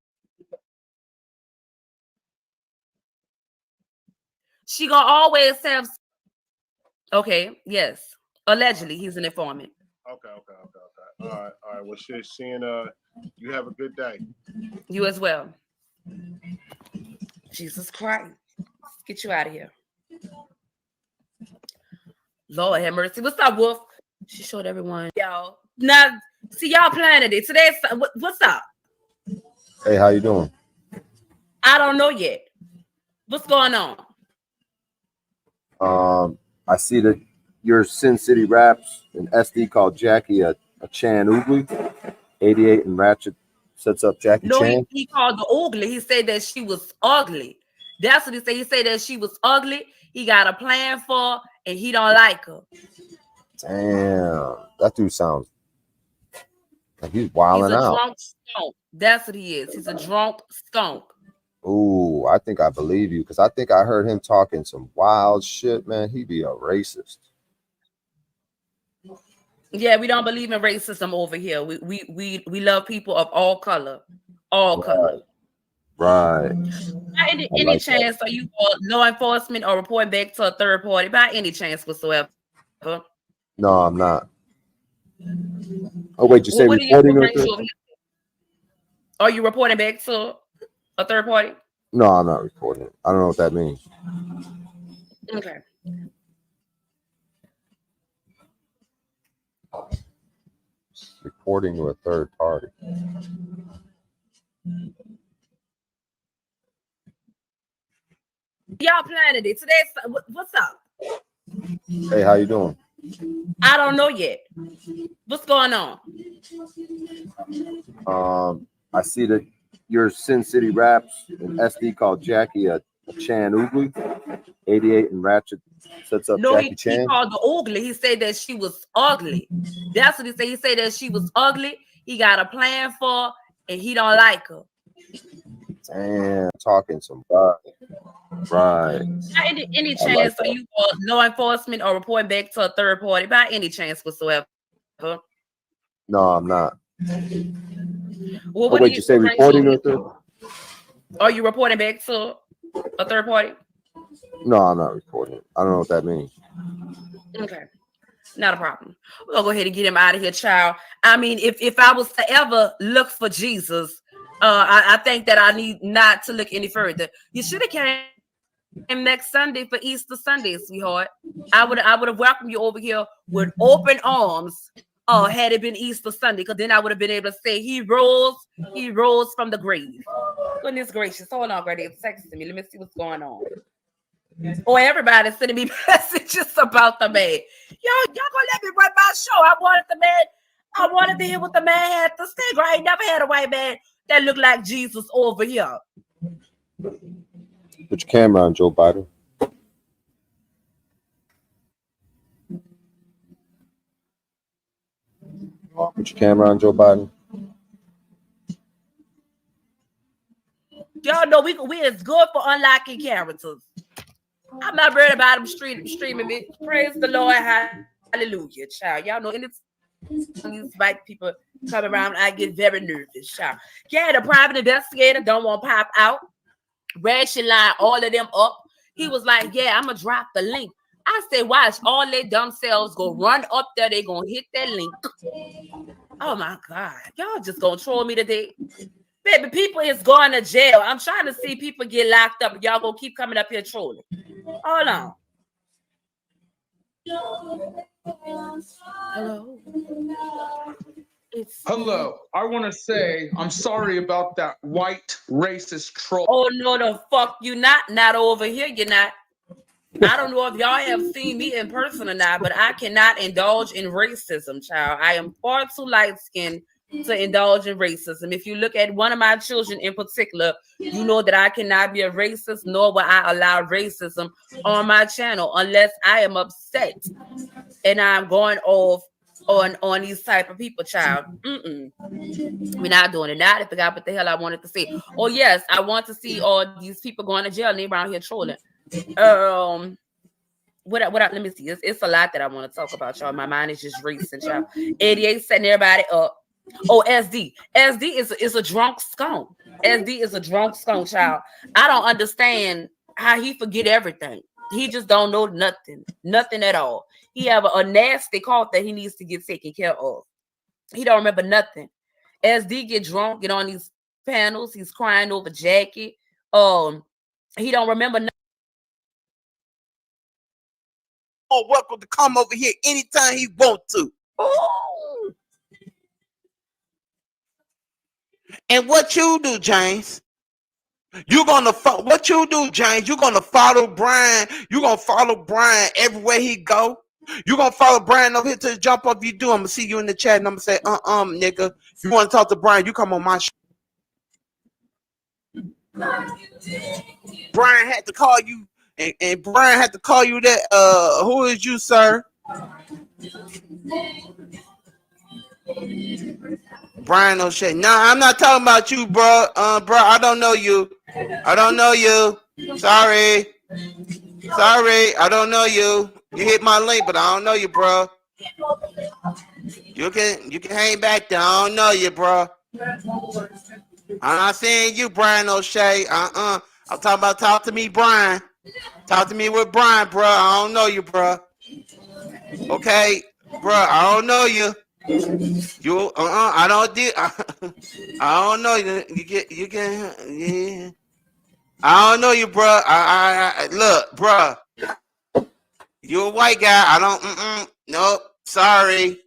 She gonna always have. Okay, yes. Allegedly, he's an informant. Okay. All right. Well, shit, seeing you have a good day. You as well. Jesus Christ. Let's get you out of here. Lord have mercy. What's up, Wolf? She showed everyone. Y'all. Now, see, y'all planning it. Today's what's up? Hey, how you doing? I don't know yet. What's going on? I see that your Sin City Raps and SD called Jackie a Chan Oogly. 88 and Ratchet sets up Jackie No, Chan. he called the ugly. He said that she was ugly. That's what he said. He said that she was ugly. He got a plan for her, and he don't like her. Damn, that dude sounds like he's wilding He's a out. drunk skunk. That's what he is. He's a drunk skunk. Ooh, I think I believe you because I think I heard him talking some wild shit, man. He be a racist. Yeah, we don't believe in racism over here. We love people of all color, color. Right. By any like chance, are you law enforcement or reporting back to a third party? By any chance whatsoever? No, I'm not. Oh wait, you say What do you reporting or bring you over here? Are you reporting back to a third party? No, I'm not reporting it. I don't know what that means. Okay. Reporting to a third party. Y'all planning it. Today's what's up? Hey, how you doing? I don't know yet. What's going on? I see that your Sin City Raps and SD called Jackie a Chan Oogly. 88 and Ratchet sets up No, Jackie he Chan. called the ugly. He said that she was ugly. That's what he said. He said that she was ugly. He got a plan for her, and he don't like her. Damn, talking some right. By any I chance, like are you law enforcement or reporting back to a third party? By any chance whatsoever? No, I'm not. Well, Oh, wait, you say reporting or third? Are you reporting back to a third party? No, I'm not reporting it. I don't know what that means. Okay. Not a problem. We're gonna go ahead and get him out of here, child. I mean, if I was to ever look for Jesus, I think that I need not to look any further. You should have came next Sunday for Easter Sunday, sweetheart. I would have welcomed you over here with open arms. Had it been Easter Sunday, because then I would have been able to say he rose from the grave. Goodness gracious. Hold on, Grady. It's texting me. Let me see what's going on. Oh, everybody's sending me messages about the man. Y'all gonna let me run my show. I wanted to hear what the man had to say. I ain't never had a white man that looked like Jesus over here. Put your camera on, Joe Biden. Put your camera on, Joe Biden. Y'all know we is good for unlocking characters. I'm not worried about them streaming me. Praise the Lord. Hallelujah, child. Y'all know these white people come around, I get very nervous, child. Yeah, the private investigator don't want to pop out. Ration line all of them up. He was like, yeah, I'm going to drop the link. I said, watch all their dumb selves go run up there. They going to hit that link. Oh, my God. Y'all just going to troll me today. Baby, people is going to jail. I'm trying to see people get locked up. Y'all going to keep coming up here trolling. Hold on. Hello. Hello. I want to say I'm sorry about that white racist troll. Oh, no, the fuck you not. Not over here, you're not. I don't know if y'all have seen me in person or not, but I cannot indulge in racism, child. I am far too light-skinned to indulge in racism. If you look at one of my children in particular, you know that I cannot be a racist, nor will I allow racism on my channel unless I am upset and I'm going off on these type of people, child. We're not doing it. Now I forgot what the hell I wanted to say. Oh, yes, I want to see all these people going to jail and they around here trolling. let me see. It's a lot that I want to talk about, y'all. My mind is just racing, y'all. 88 setting everybody up. Oh, SD is a drunk scone. SD is a drunk scone, child. I don't understand how he forget everything. He just don't know nothing at all. He have a nasty cough that he needs to get taken care of. He don't remember nothing. SD get drunk, get on these panels. He's crying over Jackie. He don't remember nothing. Oh, welcome to come over here anytime he want to. Oh. And what you do, James? You're gonna what you do, James? You're gonna follow Bryan. You're gonna follow Bryan everywhere he go. You're gonna follow Bryan over here to the jump up. You do. I'm gonna see you in the chat, and I'm gonna say, nigga. If you want to talk to Bryan, you come on my show. Bryan had to call you, and Bryan had to call you that. Who is you, sir? Bryan O'Shea. Nah, I'm not talking about you, bro. Bro, I don't know you. I don't know you. Sorry, I don't know you. You hit my link, but I don't know you, bro. You can hang back there. I don't know you, bro. I'm not saying you, Bryan O'Shea. I'm talking about talk to me, Bryan. Talk to me with Bryan, bro. I don't know you, bro. Okay, bro. I don't know you. You I don't do. I don't know you. You can. Yeah. I don't know you, bro. I look, bro. You a white guy. I don't. Nope. Sorry.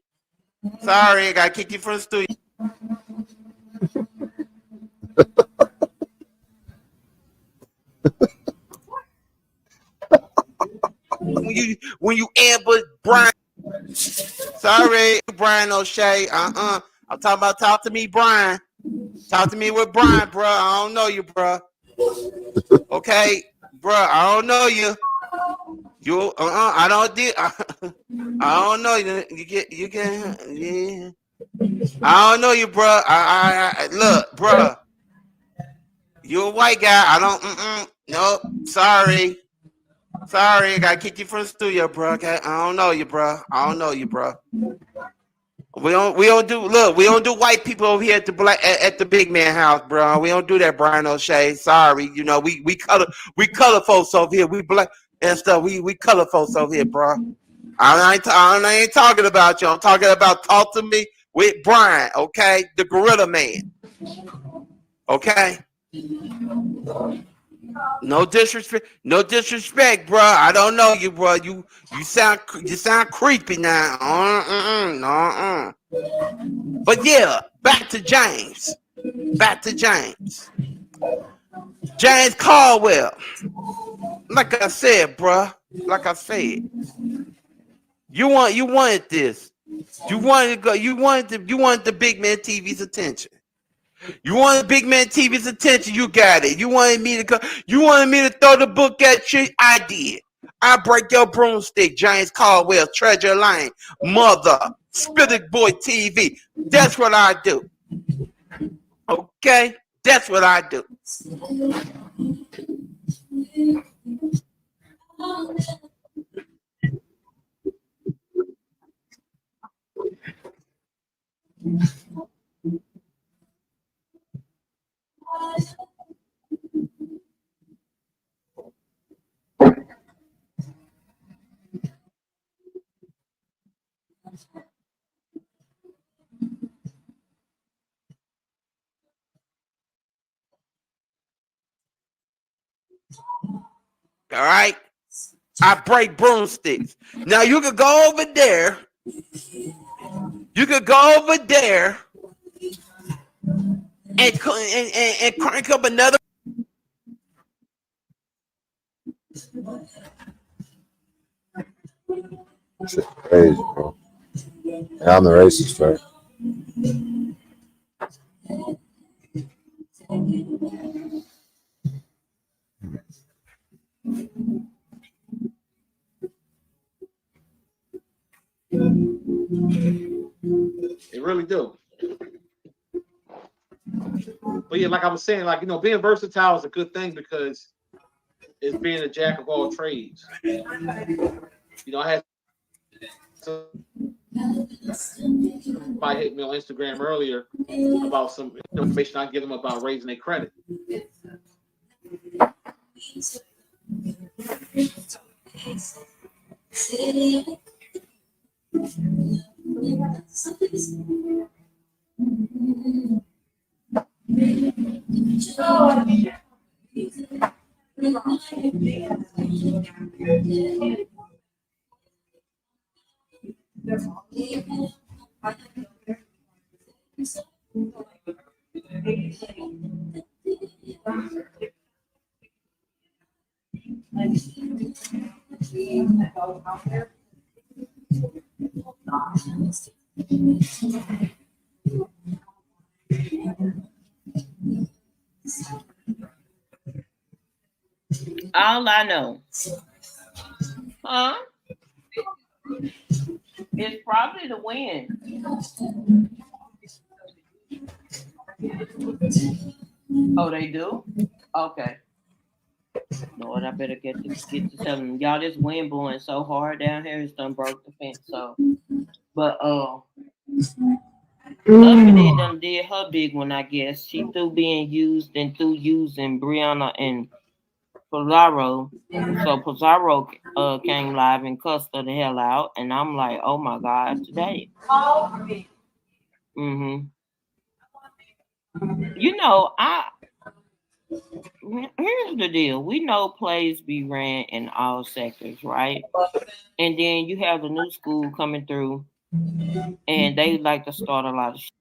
I gotta kick you from the studio. when you ambush Bryan. Sorry, Bryan O'Shea. I'm talking about talk to me, Bryan. Talk to me with Bryan, bro. I don't know you, bro. Okay, bro. I don't know you. You I don't do. I don't know you. You can. Yeah. I don't know you, bro. I look, bro. You a white guy. I don't. Nope. Sorry. I gotta kick you from the studio, bro. Okay. I don't know you, bro. We don't do white people over here at the big man house, bro. We don't do that, Bryan O'Shea. Sorry, you know we color folks over here. We black and stuff. We color folks over here, bro. I ain't talking about you. I'm talking about talk to me with Bryan, okay? The gorilla man, okay? No disrespect, bro. I don't know you, bro. You sound creepy now. But yeah, back to James. James Caldwell. Like I said, bro. You wanted this. You wanted the big man TV's attention. You wanted Big Man TV's attention. You got it. You wanted me to throw the book at you. I did. I break your broomstick, James Caldwell, Treasure Lane, Mother, Spirit Boy TV. That's what I do. Okay? That's what I do. All right? I break broomsticks. Now you could go over there. And crank up another. Shit crazy, bro. And I'm the racist, right? They really do. But yeah, like I was saying, like, you know, being versatile is a good thing because is being a jack of all trades. You know, I had somebody hit me on Instagram earlier about some information I give them about raising their credit. All I know, huh? It's probably the wind. Oh, they do? Okay. Lord, I better get to telling them. Y'all, this wind blowing so hard down here, it's done broke the fence. So, but Uppity done did her big one, I guess. She through being used and through using Brianna and Pizarro. So Pizarro came live and cussed her the hell out, and I'm like, oh my God, today. Mm-hmm. You know, here's the deal. We know plays be ran in all sectors, right? And then you have the new school coming through, and they like to start a lot of shit.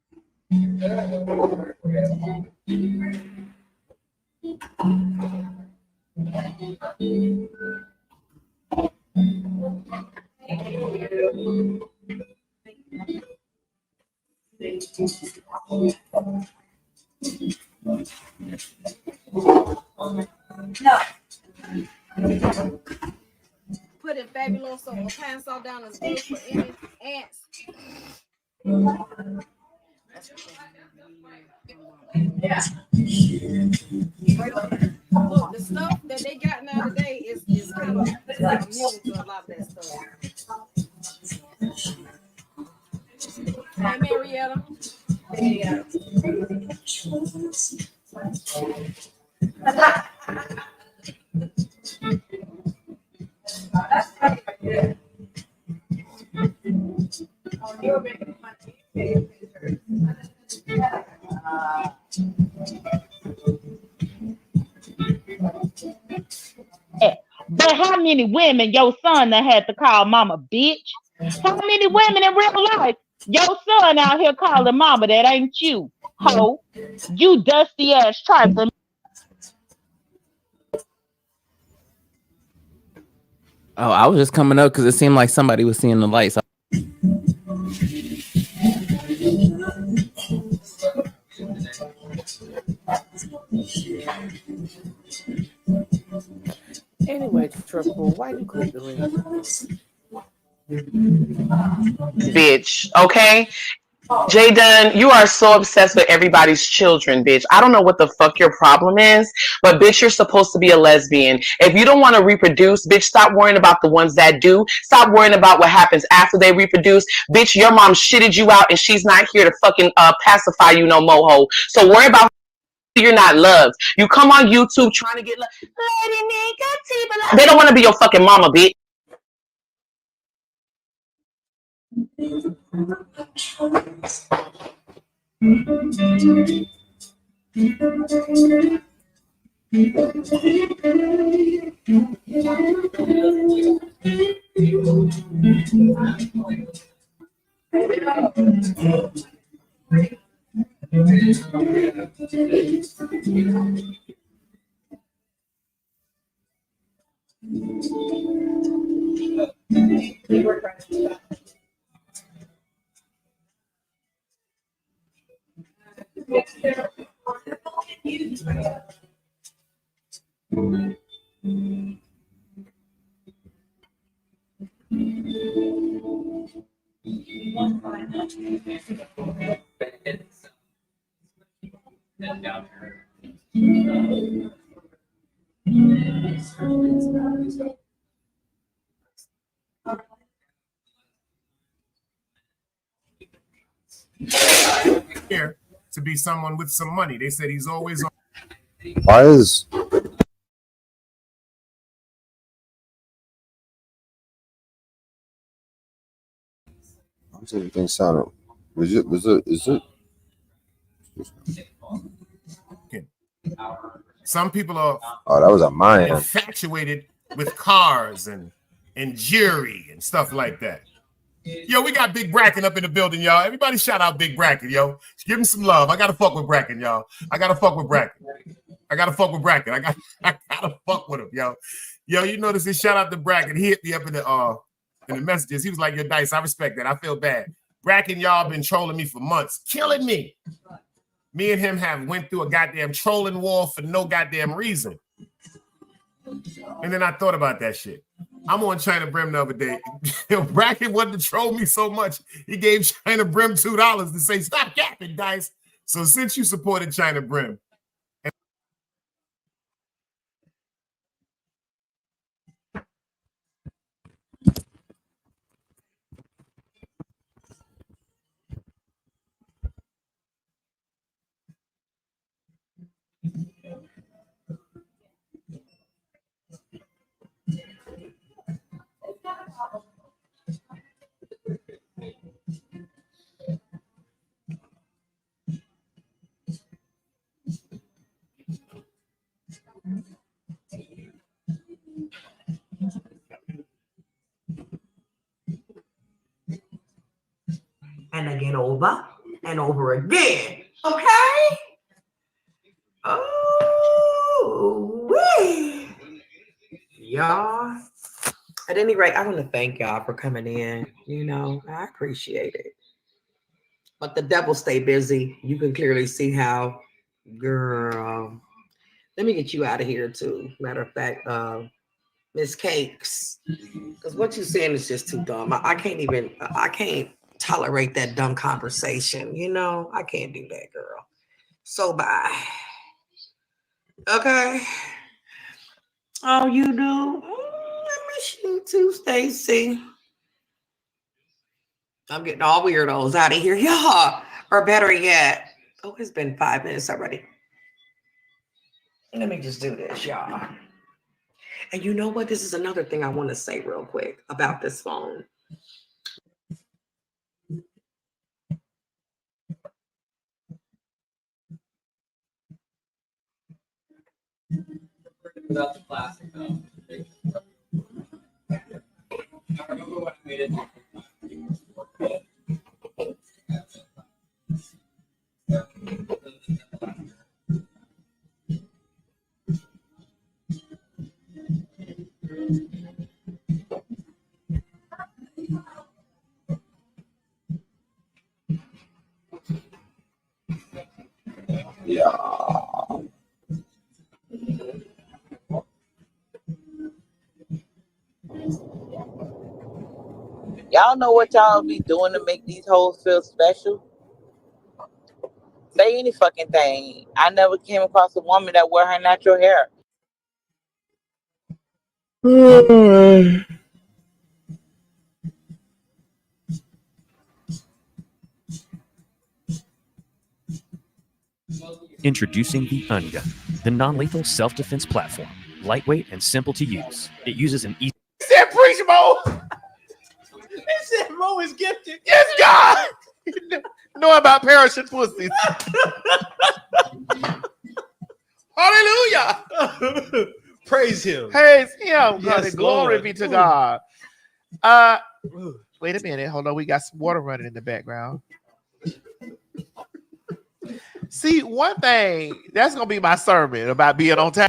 Putting Fabuloso Panso down is good for any ants. Yeah. Look, the stuff that they got now today is kind of immune to a lot of that stuff. Hey, Marietta. Yeah. But how many women your son done had to call mama bitch? How many women in real life your son out here calling mama that ain't you, ho? You dusty ass trifling. Oh, I was just coming up because it seemed like somebody was seeing the lights. Anyway, Triple, why you click the link? Bitch, okay? Jay Dunn, you are so obsessed with everybody's children, bitch. I don't know what the fuck your problem is, but bitch, you're supposed to be a lesbian. If you don't want to reproduce, bitch, stop worrying about the ones that do. Stop worrying about what happens after they reproduce. Bitch, your mom shitted you out and she's not here to fucking pacify you no moho. So worry about you're not loved. You come on YouTube trying to get love. They don't want to be your fucking mama, bitch. Here to be someone with some money. They said he's always on. Why is everything sounding? Is it? Some people are Oh, that was a mine. infatuated with cars and jewelry and stuff like that. Yo, we got Big Bracken up in the building, y'all. Everybody shout out Big Bracken, yo. Give him some love. I gotta fuck with Bracken, y'all. I gotta fuck with Bracken. I gotta fuck with him, yo. Yo, you notice this? Shout out to Bracken. He hit me up in the messages. He was like, "Yo, Dice, I respect that. I feel bad. Bracken, y'all been trolling me for months, killing me. Me and him have went through a goddamn trolling war for no goddamn reason." And then I thought about that shit. I'm on China Brim the other day. Bracken wanted to troll me so much, he gave China Brim $2 to say, "Stop capping, Dice." So since you supported China Brim, and again over and over again. Okay? Oh, wee. Y'all. At any rate, I want to thank y'all for coming in. You know, I appreciate it. But the devil stay busy. You can clearly see how, girl. Let me get you out of here too. Matter of fact, Miss Cakes. Because what you're saying is just too dumb. I can't tolerate that dumb conversation. You know, I can't do that, girl. So bye. Okay. Oh, you do? I miss you too, Stacy. I'm getting all weirdos out of here. Yeah. Or better yet, oh, it's been 5 minutes already. Let me just do this, y'all. And you know what? This is another thing I want to say real quick about this phone. Without the plastic, though. I remember when I made it. Y'all know what y'all be doing to make these hoes feel special? Say any fucking thing. I never came across a woman that wear her natural hair. Introducing the Ungun, the non-lethal self-defense platform. Lightweight and simple to use. It uses an easy... He said, "Preach, Mo." He said, "Mo is gifted." Yes, God. Know about perishing pussies. Hallelujah. Praise him. Praise him. Yes, Glory Lord. be to Ooh. God. Wait a minute. Hold on. We got some water running in the background. See, one thing, that's going to be my sermon about being on time.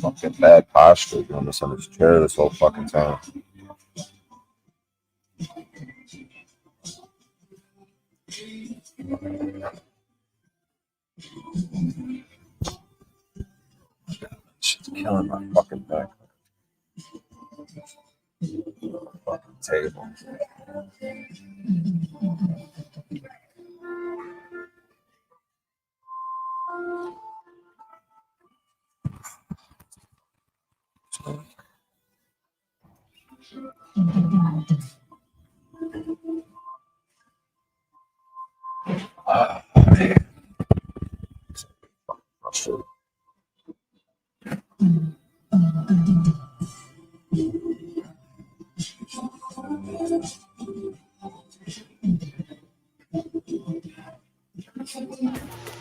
Fucking bad posture doing this on his chair this whole fucking time. Shit's killing my fucking back. Fucking table. Man. Frustrated.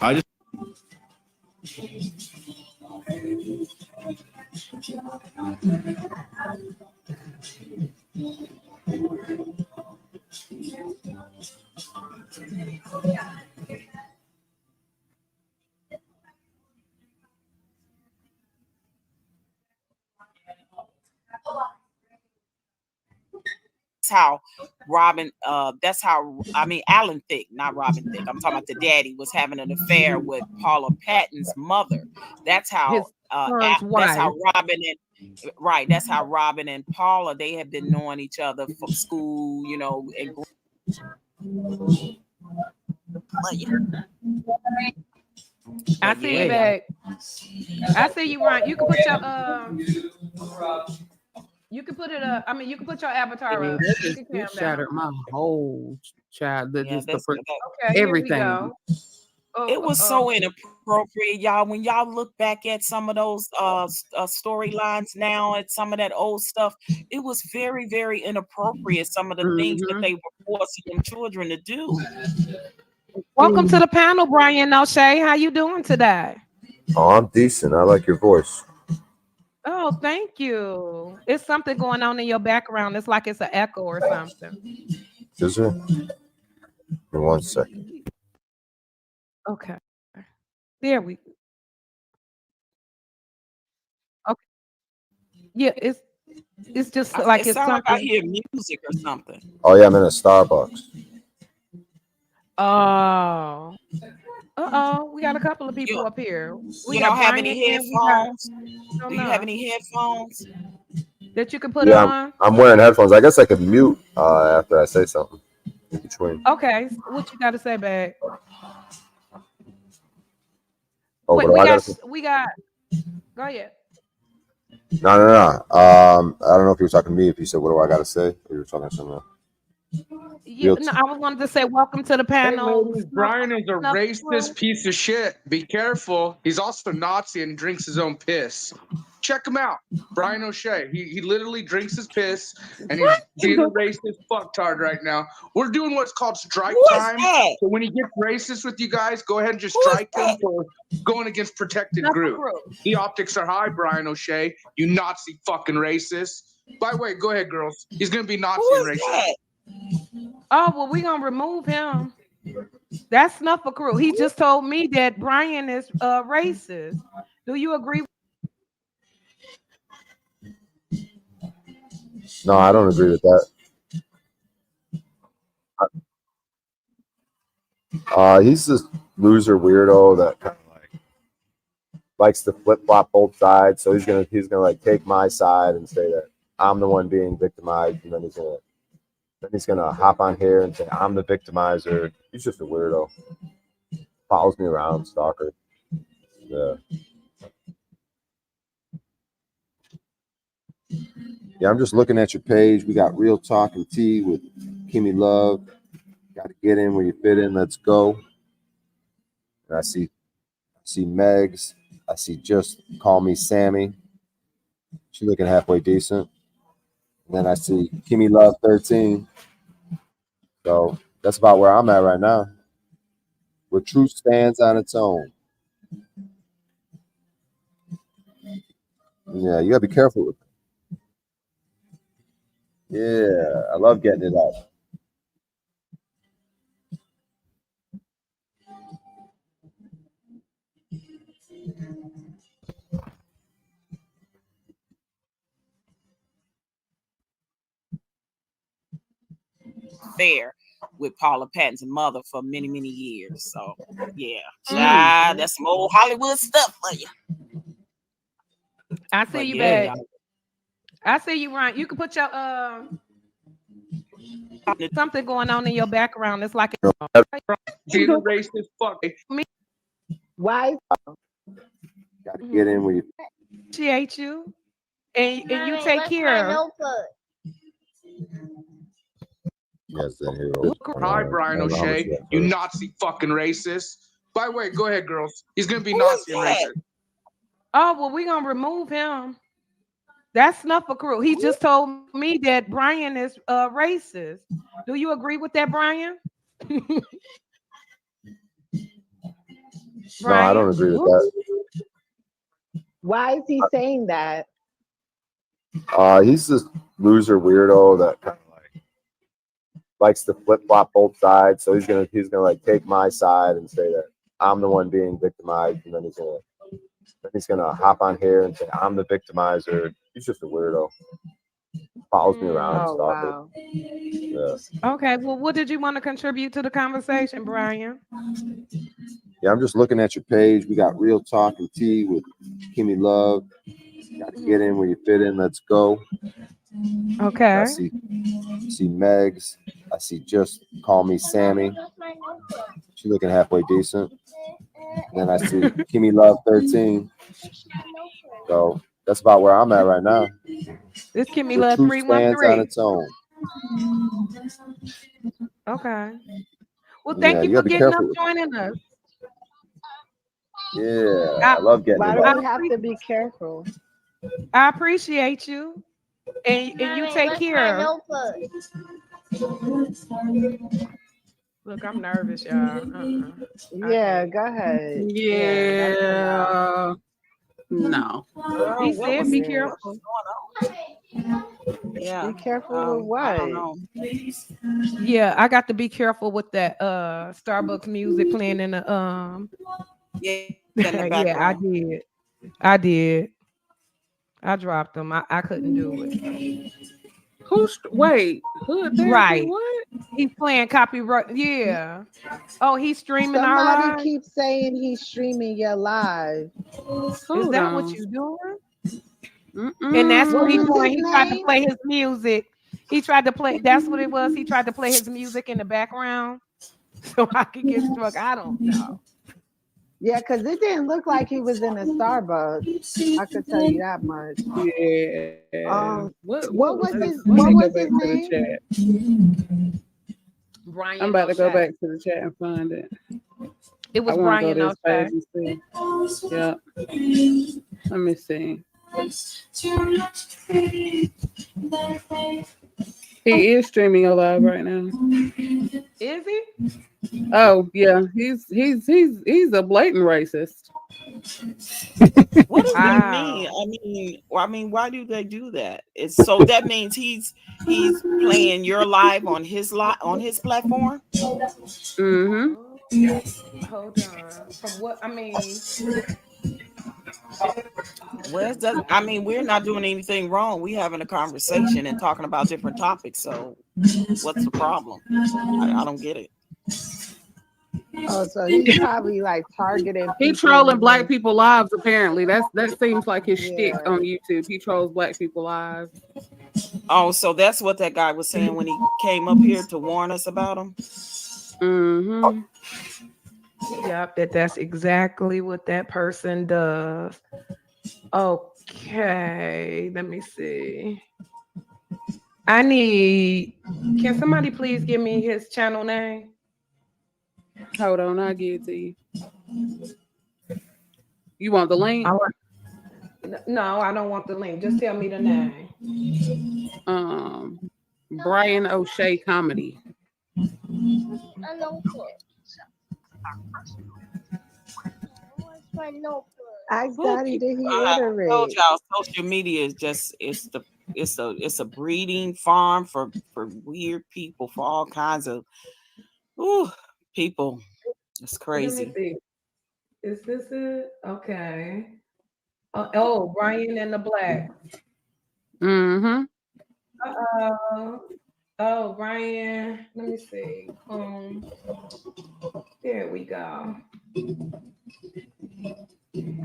I just how that's how Alan Thicke, not Robin Thicke. I'm talking about the daddy was having an affair with Paula Patton's mother. That's how His son's that's how wife. that's how Robin and Paula, they have been knowing each other from school, you know, and I see you back. I see you, Ryan. You can put your you can put it up. I mean, you can put your avatar up. You can You calm shattered down. my whole child. Yeah, Just the Okay, here we everything. go. it was so inappropriate, y'all. When y'all look back at some of those storylines now, at some of that old stuff, it was very, very inappropriate. Some of the things that they were forcing them children to do. Welcome to the panel, Bryan O'Shea. How you doing today? Oh, I'm decent. I like your voice. Oh, thank you. It's something going on in your background. It's like it's an echo or something. Is it? Give me 1 second. Okay. There we go. Okay. Yeah, it's just like It it's sounds like I something. hear music or something. Oh yeah, I'm in a Starbucks. Oh. We got a couple of people up here. We You got don't have Bryan. any We got headphones? don't Do you have know any headphones? that you can put Yeah, on. I'm wearing headphones. I guess I could mute after I say something in between. Okay, what you got to say, babe? Oh, Wait, but I gotta. we got. Go ahead. No. I don't know if you were talking to me. If you said, "What do I gotta say?" Or you were talking to someone else. Yeah, no, I was wanted to say welcome to the Hey, panel. ladies, Bryan is a racist piece of shit. Be careful. He's also a Nazi and drinks his own piss. Check him out. Bryan O'Shea. He literally drinks his piss and he's being a racist fucktard right now. We're doing what's called strike time. So when he gets racist with you guys, go ahead and just strike him for going against protected group. The optics are high, Bryan O'Shea. You Nazi fucking racist. By the way, go ahead, girls. He's gonna be Nazi and racist. Oh well, we're gonna remove him. That's Snuffer Crew. He just told me that Bryan is racist. Do you agree? No, I don't agree with that. He's this loser weirdo that kind of like likes to flip flop both sides. So he's gonna like take my side and say that I'm the one being victimized, and then he's gonna hop on here and say I'm the victimizer. He's just a weirdo. Follows me around, stalker. Yeah. Yeah, I'm just looking at your page. We got Real Talk and Tea with Kimmy Love. Got to get in where you fit in. Let's go. And I see Megs. I see Just Call Me Sammy. She's looking halfway decent. And then I see Kimmy Love 13. So that's about where I'm at right now. Where truth stands on its own. Yeah, you gotta be careful with it. Yeah, I love getting it out. There with Paula Patton's mother for many, many years. So yeah, child, that's some old Hollywood stuff for you. I see But you, yeah, babe. I see you, Ryan. You can put your something going on in your background. It's like She's a racist fuck. Why? Gotta get in where you Appreciate you, and you take care. Yes, the hero. Hi, Brian I don't know how much O'Shea, you got you first. Nazi fucking racist. By the way, go ahead, girls. He's gonna be Nazi and racist. Oh well, we're gonna remove him. That's Snuffer Crew. He just told me that Bryan is racist. Do you agree with that, Bryan? No, I don't agree with that. Why is he saying that? He's this loser weirdo that kind of like likes to flip flop both sides. So he's gonna like take my side and say that I'm the one being victimized, and then he's gonna hop on here and say I'm the victimizer. He's just a weirdo. Follows me around, Oh, stalker. wow. Yeah. Okay. Well, what did you want to contribute to the conversation, Bryan? Yeah, I'm just looking at your page. We got Real Talk and Tea with Kimmy Love. Got to get in where you fit in. Let's go. Okay. I see Megs. I see Just Call Me Sammy. She's looking halfway decent. And then I see Kimmy Love 13. So that's about where I'm at right now. This Kimmy Where Love truth stands on 313. its own. Okay. Well, Yeah, thank you you for gotta be getting up, careful with it. joining us. Yeah, I love getting Why it do out. we have to be careful? I appreciate you, and you take care. Look, I'm nervous, y'all. Yeah, go ahead. Yeah. No. He what said, was "Be what's careful." going on? Yeah. Be careful with I don't what? know. Yeah, I got to be careful with that Starbucks music playing in the Yeah, in the yeah, I background. did. I dropped them. I couldn't do it. Wait, Hood Therapy? Right. What? He's playing copyright. Yeah. Oh, he's streaming our Somebody live. keeps saying he's streaming your live. Is Hold that on. what you doing? And that's what What he was doing. his He tried to name? play his music. He tried to play. That's what it was. He tried to play his music in the background so I could get struck. I don't know. Yeah, because it didn't look like he was in a Starbucks. I could tell you that much. Yeah. What was his Let me what go was back his to the name? chat. Bryan I'm about to go O'Shea. back to the chat and find it. It was I want to go Bryan to his O'Shea. page and see. Yeah. Let me see. He is streaming alive right now. Is he? Oh yeah, he's a blatant racist. What does that Wow. mean? I mean, why do they do that? It's so that means he's playing your live on his platform. Mm-hmm. Hold on. From what I mean, Well, it doesn't, I mean, we're not doing anything wrong. We having a conversation and talking about different topics. So, what's the problem? I don't get it. Oh, so he's probably like targeting He people. trolling black people lives. Apparently, that seems like his shtick Yeah. on YouTube. He trolls black people lives. Oh, so that's what that guy was saying when he came up here to warn us about him. Mm-hmm. Yep, that's exactly what that person does. Okay, let me see. Can somebody please give me his channel name? Hold on, I'll give it to you. You want the link? No, I don't want the link. Just tell me the name. Bryan O'Shea Comedy. I got it to I told reiterate. y'all, social media is just it's a breeding farm for weird people, for all kinds of people. It's Let crazy. me see. Is this it? Okay. Oh, Bryan and the Black. Mm-hmm. Oh, Bryan. Let me see. There we go. You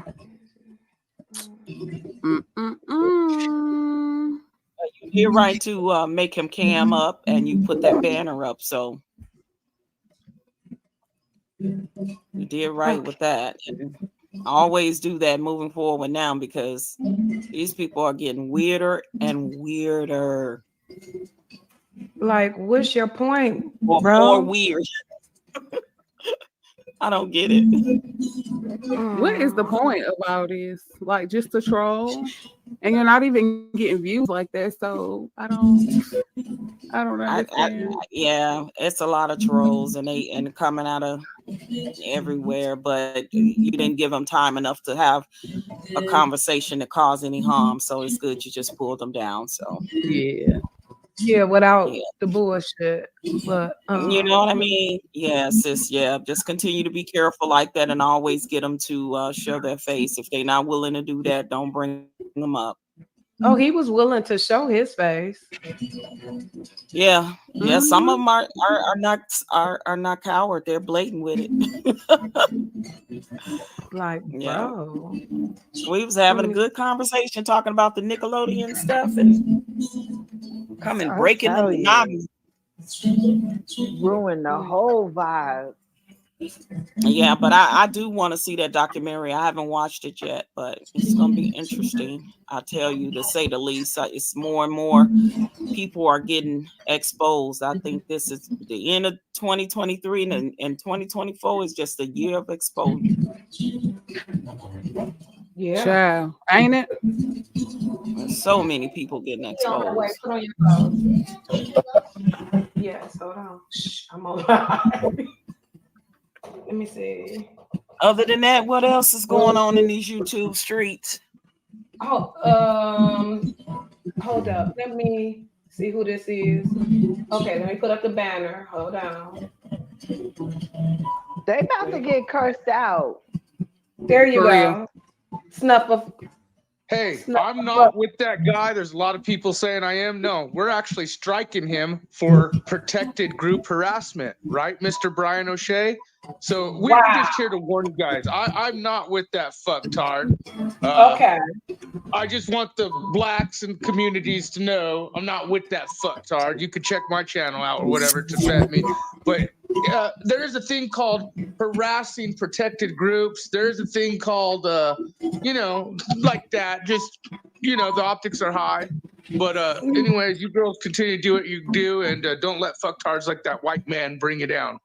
did right to make him cam up, and you put that banner up. So you did right with that. And always do that moving forward now, because these people are getting weirder and weirder. Like, what's your point, Or bro? more weird. I don't get it. What is the point of all this? Like, just to troll, and you're not even getting views like that. So I don't understand. Yeah, it's a lot of trolls, and coming out of everywhere, but you didn't give them time enough to have a conversation that cause any harm. So it's good you just pulled them down. So Yeah, without the bullshit. But you know what I mean? Yeah, sis. Yeah, just continue to be careful like that, and always get them to show their face. If they're not willing to do that, don't bring them up. Oh, he was willing to show his face. Yeah. Some of them are not coward. They're blatant with it. Like, bro. We was having a good conversation talking about the Nickelodeon stuff, and coming breaking the monogamy. Ruin the whole vibe. Yeah, but I do want to see that documentary. I haven't watched it yet, but it's gonna be interesting. I tell you, to say the least. It's more and more people are getting exposed. I think this is the end of 2023, and 2024 is just a year of exposure. Yeah, child, ain't it? There's so many people getting exposed. Wait, put on your clothes. Yes, hold on. Shh, I'm on. Let me see. Other than that, what else is going on in these YouTube streets? Oh, hold up. Let me see who this is. Okay, let me put up the banner. Hold on. They about to get cursed out. There you For go. real. Snuff of. Hey, I'm not with that guy. There's a lot of people saying I am. No, we're actually striking him for protected group harassment, right, Mr. Bryan O'Shea? So we're just here to warn you guys. I'm not with that fucktard. Okay. I just want the blacks and communities to know I'm not with that fucktard. You could check my channel out or whatever to vet me. But there is a thing called harassing protected groups. There's a thing called, like that. Just, the optics are high. But anyways, you girls continue to do what you do, and don't let fucktards like that white man bring you down.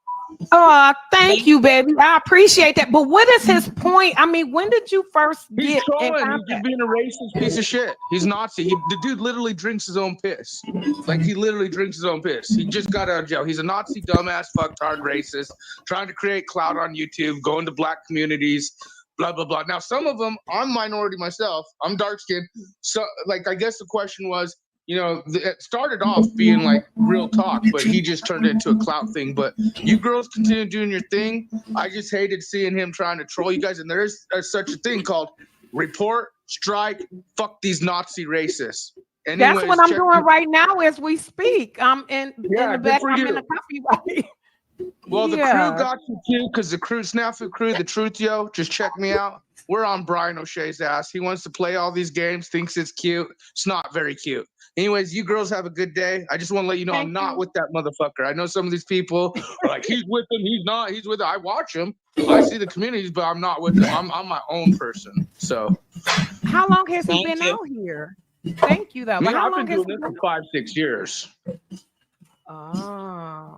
Thank you, baby. I appreciate that. But what is his point? I mean, when did you first He's get in trolling. He's contact? just being a racist piece of shit. He's Nazi. The dude literally drinks his own piss. Like, he literally drinks his own piss. He just got out of jail. He's a Nazi, dumbass, fucktard, racist, trying to create clout on YouTube, going to black communities, blah, blah, blah. Now, some of them, I'm minority myself. I'm dark-skinned. So, I guess the question was, it started off being like real talk, but he just turned it into a clout thing. But you girls continue doing your thing. I just hated seeing him trying to troll you guys. And there is such a thing called report, strike, fuck these Nazi racists. That's Anyways, what I'm check doing right now as we speak. I'm in Yeah, the good back. for I'm in you. the copyright. Well, the crew Yeah. got you too, because the crew, Snafu crew, the truth, yo, just check me out. We're on Bryan O'Shea's ass. He wants to play all these games, thinks it's cute. It's not very cute. Anyways, you girls have a good day. I just want to let you know I'm not with that motherfucker. I know some of these people are like, he's with him, he's not, he's with him. I watch him. I see the communities, but I'm not with them. I'm my own person. So How long has he Thank been you. out here? Thank you, though. But man, how I've long been has doing he this been? for 5-6 years. Oh.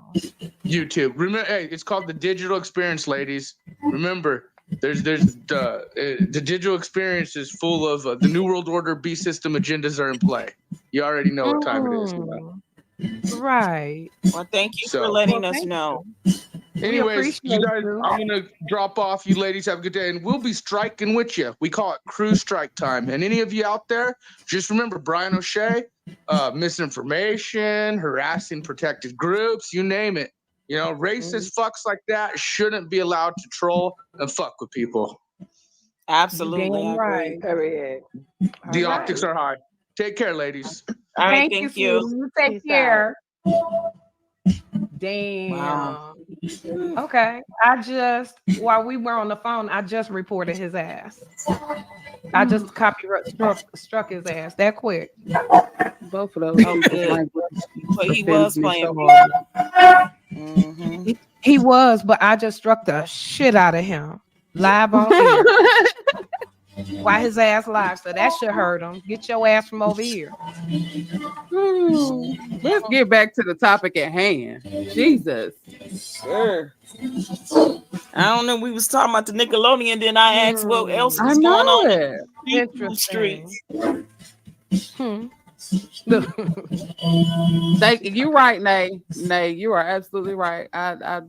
YouTube. Remember, hey, it's called the digital experience, ladies. Remember, there's the digital experience is full of the New World Order B system agendas are in play. You already know what time it is. You know? Right. Well, thank you for So, letting Well, us thank know. anyways, you appreciate guys, you. I'm gonna drop off. You ladies have a good day, and we'll be striking with you. We call it crew strike time. And any of you out there, just remember Bryan O'Shea, misinformation, harassing protected groups, you name it. You know, racist fucks like that shouldn't be allowed to troll and fuck with people. Absolutely. Damn I agree. right. Period. The All optics right. are high. Take care, ladies. All right, Thank you, thank you. sweetie. You take Peace care. Damn. Wow. Okay. While we were on the phone, I just reported his ass. I Hmm. just copyright struck his ass that quick. Both of those Oh, people's good. language But he offends was me playing. so hard. Mm-hmm. He was, but I just struck the shit out of him live on air. Why his ass live? So that should hurt him. Get your ass from over here. Let's get back to the topic at hand. Jesus. Sure. I don't know. We was talking about the Nickelodeon, then I asked what else I was going know on in it. the Interesting. streets. You right, Nay. Nay, you are absolutely right. I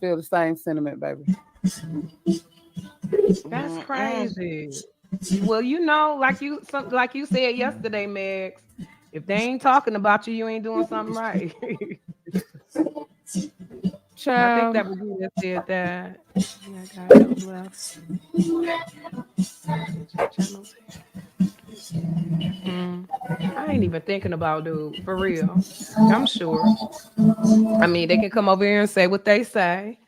feel the same sentiment, baby. That's crazy. Well, you know, like you said yesterday, Megs, if they ain't talking about you, you ain't doing something right. I think that was you that said that. Yeah, guy that was left. I ain't even thinking about dude for real. I'm sure. I mean, they can come over here and say what they say,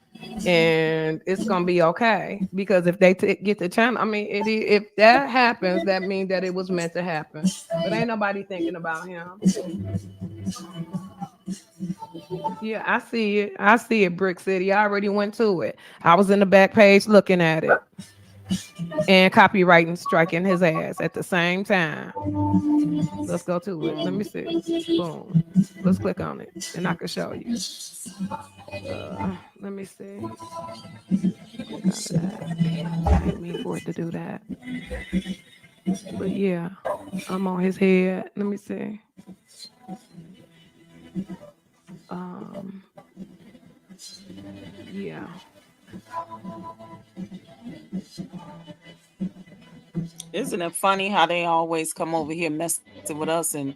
and it's gonna be okay. Because if they get the channel, I mean, if that happens, that means that it was meant to happen. But ain't nobody thinking about him. Yeah, I see it. I see it, Brick City. I already went to it. I was in the back page looking at it. And copywriting striking his ass at the same time. Let's go to it. Let me see. Boom. Let's click on it and I can show you. Let me see. Click out of that. I didn't mean for it to do that. But yeah, I'm on his head. Let me see. Yeah. Isn't it funny how they always come over here messing with us and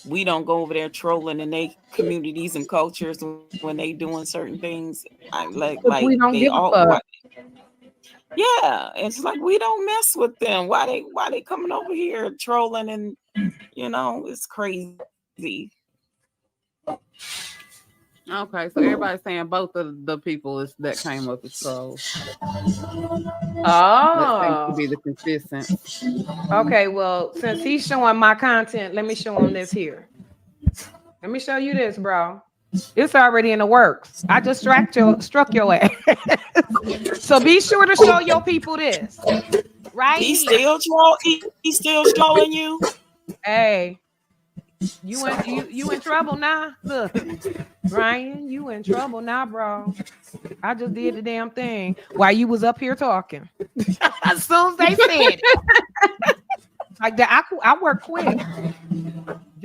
we don't go over there trolling in their communities and cultures when they doing certain things? Like We don't they give a all fuck. yeah, it's like we don't mess with them. Why they coming over here trolling and it's crazy. Okay, so everybody's saying both of the people that came up as trolls. That seems to Oh. be the consistent. Okay, well, since he's showing my content, let me show him this here. Let me show you this, bro. It's already in the works. I just struck your ass. So be sure to show your people this. Right He's here. he's still trolling you. Hey, you in trouble now? Look, Bryan, you in trouble now, bro. I just did the damn thing while you was up here talking. As soon as they said it. Like that, I work quick.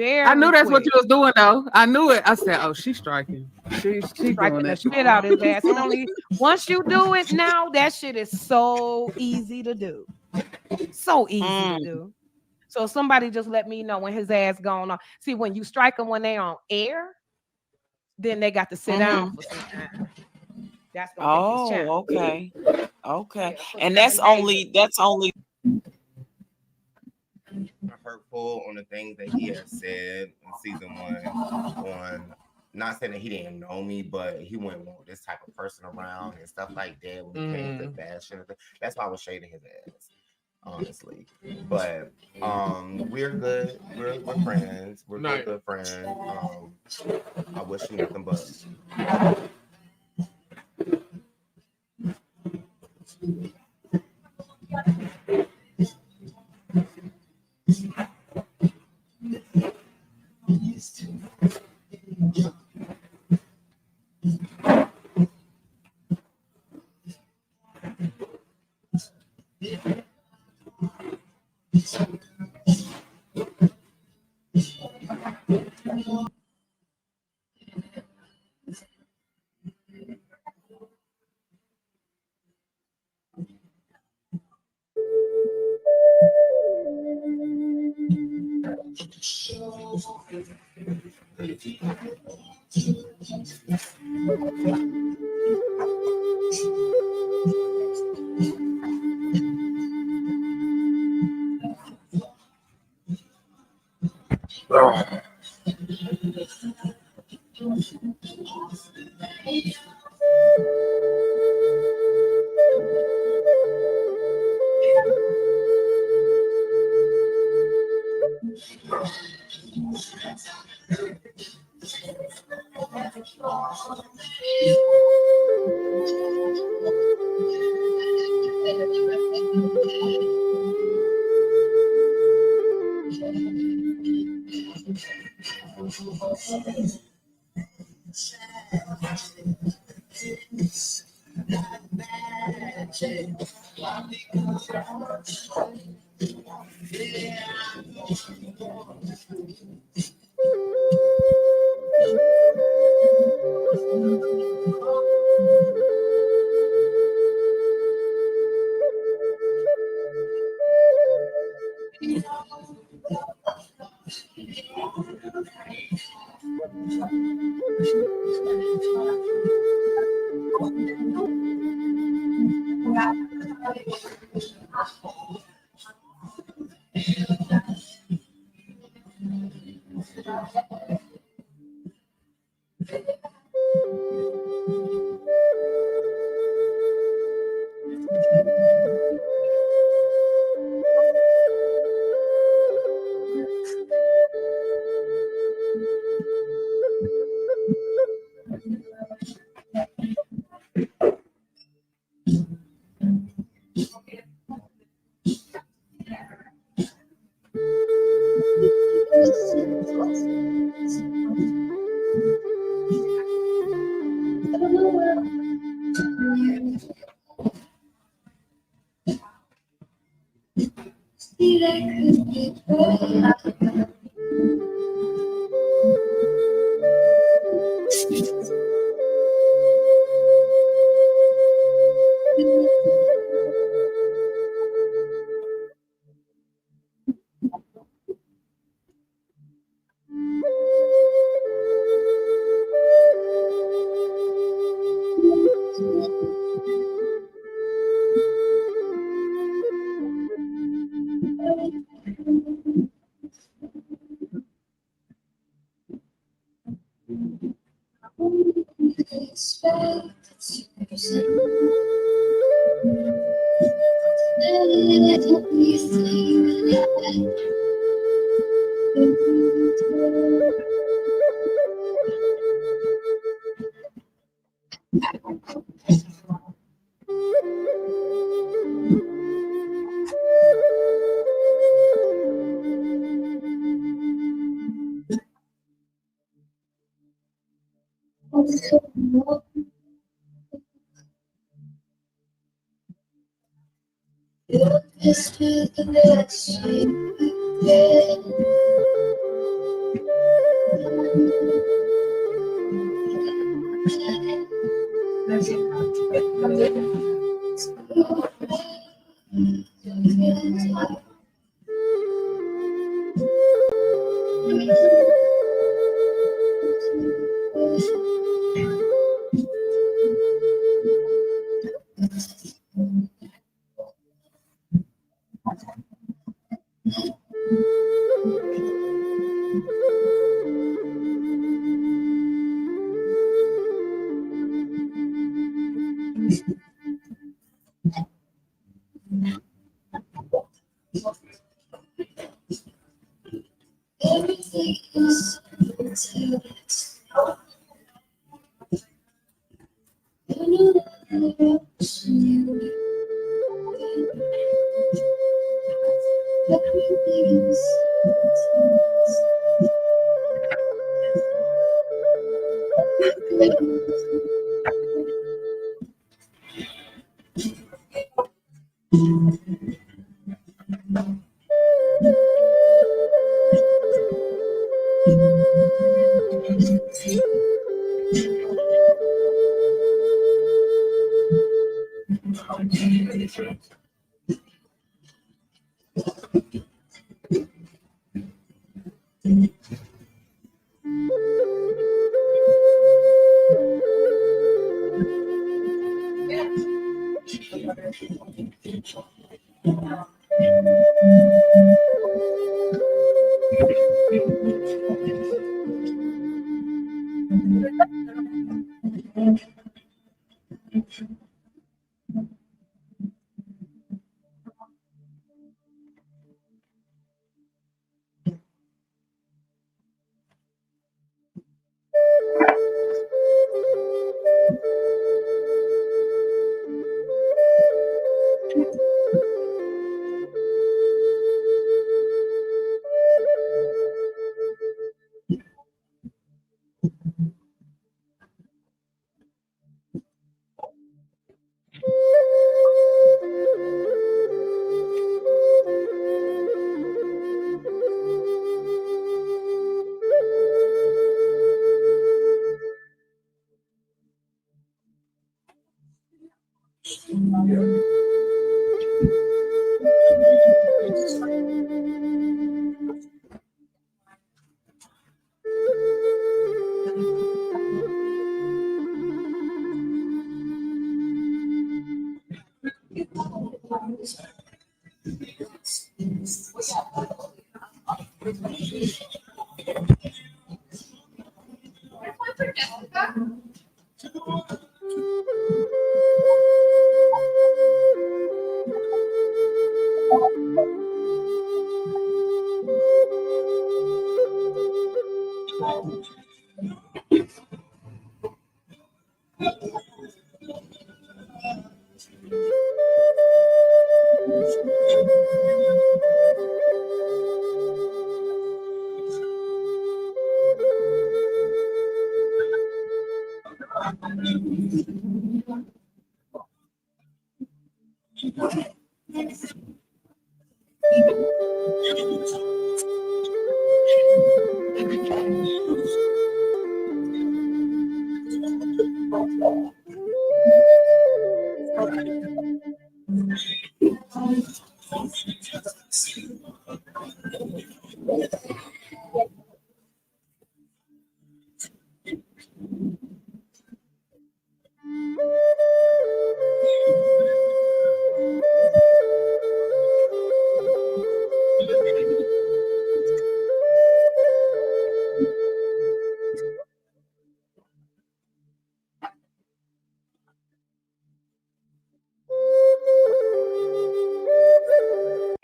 I knew that's what you was doing, though. I knew it. I said, "Oh, she's striking. She's striking doing the it." shit out his ass. It only once you do it now, that shit is so easy to do. So easy to do. So somebody just let me know when his ass going on. See, when you strike them when they on air, then they got to sit down for some time. That's gonna take his chance. Okay. And that's only critical on the things that he has said in season 1 on not saying that he didn't know me, but he wouldn't want this type of person around and stuff like that when it came to fashion. That's why I was shading his ass, honestly. But we're good. We're friends. We're good friends. I wish him nothing but.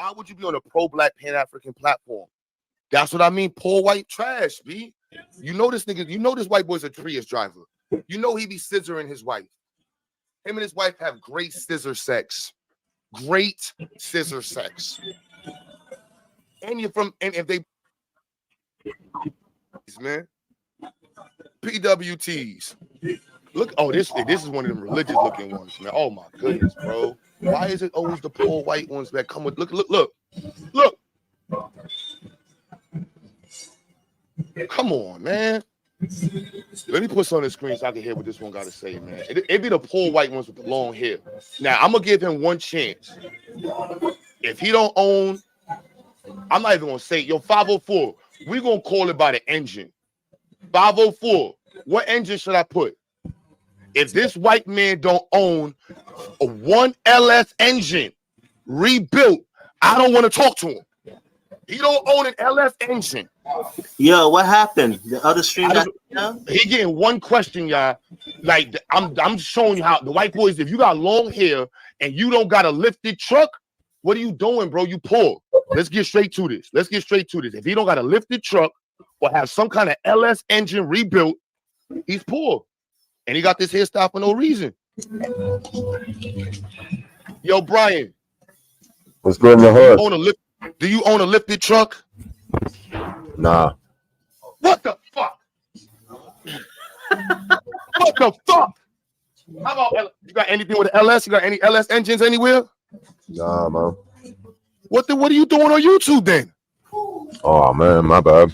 Why would you be on a pro-black Pan-African platform? That's what I mean. Poor white trash, B. You know this nigga, you know this white boy's a Prius driver. You know he be scissoring his wife. Him and his wife have great scissor sex. Great scissor sex. And you're from, and if they, man, PWTs. Look, oh, this is one of them religious looking ones, man. Oh my goodness, bro. Why is it always the poor white ones that come with, look. Come on, man. Let me put some on the screen so I can hear what this one got to say, man. It be the poor white ones with the long hair. Now, I'm going to give him one chance. If he don't own, I'm not even going to say, yo, 504, we're going to call it by the engine. 504, what engine should I put? If this white man don't own a 1LS engine rebuilt, I don't want to talk to him. He don't own an LS engine. Yo, what happened? The other stream I got just- He getting one question, y'all. Like I'm showing you how the white boys. If you got long hair and you don't got a lifted truck, what are you doing, bro? You poor. Let's get straight to this. If he don't got a lifted truck or have some kind of LS engine rebuilt, he's poor, and he got this hairstyle for no reason. Yo, Bryan, What's good in the hood? Do you own a lifted truck? Nah. What the fuck? What the fuck? How about you got anything with LS? You got any LS engines anywhere? Nah, man. What are you doing on YouTube then? Oh man, my bad.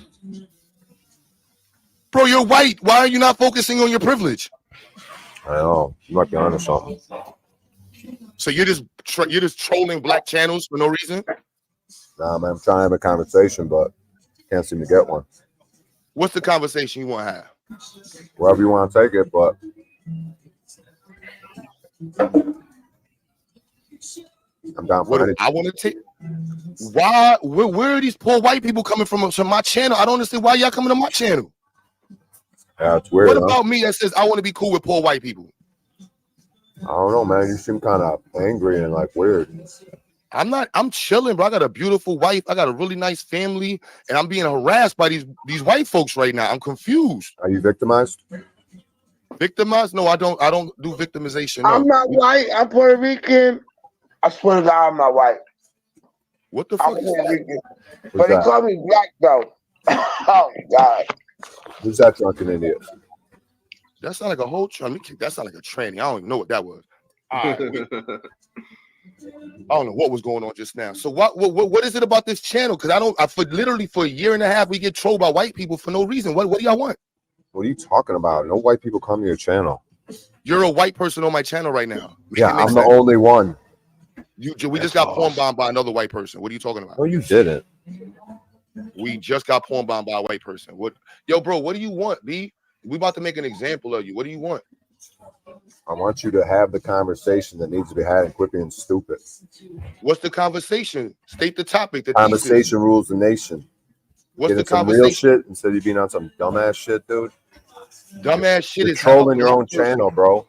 Bro, you're white. Why are you not focusing on your privilege? I know. You might be onto something. So you're just trolling black channels for no reason? Nah, man. I'm trying to have a conversation, but can't seem to get one. What's the conversation you want to have? Wherever you want to take it, but I'm down for anything. I want to take. Why? Where are these poor white people coming from my channel? I don't understand why y'all coming to my channel. Yeah, it's weird. What about me that says I want to be cool with poor white people? I don't know, man. You seem kind of angry and like weird. I'm not. I'm chilling, bro. I got a beautiful wife. I got a really nice family, and I'm being harassed by these white folks right now. I'm confused. Are you victimized? Victimized? No, I don't do victimization. No. I'm not white. I'm Puerto Rican. I swear to God, I'm not white. What the fuck I'm is Puerto that? Rican. But he called me black though. Oh God. Who's that drunken idiot? That sound like a whole that sound like a tranny. I don't even know what that was. All right, I don't know what was going on just now. So what is it about this channel? Because literally for a year and a half we get trolled by white people for no reason. What do y'all want? What are you talking about? No white people come to your channel. You're a white person on my channel right now. Yeah, I'm the only one. We just got porn bombed by another white person. What are you talking about? No, you didn't. We just got porn bombed by a white person. What? Yo, bro, what do you want, B? We about to make an example of you. What do you want? I want you to have the conversation that needs to be had and quit being stupid. What's the conversation? State the topic. The Conversation thesis. rules the nation. What's Getting the some real conversation? shit instead of being on some dumbass shit, dude. Dumbass shit You're is how a trolling your black own person- channel, bro.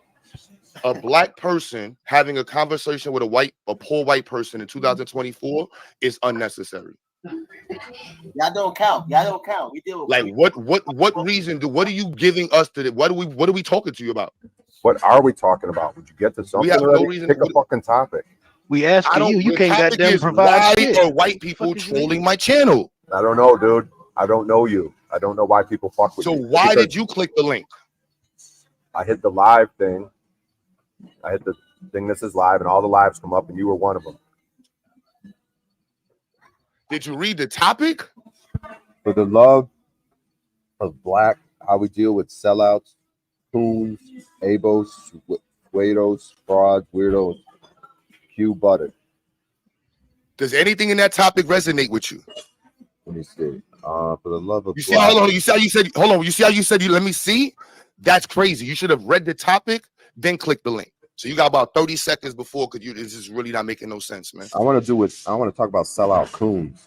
A black person having a conversation with a poor white person in 2024 is unnecessary. Y'all don't count. We deal with Like what reason what are you giving us to what are we talking to you about? What are we talking about? Would you get to something? We have no already? reason Pick a fucking topic. We asking you. You the can't topic goddamn is provide why shit. are white people trolling my channel? I don't know, dude. I don't know you. I don't know why people fuck with So you. why Because did you click the link? I hit the live thing. I hit the thing that says live, and all the lives come up, and you were one of them. Did you read the topic? For the love of black, how we deal with sellouts, coons, abos, weirdos, frauds, weirdos, Q butted. Does anything in that topic resonate with you? Let me see. For the love of You see, black. hold on. You see how you said, hold on. You see how you said, let me see? That's crazy. You should have read the topic, then click the link. So you got about 30 seconds before, because this is really not making no sense, man. I want to talk about sellout coons.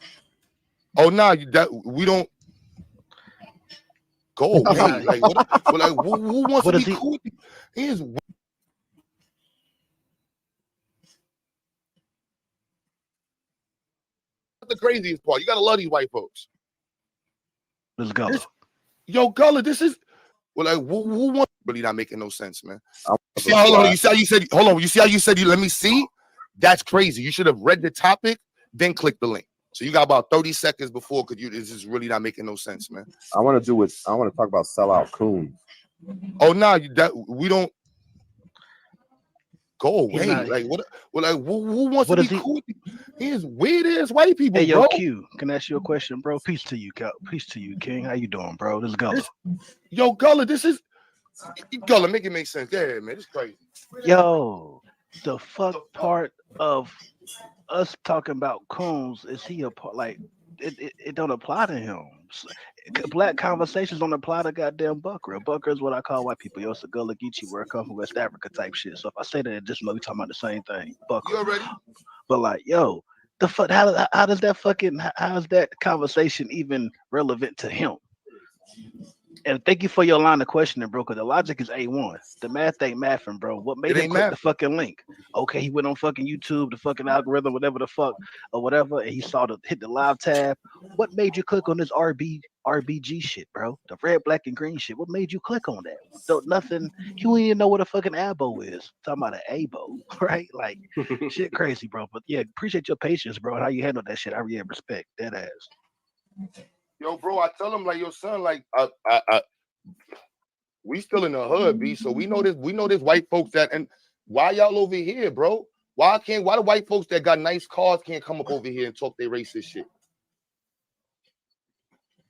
Oh, no, we don't go away. Like, who wants to be cool with you? Here's the craziest part. You got to love these white folks. Let's go. Yo, Gullah, this is who wants really not making no sense, man. You see how you said, hold on. You see how you said, let me see? That's crazy. You should have read the topic, then click the link. So you got about 30 seconds before, because this is really not making no sense, man. I want to talk about sellout coons. Oh, no, we don't go away. Like what? Who wants to be cool with you? Here's weird ass white people, Hey, yo, bro. Q, can I ask you a question, bro? Peace to you, King. How you doing, bro? Let's go. Yo, Gullah, this is Gullah. Make it make sense. Yeah, man, it's crazy. Yo, the fuck part of us talking about coons is he a part? Like it don't apply to him. Black conversations don't apply to goddamn Bucker. Bucker is what I call white people. Yo, it's a Gullah Geechee, where I come from, West Africa type shit. So if I say that, it just know we talking about the same thing. Bucker. You already? But like, yo, the fuck? How does that fucking? How is that conversation even relevant to him? And thank you for your line of questioning, bro. Because the logic is A1. The math ain't mathing, bro. What made him click the fucking link? Okay, he went on fucking YouTube, the fucking algorithm, whatever the fuck, or whatever, and he saw hit the live tab. What made you click on this RBG shit, bro? The red, black, and green shit. What made you click on that? Don't nothing. You don't even know what a fucking abo is. Talking about an abo, right? Like shit, crazy, bro. But yeah, appreciate your patience, bro. And how you handle that shit. I really respect that ass. Yo, bro, I tell him like, yo, son, like, we still in the hood, B. So we know this white folks that, and why y'all over here, bro? Why the white folks that got nice cars can't come up over here and talk their racist shit?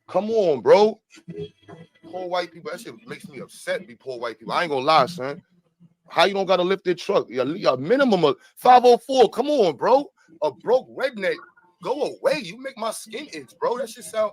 Come on, bro. Poor white people, that shit makes me upset. Be poor white people. I ain't gonna lie, son. How you don't gotta lift their truck? Your minimum of 504. Come on, bro. A broke redneck. Go away. You make my skin itch, bro. That shit sound.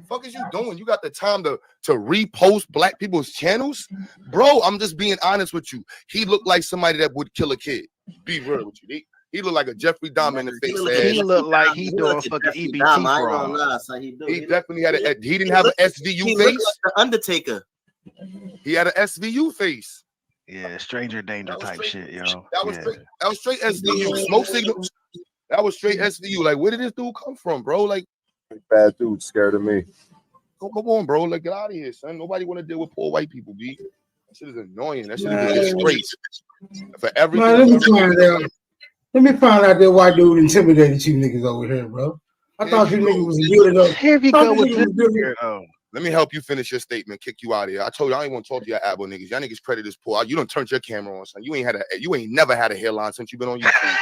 Fuck is you doing? You got the time to repost black people's channels, bro? I'm just being honest with you. He looked like somebody that would kill a kid. Be real with you. He looked like a Jeffrey Dahmer in the face. He looked like he doing fucking EBT fraud. He definitely had a. He didn't have an SVU He face. looked like the Undertaker. He had an SVU face. Yeah, stranger danger type shit, yo. That was straight SVU. Smoke signals. That was straight SVU. Like, where did this dude come from, bro? Like, bad dude scared of me. Come on, bro. Like, get out of here, son. Nobody want to deal with poor white people, B. That shit is annoying. That shit is a disgrace. For everything. Man, let me find out that white dude intimidated you niggas over here, bro. I thought you niggas was good enough. Here we go with this. Let me help you finish your statement. Kick you out of here. I told you I ain't want to talk to your Abo niggas. Y'all niggas credit is poor. You done turned your camera on, son. You ain't never had a hairline since you've been on YouTube.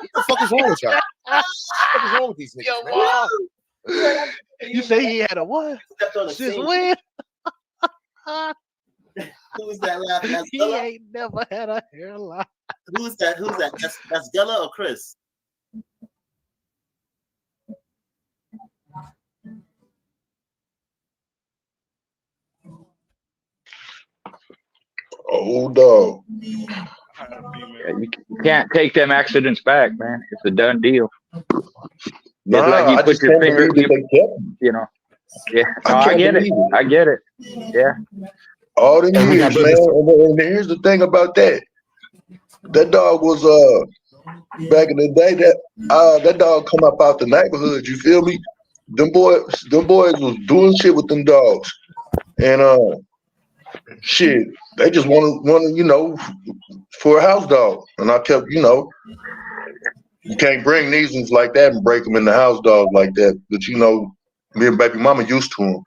What the fuck is wrong with y'all? What the fuck is wrong with these niggas, man? You say he had a what? Since when? Who's that laughing? He ain't never had a hairline. Who's that? That's Della or Chris? Oh, dog. Yeah, you can't take them accidents back, man. It's a done deal. It's like you put your finger, you know. Yeah, no, I get it. I get it. Yeah. All the years, man. And here's the thing about that. That dog was back in the day that dog come up out the neighborhood. You feel me? Them boys was doing shit with them dogs, and shit. They just wanted, you know, for a house dog, and I kept, you know. You can't bring these ones like that and break them in the house dog like that. But you know, me and baby mama used to them.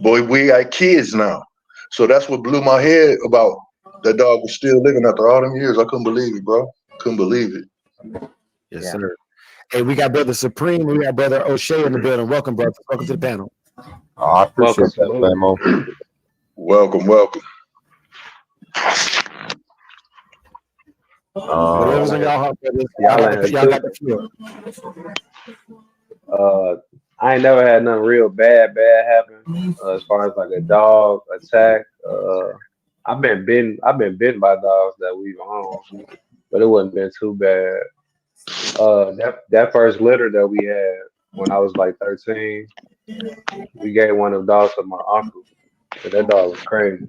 Boy, we got kids now. So that's what blew my head about that dog was still living after all them years. I couldn't believe it, bro. Couldn't believe it. Yes, sir. Hey, we got Brother Supreme. We got Brother O'Shea in the building. Welcome, brother. Welcome to the panel. Oh, I appreciate that, Famo. Welcome. Whatever's in y'all heart, brothers. Y'all got the floor. I ain't never had nothing real bad happen as far as like a dog attack. I've been bitten by dogs that we've owned, but it wasn't been too bad. That first litter that we had when I was like 13, we gave one of the dogs to my uncle. But that dog was crazy.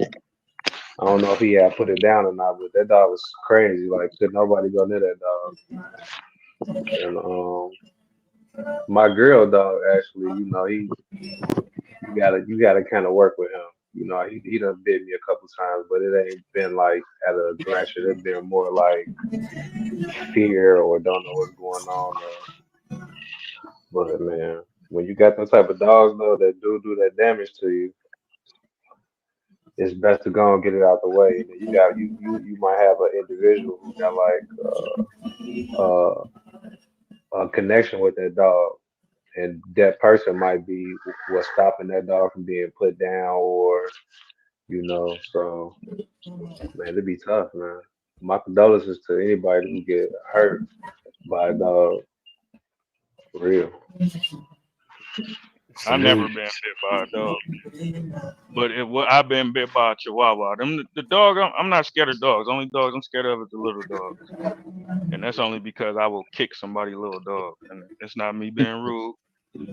I don't know if he had put it down or not, but that dog was crazy. Like, could nobody go near that dog? And my girl dog, actually, you know, you gotta kind of work with him. You know, he done bit me a couple times, but it ain't been like at a aggression. It's been more like fear or don't know what's going on. But man, when you got those type of dogs though that do that damage to you, it's best to go and get it out the way. And you might have an individual who got like a connection with that dog, and that person might be what's stopping that dog from being put down, or you know. So man, it'd be tough, man. My condolences to anybody who get hurt by a dog. For real. I never been bit by a dog, but I've been bit by a Chihuahua. The dog, I'm not scared of dogs. Only dogs I'm scared of is the little dogs, and that's only because I will kick somebody's little dog, and it's not me being rude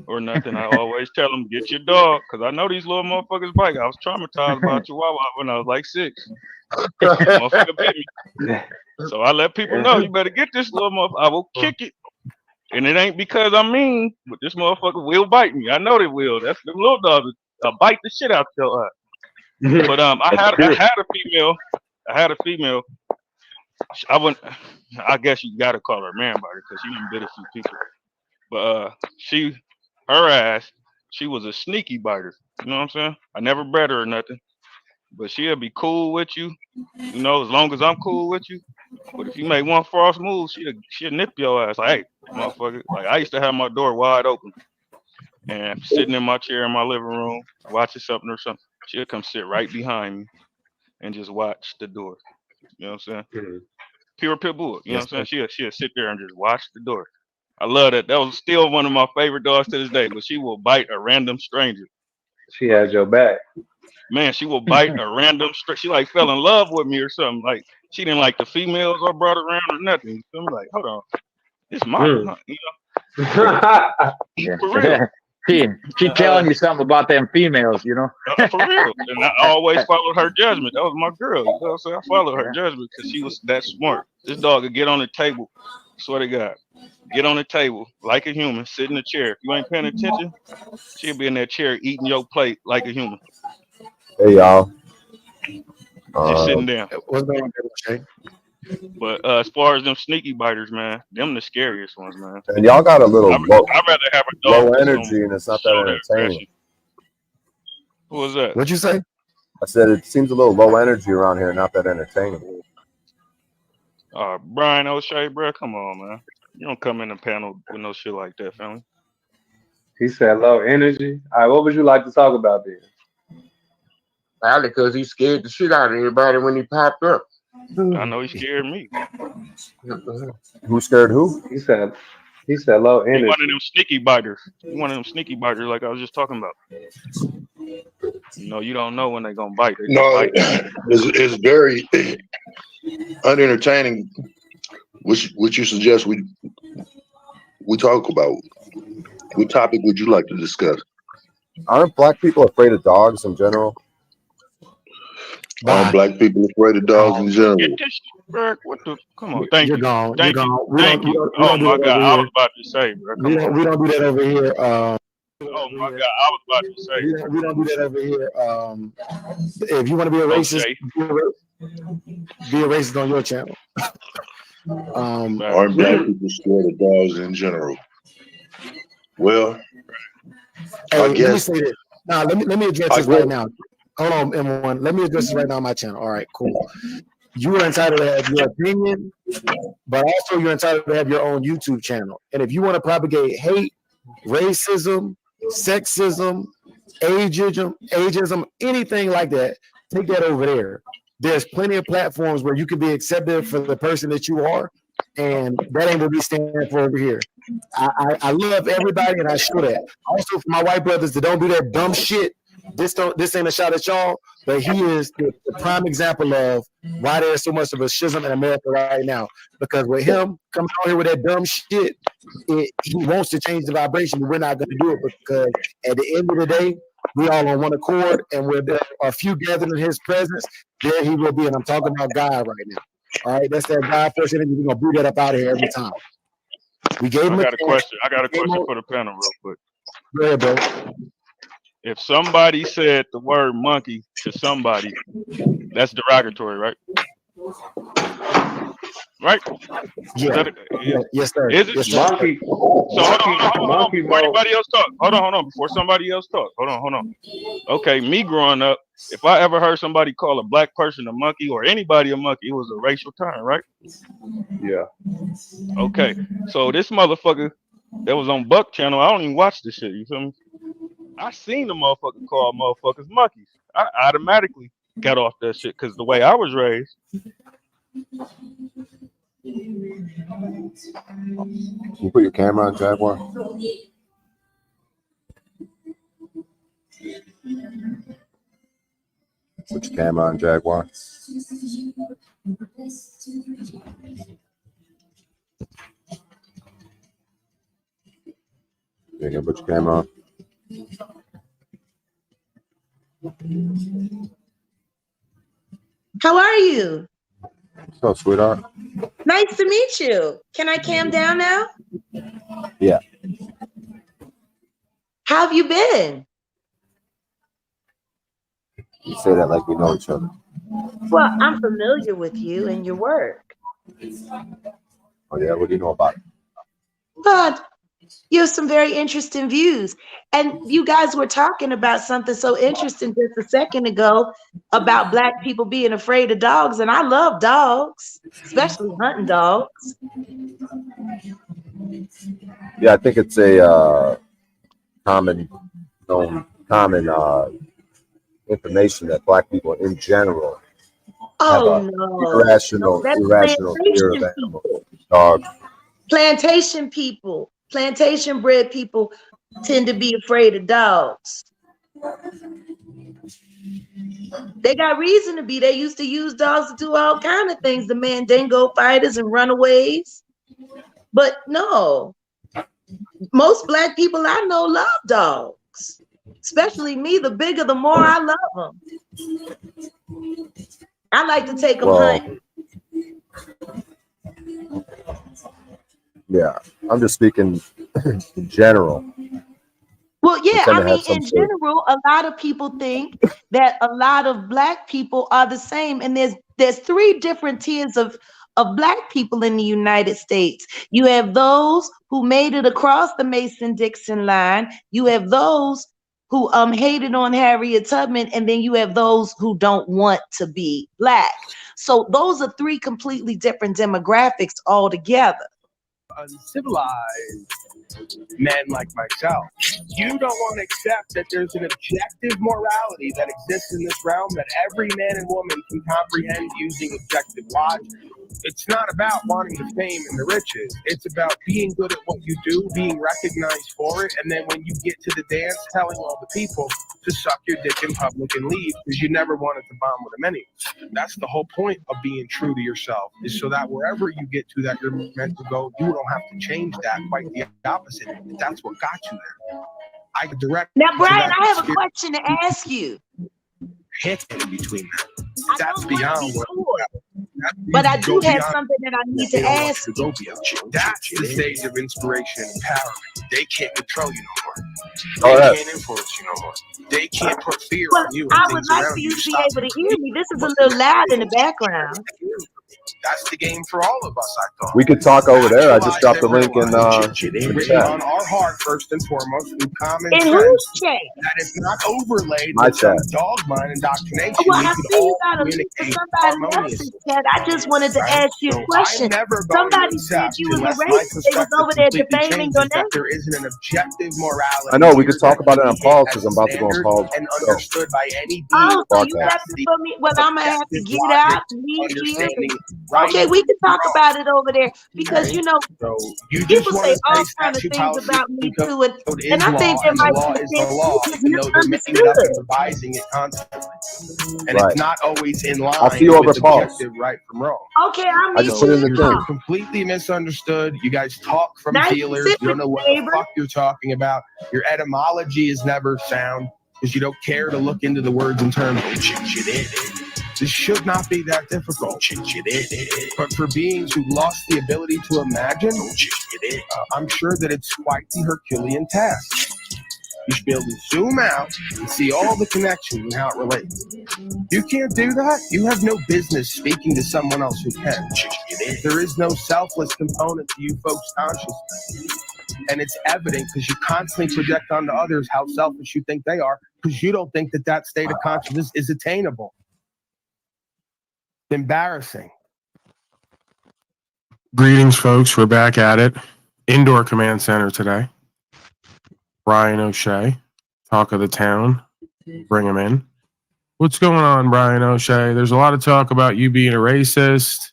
or nothing. I always tell them, get your dog, because I know these little motherfuckers bite. I was traumatized by a Chihuahua when I was like 6. Motherfucker bit me. So I let people know, you better get this little motherfucker. I will kick it. And it ain't because I'm mean, but this motherfucker will bite me. I know they will. That's the little dogs bite the shit out your eye. But I had a female. I had a female. I guess you gotta call her a man biter because she done bit a few people. But her ass, she was a sneaky biter. You know what I'm saying? I never bred her or nothing. But she'll be cool with you, you know, as long as I'm cool with you. But if you make one false move, she'll nip your ass. Like, hey, motherfucker. Like, I used to have my door wide open and sitting in my chair in my living room watching something or something. She'll come sit right behind me and just watch the door. You know what I'm saying? Pure pit bull. You know what I'm saying? She'll sit there and just watch the door. I love that. That was still one of my favorite dogs to this day. But she will bite a random stranger. She has your back. Man, she will bite a random She like fell in love with me or something. Like she didn't like the females I brought around or nothing. So I'm like, hold on, it's my, you know, for real. She telling you something about them females, you know. For real. And I always followed her judgment. That was my girl. You know what I'm saying? I followed her judgment because she was that smart. This dog would get on the table. Swear to God, get on the table like a human. Sit in the chair. If you ain't paying attention, she'll be in that chair eating your plate like a human. Hey y'all. Just sitting down. What's going on, Shay? But as far as them sneaky biters, man, them the scariest ones, man. And y'all got a little I'd rather have a dog low that's energy, and it's not that entertaining. Who was that? What'd you say? I said it seems a little low energy around here, not that entertaining. Bryan O'Shea, bro, come on, man. You don't come in the panel with no shit like that, family. He said low energy. All right, what would you like to talk about then? Probably because he scared the shit out of everybody when he popped up. I know he scared me. Who scared who? He said low energy. He one of them sneaky biters. He one of them sneaky biters like I was just talking about. You know, you don't know when they're gonna bite. It's very unentertaining. Which you suggest we talk about? What topic would you like to discuss? Aren't black people afraid of dogs in general? Are black people afraid of dogs in general? Get this shit, bro. What the? Come on, thank you. Gone. Thank You're you. gone. Thank you. Oh my God, I was about to say, bro. Come on. We don't do that over here. Oh my God, I was about to say. We don't do that over here. If you want to be a racist, be a racist on your channel. Aren't black people scared of dogs in general? Well, hey, I guess. Let me say this. Now, let me address this right now. Hold on, M1. Let me address this right now on my channel. All right, cool. You are entitled to have your opinion, but also you're entitled to have your own YouTube channel. And if you want to propagate hate, racism, sexism, ageism, anything like that, take that over there. There's plenty of platforms where you can be accepted for the person that you are, and that ain't what we stand for over here. I love everybody, and I show that. Also, for my white brothers that don't do that dumb shit, this ain't a shot at y'all, but he is the prime example of why there's so much of a schism in America right now. Because with him coming out here with that dumb shit, he wants to change the vibration, but we're not going to do it because at the end of the day, we all on one accord, and where there are a few gathered in his presence, there he will be. And I'm talking about God right now. All right, that's that God force energy. We're gonna boot that up out of here every time. We gave him I got a question for the panel, real quick. Go ahead, bro. If somebody said the word monkey to somebody, that's derogatory, right? Right? Yeah. Yes, sir. Is it? Yes, sir. Monkey. So hold on. Before anybody else talk. Hold on. Before somebody else talk. Hold on. Okay, me growing up, if I ever heard somebody call a black person a monkey or anybody a monkey, it was a racial term, right? Yeah. Okay. So this motherfucker that was on Buck Channel, I don't even watch this shit, you feel me? I seen the motherfucker call motherfuckers monkeys. I automatically got off that shit because the way I was raised. Can you put your camera on, Jaguar? Put your camera on, Jaguar. You gonna put your camera on? How are you? What's up, sweetheart? Nice to meet you. Can I cam down now? Yeah. How have you been? You say that like we know each other. Well, I'm familiar with you and your work. Oh yeah, what do you know about it? But you have some very interesting views. And you guys were talking about something so interesting just a second ago about Black people being afraid of dogs. And I love dogs, especially hunting dogs. Yeah, I think it's a common information that Black people in general have Oh a no. irrational That's fear of plantation animals, people. dogs. Plantation people, plantation bred people tend to be afraid of dogs. They got reason to be. They used to use dogs to do all kind of things, the Mandingo fighters and runaways. But no, most Black people I know love dogs, especially me. The bigger, the more I love them. I like to take them hunting. Yeah, I'm just speaking in general. Well, yeah, I mean, in sort general, a lot of people think that a lot of Black people are the same, and there's three different tiers of Black people in the United States. You have those who made it across the Mason-Dixon line. You have those who hated on Harriet Tubman, and then you have those who don't want to be Black. So those are three completely different demographics altogether. Uncivilized men like myself. You don't want to accept that there's an objective morality that exists in this realm that every man and woman can comprehend using objective logic. It's not about wanting the fame and the riches. It's about being good at what you do, being recognized for it, and then when you get to the dance, telling all the people to suck your dick in public and leave because you never wanted to bond with them anyway. That's the whole point of being true to yourself, is so that wherever you get to that you're meant to go, you don't have to change that. Quite the opposite. That's what got you there. I direct. Now, Bryan, I have a question to ask you. Hit in between that. That's beyond what. But I do have something that I need to ask you. That's the stage of inspiration and power. They can't control you no more. Oh, They yeah. can't influence you no more. They can't put fear Well, on you and I would things like around for you. you to be Stop able to hear me. This is a little loud in the background. That's the game for all of us, I thought. We could talk over there. I just dropped the link in Written the chat. on our heart first and foremost through common In sense. whose chat? That is not overlaid My with some chat. dogma and indoctrination. Well, We I could see you all got a link to communicate somebody harmoniously. else's chat. I just wanted to ask you a So question. I'm never going Somebody to said accept, you was a unless my racist. They was perspective over there completely defaming changes, your that name. there isn't an objective morality. I know we could here talk that about it on can be pause as because I'm about to go on standard pause. and So, understood by any Oh, being. so you got broadcast. to for me. Well, I'm gonna have to Objective get logic, out, leave here. understanding right Okay, we can talk from about it over there because Okay. you know So you just people want say to all say kind of statute things policy about me code too, and is I think law there and the might law be is things the law, you just even though they're making it up misunderstood. and revising it constantly. And Right. it's not always in line I'll see you over with pause. objective right from wrong. Okay, I'll I meet just put you in the in thing. pause. Completely misunderstood. You guys talk from Nice to feelers. sit You don't with know you, what the neighbor. fuck you're talking about. Your etymology is never sound because you don't care to look into the words and terms. This should not be that difficult. But for beings who lost the ability to imagine, I'm sure that it's quite the Herculean task. You should be able to zoom out and see all the connections and how it relates. You can't do that. You have no business speaking to someone else who can. There is no selfless component to you folks' consciousness. And it's evident because you constantly project onto others how selfish you think they are because you don't think that that state of consciousness is attainable. Embarrassing. Greetings, folks. We're back at it. Indoor Command Center today. Bryan O'Shea, talk of the town. Bring him in. What's going on, Bryan O'Shea? There's a lot of talk about you being a racist.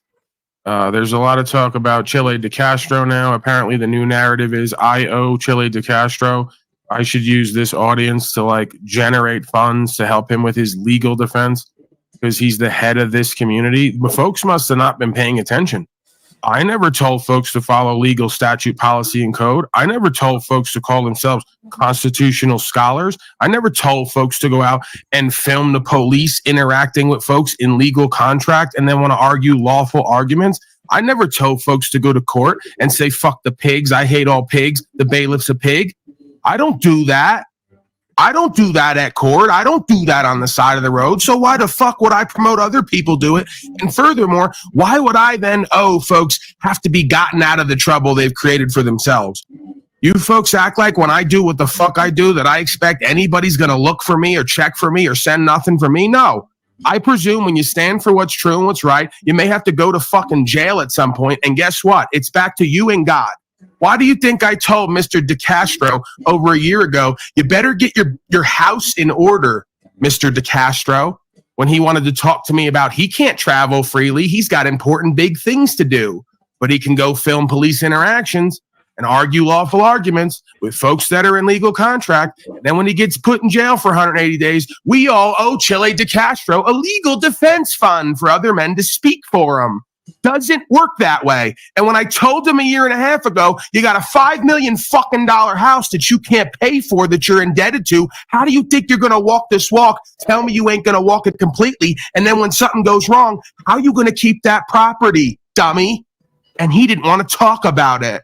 There's a lot of talk about Chile de Castro now. Apparently, the new narrative is I owe Chile de Castro. I should use this audience to like generate funds to help him with his legal defense. because he's the head of this community. But folks must have not been paying attention. I never told folks to follow legal statute, policy, and code. I never told folks to call themselves constitutional scholars. I never told folks to go out and film the police interacting with folks in legal contract and then want to argue lawful arguments. I never told folks to go to court and say, fuck the pigs, I hate all pigs, the bailiff's a pig. I don't do that. I don't do that at court. I don't do that on the side of the road. So why the fuck would I promote other people do it? And furthermore, why would I then, folks have to be gotten out of the trouble they've created for themselves? You folks act like when I do what the fuck I do that I expect anybody's going to look for me or check for me or send nothing for me. No. I presume when you stand for what's true and what's right, you may have to go to fucking jail at some point. And guess what? It's back to you and God. Why do you think I told Mr. DeCastro over a year ago, you better get your house in order, Mr. DeCastro, when he wanted to talk to me about he can't travel freely. He's got important big things to do, but he can go film police interactions and argue lawful arguments with folks that are in legal contract. And then when he gets put in jail for 180 days, we all owe Chile DeCastro a legal defense fund for other men to speak for him. Doesn't work that way. And when I told him a year and a half ago, you got a $5 million fucking house that you can't pay for, that you're indebted to, how do you think you're going to walk this walk? Tell me you ain't going to walk it completely. And then when something goes wrong, how are you going to keep that property, dummy? And he didn't want to talk about it.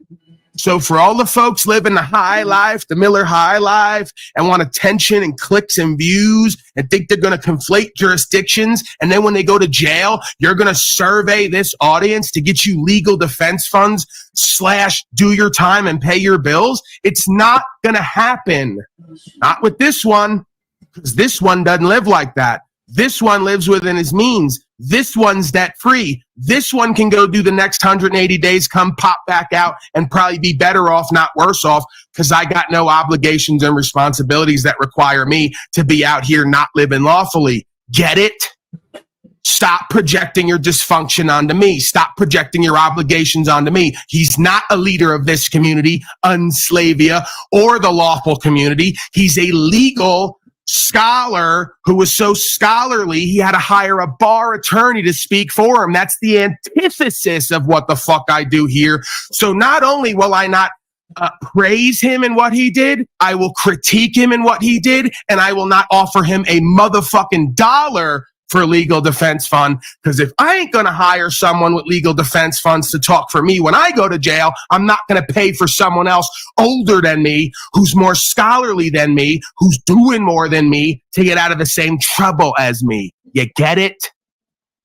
So for all the folks living the high life, the Miller High life, and want attention and clicks and views and think they're going to conflate jurisdictions, and then when they go to jail, you're going to survey this audience to get you legal defense funds / do your time and pay your bills, it's not going to happen. Not with this one, because this one doesn't live like that. This one lives within his means. This one's debt free. This one can go do the next 180 days, come pop back out, and probably be better off, not worse off, because I got no obligations and responsibilities that require me to be out here not living lawfully. Get it? Stop projecting your dysfunction onto me. Stop projecting your obligations onto me. He's not a leader of this community, Unslavia, or the lawful community. He's a legal scholar who was so scholarly he had to hire a bar attorney to speak for him. That's the antithesis of what the fuck I do here. So not only will I not praise him in what he did, I will critique him in what he did, and I will not offer him a motherfucking dollar for legal defense fund, because if I ain't going to hire someone with legal defense funds to talk for me when I go to jail, I'm not going to pay for someone else older than me, who's more scholarly than me, who's doing more than me, to get out of the same trouble as me. You get it?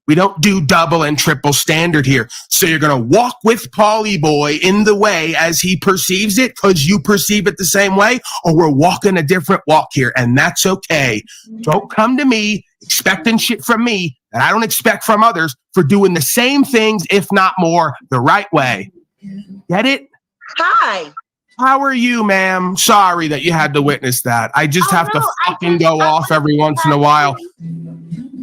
We don't do double and triple standard here. So you're going to walk with Paulie Boy in the way as he perceives it because you perceive it the same way, or we're walking a different walk here, and that's okay. Don't come to me expecting shit from me that I don't expect from others for doing the same things, if not more, the right way. Get it? Hi. How are you, ma'am? Sorry that you had to witness that. I just have to fucking go off every once in a while.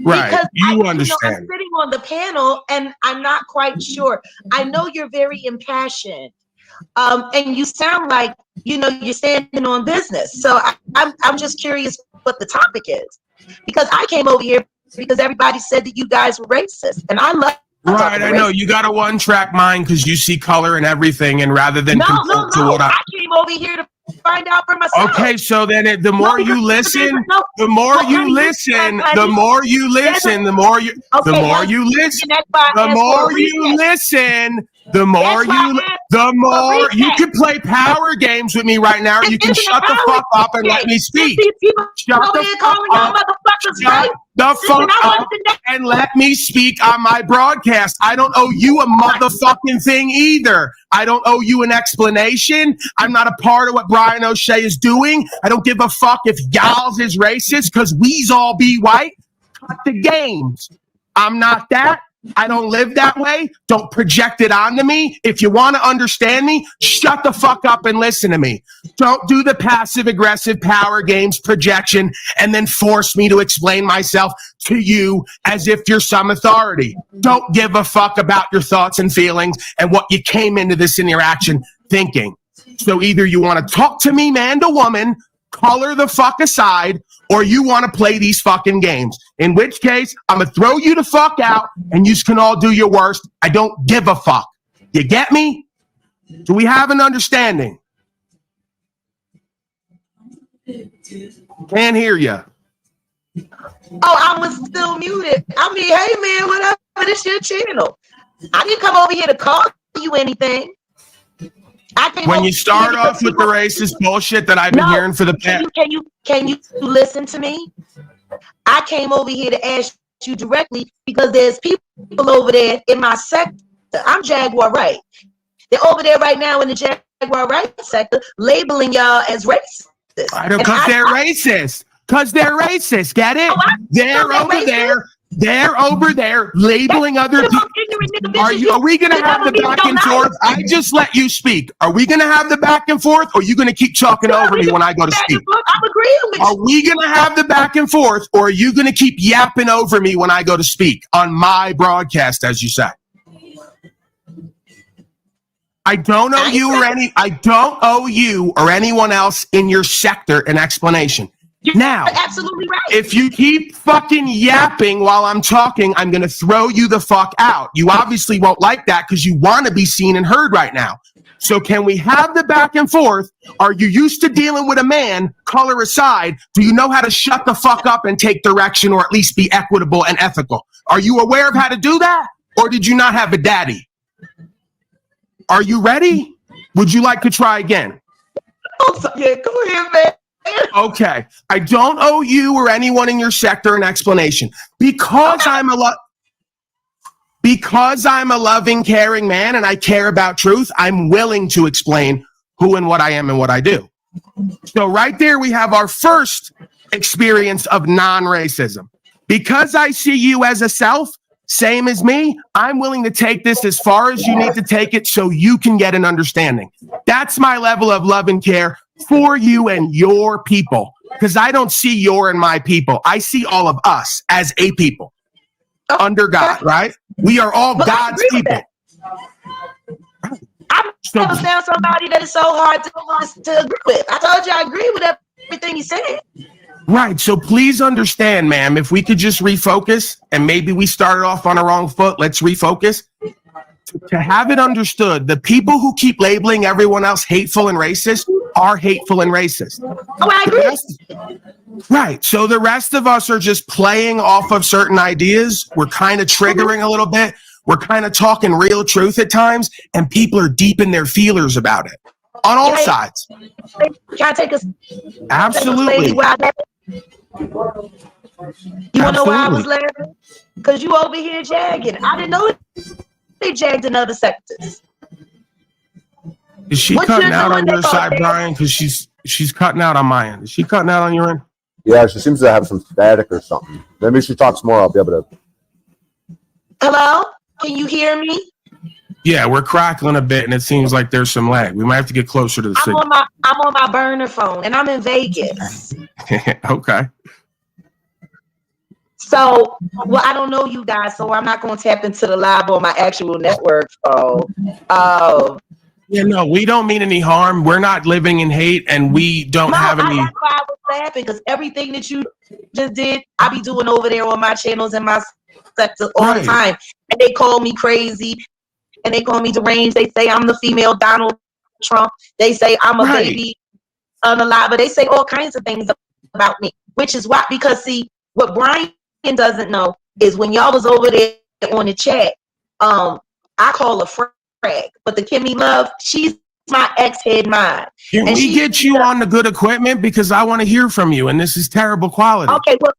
Right. Because you I'm understand. sitting on the panel and I'm not quite sure. I know you're very impassioned. And you sound like, you're standing on business. So I'm just curious what the topic is. Because I came over here because everybody said that you guys were racist. And I love Right, I know. You got a one-track mind because you see color and everything, and rather than conform to what I came over here to find out for myself. Okay, so then the more you listen, the more you listen, the more you listen, the more you listen, the more you can play power games with me right now, or you can shut the fuck up and let me speak. Shut the fuck up. Shut the fuck up and let me speak on my broadcast. I don't owe you a motherfucking thing either. I don't owe you an explanation. I'm not a part of what Bryan O'Shea is doing. I don't give a fuck if y'all's is racist because we's all be white. Cut the games. I'm not that. I don't live that way. Don't project it onto me. If you want to understand me, shut the fuck up and listen to me. Don't do the passive-aggressive power games projection and then force me to explain myself to you as if you're some authority. Don't give a fuck about your thoughts and feelings and what you came into this interaction thinking. So either you want to talk to me man to woman, color the fuck aside, or you want to play these fucking games. In which case, I'm going to throw you the fuck out and you can all do your worst. I don't give a fuck. You get me? Do we have an understanding? Can't hear you. Oh, I was still muted. I mean, hey man, whatever. It's your channel. I didn't come over here to call you anything. When you start off with the racist bullshit that I've been hearing for the past, can you listen to me? I came over here to ask you directly because there's people over there in my sector. I'm Jaguar Right. They're over there right now in the Jaguar Right sector, labeling y'all as racist. Because they're racist. Because they're racist. Get it? They're over there. They're over there labeling other people. Are we going to have the back and forth? I just let you speak. Are we going to have the back and forth, or are you going to keep talking over me when I go to speak? I'm agreeing with you. Are we going to have the back and forth, or are you going to keep yapping over me when I go to speak on my broadcast, as you say? I don't owe you or anyone else in your sector an explanation. Now, absolutely right. If you keep fucking yapping while I'm talking, I'm going to throw you the fuck out. You obviously won't like that because you want to be seen and heard right now. So can we have the back and forth? Are you used to dealing with a man, color aside? Do you know how to shut the fuck up and take direction, or at least be equitable and ethical? Are you aware of how to do that? Or did you not have a daddy? Are you ready? Would you like to try again? Yeah, go ahead, man. Okay. I don't owe you or anyone in your sector an explanation. Because I'm a loving, caring man and I care about truth, I'm willing to explain who and what I am and what I do. So right there we have our first experience of non-racism. Because I see you as a self, same as me, I'm willing to take this as far as you need to take it so you can get an understanding. That's my level of love and care for you and your people. Because I don't see your and my people. I see all of us as a people under God, right? We are all God's people. I've never found somebody that is so hard to agree with. I told you I agree with everything you said. Right. So please understand, ma'am, if we could just refocus, and maybe we started off on a wrong foot, let's refocus. To have it understood, the people who keep labeling everyone else hateful and racist are hateful and racist. Oh, I agree. Right. So the rest of us are just playing off of certain ideas. We're kind of triggering a little bit. We're kind of talking real truth at times, and people are deep in their feelers about it on all sides. Can I take us? Absolutely. You want to know why I was laughing? Because you over here jagging. I didn't know they jagged in other sectors. Is she cutting out on your side, Bryan? Because she's cutting out on my end. Is she cutting out on your end? Yeah, she seems to have some static or something. Maybe she talks more. I'll be able to. Hello? Can you hear me? Yeah, we're crackling a bit, and it seems like there's some lag. We might have to get closer to the signal. I'm on my burner phone, and I'm in Vegas. Okay. So, well, I don't know you guys, so I'm not going to tap into the live on my actual network. So, yeah, no, we don't mean any harm. We're not living in hate, and we don't have any. That's why I was laughing, because everything that you just did, I be doing over there on my channels and my sector all the time. And they call me crazy, and they call me deranged. They say I'm the female Donald Trump. They say I'm a baby unalive. But they say all kinds of things about me, which is why, because see, what Bryan doesn't know is when y'all was over there on the chat, I call her Frag, but the Kimmy Love, she's my ex-head mind. Can we get you on the good equipment? Because I want to hear from you, and this is terrible quality. Okay, well,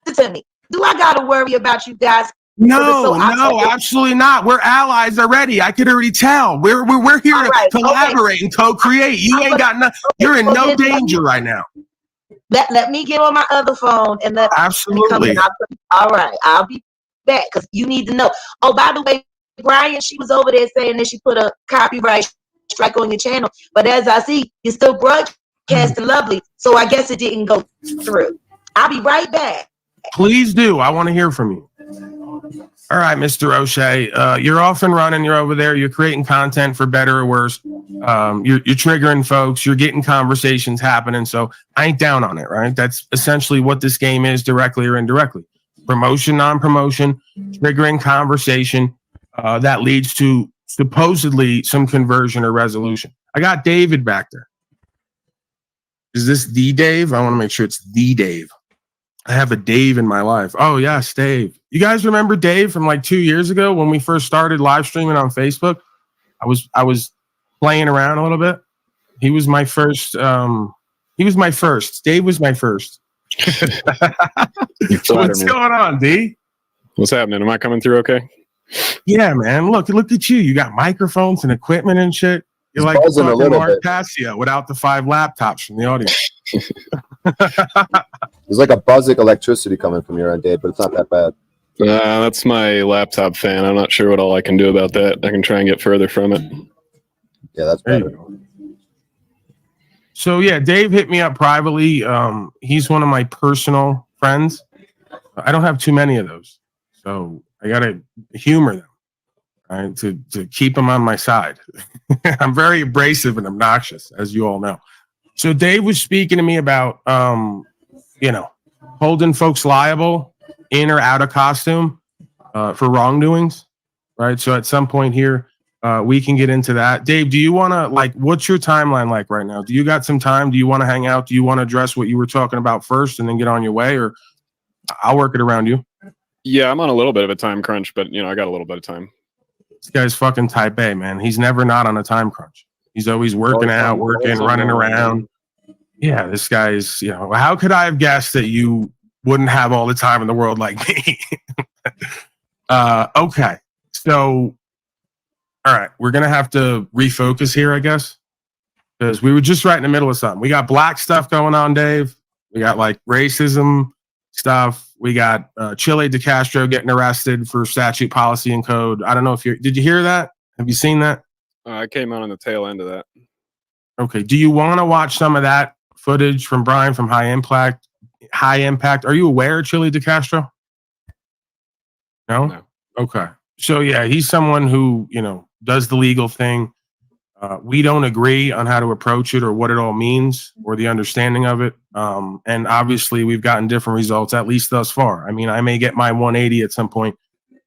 listen to me. Do I got to worry about you guys? No, absolutely not. We're allies already. I could already tell. We're here to collaborate and co-create. You ain't got nothing. You're in no danger right now. Let me get on my other phone and let absolutely. All right, I'll be back because you need to know. Oh, by the way, Bryan, she was over there saying that she put a copyright strike on your channel, but as I see, you're still broadcasting lovely, so I guess it didn't go through. I'll be right back. Please do. I want to hear from you. All right, Mr. O'Shea, you're off and running. You're over there. You're creating content for better or worse. You're triggering folks. You're getting conversations happening. So I ain't down on it, right? That's essentially what this game is, directly or indirectly. Promotion, non-promotion, triggering conversation that leads to supposedly some conversion or resolution. I got David back there. Is this the Dave? I want to make sure it's the Dave. I have a Dave in my life. Oh, yes, Dave. You guys remember Dave from like 2 years ago when we first started live streaming on Facebook? I was playing around a little bit. He was my first. Dave was my first. What's going on, D? What's happening? Am I coming through okay? Yeah, man. Look at you. You got microphones and equipment and shit. You're like fucking Mark Passio without the 5 laptops from the audience. There's like a buzzing electricity coming from your end, Dave, but it's not that bad. That's my laptop fan. I'm not sure what all I can do about that. I can try and get further from it. Yeah, that's better. So yeah, Dave hit me up privately. He's one of my personal friends. I don't have too many of those, so I gotta humor them, right? To keep them on my side. I'm very abrasive and obnoxious, as you all know. So Dave was speaking to me about, holding folks liable in or out of costume for wrongdoings, right? So at some point here, we can get into that. Dave, do you want to, what's your timeline like right now? Do you got some time? Do you want to hang out? Do you want to address what you were talking about first and then get on your way, or I'll work it around you? Yeah, I'm on a little bit of a time crunch, but, I got a little bit of time. This guy's fucking type A, man. He's never not on a time crunch. He's always working out, running around. Yeah, this guy's, how could I have guessed that you wouldn't have all the time in the world like me? Okay. So, all right, we're going to have to refocus here, I guess, because we were just right in the middle of something. We got black stuff going on, Dave. We got racism stuff. We got Chile de Castro getting arrested for statute, policy, and code. I don't know if did you hear that? Have you seen that? I came out on the tail end of that. Okay. Do you want to watch some of that footage from Bryan from High Impact? Are you aware of Chile de Castro? No? Okay. So yeah, he's someone who, does the legal thing. We don't agree on how to approach it or what it all means or the understanding of it. And obviously we've gotten different results, at least thus far. I mean, I may get my 180 at some point.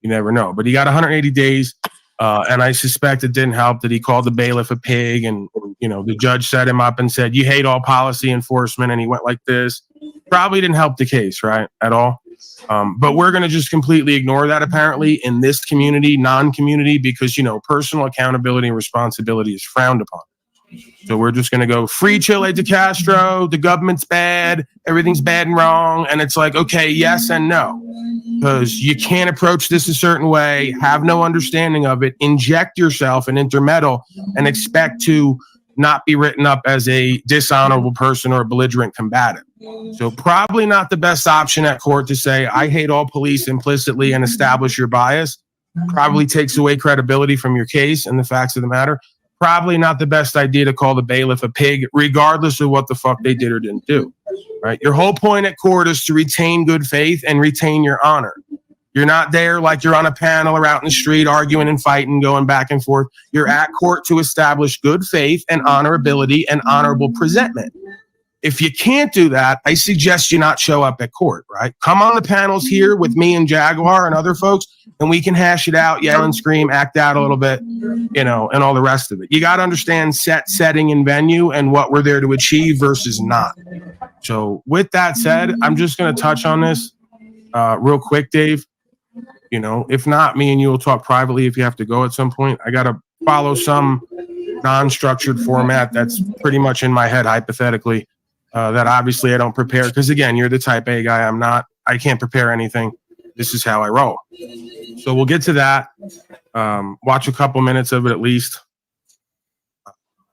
You never know. But he got 180 days. And I suspect it didn't help that he called the bailiff a pig. And, the judge set him up and said, you hate all policy enforcement. And he went like this. Probably didn't help the case, right? At all. But we're going to just completely ignore that apparently in this community, non-community, because, personal accountability and responsibility is frowned upon. So we're just going to go free Chile de Castro. The government's bad. Everything's bad and wrong. And it's like, okay, yes and no, because you can't approach this a certain way, have no understanding of it, inject yourself in intermetal and expect to not be written up as a dishonorable person or a belligerent combatant. So probably not the best option at court to say, I hate all police implicitly and establish your bias. Probably takes away credibility from your case and the facts of the matter. Probably not the best idea to call the bailiff a pig, regardless of what the fuck they did or didn't do. Right? Your whole point at court is to retain good faith and retain your honor. You're not there like you're on a panel or out in the street arguing and fighting, going back and forth. You're at court to establish good faith and honorability and honorable presentment. If you can't do that, I suggest you not show up at court, right? Come on the panels here with me and Jaguar and other folks, and we can hash it out, yell and scream, act out a little bit, and all the rest of it. You got to understand setting, and venue and what we're there to achieve versus not. So with that said, I'm just going to touch on this real quick, Dave. If not, me and you will talk privately if you have to go at some point. I got to follow some non-structured format that's pretty much in my head, hypothetically, that obviously I don't prepare. Because, again, you're the type A guy. I'm not. I can't prepare anything. This is how I roll. So we'll get to that. Watch a couple minutes of it at least.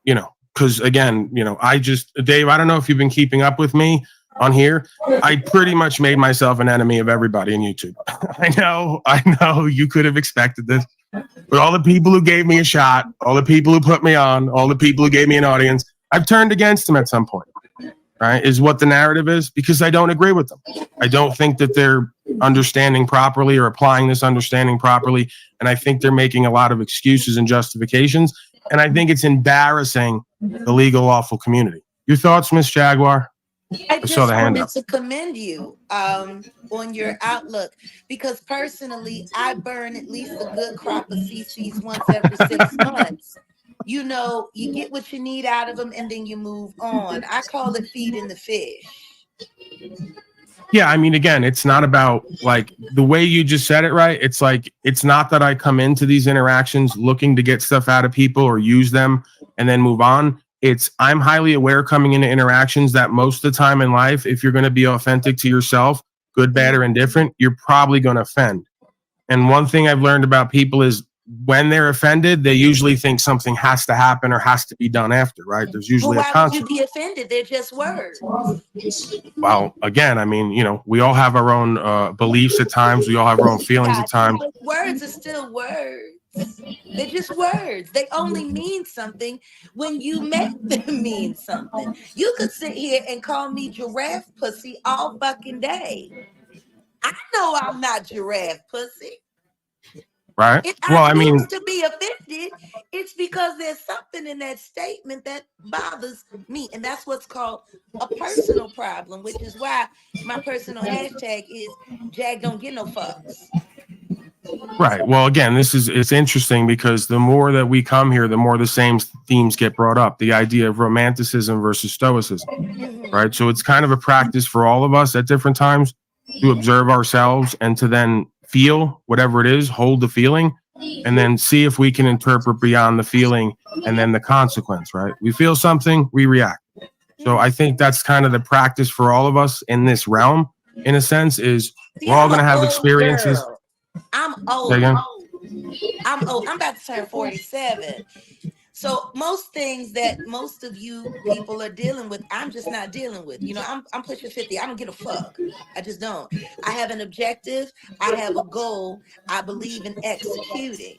Because, again, Dave, I don't know if you've been keeping up with me on here. I pretty much made myself an enemy of everybody in YouTube. I know you could have expected this, but all the people who gave me a shot, all the people who put me on, all the people who gave me an audience, I've turned against them at some point, right? Is what the narrative is, because I don't agree with them. I don't think that they're understanding properly or applying this understanding properly. And I think they're making a lot of excuses and justifications. and I think it's embarrassing the legal lawful community. Your thoughts, Miss Jaguar? I I saw just the hand wanted up. to commend you on your outlook, because personally, I burn at least a good crop of CCs once every 6 months. You know, you get what you need out of them, and then you move on. I call it feeding the fish. Yeah, I mean, again, it's not about like the way you just said it, right? It's like, it's not that I come into these interactions looking to get stuff out of people or use them and then move on. It's I'm highly aware coming into interactions that most of the time in life, if you're going to be authentic to yourself, good, bad, or indifferent, you're probably going to offend. And one thing I've learned about people is when they're offended, they usually think something has to happen or has to be done after, right? There's usually Well, a why would consequence. you be offended? They're just words. Well, again, I mean, you know, we all have our own beliefs at times. We all have our own feelings at times. But words are still words. They're just words. They only mean something when you make them mean something. You could sit here and call me giraffe pussy all fucking day. I know I'm not giraffe pussy. Right. If Well, I I mean, choose to be offended, it's because there's something in that statement that bothers me. And that's what's called a personal problem, which is why my personal hashtag is Jag don't get no fucks. right. Well, again, it's interesting because the more that we come here, the more the same themes get brought up. The idea of romanticism versus stoicism, right? So it's kind of a practice for all of us at different times to observe ourselves and to then feel whatever it is, hold the feeling, and then see if we can interpret beyond the feeling and then the consequence, right? We feel something, we react. So I think that's kind of the practice for all of us in this realm, in a sense, is we're all going to have experiences. Girl. I'm old. I'm old. I'm about to turn 47. So most things that most of you people are dealing with, I'm just not dealing with. You know, I'm pushing 50. I don't give a fuck. I just don't. I have an objective. I have a goal. I believe in executing.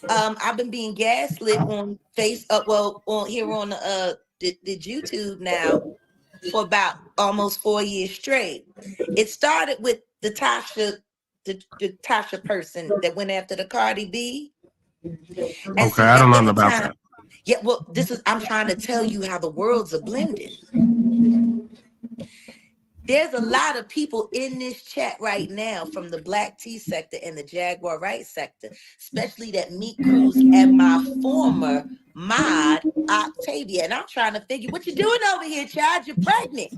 I've been being gaslit on on here on the YouTube now for about almost 4 years straight. It started with the Tasha person that went after the Cardi B. And okay, I don't know about that. Yeah, well, I'm trying to tell you how the worlds are blending. There's a lot of people in this chat right now from the Black Tea sector and the Jaguar Right sector, especially that Meat Cruz and my former mod, Octavia. And I'm trying to figure what you're doing over here, child. You're pregnant.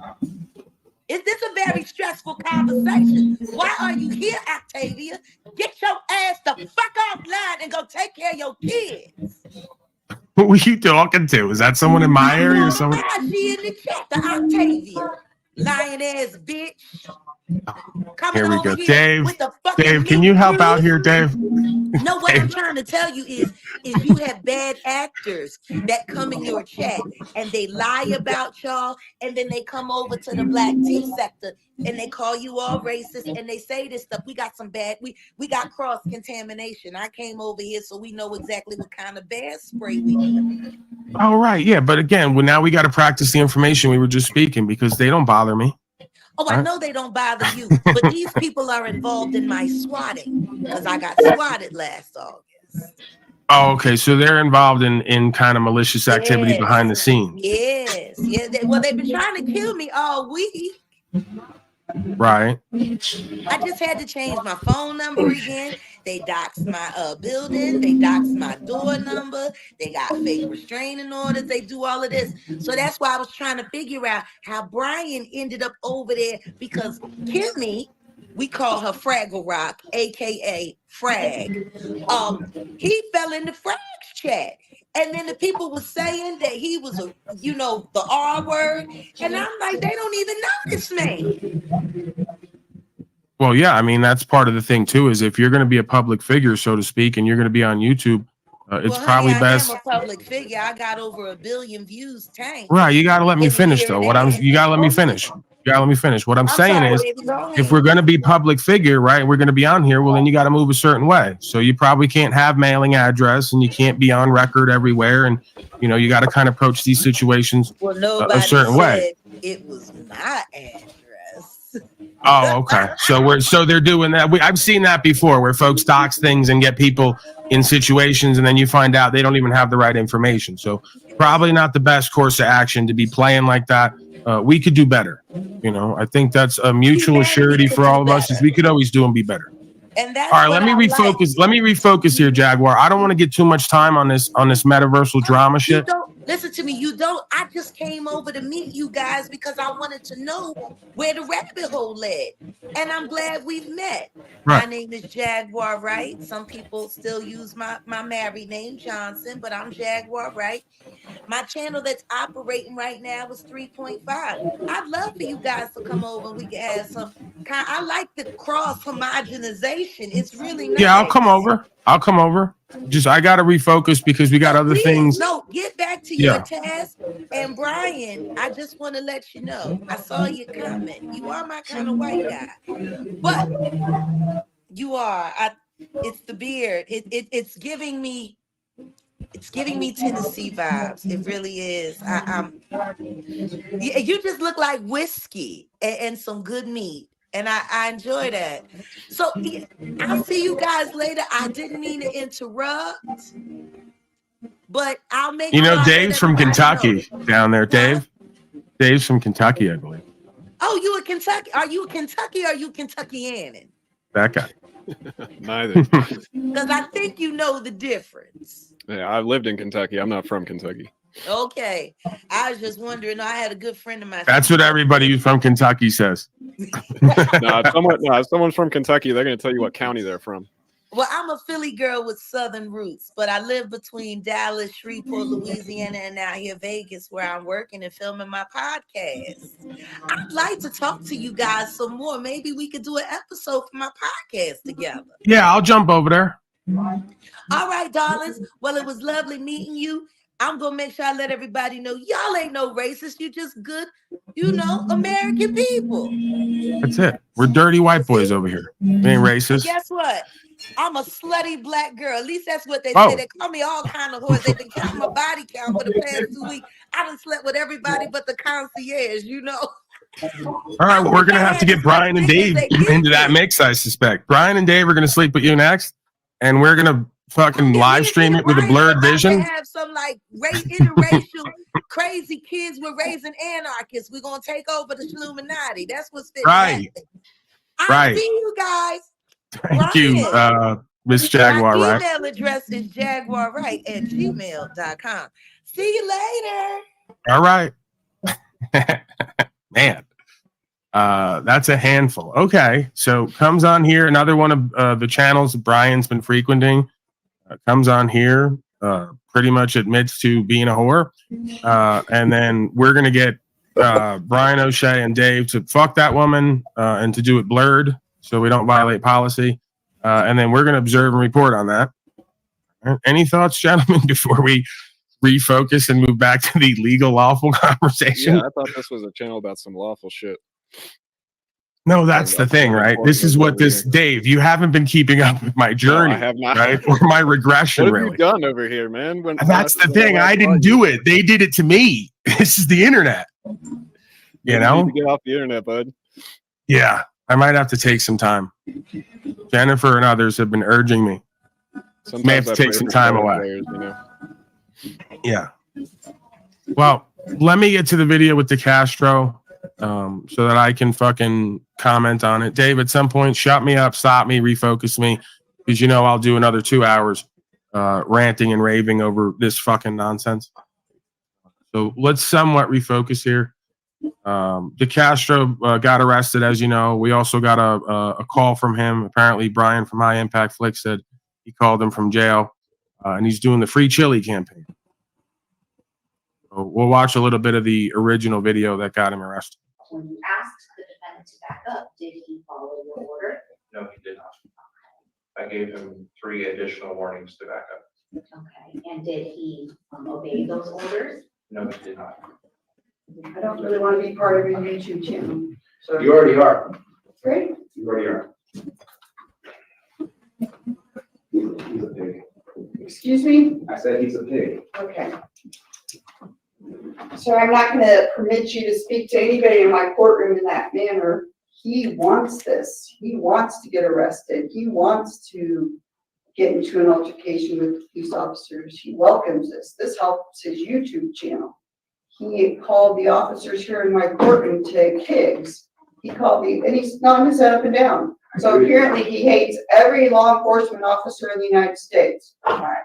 Is this a very stressful conversation? Why are you here, Octavia? Get your ass the fuck offline and go take care of your kids. Who were you talking to? Is that someone in my area or someone? She in the chat, the Octavia. Lying ass bitch. Here we go. Dave, can you help out here, Dave? No, what I'm trying to tell you is you have bad actors that come in your chat and they lie about y'all, and then they come over to the Black Tea sector and they call you all racist and they say this stuff. We got some bad, we got cross contamination. I came over here so we know exactly what kind of bear spray we need. Oh, right. Yeah. But again, well, now we got to practice the information we were just speaking because they don't bother me. Oh, I know they don't bother you, but these people are involved in my swatting because I got swatted last August. Oh, okay. So they're involved in kind of malicious activity behind the scenes. Yes. Well, they've been trying to kill me all week. Right. I just had to change my phone number again. They doxed my building. They doxed my door number. They got fake restraining orders. They do all of this. So that's why I was trying to figure out how Bryan ended up over there, because Kimmy, we call her Fraggle Rock, aka Frag. He fell in the Frag's chat. And then the people were saying that he was the R word. And I'm like, they don't even know this man. Well, yeah, I mean, that's part of the thing too, is if you're going to be a public figure, so to speak, and you're going to be on YouTube, it's probably best. I'm a public figure. I got over 1 billion views. Tank. Right. You got to let me finish though. You got to let me finish. What I'm saying is, if we're going to be public figure, right, we're going to be on here, well, then you got to move a certain way. So you probably can't have mailing address and you can't be on record everywhere. And, you got to kind of approach these situations a certain way. It was my address. Oh, okay. So they're doing that. I've seen that before where folks dox things and get people in situations, and then you find out they don't even have the right information. So probably not the best course of action to be playing like that. We could do better. You know, I think that's a mutual surety for all of us, is we could always do and be better. And that's all right, what let me I refocus. like. Let me refocus here, Jaguar. I don't want to get too much time on this metaversal drama You shit. don't listen to me. You don't. I just came over to meet you guys because I wanted to know where the rabbit hole led. And I'm glad we've met. My Right. name is Jaguar Wright. Some people still use my married name, Johnson, but I'm Jaguar Wright. My channel that's operating right now is 3.5. I'd love for you guys to come over and we can have some kind. I like the cross homogenization. It's really nice. Yeah, I'll come over. Just I got to refocus because we got other things. No, get back to your task. And Bryan, I just want to let you know, I saw your comment. You are my kind of white guy, but you are. It's the beard. It's giving me. It's giving me Tennessee vibes. It really is. You just look like whiskey and some good meat. And I enjoy that. So I'll see you guys later. I didn't mean to interrupt, but I'll make You know, sure Dave's from Kentucky down there. Dave's from Kentucky, I believe. Oh, you a Kentucky? Are you a Kentucky or are you Kentuckian? That guy. Neither. Because I think you know the difference. Yeah, I lived in Kentucky. I'm not from Kentucky. Okay. I was just wondering. I had a good friend of mine. That's what everybody who's from Kentucky says. If someone's from Kentucky, they're going to tell you what county they're from. Well, I'm a Philly girl with Southern roots, but I live between Dallas, Shreveport, Louisiana, and now here Vegas, where I'm working and filming my podcast. I'd like to talk to you guys some more. Maybe we could do an episode for my podcast together. Yeah, I'll jump over there. All right, darlings. Well, it was lovely meeting you. I'm going to make sure I let everybody know y'all ain't no racist. You just good, American people. That's it. We're dirty white boys over here. We ain't racist. Guess what? I'm a slutty black girl. At least that's what they Oh. say. They call me all kind of whores. They've been counting my body count for the past 2 weeks. I done slept with everybody but the concierge, All right, we're going to have to get Bryan and Dave into that mix, I suspect. Bryan and Dave are going to sleep with you next, and we're going to fucking live stream it with a blurred vision. Have some like interracial crazy kids we're raising anarchists. We're going to take over the Illuminati. That's what's right. I'll see you guys. Thank you, Miss Jaguar, My right? email address is jaguarright@gmail.com. See you later. All right. Man, that's a handful. Okay, so comes on here. Another one of the channels Bryan's been frequenting comes on here, pretty much admits to being a whore. And then we're going to get Bryan O'Shea and Dave to fuck that woman and to do it blurred so we don't violate policy. And then we're going to observe and report on that. Any thoughts, gentlemen, before we refocus and move back to the legal, lawful conversation? Yeah, I thought this was a channel about some lawful shit. No, that's the thing, right? This is what Dave, you haven't been keeping up with my journey, I have not. right? Or my regression, What have really. you done over here, man? That's the thing. I didn't do it. They did it to me. This is the internet. You know? need to get off the internet, bud. Yeah, I might have to take some time. Jennifer and others have been urging me. Sometimes May have to I take pray some for time football away. players, Yeah. Well, let me get to the video with the Castro so that I can fucking comment on it. Dave, at some point, shut me up, stop me, refocus me, because I'll do another 2 hours ranting and raving over this fucking nonsense. So let's somewhat refocus here. De Castro got arrested, as you know. We also got a call from him. Apparently, Bryan from High Impact Flick said he called him from jail, and he's doing the free chili campaign. So we'll watch a little bit of the original video that got him arrested. When you asked the defendant to back up, did he follow your order? No, he did not. I gave him 3 additional warnings to back up. Okay, and did he obey those orders? No, he did not. I don't really want to be part of your YouTube channel. So You already are. Great. You already are. He's a pig. Excuse me? I said he's a pig. Okay. So I'm not going to permit you to speak to anybody in my courtroom in that manner. He wants this. He wants to get arrested. He wants to get into an altercation with the police officers. He welcomes this. This helps his YouTube channel. He called the officers here in my courtroom to kids. He called and he's nodding his head up and down. So apparently he hates every law enforcement officer in the United States. All right,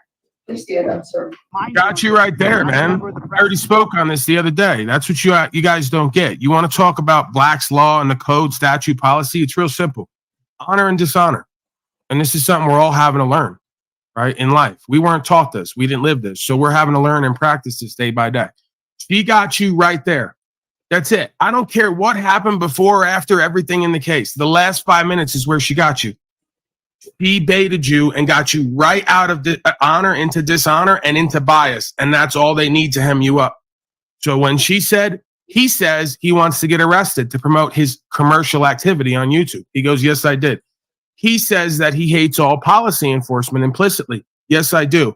please stand up, sir. Got you right there, man. I already spoke on this the other day. That's what you guys don't get. You want to talk about Black's law and the code, statute, policy? It's real simple. Honor and dishonor. And this is something we're all having to learn, right, in life. We weren't taught this. We didn't live this. So we're having to learn and practice this day by day. She got you right there. That's it. I don't care what happened before or after everything in the case. The last 5 minutes is where she got you. He baited you and got you right out of honor into dishonor and into bias. And that's all they need to hem you up. So when he says he wants to get arrested to promote his commercial activity on YouTube. He goes, yes, I did. He says that he hates all policy enforcement implicitly. Yes, I do.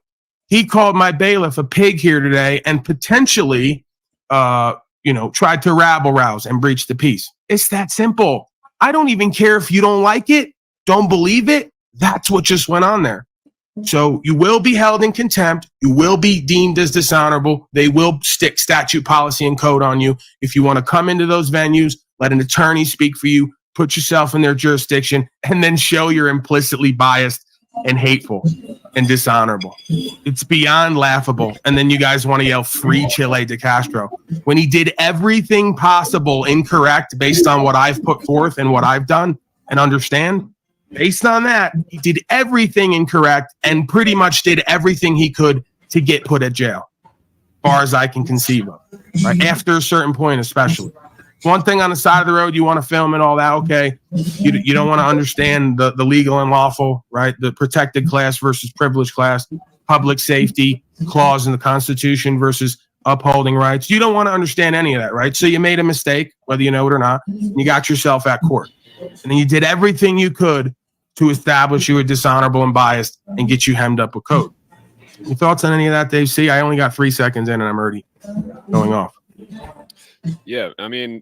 He called my bailiff a pig here today and potentially, tried to rabble-rouse and breach the peace. It's that simple. I don't even care if you don't like it, don't believe it. That's what just went on there. So you will be held in contempt. You will be deemed as dishonorable. They will stick statute, policy, and code on you. If you want to come into those venues, let an attorney speak for you, put yourself in their jurisdiction, and then show you're implicitly biased and hateful and dishonorable. It's beyond laughable. And then you guys want to yell free Chile de Castro when he did everything possible incorrect based on what I've put forth and what I've done and understand. Based on that, he did everything incorrect and pretty much did everything he could to get put at jail, as far as I can conceive of, right? After a certain point, especially. One thing on the side of the road, you want to film and all that, okay. You don't want to understand the legal and lawful, right? The protected class versus privileged class, public safety clause in the Constitution versus upholding rights. You don't want to understand any of that, right? So you made a mistake, whether you know it or not. You got yourself at court. And then you did everything you could to establish you were dishonorable and biased and get you hemmed up with code. Your thoughts on any of that, Dave? See, I only got 3 seconds in and I'm already going off. Yeah, I mean,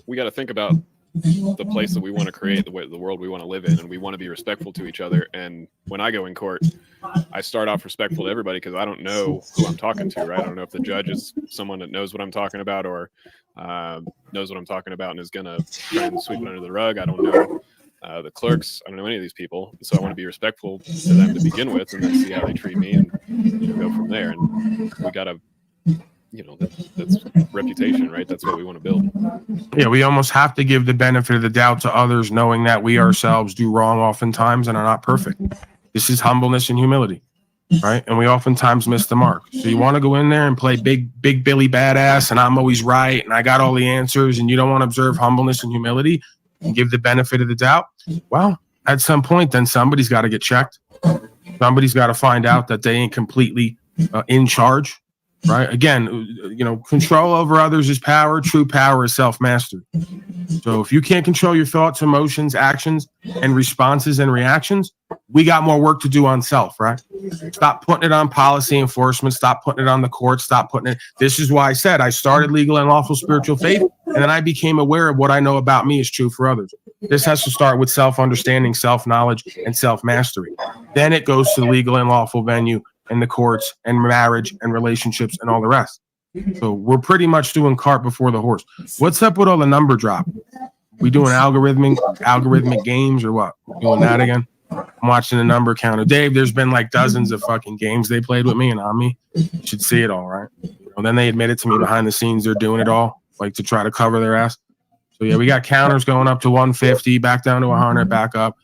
we got to think about the place that we want to create, the world we want to live in, and we want to be respectful to each other. And when I go in court, I start off respectful to everybody because I don't know who I'm talking to, right? I don't know if the judge is someone that knows what I'm talking about or knows what I'm talking about and is going to try and sweep it under the rug. I don't know the clerks. I don't know any of these people. So I want to be respectful to them to begin with and then see how they treat me and go from there. And we got to, that's reputation, right? That's what we want to build. Yeah, we almost have to give the benefit of the doubt to others, knowing that we ourselves do wrong oftentimes and are not perfect. This is humbleness and humility, right? And we oftentimes miss the mark. So you want to go in there and play big Billy badass and I'm always right and I got all the answers and you don't want to observe humbleness and humility and give the benefit of the doubt. Well, at some point, then somebody's got to get checked. Somebody's got to find out that they ain't completely in charge. Right. Again, control over others is power. True power is self-mastery. So if you can't control your thoughts, emotions, actions, and responses and reactions, we got more work to do on self, right? Stop putting it on policy enforcement. Stop putting it on the court. Stop putting it. This is why I said I started legal and lawful spiritual faith, and then I became aware of what I know about me is true for others. This has to start with self-understanding, self-knowledge, and self-mastery. Then it goes to the legal and lawful venue and the courts and marriage and relationships and all the rest. So we're pretty much doing cart before the horse. What's up with all the number drop? We doing algorithmic games or what? Doing that again? I'm watching the number counter. Dave, there's been like dozens of fucking games they played with me and on me. You should see it all, right? And then they admitted to me behind the scenes they're doing it all, like to try to cover their ass. So yeah, we got counters going up to 150, back down to 100, back up.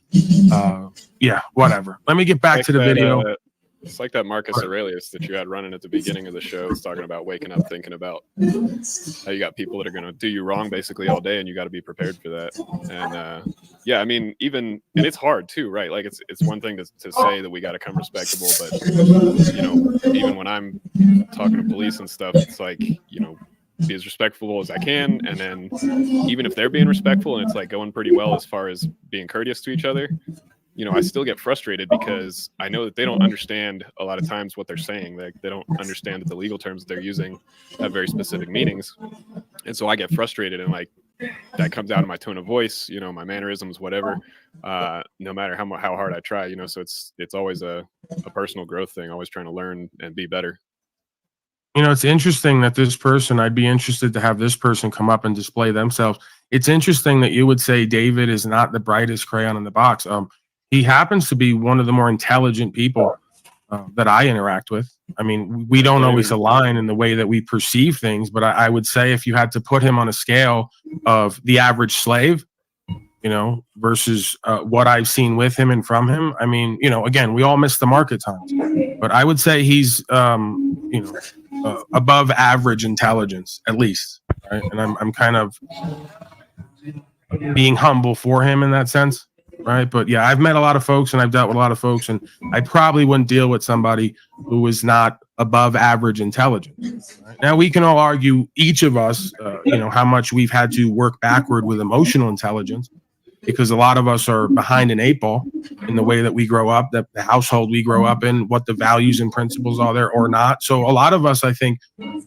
Yeah, whatever. Let me get back to the video. It's like that Marcus Aurelius that you had running at the beginning of the show. It's talking about waking up thinking about how you got people that are going to do you wrong basically all day, and you got to be prepared for that. And yeah, I mean, and it's hard too, right? Like it's one thing to say that we got to come respectable, but even when I'm talking to police and stuff, it's like be as respectful as I can, and then even if they're being respectful and it's like going pretty well as far as being courteous to each other, I still get frustrated because I know that they don't understand a lot of times what they're saying. They don't understand that the legal terms that they're using have very specific meanings. And so I get frustrated and like, that comes out of my tone of voice, you know, my mannerisms, whatever, no matter how hard I try, you know. So it's always a personal growth thing, always trying to learn and be better. You know, it's interesting that this person, I'd be interested to have this person come up and display themselves. It's interesting that you would say David is not the brightest crayon in the box. He happens to be one of the more intelligent people that I interact with. I mean, we don't always align in the way that we perceive things, but I would say if you had to put him on a scale of the average slave, you know, versus what I've seen with him and from him, I mean, you know, again, we all miss the mark at times, but I would say he's, you know, above average intelligence, at least, right? And I'm kind of being humble for him in that sense, right? But yeah, I've met a lot of folks and I've dealt with a lot of folks, and I probably wouldn't deal with somebody who is not above average intelligence. Right? Now we can all argue, each of us, you know, how much we've had to work backward with emotional intelligence, because a lot of us are behind an 8 ball in the way that we grow up, that the household we grow up in, what the values and principles are there or not. So a lot of us, I think,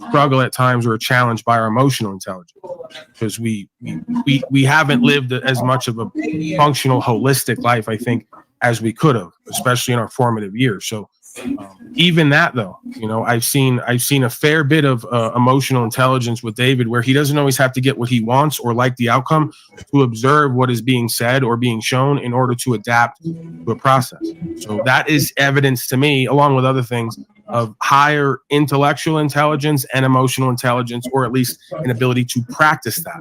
struggle at times or are challenged by our emotional intelligence, because we haven't lived as much of a functional, holistic life, I think, as we could have, especially in our formative years. So even that, though, you know, I've seen a fair bit of emotional intelligence with David, where he doesn't always have to get what he wants or like the outcome to observe what is being said or being shown in order to adapt to a process. So that is evidence to me, along with other things, of higher intellectual intelligence and emotional intelligence, or at least an ability to practice that,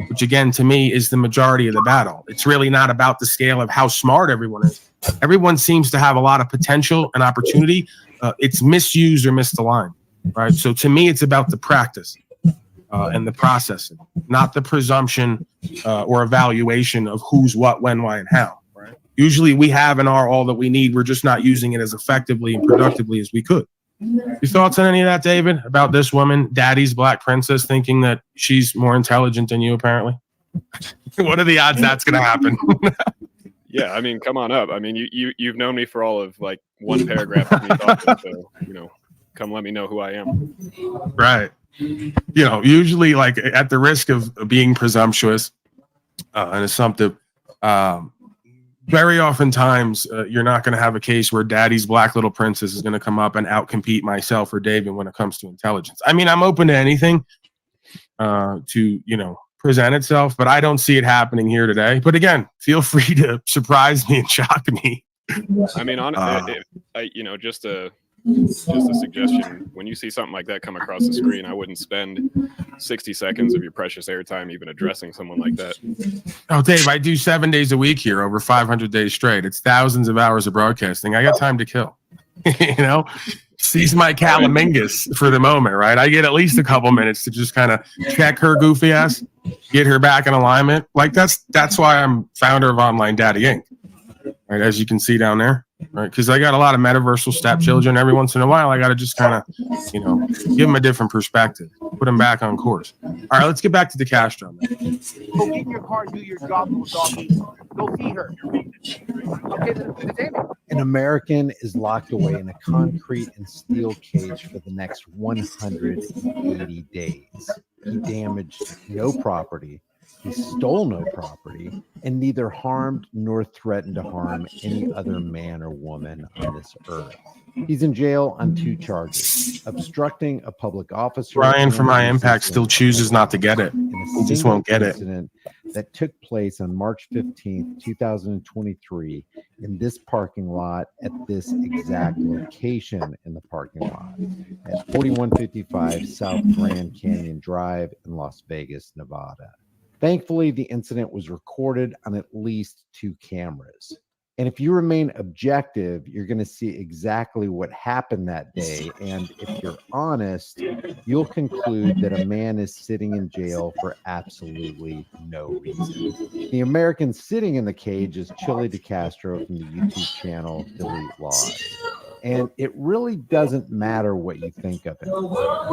which again, to me, is the majority of the battle. It's really not about the scale of how smart everyone is. Everyone seems to have a lot of potential and opportunity. It's misused or misaligned, right? So to me, it's about the practice and the processing, not the presumption or evaluation of who's what, when, why, and how. Right? Usually we have and are all that we need. We're just not using it as effectively and productively as we could. Your thoughts on any of that, David, about this woman, Daddy's Black Princess, thinking that she's more intelligent than you, apparently? What are the odds that's going to happen? Yeah, I mean, come on up. I mean, you've known me for all of like one paragraph of me talking, so, you know, come let me know who I am. Right. You know, usually, like, at the risk of being presumptuous and assumptive, very oftentimes you're not going to have a case where Daddy's Black Little Princess is going to come up and outcompete myself or David when it comes to intelligence. I mean, I'm open to anything to, you know, present itself, but I don't see it happening here today. But again, feel free to surprise me and shock me. I mean, you know, just a suggestion. When you see something like that come across the screen, I wouldn't spend 60 seconds of your precious airtime even addressing someone like that. Oh, Dave, I do 7 days a week here, over 500 days straight. It's thousands of hours of broadcasting. I got time to kill. You know, seize my calamingus for the moment, right? I get at least a couple minutes to just kind of check her goofy ass, get her back in alignment. Like that's why I'm founder of Online Daddy Inc. Right, as you can see down there, right? Because I got a lot of metaversal stepchildren. Every once in a while, I got to just kind of, you know, give them a different perspective, put them back on course. All right, let's get back to the Castro. Go get in your car, do your job, little doggy. Go feed her. Okay, An American is locked away in a concrete and steel cage for the next 180 days. He damaged no property. He stole no property, and neither harmed nor threatened to harm any other man or woman on this earth. He's in jail on 2 charges: obstructing a public officer. Bryan from High Impact still chooses not to get it. He just won't get it. Incident that took place on March 15th, 2023, in this parking lot at this exact location in the parking lot at 4155 South Grand Canyon Drive in Las Vegas, Nevada. Thankfully, the incident was recorded on at least 2 cameras. And if you remain objective, you're going to see exactly what happened that day. And if you're honest, you'll conclude that a man is sitting in jail for absolutely no reason. The American sitting in the cage is Chili DeCastro from the YouTube channel Delete Laws. And it really doesn't matter what you think of him.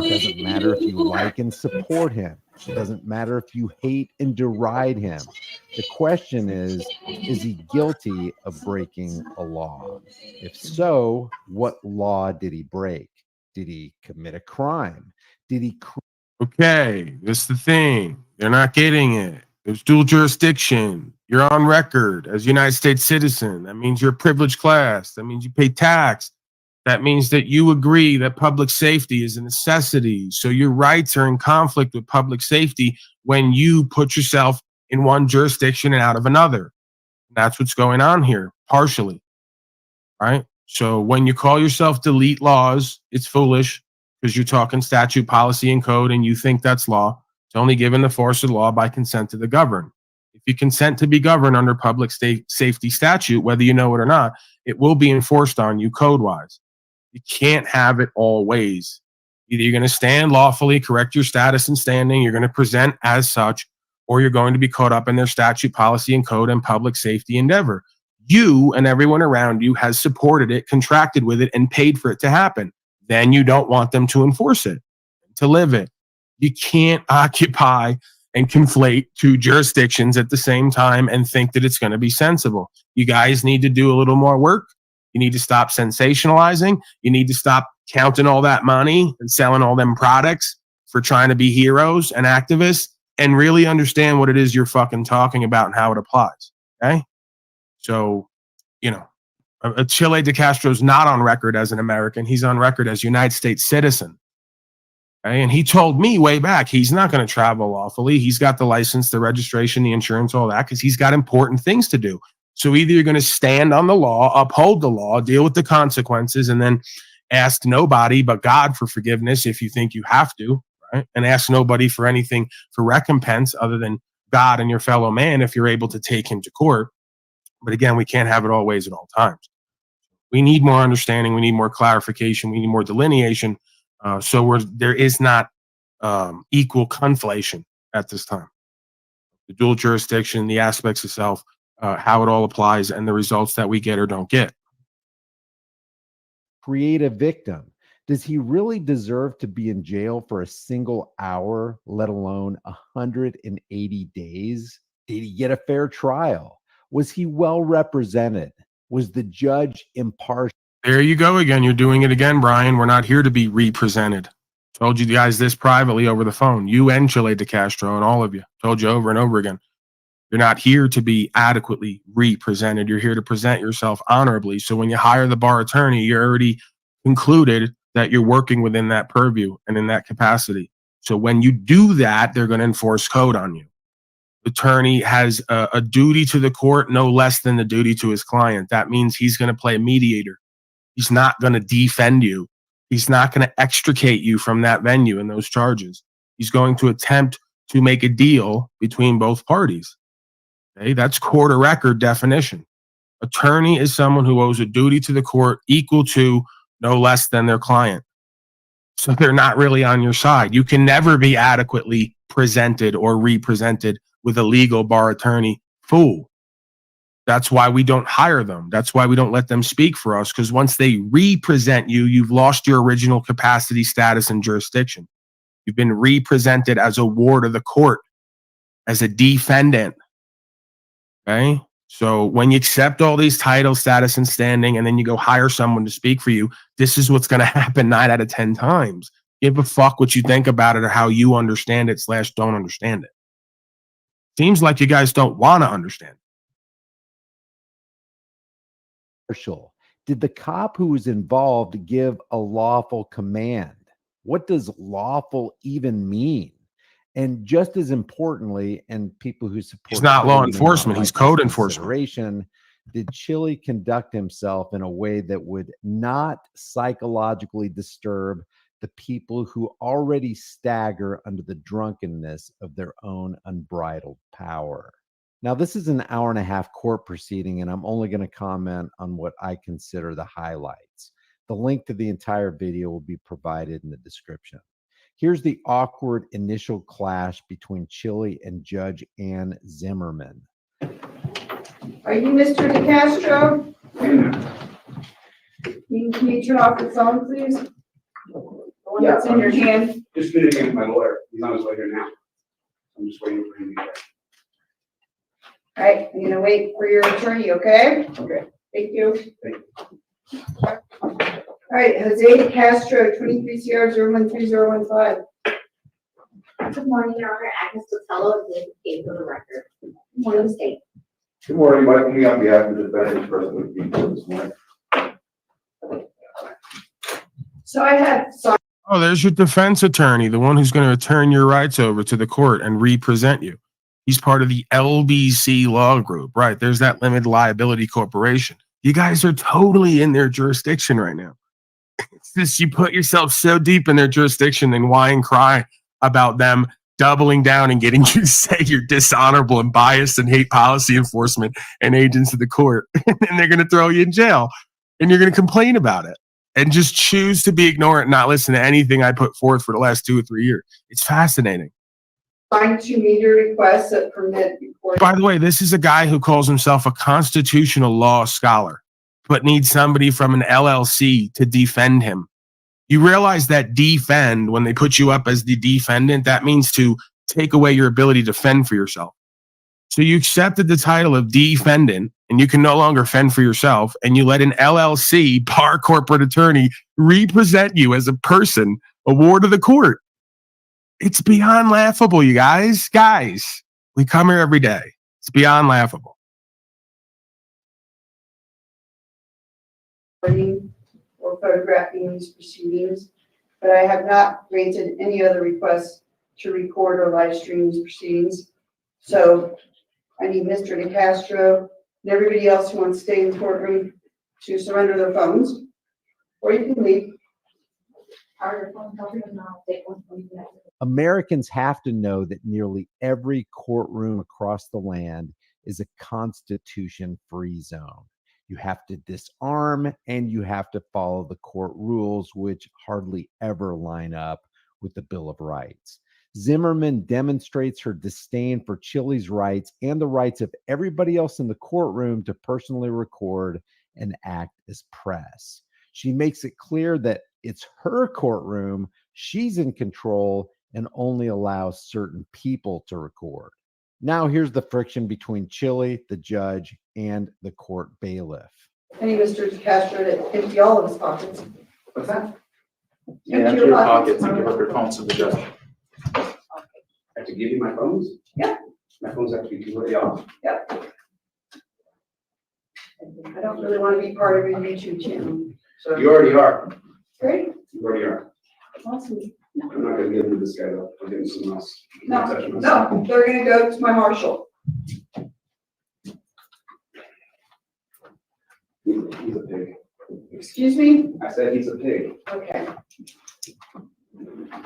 It doesn't matter if you like and support him. It doesn't matter if you hate and deride him. The question is he guilty of breaking a law? If so, what law did he break? Did he commit a crime? Did he? Okay, this is the thing. They're not getting it. There's dual jurisdiction. You're on record as a United States citizen. That means you're a privileged class. That means you pay tax. That means that you agree that public safety is a necessity. So your rights are in conflict with public safety when you put yourself in one jurisdiction and out of another. That's what's going on here, partially. Right? So when you call yourself delete laws, it's foolish because you're talking statute, policy, and code, and you think that's law. It's only given the force of law by consent to the governed. If you consent to be governed under public safety statute, whether you know it or not, it will be enforced on you code-wise. You can't have it all ways. Either you're going to stand lawfully, correct your status and standing, you're going to present as such, or you're going to be caught up in their statute, policy, and code and public safety endeavor. You and everyone around you has supported it, contracted with it, and paid for it to happen. Then you don't want them to enforce it, to live it. You can't occupy and conflate two jurisdictions at the same time and think that it's going to be sensible. You guys need to do a little more work. You need to stop sensationalizing. You need to stop counting all that money and selling all them products for trying to be heroes and activists and really understand what it is you're fucking talking about and how it applies. Okay? So, you know, Chile de Castro's not on record as an American. He's on record as a United States citizen. Okay? And he told me way back, he's not going to travel lawfully. He's got the license, the registration, the insurance, all that, because he's got important things to do. So either you're going to stand on the law, uphold the law, deal with the consequences, and then ask nobody but God for forgiveness if you think you have to, right? And ask nobody for anything for recompense other than God and your fellow man if you're able to take him to court. But again, we can't have it all ways at all times. We need more understanding. We need more clarification. We need more delineation. So there is not equal conflation at this time. The dual jurisdiction, the aspects of self, how it all applies, and the results that we get or don't get. Create a victim. Does he really deserve to be in jail for a single hour, let alone 180 days? Did he get a fair trial? Was he well represented? Was the judge impartial? There you go again. You're doing it again, Bryan. We're not here to be represented. Told you guys this privately over the phone. You and Chile de Castro and all of you. Told you over and over again. You're not here to be adequately represented. You're here to present yourself honorably. So when you hire the bar attorney, you're already concluded that you're working within that purview and in that capacity. So when you do that, they're going to enforce code on you. The attorney has a duty to the court, no less than the duty to his client. That means he's going to play mediator. He's not going to defend you. He's not going to extricate you from that venue and those charges. He's going to attempt to make a deal between both parties. Okay, that's court of record definition. Attorney is someone who owes a duty to the court equal to no less than their client. So they're not really on your side. You can never be adequately presented or represented with a legal bar attorney. Fool. That's why we don't hire them. That's why we don't let them speak for us, because once they represent you, you've lost your original capacity, status, and jurisdiction. You've been represented as a ward of the court, as a defendant. Okay? So when you accept all these titles, status, and standing, and then you go hire someone to speak for you, this is what's going to happen 9 out of 10 times. Give a fuck what you think about it or how you understand it / don't understand it. Seems like you guys don't want to understand. Did the cop who was involved give a lawful command? What does lawful even mean? And just as importantly, and people who support he's not law Chile enforcement, he's code enforcement. Did Chile conduct himself in a way that would not psychologically disturb the people who already stagger under the drunkenness of their own unbridled power? Now, this is an 1.5-hour court proceeding, and I'm only going to comment on what I consider the highlights. The link to the entire video will be provided in the description. Here's the awkward initial clash between Chile and Judge Ann Zimmerman. Are you Mr. DeCastro? Can you turn off the phone, please? The one that's in your hand. Just meeting with my lawyer. He's on his way here now. I'm just waiting for him to get there. All right, I'm gonna wait for your attorney, okay? Okay. Thank you. All right, Jose DeCastro, 23 CR 013015. Good morning, Your Honor. Agnes Sotelo of the case for the record. Good morning, State. Good morning, Mike. Me on behalf of the defendant, President Beach this morning. So I had some. Oh, there's your defense attorney, the one who's going to turn your rights over to the court and represent you. He's part of the LBC law group, right? There's that limited liability corporation. You guys are totally in their jurisdiction right now. It's just you put yourself so deep in their jurisdiction and whine and cry about them doubling down and getting you to say you're dishonorable and biased and hate policy enforcement and agents of the court. And then they're going to throw you in jail and you're going to complain about it and just choose to be ignorant and not listen to anything I put forth for the last 2 or 3 years. It's fascinating. Signed 2 media requests that permit recording. By the way, this is a guy who calls himself a constitutional law scholar, but needs somebody from an LLC to defend him. You realize that defend, when they put you up as the defendant, that means to take away your ability to fend for yourself. So you accepted the title of defendant and you can no longer fend for yourself, and you let an LLC, bar corporate attorney, represent you as a person, a ward of the court. It's beyond laughable, you guys. Guys, we come here every day. It's beyond laughable. Or photographing these proceedings, but I have not granted any other requests to record or live stream these proceedings. So I need Mr. DeCastro and everybody else who wants to stay in the courtroom to surrender their phones, or you can leave. Americans have to know that nearly every courtroom across the land is a constitution-free zone. You have to disarm and you have to follow the court rules, which hardly ever line up with the Bill of Rights. Zimmerman demonstrates her disdain for Chili's rights and the rights of everybody else in the courtroom to personally record and act as press. She makes it clear that it's her courtroom, she's in control, and only allows certain people to record. Now here's the friction between Chili, the judge, and the court bailiff. I need Mr. DeCastro to empty all of his pockets. What's that? Yeah, Empty your pockets and give up your phones to the judge. I have to give you my phones? Yeah. My phones have to be completely off. Yep. I don't really want to be part of your YouTube channel. So You already are. great. You already are. Awesome. I'm not gonna give them to this guy though. I'll give him someone else. No, Touch myself. no, they're gonna go to my marshal. He's a pig. Excuse me? I said he's a pig. Okay.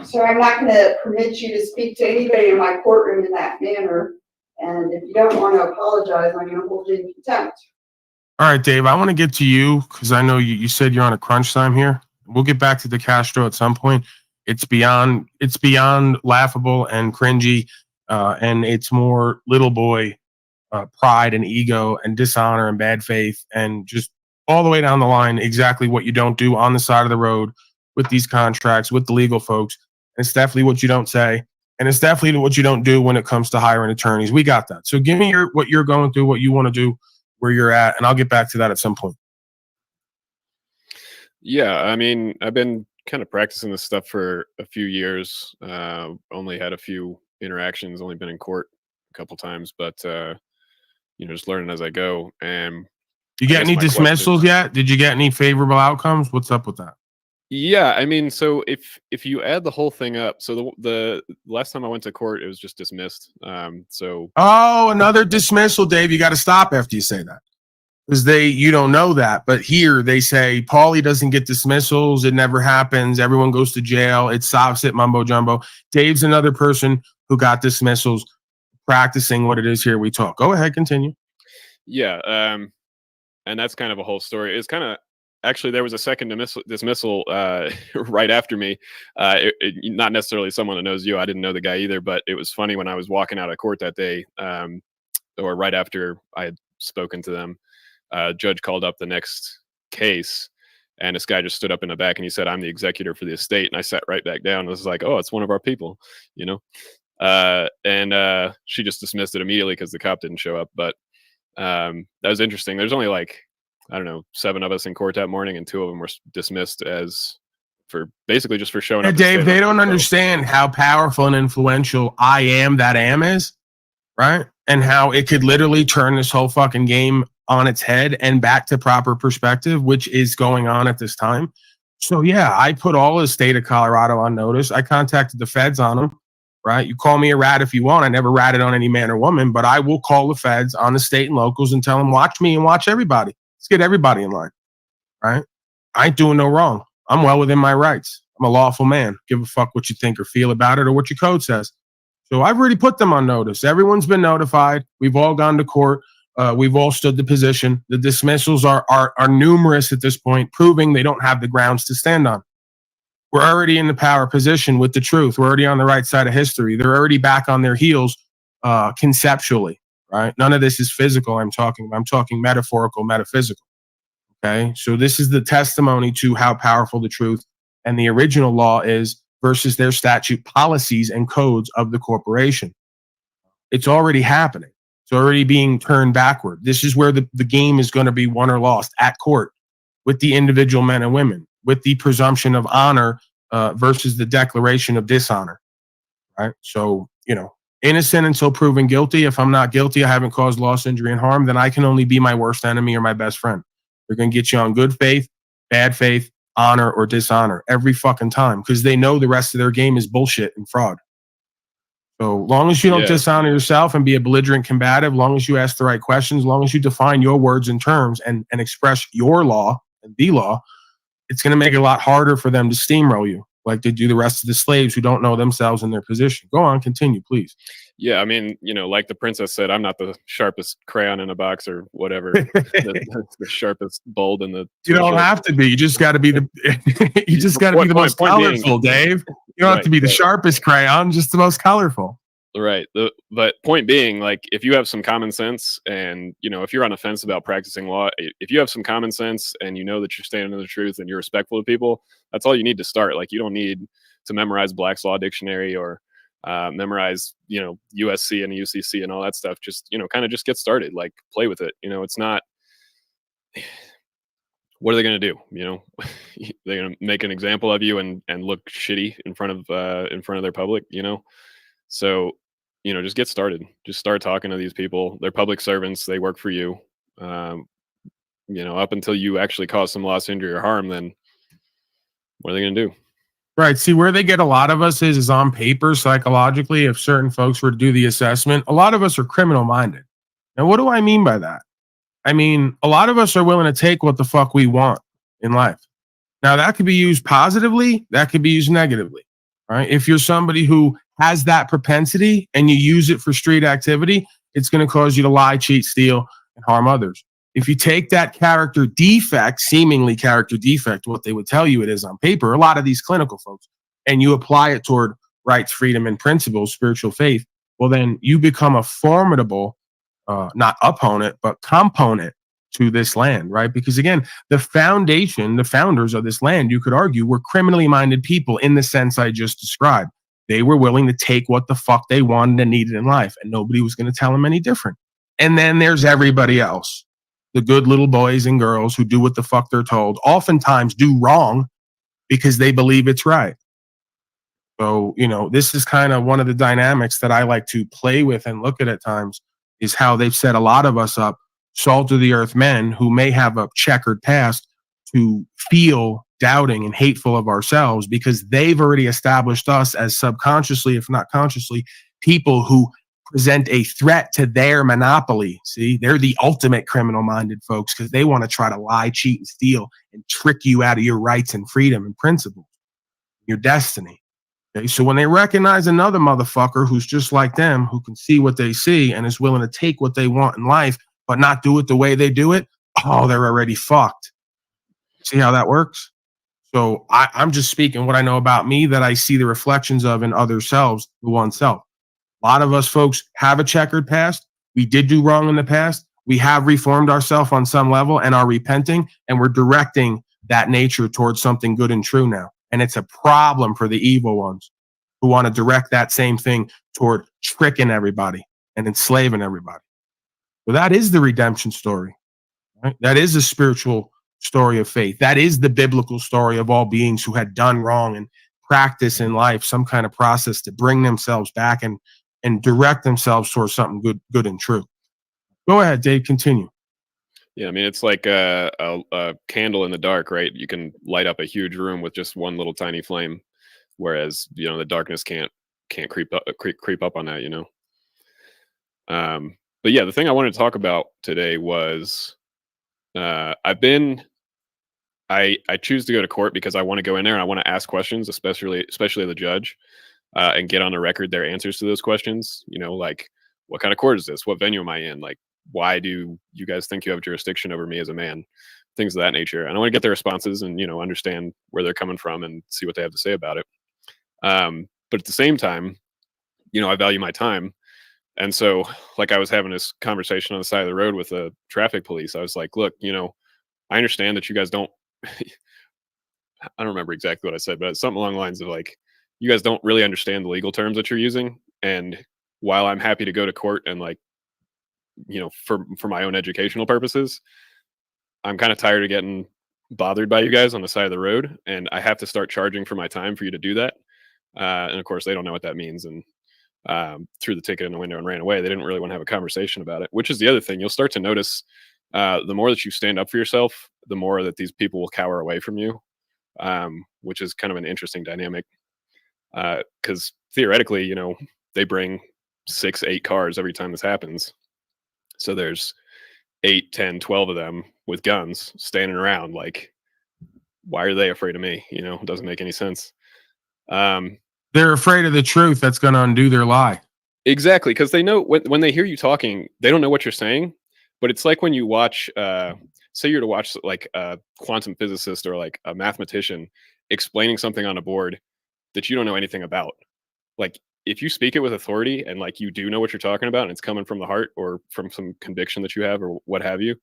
So I'm not gonna permit you to speak to anybody in my courtroom in that manner. And if you don't want to apologize, I'm gonna hold you in contempt. All right, Dave, I want to get to you because I know you said you're on a crunch time here. We'll get back to DeCastro at some point. It's beyond laughable and cringy, and it's more little boy pride and ego and dishonor and bad faith and just all the way down the line exactly what you don't do on the side of the road with these contracts, with the legal folks. And it's definitely what you don't say. And it's definitely what you don't do when it comes to hiring attorneys. We got that. So give me what you're going through, what you want to do, where you're at, and I'll get back to that at some point. Yeah, I mean, I've been kind of practicing this stuff for a few years. Only had a few interactions, only been in court a couple times, but just learning as I go. And you get any dismissals yet? Did you get any favorable outcomes? What's up with that? Yeah, I mean, so if you add the whole thing up, so the last time I went to court, it was just dismissed. Oh, another dismissal, Dave. You got to stop after you say that. Because you don't know that, but here they say Paulie doesn't get dismissals. It never happens. Everyone goes to jail. It stops at mumbo jumbo. Dave's another person who got dismissals, practicing what it is here we talk. Go ahead, continue. Yeah, and that's kind of a whole story. It's kind of actually there was a second dismissal right after me. Not necessarily someone that knows you. I didn't know the guy either, but it was funny when I was walking out of court that day, or right after I had spoken to them. Judge called up the next case, and this guy just stood up in the back and he said, "I'm the executor for the estate." And I sat right back down. I was like, "Oh, it's one of our people," and she just dismissed it immediately because the cop didn't show up. But that was interesting. There's only 7 of us in court that morning, and 2 of them were dismissed as for basically just for showing Yeah, up. Dave, they don't understand how powerful and influential I am that am is, right? And how it could literally turn this whole fucking game on its head and back to proper perspective, which is going on at this time. So yeah, I put all the state of Colorado on notice. I contacted the feds on them, right? You call me a rat if you want. I never ratted on any man or woman, but I will call the feds on the state and locals and tell them, watch me and watch everybody. Let's get everybody in line, right? I ain't doing no wrong. I'm well within my rights. I'm a lawful man. Give a fuck what you think or feel about it or what your code says. So I've already put them on notice. Everyone's been notified. We've all gone to court. We've all stood the position. The dismissals are numerous at this point, proving they don't have the grounds to stand on. We're already in the power position with the truth. We're already on the right side of history. They're already back on their heels conceptually, right? None of this is physical. I'm talking metaphorical, metaphysical. Okay, so this is the testimony to how powerful the truth and the original law is versus their statute policies and codes of the corporation. It's already happening. It's already being turned backward. This is where the game is going to be won or lost at court with the individual men and women, with the presumption of honor versus the declaration of dishonor, right? So, innocent until proven guilty. If I'm not guilty, I haven't caused loss, injury, and harm, then I can only be my worst enemy or my best friend. They're going to get you on good faith, bad faith, honor, or dishonor every fucking time because they know the rest of their game is bullshit and fraud. So long as you don't dishonor yourself and be a belligerent combative, long as you ask the right questions, long as you define your words and terms and express your law and the law, it's going to make it a lot harder for them to steamroll you like they do the rest of the slaves who don't know themselves and their position. Go on, continue, please. Yeah, I mean, like the princess said, I'm not the sharpest crayon in a box or whatever, the sharpest bolt in the. You don't have to be. You just got to be the most colorful, Dave. You don't have to be the sharpest crayon, just the most colorful. Right. But point being, like, if you have some common sense and, if you're on the fence about practicing law, if you have some common sense and you know that you're standing in the truth and you're respectful to people, that's all you need to start. Like, you don't need to memorize Black's Law Dictionary or memorize, USC and UCC and all that stuff. Just, kind of just get started, like play with it. It's not, what are they going to do? They're going to make an example of you and look shitty in front of their public, So, just get started. Just start talking to these people. They're public servants. They work for you. Up until you actually cause some loss, injury, or harm, then what are they going to do? Right. See, where they get a lot of us is on paper, psychologically. If certain folks were to do the assessment, a lot of us are criminal minded. And what do I mean by that? I mean, a lot of us are willing to take what the fuck we want in life. Now, that could be used positively. That could be used negatively. Right. If you're somebody who has that propensity and you use it for street activity, it's going to cause you to lie, cheat, steal, and harm others. If you take that character defect, seemingly character defect, what they would tell you it is on paper, a lot of these clinical folks, and you apply it toward rights, freedom, and principles, spiritual faith, well, then you become a formidable, not opponent, but component to this land, right? Because again, the founders of this land, you could argue, were criminally minded people in the sense I just described. They were willing to take what the fuck they wanted and needed in life, and nobody was going to tell them any different. And then there's everybody else. The good little boys and girls who do what the fuck they're told, oftentimes do wrong because they believe it's right. So, this is kind of one of the dynamics that I like to play with and look at times, is how they've set a lot of us up, salt of the earth men who may have a checkered past, to feel doubting and hateful of ourselves because they've already established us as subconsciously, if not consciously, people who present a threat to their monopoly. See, they're the ultimate criminal-minded folks because they want to try to lie, cheat, and steal and trick you out of your rights and freedom and principles, your destiny. Okay, so when they recognize another motherfucker who's just like them, who can see what they see and is willing to take what they want in life, but not do it the way they do it, oh, they're already fucked. See how that works? So I'm just speaking what I know about me that I see the reflections of in other selves, the one self. A lot of us folks have a checkered past. We did do wrong in the past. We have reformed ourselves on some level and are repenting, and we're directing that nature towards something good and true now. And it's a problem for the evil ones who want to direct that same thing toward tricking everybody and enslaving everybody. So that is the redemption story. Right? That is a spiritual story of faith. That is the biblical story of all beings who had done wrong and practice in life some kind of process to bring themselves back and direct themselves towards something good and true. Go ahead, Dave. Continue. Yeah, I mean, it's like a candle in the dark, right? You can light up a huge room with just one little tiny flame, whereas the darkness can't creep up on that, But yeah, the thing I wanted to talk about today was I choose to go to court because I want to go in there and I want to ask questions, especially the judge, and get on the record their answers to those questions. Like, what kind of court is this? What venue am I in? Like, why do you guys think you have jurisdiction over me as a man? Things of that nature. And I want to get their responses and understand where they're coming from and see what they have to say about it. But at the same time, I value my time. And so, like, I was having this conversation on the side of the road with the traffic police. I was like, look, I understand that you guys don't, I don't remember exactly what I said, but something along the lines of like, you guys don't really understand the legal terms that you're using. And while I'm happy to go to court and like, for my own educational purposes, I'm kind of tired of getting bothered by you guys on the side of the road. And I have to start charging for my time for you to do that. And of course they don't know what that means. And threw the ticket in the window and ran away. They didn't really want to have a conversation about it, which is the other thing. You'll start to notice the more that you stand up for yourself, the more that these people will cower away from you, which is kind of an interesting dynamic. Because theoretically, they bring 6, 8 cars every time this happens. So there's 8, 10, 12 of them with guns standing around. Like, why are they afraid of me? It doesn't make any sense. They're afraid of the truth that's going to undo their lie. Exactly, because they know when they hear you talking, they don't know what you're saying. But it's like when you watch, say you're to watch like a quantum physicist or like a mathematician explaining something on a board that you don't know anything about. Like, if you speak it with authority and like you do know what you're talking about and it's coming from the heart or from some conviction that you have or what have you,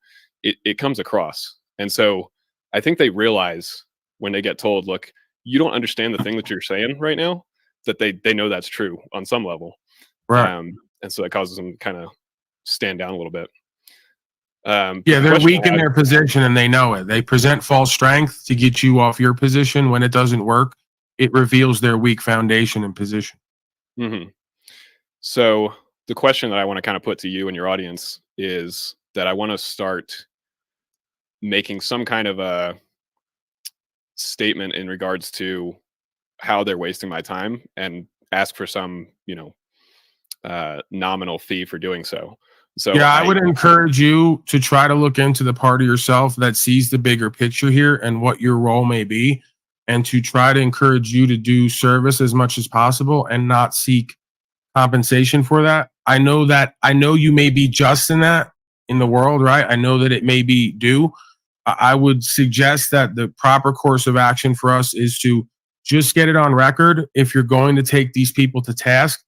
it comes across. And so I think they realize when they get told, look, you don't understand the thing that you're saying right now, that they know that's true on some level. Right. And so that causes them to kind of stand down a little bit. Yeah, they're weak in their position and they know it. They present false strength to get you off your position. When it doesn't work, it reveals their weak foundation and position. Mm-hmm. So the question that I want to kind of put to you and your audience is that I want to start making some kind of a statement in regards to how they're wasting my time and ask for some, nominal fee for doing so. So yeah, I would encourage you to try to look into the part of yourself that sees the bigger picture here and what your role may be, and to try to encourage you to do service as much as possible and not seek compensation for that. I know you may be just in that in the world, right? I know that it may be due. I would suggest that the proper course of action for us is to just get it on record. If you're going to take these people to task,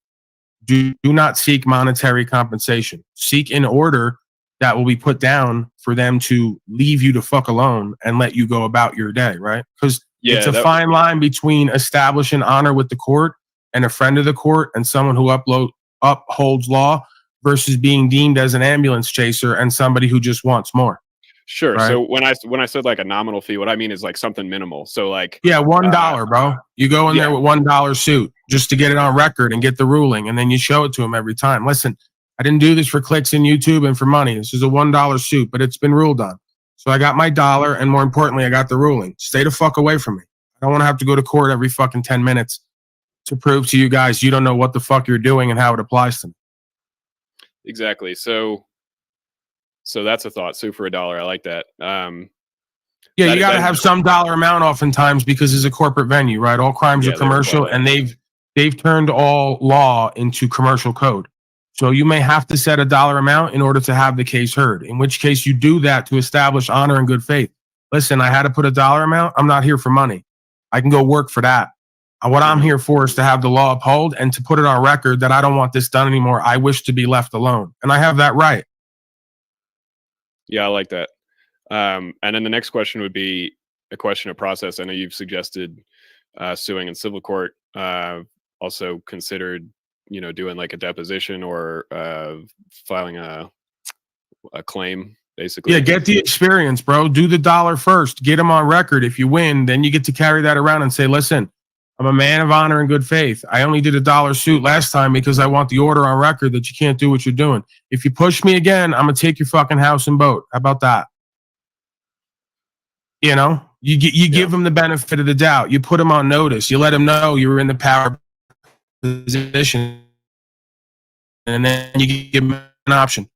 do not seek monetary compensation. Seek an order that will be put down for them to leave you to fuck alone and let you go about your day, right? Because it's a fine line between establishing honor with the court and a friend of the court and someone who upholds law versus being deemed as an ambulance chaser and somebody who just wants more. Sure. Right? So when I said like a nominal fee, what I mean is like something minimal. So like, yeah, $1, bro. You go in there with $1 suit just to get it on record and get the ruling, and then you show it to them every time. Listen, I didn't do this for clicks in YouTube and for money. This is a $1 suit, but it's been ruled on. So I got my dollar, and more importantly, I got the ruling. Stay the fuck away from me. I don't want to have to go to court every fucking 10 minutes to prove to you guys you don't know what the fuck you're doing and how it applies to me. Exactly. So that's a thought. Sue for $1. I like that. Yeah, you got to have some dollar amount oftentimes because it's a corporate venue, right? All crimes are commercial, and they've turned all law into commercial code. So you may have to set a dollar amount in order to have the case heard, in which case you do that to establish honor and good faith. Listen, I had to put a dollar amount. I'm not here for money. I can go work for that. What I'm here for is to have the law upheld and to put it on record that I don't want this done anymore. I wish to be left alone. And I have that right. Yeah, I like that. And then the next question would be a question of process. I know you've suggested suing in civil court. Also considered, doing like a deposition or filing a claim basically. Yeah, get the experience, bro. Do the dollar first. Get them on record. If you win, then you get to carry that around and say, listen, I'm a man of honor and good faith. I only did a dollar suit last time because I want the order on record that you can't do what you're doing. If you push me again, I'm going to take your fucking house and boat. How about that? You know, you give them the benefit of the doubt. You put them on notice. You let them know you were in the power position. And then you give them an option,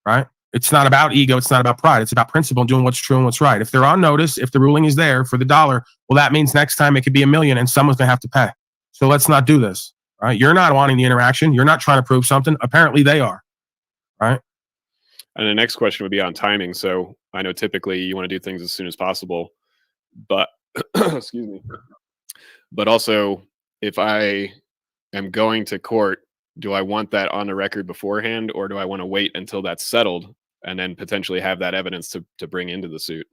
right? It's not about ego. It's not about pride. It's about principle and doing what's true and what's right. If they're on notice, if the ruling is there for the dollar, well, that means next time it could be $1 million and someone's going to have to pay. So let's not do this, right? You're not wanting the interaction. You're not trying to prove something. Apparently they are, right? And the next question would be on timing. So I know typically you want to do things as soon as possible, but excuse me. But also, if I am going to court, do I want that on the record beforehand, or do I want to wait until that's settled and then potentially have that evidence to bring into the suit?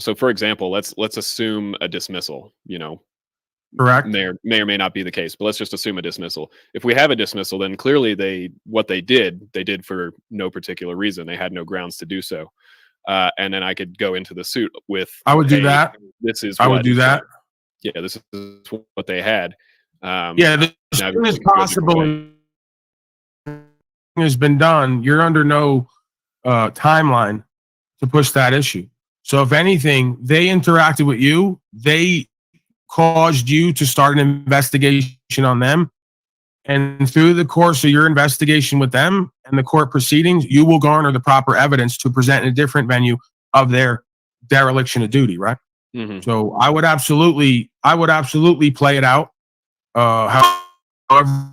So, for example, let's assume a dismissal. You know, correct. May or may not be the case, but let's just assume a dismissal. If we have a dismissal, then clearly what they did for no particular reason. They had no grounds to do so. And then I could go into the suit with. I would do that. This is. I would do that. Yeah, this is what they had. The soon as possible has been done. You're under no timeline to push that issue. So if anything, they interacted with you. They caused you to start an investigation on them. And through the course of your investigation with them and the court proceedings, you will garner the proper evidence to present in a different venue of their dereliction of duty, right? Mm-hmm. So I would absolutely play it out. However,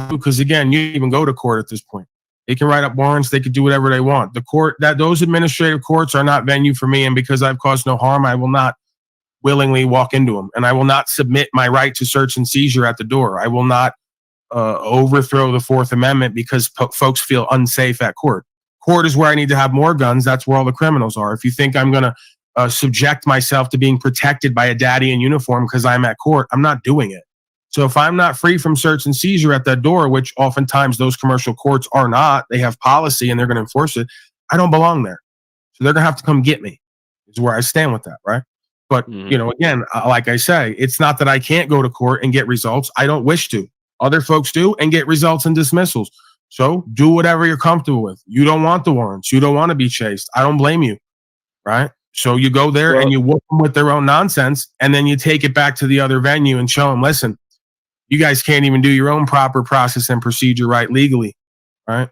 because again, you even go to court at this point. They can write up warrants. They could do whatever they want. Those administrative courts are not venue for me. And because I've caused no harm, I will not willingly walk into them. And I will not submit my right to search and seizure at the door. I will not overthrow the Fourth Amendment because folks feel unsafe at court. Court is where I need to have more guns. That's where all the criminals are. If you think I'm going to subject myself to being protected by a daddy in uniform because I'm at court, I'm not doing it. So if I'm not free from search and seizure at that door, which oftentimes those commercial courts are not, they have policy and they're going to enforce it, I don't belong there. So they're going to have to come get me, is where I stand with that, right? But, you know, again, like I say, it's not that I can't go to court and get results. I don't wish to. Other folks do and get results and dismissals. So do whatever you're comfortable with. You don't want the warrants. You don't want to be chased. I don't blame you, right? So you go there and you whoop them with their own nonsense, and then you take it back to the other venue and show them, listen, you guys can't even do your own proper process and procedure right legally, right?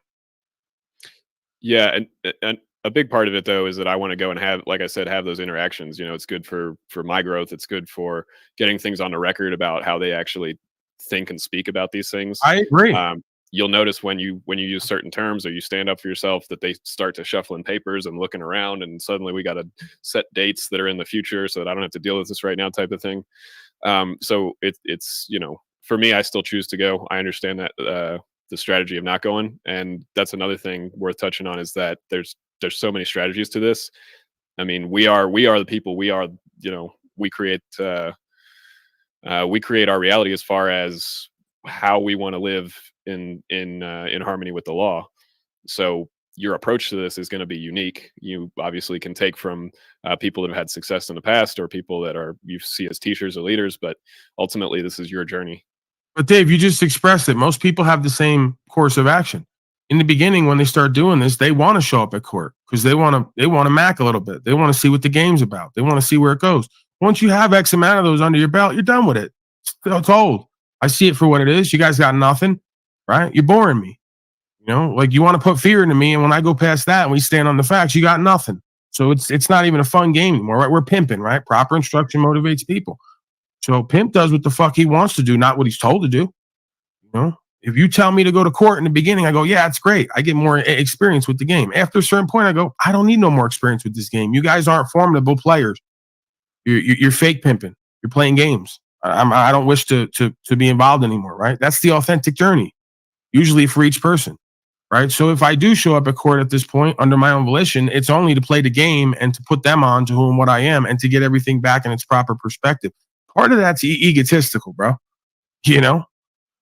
Yeah, and a big part of it though is that I want to go and have, like I said, have those interactions. You know, it's good for my growth. It's good for getting things on the record about how they actually think and speak about these things. I agree. You'll notice when you use certain terms or you stand up for yourself that they start to shuffling papers and looking around, and suddenly we got to set dates that are in the future so that I don't have to deal with this right now, type of thing. So it's you know, for me, I still choose to go. I understand that the strategy of not going, and that's another thing worth touching on, is that there's so many strategies to this. I mean, we are the people. We are, you know, we create our reality as far as how we want to live in harmony with the law. So your approach to this is going to be unique. You obviously can take from people that have had success in the past, or people that you see as teachers or leaders, but ultimately this is your journey. But Dave, you just expressed it. Most people have the same course of action. In the beginning, when they start doing this, they want to show up at court because they want to mac a little bit. They want to see what the game's about. They want to see where it goes. Once you have X amount of those under your belt, you're done with it. It's old. I see it for what it is. You guys got nothing, right? You're boring me. You know, like, you want to put fear into me, and when I go past that and we stand on the facts, you got nothing. So it's not even a fun game anymore, right? We're pimping, right? Proper instruction motivates people. So Pimp does what the fuck he wants to do, not what he's told to do. You know, if you tell me to go to court in the beginning, I go, yeah, it's great. I get more experience with the game. After a certain point, I go, I don't need no more experience with this game. You guys aren't formidable players. You're fake pimping. You're playing games. I don't wish to be involved anymore, right? That's the authentic journey, usually for each person, right? So if I do show up at court at this point under my own volition, it's only to play the game and to put them on to who and what I am and to get everything back in its proper perspective. Part of that's egotistical, bro. You know,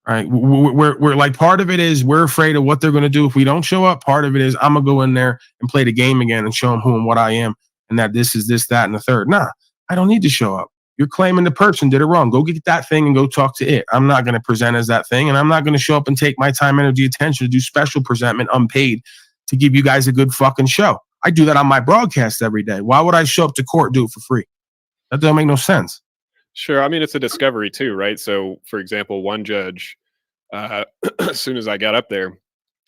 Right? We're like, part of it is we're afraid of what they're going to do if we don't show up. Part of it is I'm gonna go in there and play the game again and show them who and what I am, and that this is this, that, and the third. Nah, I don't need to show up. You're claiming the person did it wrong. Go get that thing and go talk to it. I'm not going to present as that thing, and I'm not going to show up and take my time, energy, attention to do special presentment unpaid to give you guys a good fucking show. I do that on my broadcast every day. Why would I show up to court, do it for free? That doesn't make no sense. Sure. I mean, it's a discovery too, right? So, for example, one judge, as soon as I got up there,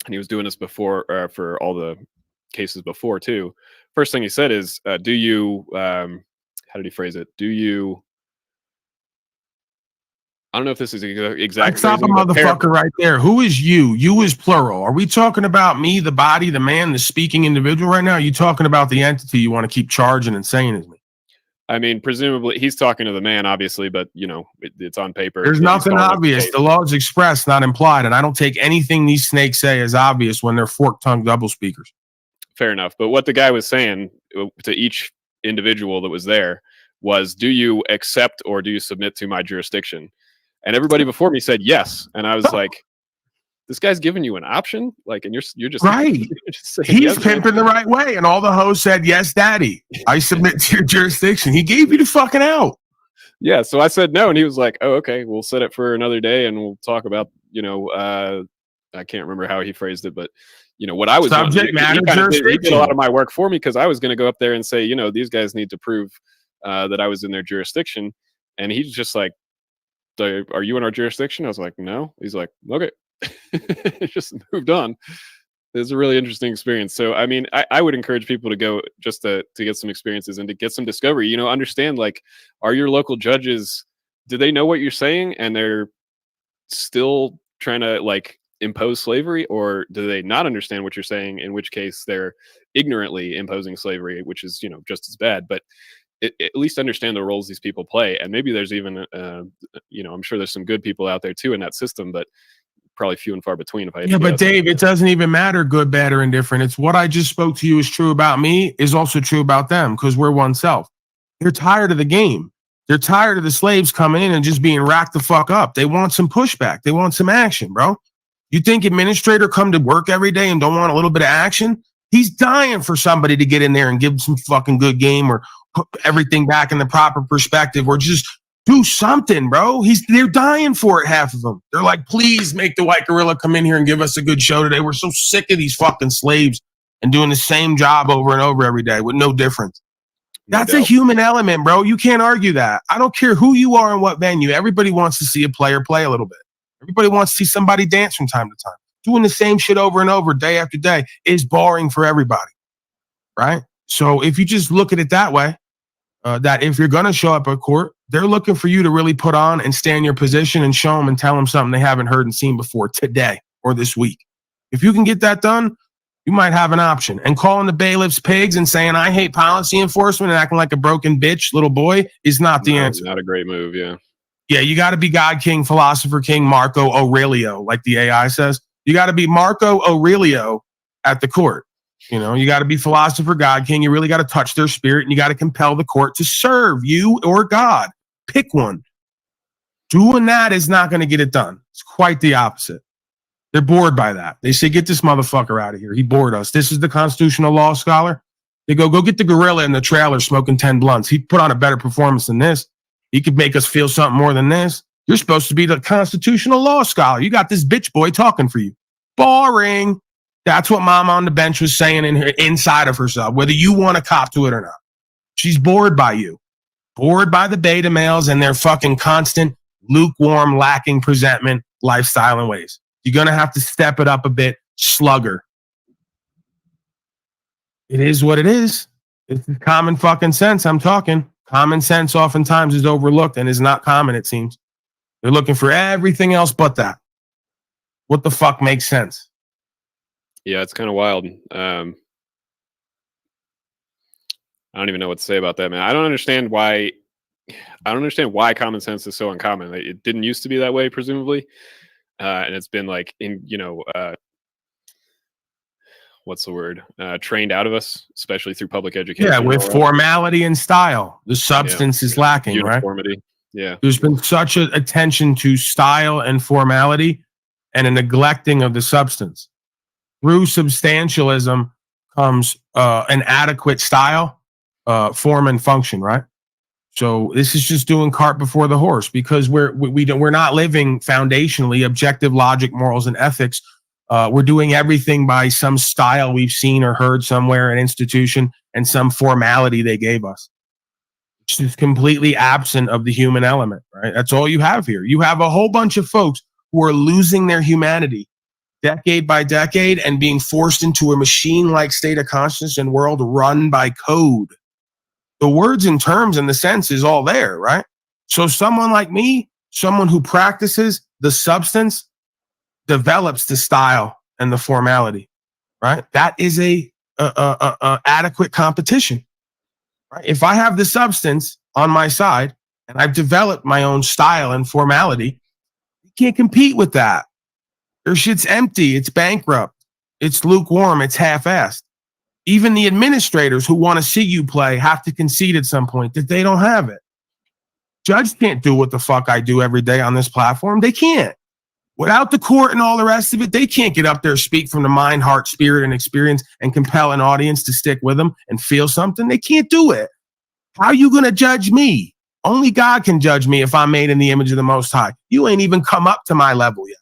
and he was doing this before for all the cases before too. First thing he said is, "Do you?" How did he phrase it? Do you? I don't know if this is exact. Stop a motherfucker right there. Who is you? You is plural. Are we talking about me, the body, the man, the speaking individual right now? Are you talking about the entity you want to keep charging and saying is me? I mean, presumably he's talking to the man, obviously, but you know, it's on paper. There's nothing obvious. The law is expressed, not implied, and I don't take anything these snakes say as obvious when they're fork-tongued double speakers. Fair enough. But what the guy was saying to each individual that was there was, "Do you accept or do you submit to my jurisdiction?" And everybody before me said yes, and I was like, "This guy's giving you an option, like, and you're just right. You're just saying He's yes, pimping the right way, and all the hosts said, "Yes, Daddy, I submit to your jurisdiction." He gave you the fucking out. Yeah, so I said no, and he was like, "Oh, okay, we'll set it for another day, and we'll talk about, you know, I can't remember how he phrased it, but you know what I was subject matter jurisdiction. He did a lot of my work for me because I was going to go up there and say, you know, these guys need to prove that I was in their jurisdiction, and he's just like, "Are you in our jurisdiction?" I was like, "No." He's like, "Okay." Just moved on. It was a really interesting experience. So, I mean, I would encourage people to go just to get some experiences and to get some discovery. You know, understand, like, are your local judges, do they know what you're saying and they're still trying to like impose slavery, or do they not understand what you're saying, in which case they're ignorantly imposing slavery, which is, you know, just as bad. But at least understand the roles these people play. And maybe there's even, you know, I'm sure there's some good people out there too in that system, but probably few and far between. If I yeah, but Dave, it doesn't even matter good, bad, or indifferent. It's what I just spoke to you is true about me is also true about them because we're oneself. They're tired of the game. They're tired of the slaves coming in and just being racked the fuck up. They want some pushback. They want some action, bro. You think administrator come to work every day and don't want a little bit of action? He's dying for somebody to get in there and give him some fucking good game or put everything back in the proper perspective or just do something, bro. They're dying for it, half of them. They're like, please make the white gorilla come in here and give us a good show today. We're so sick of these fucking slaves and doing the same job over and over every day with no difference. That's a human element, bro. You can't argue that. I don't care who you are and what venue. Everybody wants to see a player play a little bit. Everybody wants to see somebody dance from time to time. Doing the same shit over and over day after day is boring for everybody, right? So if you just look at it that way, that if you're going to show up at court, they're looking for you to really put on and stand in your position and show them and tell them something they haven't heard and seen before today or this week. If you can get that done, you might have an option. And calling the bailiffs pigs and saying, I hate policy enforcement and acting like a broken bitch little boy is not the answer. Not a great move, yeah. Yeah, you got to be God King, Philosopher King, Marco Aurelio, like the AI says. You got to be Marco Aurelio at the court. You know, you got to be Philosopher God King. You really got to touch their spirit, and you got to compel the court to serve you or God. Pick one. Doing that is not going to get it done. It's quite the opposite. They're bored by that. They say, get this motherfucker out of here. He bored us. This is the constitutional law scholar. They go get the gorilla in the trailer smoking 10 blunts. He put on a better performance than this. He could make us feel something more than this. You're supposed to be the constitutional law scholar. You got this bitch boy talking for you. Boring. That's what Mama on the bench was saying inside of herself, whether you want to cop to it or not. She's bored by you. Bored by the beta males and their fucking constant, lukewarm, lacking presentment, lifestyle, and ways. You're going to have to step it up a bit, slugger. It is what it is. It's common fucking sense I'm talking. Common sense oftentimes is overlooked and is not common, it seems. They're looking for everything else but that. What the fuck makes sense? Yeah, it's kind of wild. I don't even know what to say about that, man. I don't understand why common sense is so uncommon. It didn't used to be that way, presumably. And it's been like what's the word? Trained out of us, especially through public education. Yeah, with formality and style. The substance is lacking, uniformity. Right? Yeah. There's been such an attention to style and formality and a neglecting of the substance. Through substantialism comes an adequate style, form, and function, right? So this is just doing cart before the horse because we're not living foundationally objective logic, morals, and ethics. We're doing everything by some style we've seen or heard somewhere, an institution, and some formality they gave us. It's just completely absent of the human element, right? That's all you have here. You have a whole bunch of folks who are losing their humanity decade by decade and being forced into a machine-like state of consciousness and world run by code. The words and terms and the sense is all there, right? So someone like me, someone who practices the substance, develops the style and the formality, right? That is a adequate competition, right? If I have the substance on my side and I've developed my own style and formality, you can't compete with that. Your shit's empty. It's bankrupt. It's lukewarm. It's half-assed. Even the administrators who want to see you play have to concede at some point that they don't have it. Judge can't do what the fuck I do every day on this platform. They can't. Without the court and all the rest of it, they can't get up there, speak from the mind, heart, spirit, and experience and compel an audience to stick with them and feel something. They can't do it. How are you going to judge me? Only God can judge me if I'm made in the image of the Most High. You ain't even come up to my level yet.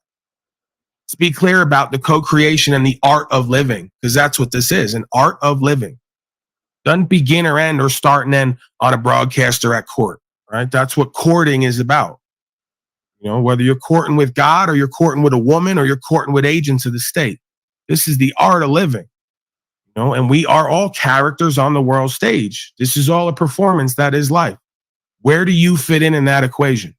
Let's be clear about the co-creation and the art of living, because that's what this is, an art of living. Doesn't begin or end or start and end on a broadcast or at court, right? That's what courting is about. You know, whether you're courting with God or you're courting with a woman or you're courting with agents of the state. This is the art of living, you know, and we are all characters on the world stage. This is all a performance that is life. Where do you fit in that equation?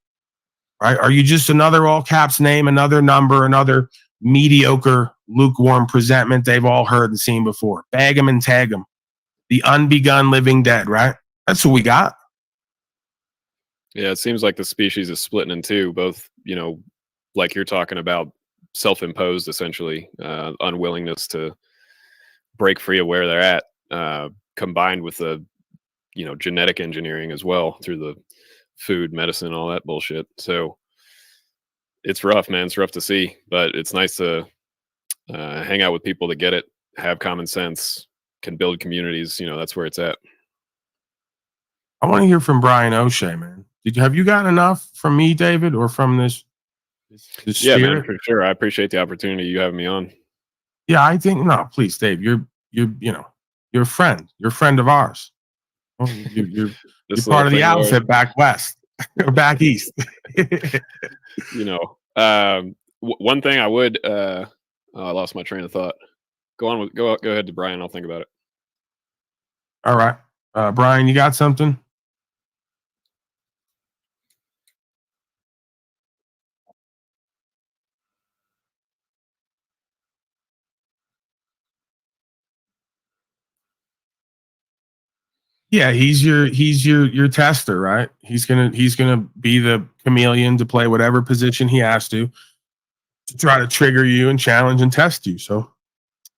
Right? Are you just another all caps name, another number, another mediocre, lukewarm presentment they've all heard and seen before? Bag them and tag them. The unbegun living dead, right? That's what we got. Yeah, it seems like the species is splitting in two, both, you know, like you're talking about, self-imposed, essentially, unwillingness to break free of where they're at, combined with the, you know, genetic engineering as well through the food, medicine, all that bullshit. So it's rough, man. It's rough to see, but it's nice to hang out with people that get it, have common sense, can build communities. You know, that's where it's at. I want to hear from Bryan O'Shea, man. Have you gotten enough from me, David, or from this Yeah, spirit? man, for sure. I appreciate the opportunity you having me on. Yeah, I think no, please, Dave. You're a friend. You're a friend of ours. You're part of the outfit back west or back east. You know, one thing I would. I lost my train of thought. Go ahead to Bryan. I'll think about it. All right, Bryan, you got something? Yeah, he's your tester, right? He's gonna be the chameleon to play whatever position he has to try to trigger you and challenge and test you. So,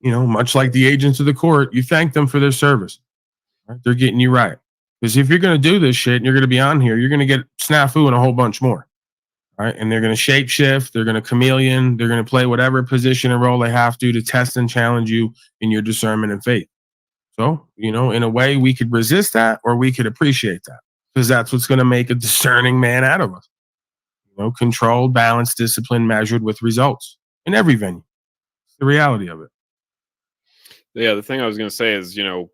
you know, much like the agents of the court, you thank them for their service. Right? They're getting you right. Because if you're gonna do this shit and you're gonna be on here, you're gonna get snafu and a whole bunch more. Right? And they're gonna shape shift, they're gonna chameleon, they're gonna play whatever position and role they have to test and challenge you in your discernment and faith. So, you know, in a way, we could resist that or we could appreciate that because that's what's going to make a discerning man out of us. You know, controlled, balanced, disciplined, measured with results in every venue. It's the reality of it. Yeah, the thing I was going to say is, you know,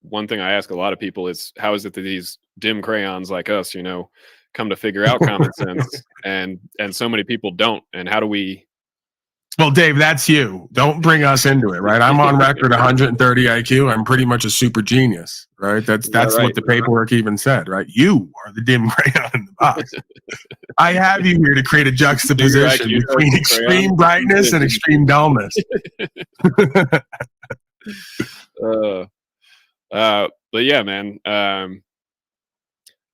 one thing I ask a lot of people is how is it that these dim crayons like us, you know, come to figure out common sense and so many people don't? And how do we? Well, Dave, that's you. Don't bring us into it, right? I'm on record 130 IQ. I'm pretty much a super genius, right? That's right. What the paperwork even said, right? You are the dim crayon in the box. I have you here to create a juxtaposition between extreme brightness and extreme dullness. But yeah, man. I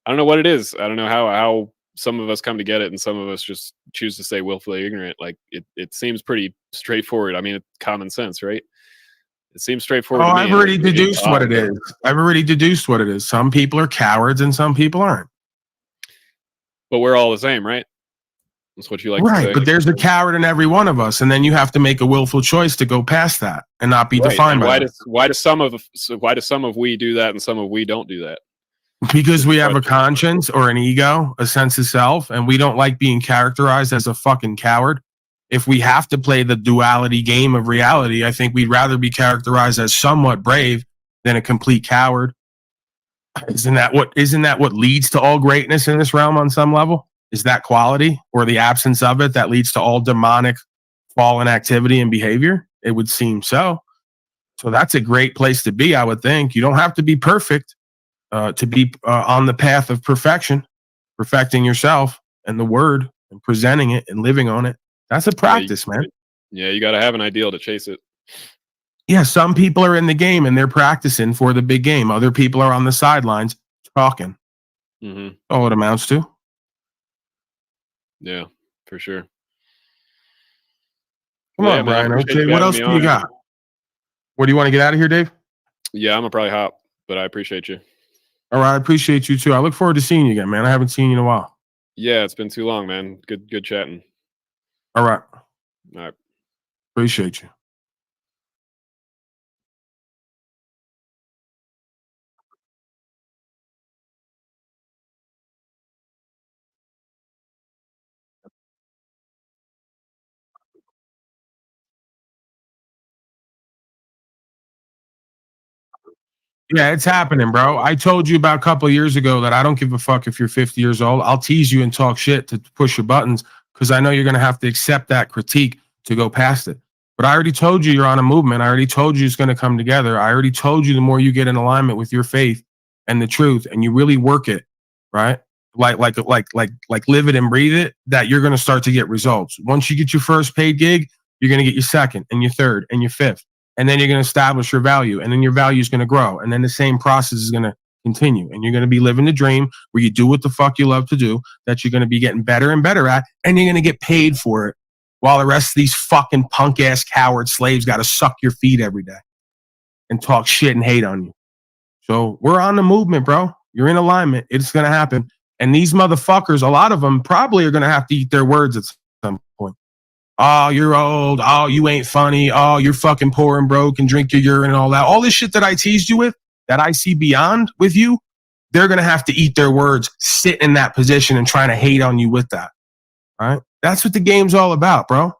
don't know what it is. I don't know how some of us come to get it and some of us just choose to stay willfully ignorant. Like it seems pretty straightforward. I mean, it's common sense, right? It seems straightforward. Oh, I've already deduced what it is. Some people are cowards and some people aren't. But we're all the same, right? That's what you like to Right, say. but there's a coward in every one of us, and then you have to make a willful choice to go past that and not be Right. defined And by that. why do some of we do that and some of we don't do that? Because we have a conscience or an ego, a sense of self, and we don't like being characterized as a fucking coward. If we have to play the duality game of reality, I think we'd rather be characterized as somewhat brave than a complete coward. Isn't that what leads to all greatness in this realm on some level? Is that quality or the absence of it that leads to all demonic fallen activity and behavior? It would seem so. So that's a great place to be, I would think. You don't have to be perfect to be on the path of perfection, perfecting yourself and the word and presenting it and living on it. That's a practice, man. Yeah, you got to have an ideal to chase it. Yeah, some people are in the game and they're practicing for the big game. Other people are on the sidelines talking. Mm-hmm. All it amounts to. Yeah, for sure. Come on, Brian. Okay, what else do you got? What do you want to get out of here, Dave? Yeah, I'm gonna probably hop, but I appreciate you. All right, I appreciate you too. I look forward to seeing you again, man. I haven't seen you in a while. Yeah, it's been too long, man. Good chatting. All right. All right. Appreciate you. Yeah, it's happening, bro. I told you about a couple of years ago that I don't give a fuck if you're 50 years old. I'll tease you and talk shit to push your buttons because I know you're going to have to accept that critique to go past it. But I already told you you're on a movement. I already told you it's going to come together. I already told you the more you get in alignment with your faith and the truth and you really work it, right? Like live it and breathe it, that you're going to start to get results. Once you get your first paid gig, you're going to get your second and your third and your fifth. And then you're going to establish your value, and then your value is going to grow, and then the same process is going to continue, and you're going to be living the dream where you do what the fuck you love to do, that you're going to be getting better and better at, and you're going to get paid for it, while the rest of these fucking punk ass coward slaves got to suck your feet every day and talk shit and hate on you. So we're on the movement, bro. You're in alignment. It's going to happen, and these motherfuckers, a lot of them probably are going to have to eat their words at some point. Oh, you're old. Oh, you ain't funny. Oh, you're fucking poor and broke and drink your urine and all that. All this shit that I teased you with, that I see beyond with you, they're going to have to eat their words, sit in that position and trying to hate on you with that. All right? That's what the game's all about, bro.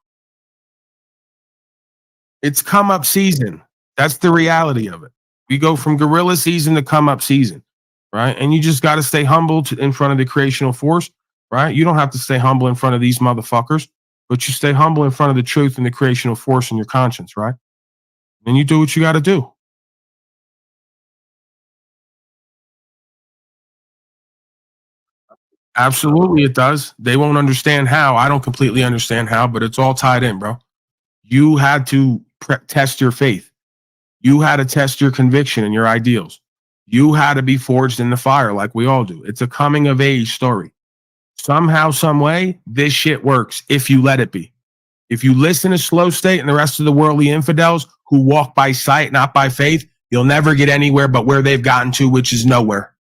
It's come up season. That's the reality of it. We go from gorilla season to come up season, right? And you just got to stay humble in front of the creational force, right? You don't have to stay humble in front of these motherfuckers. But you stay humble in front of the truth and the creational force in your conscience, right? And you do what you got to do. Absolutely, it does. They won't understand how. I don't completely understand how, but it's all tied in, bro. You had to test your faith. You had to test your conviction and your ideals. You had to be forged in the fire like we all do. It's a coming of age story. Somehow, some way, this shit works if you let it be. If you listen to Slow State and the rest of the worldly infidels who walk by sight, not by faith, you'll never get anywhere but where they've gotten to, which is nowhere.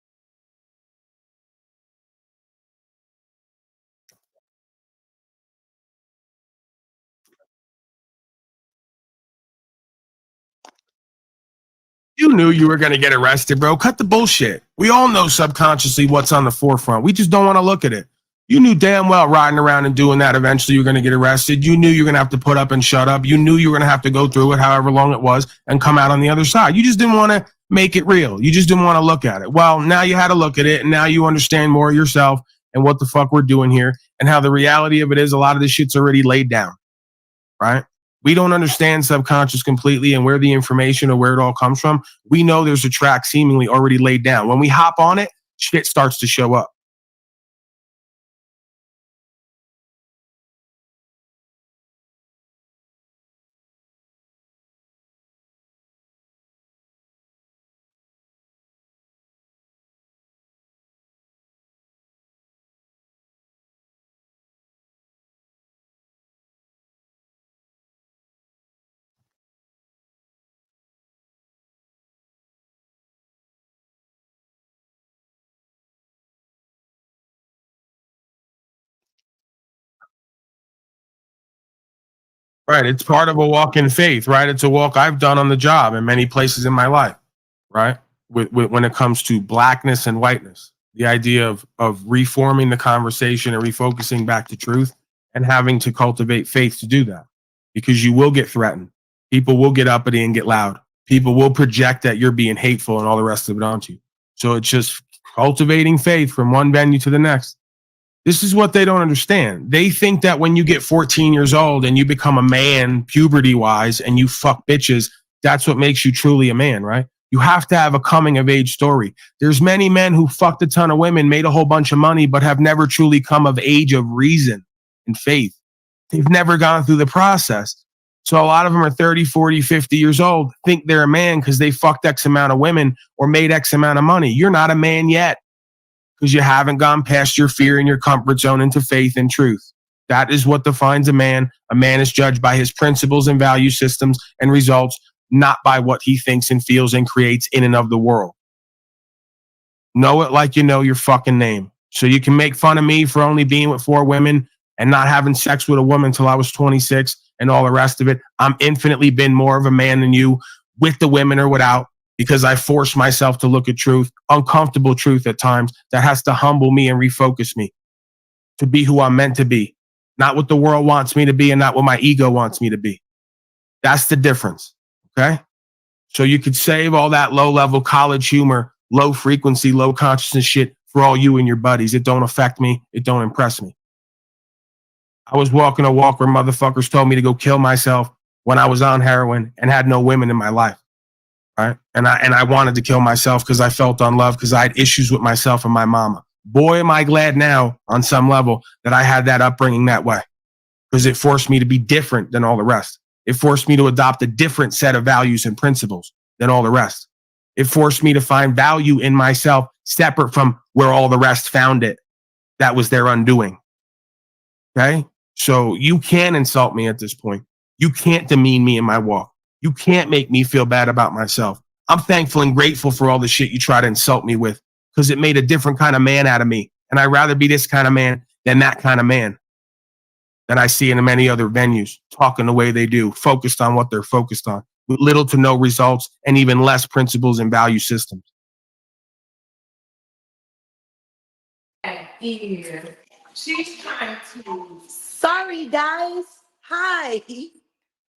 You knew you were going to get arrested, bro. Cut the bullshit. We all know subconsciously what's on the forefront. We just don't want to look at it. You knew damn well riding around and doing that eventually you're going to get arrested. You knew you were going to have to put up and shut up. You knew you were going to have to go through it, however long it was, and come out on the other side. You just didn't want to make it real. You just didn't want to look at it. Well, now you had to look at it, and now you understand more yourself and what the fuck we're doing here and how the reality of it is a lot of this shit's already laid down, right? We don't understand subconscious completely and where the information or where it all comes from. We know there's a track seemingly already laid down. When we hop on it, shit starts to show up. Right. It's part of a walk in faith, right? It's a walk I've done on the job in many places in my life, right? With when it comes to blackness and whiteness, the idea of reforming the conversation and refocusing back to truth and having to cultivate faith to do that, because you will get threatened. People will get uppity and get loud. People will project that you're being hateful and all the rest of it onto you. So it's just cultivating faith from one venue to the next. This is what they don't understand. They think that when you get 14 years old and you become a man puberty wise and you fuck bitches, that's what makes you truly a man, right? You have to have a coming of age story. There's many men who fucked a ton of women, made a whole bunch of money, but have never truly come of age of reason and faith. They've never gone through the process. So a lot of them are 30, 40, 50 years old, think they're a man because they fucked X amount of women or made X amount of money. You're not a man yet, because you haven't gone past your fear and your comfort zone into faith and truth. That is what defines a man. A man is judged by his principles and value systems and results, not by what he thinks and feels and creates in and of the world. Know it like you know your fucking name. So you can make fun of me for only being with 4 women and not having sex with a woman until I was 26 and all the rest of it. I'm infinitely been more of a man than you, with the women or without, because I force myself to look at truth, uncomfortable truth at times, that has to humble me and refocus me to be who I'm meant to be, not what the world wants me to be and not what my ego wants me to be. That's the difference, okay? So you could save all that low-level college humor, low frequency, low consciousness shit for all you and your buddies. It don't affect me. It don't impress me. I was walking a walk where motherfuckers told me to go kill myself when I was on heroin and had no women in my life. Right. And I wanted to kill myself because I felt unloved, because I had issues with myself and my mama. Boy, am I glad now on some level that I had that upbringing that way, because it forced me to be different than all the rest. It forced me to adopt a different set of values and principles than all the rest. It forced me to find value in myself separate from where all the rest found it. That was their undoing. Okay. So you can insult me at this point. You can't demean me in my walk. You can't make me feel bad about myself. I'm thankful and grateful for all the shit you try to insult me with, because it made a different kind of man out of me. And I'd rather be this kind of man than that kind of man that I see in many other venues, talking the way they do, focused on what they're focused on, with little to no results and even less principles and value systems. She's trying to. Sorry, guys. Hi.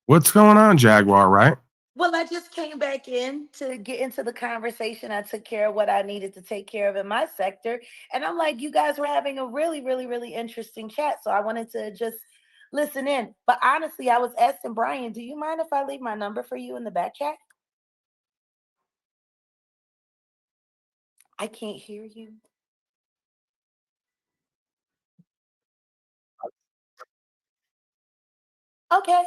What's going on, Jaguar, right? Well, I just came back in to get into the conversation. I took care of what I needed to take care of in my sector. And I'm like, you guys were having a really, really, really interesting chat. So I wanted to just listen in. But honestly, I was asking Bryan, do you mind if I leave my number for you in the back chat? I can't hear you. Okay.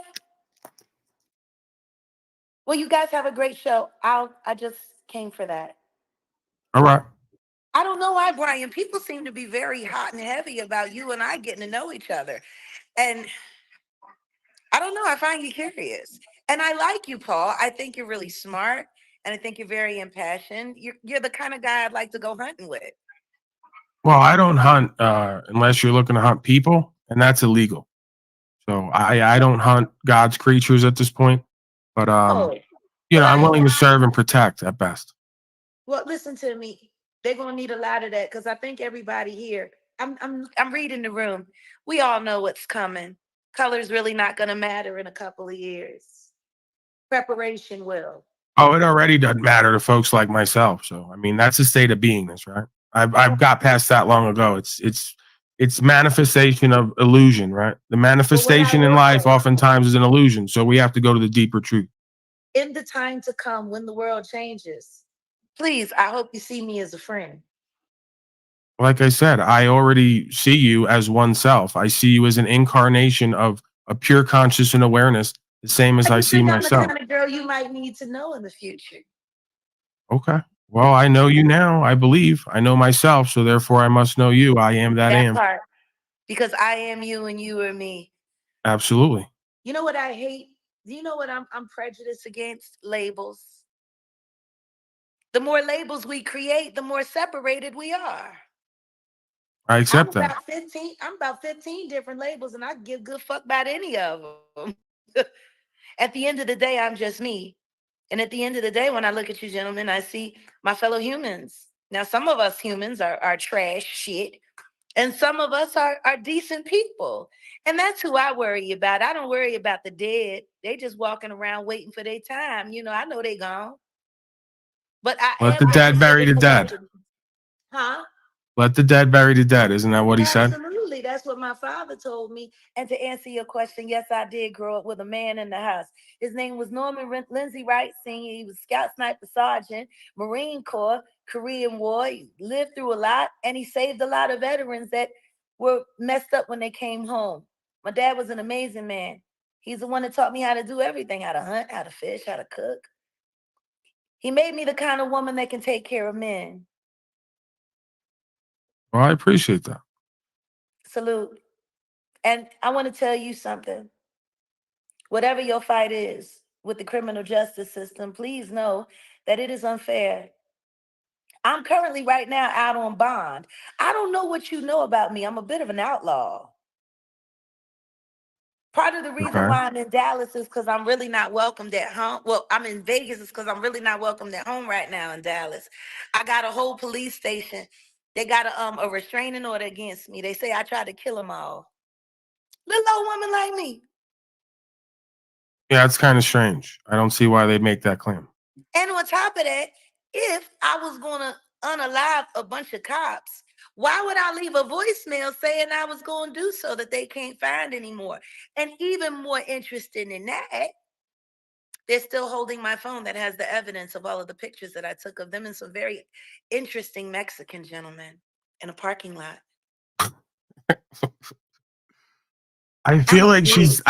Well, you guys have a great show. I just came for that. All right. I don't know why, Bryan. People seem to be very hot and heavy about you and I getting to know each other. And I don't know. I find you curious. And I like you, Paul. I think you're really smart. And I think you're very impassioned. You're the kind of guy I'd like to go hunting with. Well, I don't hunt unless you're looking to hunt people, and that's illegal. So I don't hunt God's creatures at this point. But I'm willing to serve and protect at best. Well, listen to me. They're gonna need a lot of that, because I think everybody here. I'm reading the room. We all know what's coming. Color's really not gonna matter in a couple of years. Preparation will. Oh, it already doesn't matter to folks like myself. So I mean, that's the state of beingness, right? I've got past that long ago. It's manifestation of illusion, right? The manifestation in life oftentimes is an illusion. So we have to go to the deeper truth. In the time to come, when the world changes, please, I hope you see me as a friend. Like I said, I already see you as oneself. I see you as an incarnation of a pure conscious and awareness, the same as I see myself. I'm the kind of girl you might need to know in the future. Okay. Well, I know you now. I believe I know myself, so therefore I must know you. I am that am. Part, because I am you and you are me. Absolutely. You know what I hate? Do you know what I'm prejudiced against? Labels. The more labels we create, the more separated we are. I accept that. I'm about 15 different labels, and I give good fuck about any of them. At the end of the day, I'm just me. And at the end of the day, when I look at you gentlemen, I see my fellow humans. Now, some of us humans are trash shit, and some of us are decent people. And that's who I worry about. I don't worry about the dead. They just walking around waiting for their time. You know, I know they gone. But I Let am the dead bury interested the in dead. huh? Let the dead bury the dead. Isn't that what he said? Absolutely. That's what my father told me. And to answer your question, yes, I did grow up with a man in the house. His name was Norman Lindsay Wright Sr. He was Scout Sniper Sergeant, Marine Corps, Korean War. He lived through a lot, and he saved a lot of veterans that were messed up when they came home. My dad was an amazing man. He's the one that taught me how to do everything, how to hunt, how to fish, how to cook. He made me the kind of woman that can take care of men. Well, I appreciate that. Salute. And I want to tell you something. Whatever your fight is with the criminal justice system, please know that it is unfair. I'm currently right now out on bond. I don't know what you know about me. I'm a bit of an outlaw. Part of the reason Okay. why I'm in Dallas is because I'm really not welcomed at home. Well, I'm in Vegas is because I'm really not welcomed at home right now in Dallas. I got a whole police station. They got a restraining order against me. They say I tried to kill them all. Little old woman like me. Yeah, it's kind of strange. I don't see why they'd make that claim. And on top of that, if I was going to unalive a bunch of cops, why would I leave a voicemail saying I was going to do so that they can't find anymore? And even more interesting than that, they're still holding my phone that has the evidence of all of the pictures that I took of them and some very interesting Mexican gentlemen in a parking lot. I feel like she's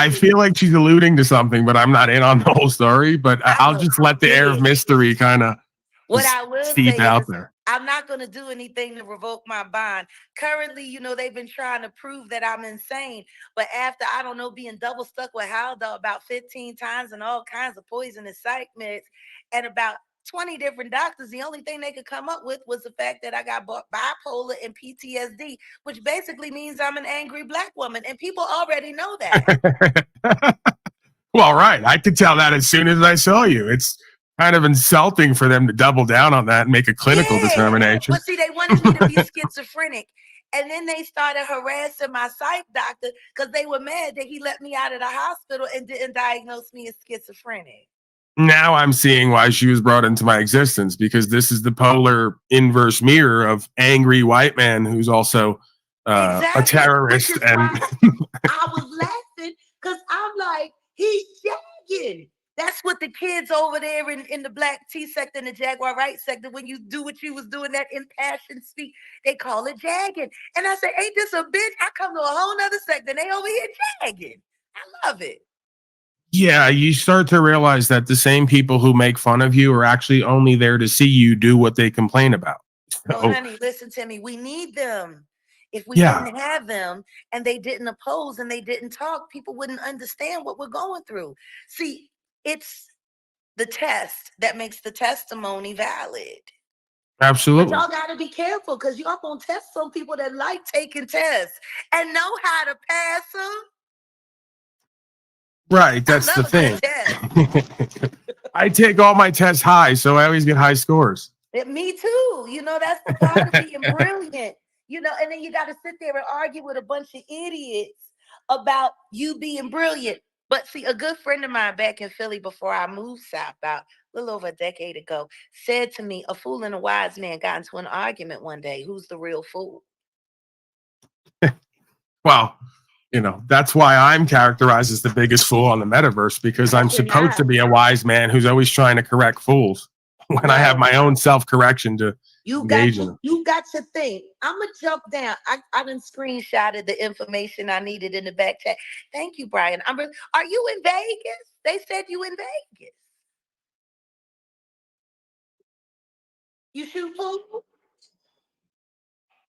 alluding to something, but I'm not in on the whole story. But I'll just let the air of mystery kind of What I will seep say out is there. I'm not going to do anything to revoke my bond. Currently, they've been trying to prove that I'm insane. But after, I don't know, being double stuck with Haldol about 15 times and all kinds of poisonous psych meds and about 20 different doctors, the only thing they could come up with was the fact that I got bipolar and PTSD, which basically means I'm an angry Black woman. And people already know that. Well, right. I could tell that as soon as I saw you. It's kind of insulting for them to double down on that and make a clinical determination. But see, they wanted me to be schizophrenic. And then they started harassing my psych doctor because they were mad that he let me out of the hospital and didn't diagnose me as schizophrenic. Now I'm seeing why she was brought into my existence, because this is the polar inverse mirror of angry white man who's also a terrorist. And I was laughing because I'm like, he's jagging. That's what the kids over there in the Black T sector and the Jaguar right sector, when you do what you was doing, that impassioned speak, they call it jagging. And I say, ain't this a bitch? I come to a whole nother sector and they over here jagging. I love it. yeah, you start to realize that the same people who make fun of you are actually only there to see you do what they complain about. So, honey, listen to me. We need them. If we didn't have them and they didn't oppose and they didn't talk, people wouldn't understand what we're going through. See, it's the test that makes the testimony valid. Absolutely. But y'all got to be careful because y'all going to test some people that like taking tests and know how to pass them. Right, that's the thing. I take all my tests high, so I always get high scores. Me too. That's the part of being brilliant. And then you got to sit there and argue with a bunch of idiots about you being brilliant. But see, a good friend of mine back in Philly before I moved south about a little over a decade ago said to me, a fool and a wise man got into an argument one day. Who's the real fool? Well, that's why I'm characterized as the biggest fool on the metaverse, because I'm supposed to be a wise man who's always trying to correct fools when I have my own self-correction to engage in. You got to think. I'm going to jump down. I done screenshotted the information I needed in the back chat. Thank you, Bryan. Are you in Vegas? They said you in Vegas. You shoot pool?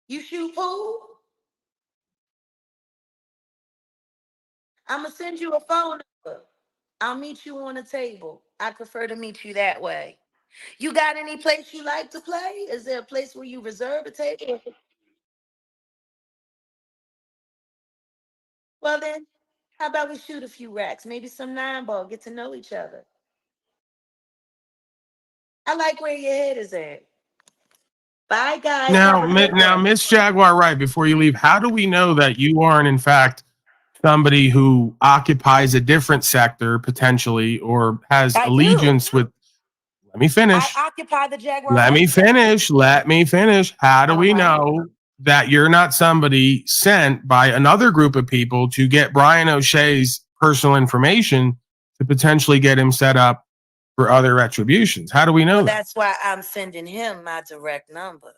You shoot pool? I'm going to send you a phone number. I'll meet you on a table. I prefer to meet you that way. You got any place you like to play? Is there a place where you reserve a table? Well then, How about we shoot a few racks, maybe some 9-ball, get to know each other. I like where your head is at. Bye, guys. Now, Have a good now, one. Miss Jaguar, right before you leave, how do we know that you aren't, in fact, somebody who occupies a different sector potentially, or has I allegiance with? Let me I finish. occupy the Jaguar Let me sector. finish. Let me finish. How do we Uh-huh. know that you're not somebody sent by another group of people to get Bryan O'Shea's personal information to potentially get him set up for other retributions? How do we know Well, that? that's why I'm sending him my direct number.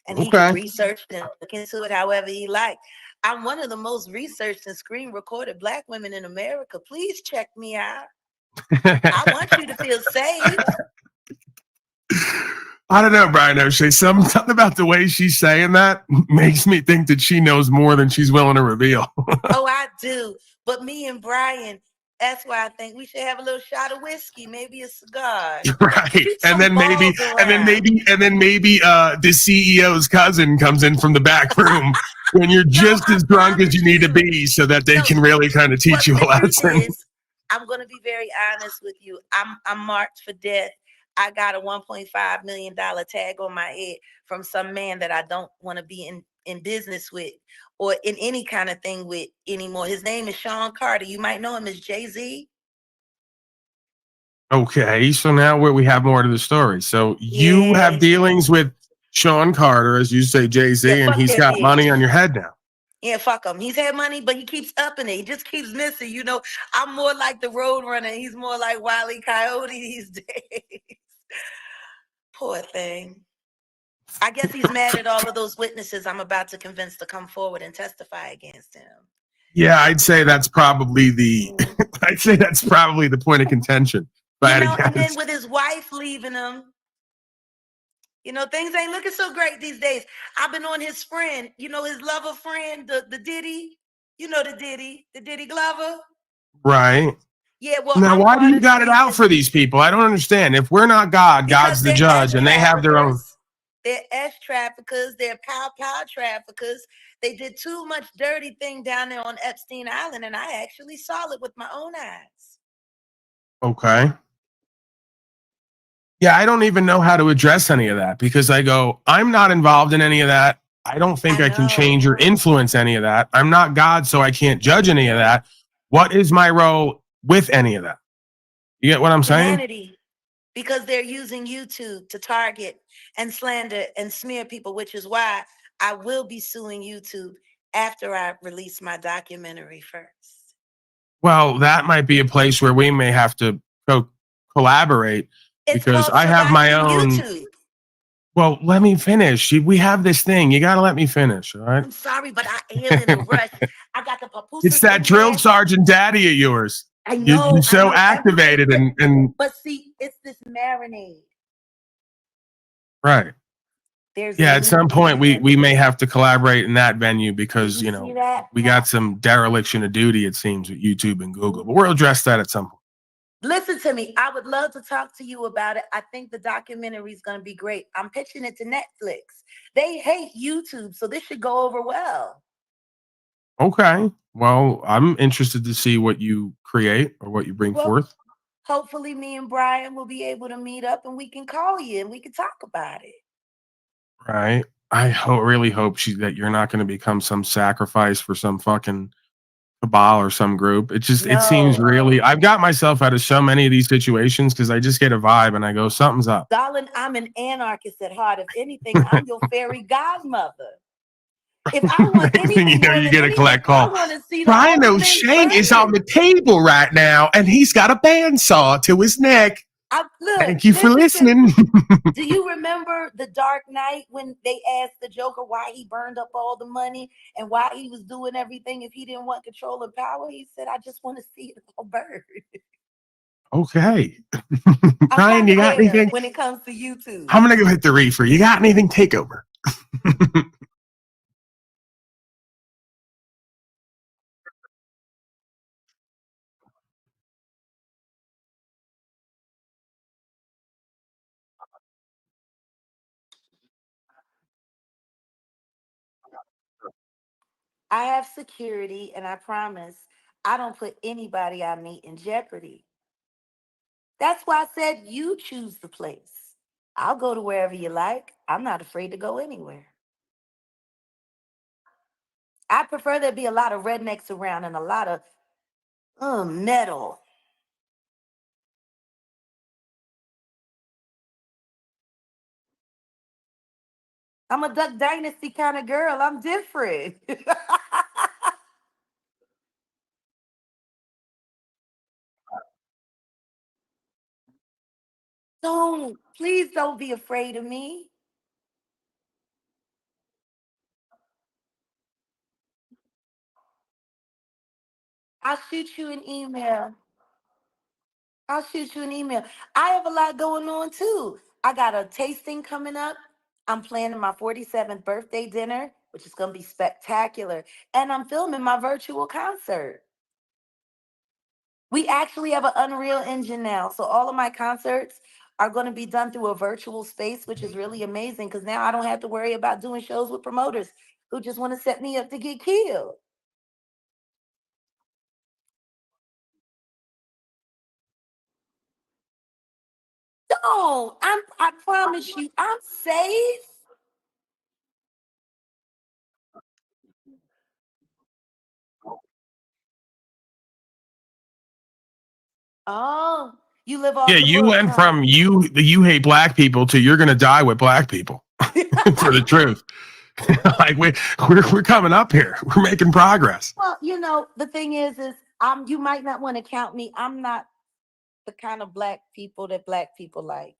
And he Okay. can research and look into it however he like. I'm one of the most researched and screen recorded Black women in America. Please check me out. I want you to feel safe. I don't know, Bryan O'Shea. Something about the way she's saying that makes me think that she knows more than she's willing to reveal. Oh, I do. But me and Bryan, that's why I think we should have a little shot of whiskey, maybe a cigar. Right. Shoot And some then maybe balls around. the CEO's cousin comes in from the back room when you're just as drunk as you need to be, so that they can really kind of teach you a The truth lesson. is, I'm gonna be very honest with you. I'm marked for death. I got a $1.5 million tag on my head from some man that I don't want to be in business with or in any kind of thing with anymore. His name is Sean Carter. You might know him as Jay-Z. Okay, so now we have more to the story. So you have dealings with Sean Carter, as you say, Jay-Z, Yeah, and fuck he's that got bitch. money on your head now. Yeah, fuck him. He's had money, but he keeps upping it. He just keeps missing. You know, I'm more like the Road Runner. He's more like Wile E. Coyote these days. Poor thing. I guess he's mad at all of those witnesses I'm about to convince to come forward and testify against him. Yeah, I'd say that's probably the point of contention. You know, and then with his wife leaving him, you know, things ain't looking so great these days. I've been on his friend, you know, his lover friend, the Diddy, you know, the Diddy Glover. Right. Yeah, well, Now, I'm why do part you of the got it out reason for these people? I don't understand. If we're not God, God's the judge, and they have their own. They're S traffickers. They're pow traffickers. They did too much dirty thing down there on Epstein Island, and I actually saw it with my own eyes. Okay. Yeah, I don't even know how to address any of that because I'm not involved in any of that. I don't think I can change or influence any of that. I'm not God, so I can't judge any of that. What is my role with any of that? You get what I'm saying? Humanity, because they're using YouTube to target and slander and smear people, which is why I will be suing YouTube after I release my documentary first. Well, that might be a place where we may have to collaborate because I have my own. YouTube. Well, let me finish. We have this thing. You got to let me finish, all right? I'm sorry, but I am in a rush. I got the papoose. It's that drill sergeant daddy of yours. I know. You're so activated and but see, it's this marinade. right. There's at some point we may have to collaborate in that venue because we got some dereliction of duty, it seems, with YouTube and Google. But we'll address that at some point. Listen to me. I would love to talk to you about it. I think the documentary is going to be great. I'm pitching it to Netflix. They hate YouTube, so this should go over well. Okay. Well, I'm interested to see what you create or what you bring forth. Hopefully me and Bryan will be able to meet up and we can call you and we can talk about it. Right. I really hope that you're not going to become some sacrifice for some fucking cabal or some group. It seems really, I've got myself out of so many of these situations because I just get a vibe and I go, something's up. Darling, I'm an anarchist at heart. If anything, I'm your fairy godmother. If I want anything, you get a collect call. I want to see Bryan O'Shea is on the table right now and he's got a bandsaw to his neck. Thank you for listening. Do you remember The Dark Knight when they asked the Joker why he burned up all the money and why he was doing everything if he didn't want control and power? He said, I just want to see it all burn. Okay. Bryan, you got anything? When it comes to YouTube. I'm going to go hit the reefer. You got anything? Take over. I have security and I promise I don't put anybody I meet in jeopardy. That's why I said you choose the place. I'll go to wherever you like. I'm not afraid to go anywhere. I prefer there be a lot of rednecks around and a lot of metal. I'm a Duck Dynasty kind of girl. I'm different. Please don't be afraid of me. I'll shoot you an email. I have a lot going on too. I got a tasting coming up. I'm planning my 47th birthday dinner, which is going to be spectacular. And I'm filming my virtual concert. We actually have an Unreal Engine now. So all of my concerts are going to be done through a virtual space, which is really amazing because now I don't have to worry about doing shows with promoters who just want to set me up to get killed. No, I promise you, I'm safe. Oh, you live off Yeah, the you book, went huh? from you hate black people to you're gonna die with black people for the truth. Like we're coming up here. We're making progress. Well, the thing is you might not want to count me. I'm not the kind of black people that black people like.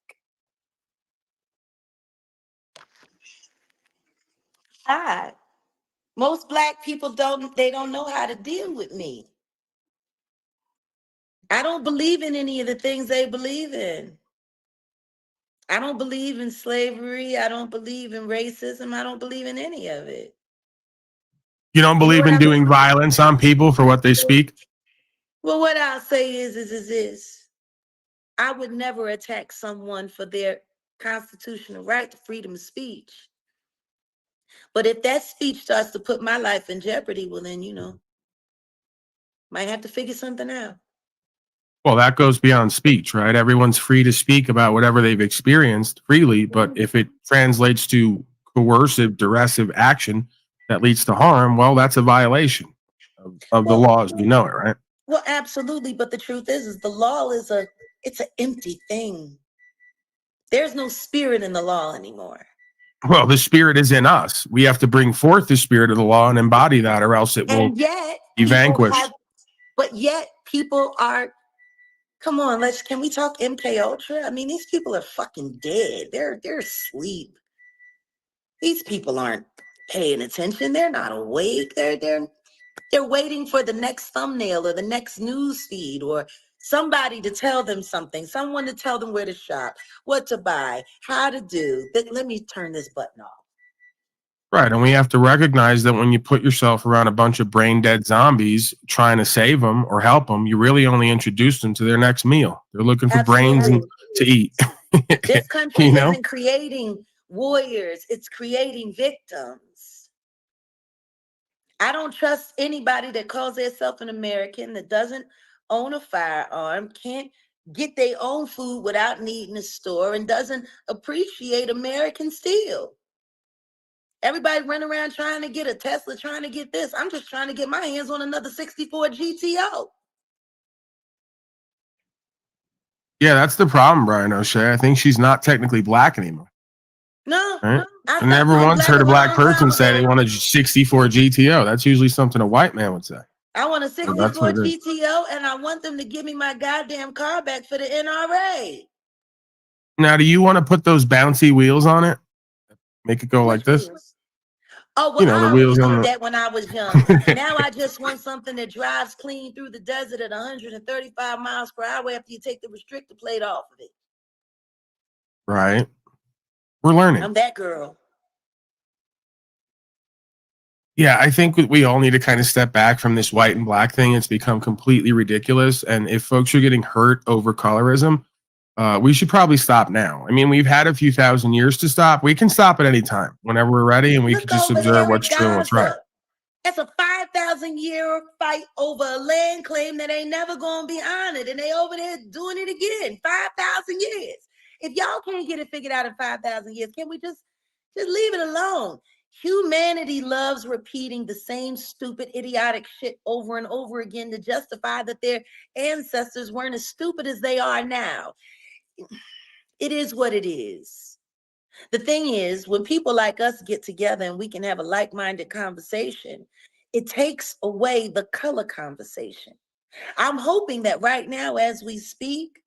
Not. Most black people don't know how to deal with me. I don't believe in any of the things they believe in. I don't believe in slavery. I don't believe in racism. I don't believe in any of it. You don't believe in doing violence on people for what they speak? Well, what I'll say is this. I would never attack someone for their constitutional right to freedom of speech. But if that speech starts to put my life in jeopardy, well, then, might have to figure something out. Well, that goes beyond speech, right? Everyone's free to speak about whatever they've experienced freely, but if it translates to coercive, derisive action that leads to harm, well, that's a violation of the laws. You know it, right? Well, absolutely. But the truth is the law it's an empty thing. There's no spirit in the law anymore. Well, the spirit is in us. We have to bring forth the spirit of the law and embody that, or else it will be vanquished. But yet people are, come on, can we talk MK Ultra? I mean, these people are fucking dead. They're asleep. These people aren't paying attention. They're not awake. They're waiting for the next thumbnail or the next news feed or somebody to tell them something, someone to tell them where to shop, what to buy, how to do. Let me turn this button off. Right. And we have to recognize that when you put yourself around a bunch of brain dead zombies trying to save them or help them, you really only introduce them to their next meal. They're looking for brains to eat. This country isn't creating warriors, it's creating victims. I don't trust anybody that calls themselves an American that doesn't own a firearm, can't get their own food without needing a store, and doesn't appreciate American steel. Everybody run around trying to get a Tesla, trying to get this. I'm just trying to get my hands on another 64 GTO. Yeah, that's the problem, Bryan O'Shea. I think she's not technically black anymore. No. Right? I never once heard a black person say they want a 64 GTO. That's usually something a white man would say. I want a 64 GTO, and I want them to give me my goddamn car back for the NRA. Now, do you want to put those bouncy wheels on it? Make it go like this? Oh, well, the I wheels always on did that when I was young. Now I just want something that drives clean through the desert at 135 miles per hour after you take the restrictor plate off of it. Right. We're learning. I'm that girl. Yeah, I think we all need to kind of step back from this white and black thing. It's become completely ridiculous. And if folks are getting hurt over colorism, we should probably stop now. I mean, we've had a few thousand years to stop. We can stop at any time whenever we're ready, and we can just observe what's true and what's right. That's a 5,000 5,000-year fight over a land claim that ain't never gonna be honored, and they over there doing it again. 5,000 years. If y'all can't get it figured out in 5,000 years, can we just leave it alone? Humanity loves repeating the same stupid, idiotic shit over and over again to justify that their ancestors weren't as stupid as they are now. It is what it is. The thing is, when people like us get together and we can have a like-minded conversation, it takes away the color conversation. I'm hoping that right now, as we speak,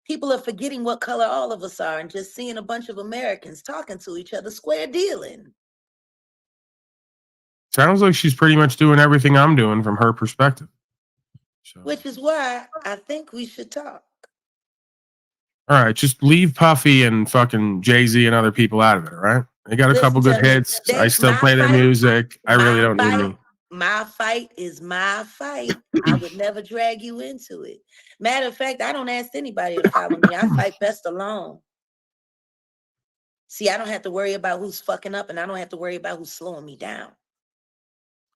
people are forgetting what color all of us are and just seeing a bunch of Americans talking to each other, square dealing. Sounds like she's pretty much doing everything I'm doing from her perspective. So. Which is why I think we should talk. All right, just leave Puffy and fucking Jay-Z and other people out of it, all right? They got a couple good hits. I still play their music. I really don't need me. My fight is my fight. I would never drag you into it. Matter of fact, I don't ask anybody to follow me. I fight best alone. See, I don't have to worry about who's fucking up, and I don't have to worry about who's slowing me down.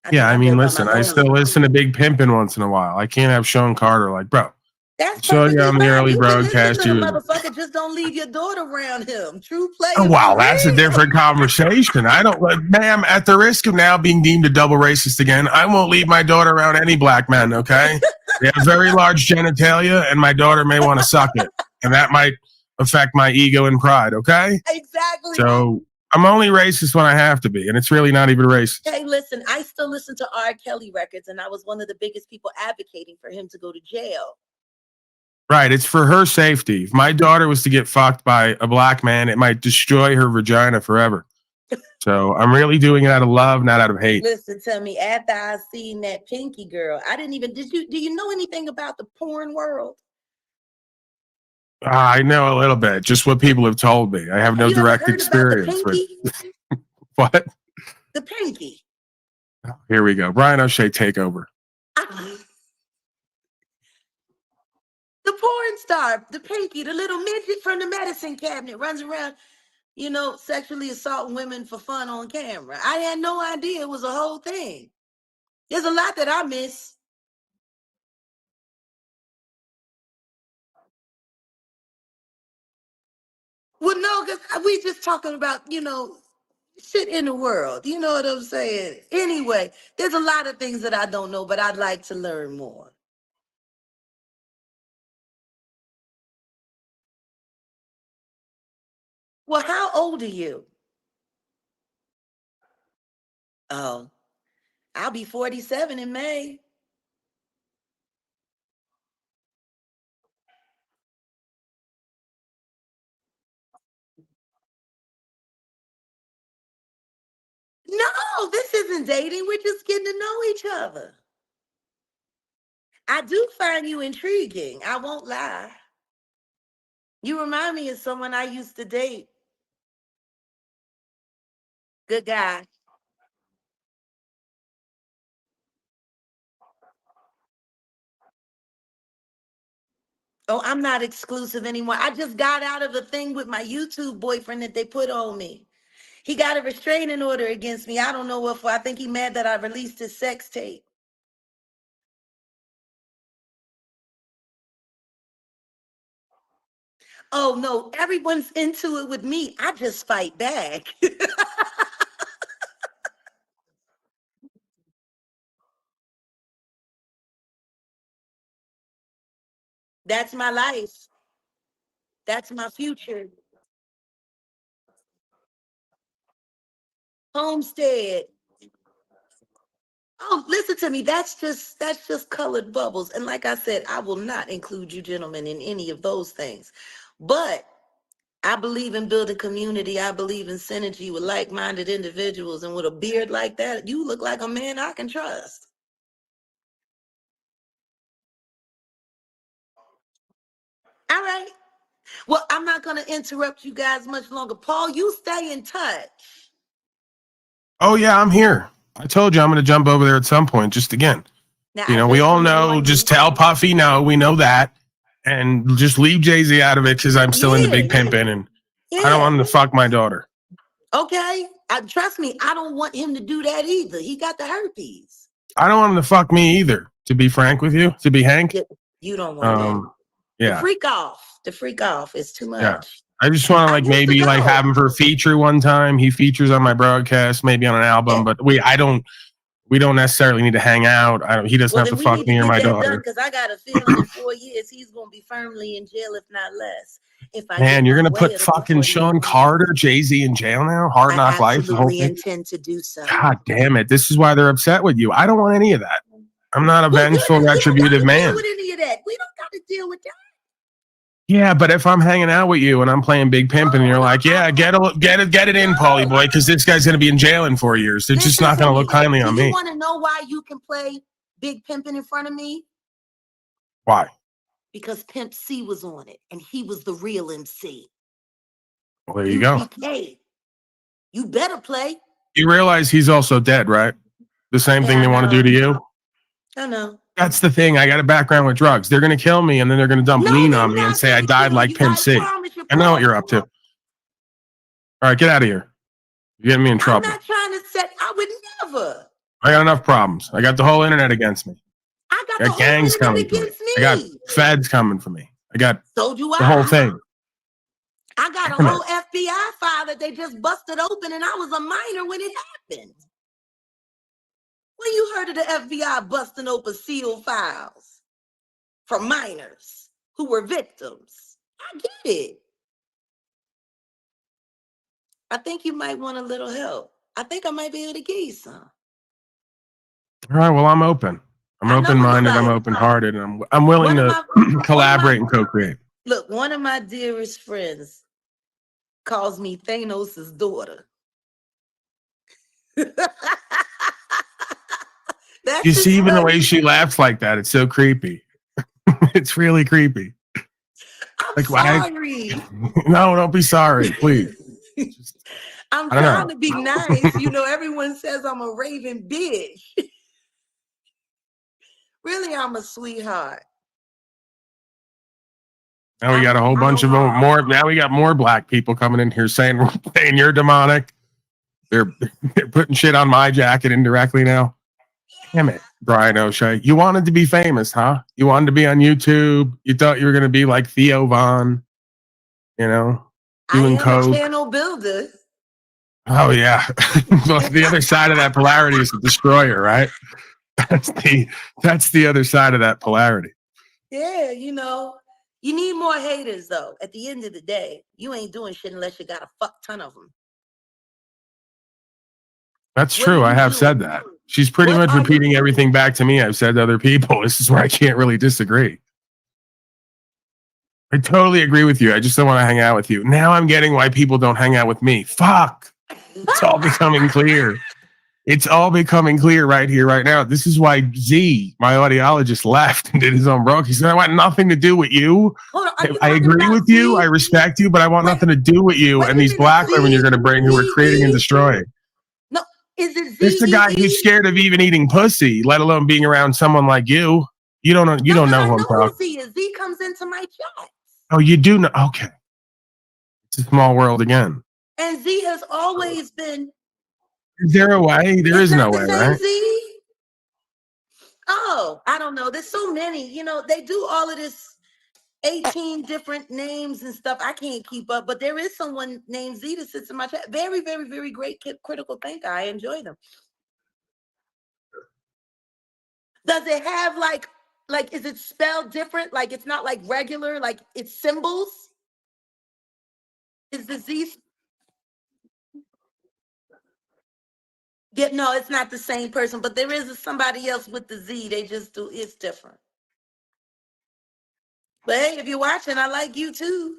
I mean, listen, I still listen to Big Pimpin' once in a while. I can't have Sean Carter like, bro. That's so you on the early you broadcast. Can listen to the motherfucker, just don't leave your daughter around him. True play. Oh, wow, that's a different conversation. I don't, ma'am, at the risk of now being deemed a double racist again, I won't leave my daughter around any black men, okay? They have very large genitalia, and my daughter may want to suck it. And that might affect my ego and pride, okay? Exactly. So I'm only racist when I have to be, and it's really not even racist. Hey, listen, I still listen to R. Kelly records, and I was one of the biggest people advocating for him to go to jail. Right, it's for her safety. If my daughter was to get fucked by a black man, it might destroy her vagina forever. So I'm really doing it out of love, not out of hate. Listen to me. After I seen that Pinky girl, I didn't even. Do you know anything about the porn world? I know a little bit, just what people have told me. I have no direct experience with. What? The Pinky. Here we go. Bryan O'Shea, take over. The porn star, the Pinky, the little midget from the medicine cabinet, runs around, sexually assaulting women for fun on camera. I had no idea it was a whole thing. There's a lot that I miss. Well, no, because we just talking about, shit in the world. You know what I'm saying? Anyway, there's a lot of things that I don't know, but I'd like to learn more. Well, how old are you? Oh, I'll be 47 in May. No, this isn't dating. We're just getting to know each other. I do find you intriguing. I won't lie. You remind me of someone I used to date. Good guy. Oh, I'm not exclusive anymore. I just got out of a thing with my YouTube boyfriend that they put on me. He got a restraining order against me. I don't know what for. I think he's mad that I released his sex tape. Oh, no, everyone's into it with me. I just fight back. That's my life. That's my future. Homestead. Oh, listen to me. That's just colored bubbles. And like I said, I will not include you gentlemen in any of those things. But I believe in building community. I believe in synergy with like-minded individuals. And with a beard like that, you look like a man I can trust. All right. Well, I'm not going to interrupt you guys much longer. Paul, you stay in touch. Oh, yeah, I'm here. I told you I'm going to jump over there at some point, just again. Now, we all know, just tell Puffy, no, we know that. And just leave Jay-Z out of it because I'm still into Big Pimpin' and I don't want him to fuck my daughter. Okay. Trust me, I don't want him to do that either. He got the herpes. I don't want him to fuck me either. To be frank with you, to be Hank. You don't want that. Yeah. The freak off is too much. Yeah. I just want to like maybe like have him for a feature one time. He features on my broadcast, maybe on an album, but we don't necessarily need to hang out. He doesn't have to fuck me or my daughter. Because I got a feeling in 4 years he's gonna be firmly in jail, if not less. Man, you're gonna put fucking Sean Carter, Jay-Z in jail now? Hard Knock Life. The whole thing. Intend to do so. God damn it! This is why they're upset with you. I don't want any of that. I'm not a vengeful, retributive man. Deal with any of that. We don't got to deal with that. Yeah, but if I'm hanging out with you and I'm playing Big Pimp and you're like, yeah, get it in, Paulie boy, because this guy's gonna be in jail in 4 years. They're just not gonna look kindly on me. You want to know why you can play Big Pimpin' in front of me? Why? Because Pimp C was on it, and he was the real MC. Well, there you go. You better play. You realize he's also dead, right? The same thing they want to do to you. I know. That's the thing. I got a background with drugs. They're going to kill me, and then they're going to dump lean on me and say I died like Pimp C. I know what you're up to. All right, get out of here. You're getting me in trouble. I'm not trying to set. I would never. I got enough problems. I got the whole internet against me. I got gangs coming for me. I got feds coming for me. I got the whole thing. I got a whole FBI file that they just busted open, and I was a minor when it happened. When you heard of the FBI busting open sealed files from minors who were victims, I get it. I think you might want a little help. I think I might be able to give you some. All right, well, I'm open. I'm open-minded. I'm open-hearted, and I'm willing to collaborate and co-create. Look, one of my dearest friends calls me Thanos' daughter. You see, even the way she laughs like that, it's so creepy. It's really creepy. I'm sorry. No, don't be sorry, please. I'm trying to be nice. You know, everyone says I'm a raving bitch. Really, I'm a sweetheart. Now we got a whole bunch of more. Now we got more black people coming in here saying you're demonic. They're putting shit on my jacket indirectly now. Damn it, Bryan O'Shea. You wanted to be famous, huh? You wanted to be on YouTube. You thought you were going to be like Theo Von, you know, doing coke. I am a channel builder. Oh, yeah. The other side of that polarity is the destroyer, right? That's the other side of that polarity. Yeah, you know, you need more haters, though. At the end of the day, you ain't doing shit unless you got a fuck ton of them. That's true. I have said that. She's pretty much repeating everything back to me I've said to other people. This is where I can't really disagree. I totally agree with you. I just don't want to hang out with you. Now I'm getting why people don't hang out with me. Fuck. It's all becoming clear. It's all becoming clear right here, right now. This is why Z, my audiologist, left and did his own broke. He said, I want nothing to do with you. I agree with you. I respect you, but I want nothing to do with you and these black women you're going to bring who are creating and destroying. No, is it Z? It's the guy who's scared of even eating pussy, let alone being around someone like you. You don't know. You don't know who I'm talking. Z is. Z comes into my chat. Oh, you do know. Okay. It's a small world again. And Z has always been. Is there a way? There is no way, right? Z? Oh, I don't know. There's so many. You know, they do all of this 18 different names and stuff. I can't keep up, but there is someone named Z that sits in my chat. Very, very, very great critical thinker. I enjoy them. Does it have like, is it spelled different? Like, it's not like regular, like it's symbols? Is the Z? Yeah, no, it's not the same person, but there is somebody else with the Z. They just do, it's different. But hey, if you're watching, I like you too.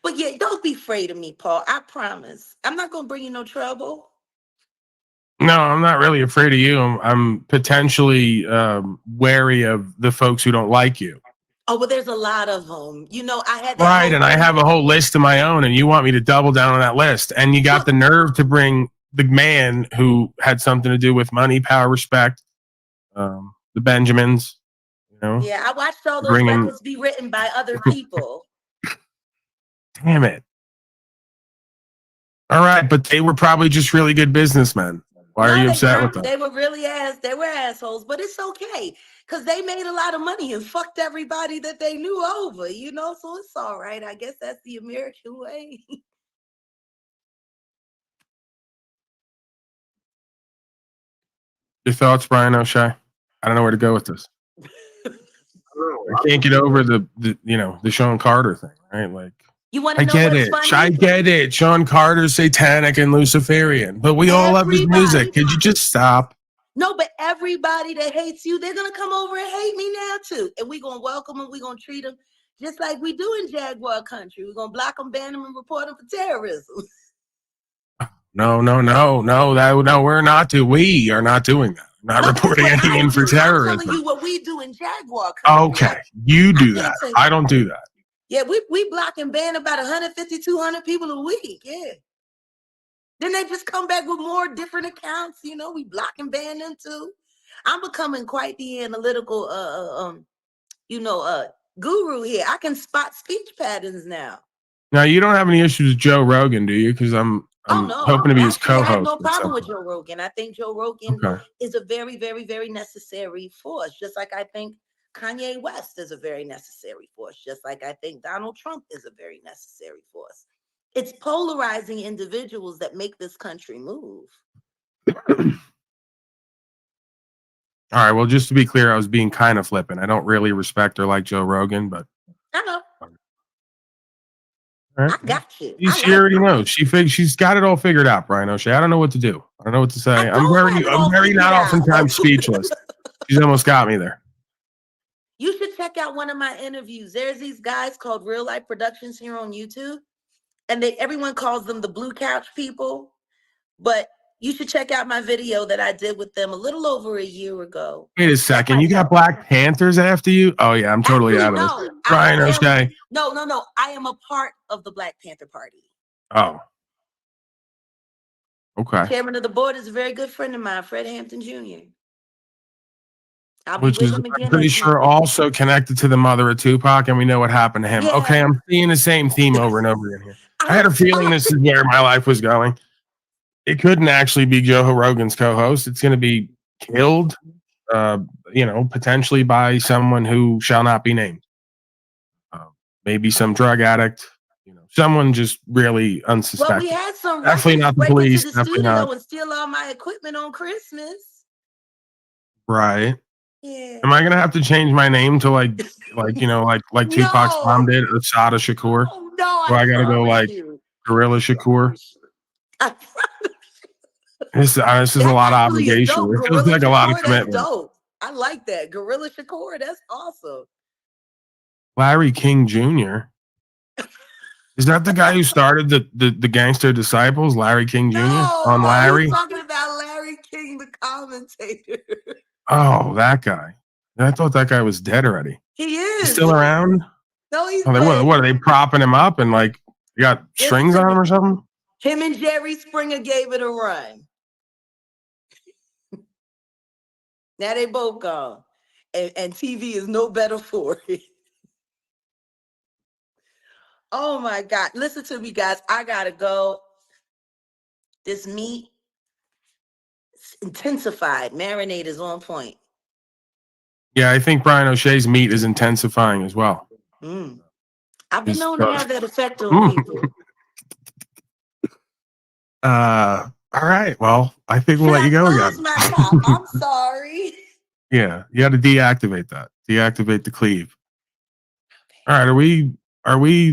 But yeah, don't be afraid of me, Paul. I promise. I'm not going to bring you no trouble. No, I'm not really afraid of you. I'm potentially wary of the folks who don't like you. Oh, well, there's a lot of them. You know, I had right, and I have a whole list of my own, and you want me to double down on that list. And you got the nerve to bring the man who had something to do with money, power, respect, the Benjamins. You know? Yeah, I watched all those records be written by other people. Damn it. All right, but they were probably just really good businessmen. Why are you upset with them? them? They were really they were assholes, but it's okay because they made a lot of money and fucked everybody that they knew over, you know. So it's all right. I guess that's the American way. Your thoughts, Bryan O'Shea? I don't know where to go with this. I can't get over the Sean Carter thing, right? Like, you want to I know get what's it. funny? I get it. Sean Carter's satanic and Luciferian, but we all love his music. Could you just stop? No, but everybody that hates you, they're gonna come over and hate me now too, and we're gonna welcome them. We're gonna treat them just like we do in Jaguar country. We're gonna block them, ban them, and report them for terrorism. No, we're not we are not doing that. I'm not reporting anyone for terrorism. I'm telling you what we do in Jaguar country. Okay, you do that. I don't do that. Yeah, we block and ban about 150, 200 people a week. Yeah. Then they just come back with more different accounts. You know, we block and ban them too. I'm becoming quite the analytical, guru here. I can spot speech patterns now. Now, you don't have any issues with Joe Rogan, do you? Because I'm hoping to be his co-host. I have no problem with Joe Rogan. I think Joe Rogan is a very, very, very necessary force, just like I think Kanye West is a very necessary force, just like I think Donald Trump is a very necessary force. It's polarizing individuals that make this country move. All right, well, just to be clear, I was being kind of flippant. I don't really respect or like Joe Rogan, but I know. Right. I got you. She already knows. She's got it all figured out, Bryan O'Shea. I don't know what to do. I don't know what to say. I'm very not oftentimes speechless. She's almost got me there. You should check out one of my interviews. There's these guys called Real Life Productions here on YouTube, and everyone calls them the Blue Couch people. But you should check out my video that I did with them a little over a year ago. Wait a second. You got Black Panthers after you? Oh, yeah, I'm totally out of this. Bryan O'Shea. No. I am a part of the Black Panther Party. Oh. Okay. Chairman of the board is a very good friend of mine, Fred Hampton Jr. Which is, I'm pretty sure, also connected to the mother of Tupac, and we know what happened to him. Yeah. Okay, I'm seeing the same theme over and over again here. I had a feeling this is where my life was going. It couldn't actually be Joe Rogan's co-host. It's going to be killed, potentially by someone who shall not be named. Maybe some drug addict, someone just really unsuspected. Well, we had some definitely not the police. Into the studio and steal all my equipment on Christmas. Right. Yeah. Am I gonna have to change my name to like Tupac's mom did, Asada Shakur? Oh, no, I gotta go like Gorilla Shakur. This is a lot of obligation. It feels like a lot of commitment. Dope. I like that. Gorilla Shakur, that's awesome. Larry King Jr. Is that the guy who started the Gangster Disciples? Larry King Jr. On Larry? I'm talking about Larry King, the commentator. Oh, that guy. I thought that guy was dead already. He is. He's still around? No, he's what are they propping him up and like you got strings on him or something? Him and Jerry Springer gave it a run. Now they both gone. And TV is no better for it. Oh my God. Listen to me, guys. I gotta go. This meat intensified. Marinade is on point. Yeah, I think Bryan O'Shea's meat is intensifying as well. I've been known to have that effect on people. All right. Well, I think we'll let you go again. I'm sorry. Yeah, you got to deactivate that. Deactivate the cleave. All right. Are we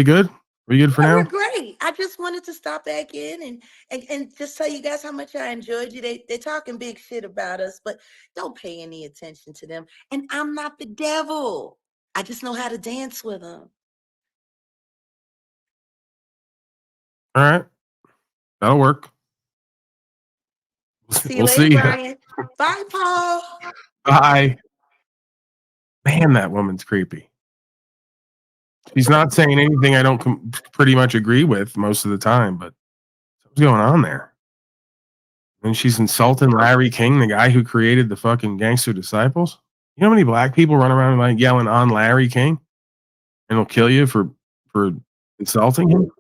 good? Are we good for now? We're great. I just wanted to stop back in and just tell you guys how much I enjoyed you. They're talking big shit about us, but don't pay any attention to them. And I'm not the devil. I just know how to dance with them. All right. That'll work. See you later, Bryan. Bye, Paul. Bye. Man, that woman's creepy. She's not saying anything I don't pretty much agree with most of the time, but what's going on there? And she's insulting Larry King, the guy who created the fucking Gangster Disciples. You know how many black people run around like yelling on Larry King? And he'll kill you for insulting him?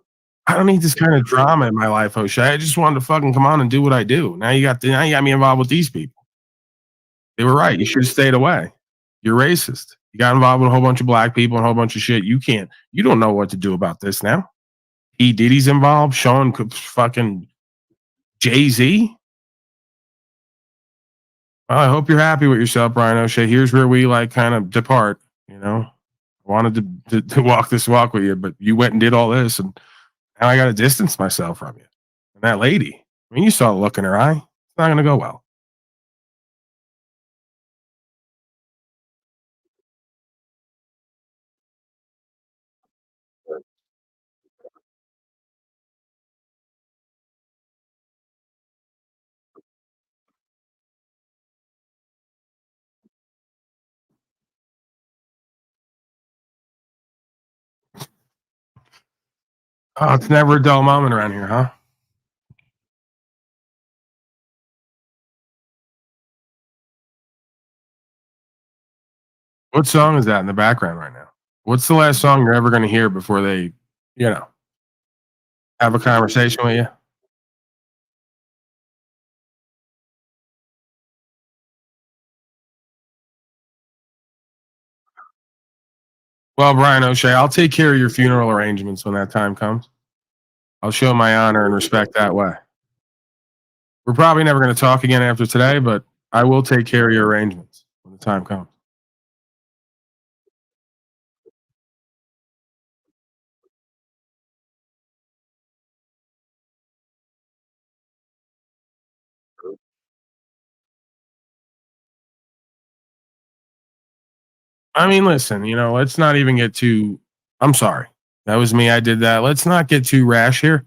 I don't need this kind of drama in my life, O'Shea. I just wanted to fucking come on and do what I do. Now you got me involved with these people. They were right. You should have stayed away. You're racist. You got involved with a whole bunch of black people and a whole bunch of shit. You don't know what to do about this now. E. Diddy's involved. Sean fucking Jay-Z. Well, I hope you're happy with yourself, Bryan O'Shea. Here's where we like kind of depart. I wanted to walk this walk with you, but you went and did all this, and now I got to distance myself from you. And that lady, I mean, you saw the look in her eye. It's not going to go well. Oh, it's never a dull moment around here, huh? What song is that in the background right now? What's the last song you're ever going to hear before they, have a conversation with you? Well, Bryan O'Shea, I'll take care of your funeral arrangements when that time comes. I'll show my honor and respect that way. We're probably never going to talk again after today, but I will take care of your arrangements when the time comes. I mean, listen, let's not even get too. I'm sorry. That was me. I did that. Let's not get too rash here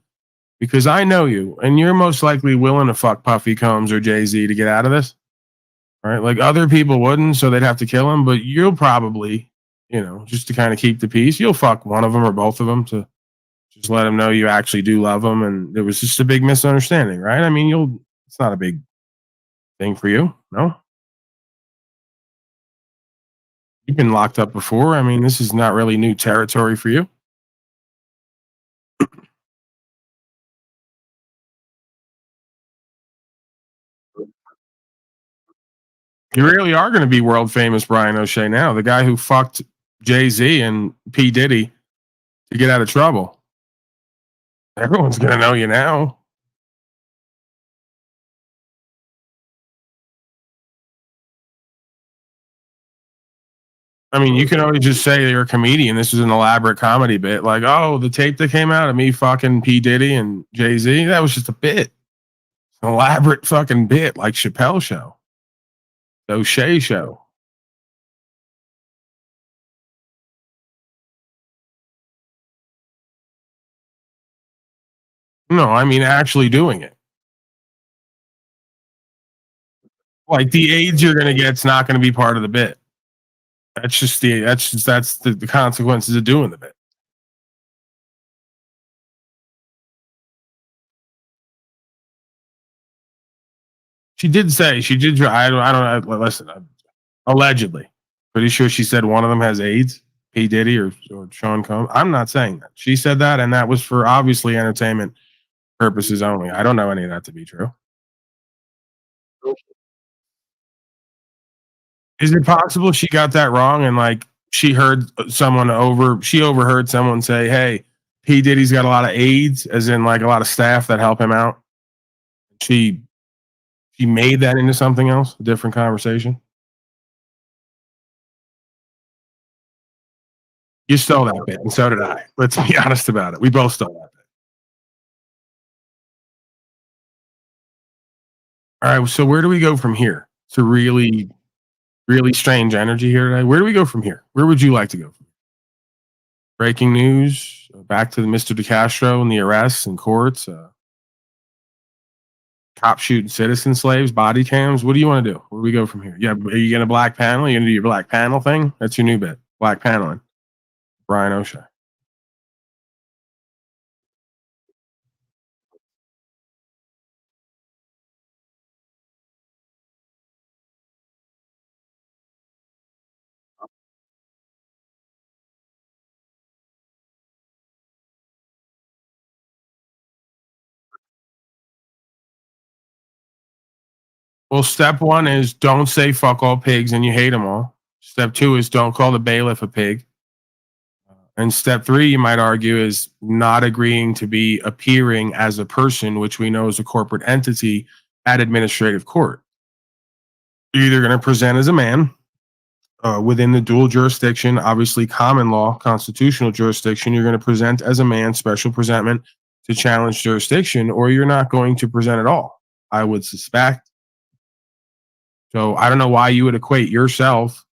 because I know you and you're most likely willing to fuck Puffy Combs or Jay-Z to get out of this. Right? Like other people wouldn't, so they'd have to kill him, but you'll probably, just to kind of keep the peace, you'll fuck one of them or both of them to just let them know you actually do love them. And it was just a big misunderstanding, right? I mean, it's not a big thing for you. No, you've been locked up before. I mean, this is not really new territory for you. You really are going to be world famous, Bryan O'Shea. Now, the guy who fucked Jay-Z and P. Diddy to get out of trouble. Everyone's going to know you now. I mean, you can always just say you're a comedian. This is an elaborate comedy bit. Like, oh, the tape that came out of me fucking P. Diddy and Jay-Z, that was just a bit. An elaborate fucking bit, like Chappelle Show. The O'Shea Show. No, I mean actually doing it. Like the AIDS you're going to get's not going to be part of the bit. That's the consequences of doing the bit. She did say she did. I don't. Listen, allegedly, pretty sure she said one of them has AIDS. P. Diddy or Sean Combs. I'm not saying that. She said that, and that was for obviously entertainment purposes only. I don't know any of that to be true. Is it possible she got that wrong and like she overheard someone say, "Hey, P. Diddy's got a lot of AIDS," as in like a lot of staff that help him out. She made that into something else, a different conversation. You stole that bit, and so did I. Let's be honest about it. We both stole that bit. All right, so where do we go from here? It's a really, really strange energy here today. Where do we go from here? Where would you like to go? Breaking news. Back to the Mr. DeCastro and the arrests and courts. Cop shooting citizen slaves, body cams. What do you want to do? Where do we go from here? Yeah, are you going to black panel? Are you going to do your black panel thing? That's your new bit. Black paneling. Bryan O'Shea. Well, step one is don't say fuck all pigs and you hate them all. Step two is don't call the bailiff a pig. And step three, you might argue, is not agreeing to be appearing as a person, which we know is a corporate entity at administrative court. You're either going to present as a man within the dual jurisdiction, obviously common law, constitutional jurisdiction. You're going to present as a man, special presentment to challenge jurisdiction, or you're not going to present at all, I would suspect. So I don't know why you would equate yourself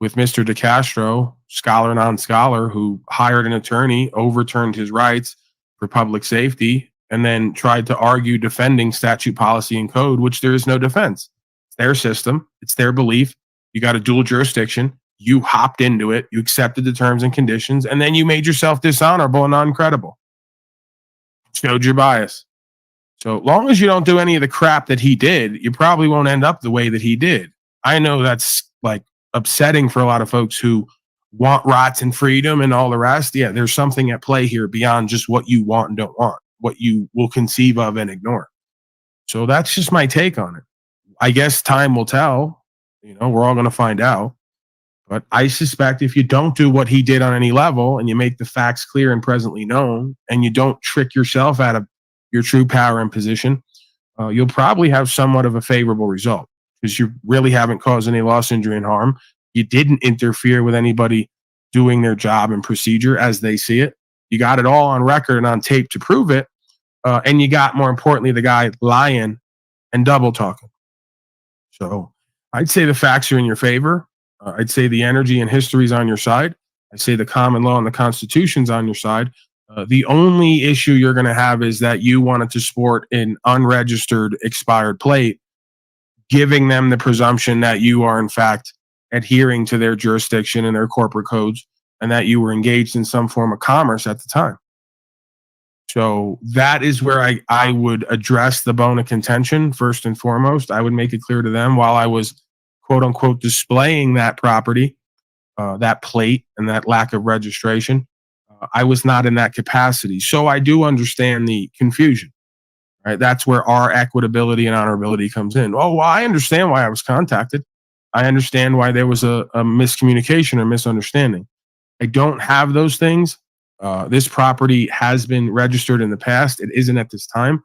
with Mr. DeCastro, scholar, non-scholar, who hired an attorney, overturned his rights for public safety, and then tried to argue defending statute, policy, and code, which there is no defense. It's their system. It's their belief. You got a dual jurisdiction. You hopped into it. You accepted the terms and conditions, and then you made yourself dishonorable and non-credible. Showed your bias. So long as you don't do any of the crap that he did, you probably won't end up the way that he did. I know that's like upsetting for a lot of folks who want rights and freedom and all the rest. Yeah, there's something at play here beyond just what you want and don't want, what you will conceive of and ignore. So that's just my take on it. I guess time will tell. You know, we're all going to find out. But I suspect if you don't do what he did on any level and you make the facts clear and presently known, and you don't trick yourself out of your true power and position, you'll probably have somewhat of a favorable result because you really haven't caused any loss, injury, and harm. You didn't interfere with anybody doing their job and procedure as they see it. You got it all on record and on tape to prove it. And you got, more importantly, the guy lying and double talking. So I'd say the facts are in your favor. I'd say the energy and history is on your side. I'd say the common law and the Constitution's on your side. The only issue you're going to have is that you wanted to sport an unregistered expired plate, giving them the presumption that you are in fact adhering to their jurisdiction and their corporate codes and that you were engaged in some form of commerce at the time. So that is where I would address the bone of contention first and foremost. I would make it clear to them while I was quote unquote displaying that property, that plate and that lack of registration. I was not in that capacity. So I do understand the confusion, right? That's where our equitability and honorability comes in. Oh, well, I understand why I was contacted. I understand why there was a miscommunication or misunderstanding. I don't have those things. This property has been registered in the past. It isn't at this time.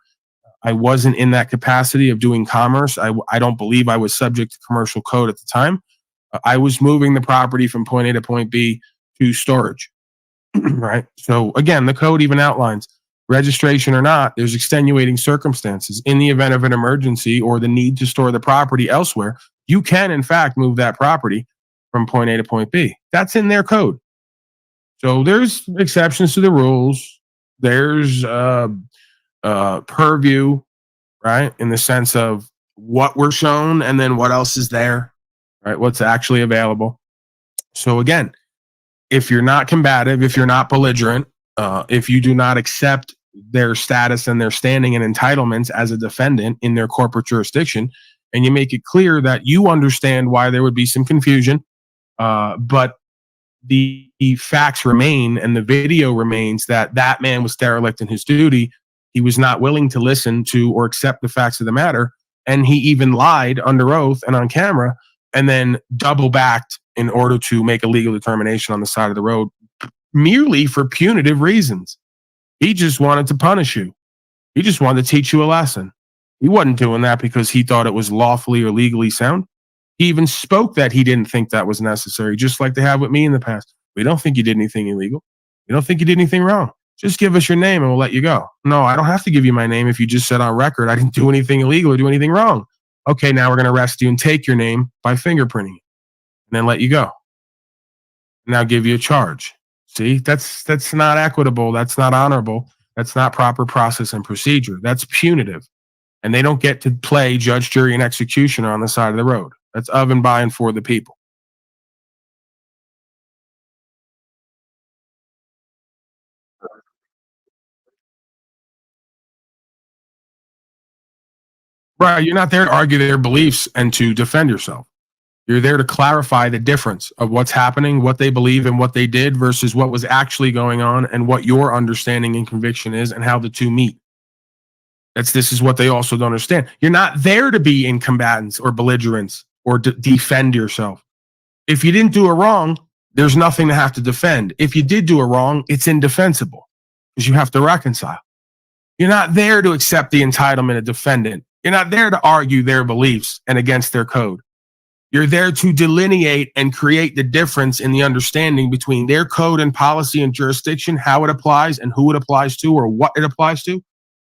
I wasn't in that capacity of doing commerce. I don't believe I was subject to commercial code at the time. I was moving the property from point A to point B to storage. Right. So again, the code even outlines registration or not, there's extenuating circumstances. In the event of an emergency or the need to store the property elsewhere, you can in fact move that property from point A to point B. That's in their code. So there's exceptions to the rules. There's purview, right? In the sense of what we're shown and then what else is there, right? What's actually available. So again, if you're not combative, if you're not belligerent, if you do not accept their status and their standing and entitlements as a defendant in their corporate jurisdiction, and you make it clear that you understand why there would be some confusion, but the facts remain and the video remains that that man was derelict in his duty. He was not willing to listen to or accept the facts of the matter. And he even lied under oath and on camera and then double backed in order to make a legal determination on the side of the road merely for punitive reasons. He just wanted to punish you. He just wanted to teach you a lesson. He wasn't doing that because he thought it was lawfully or legally sound. He even spoke that he didn't think that was necessary, just like they have with me in the past. We don't think you did anything illegal. We don't think you did anything wrong. Just give us your name and we'll let you go. No, I don't have to give you my name if you just said on record I didn't do anything illegal or do anything wrong. Okay, now we're going to arrest you and take your name by fingerprinting it and then let you go. Now give you a charge. See, that's not equitable. That's not honorable. That's not proper process and procedure. That's punitive. And they don't get to play judge, jury, and executioner on the side of the road. That's of and by and for the people. Right. You're not there to argue their beliefs and to defend yourself. You're there to clarify the difference of what's happening, what they believe and what they did versus what was actually going on and what your understanding and conviction is and how the two meet. This is what they also don't understand. You're not there to be in combatants or belligerents or defend yourself. If you didn't do it wrong, there's nothing to have to defend. If you did do it wrong, it's indefensible because you have to reconcile. You're not there to accept the entitlement of defendant. You're not there to argue their beliefs and against their code. You're there to delineate and create the difference in the understanding between their code and policy and jurisdiction, how it applies and who it applies to or what it applies to,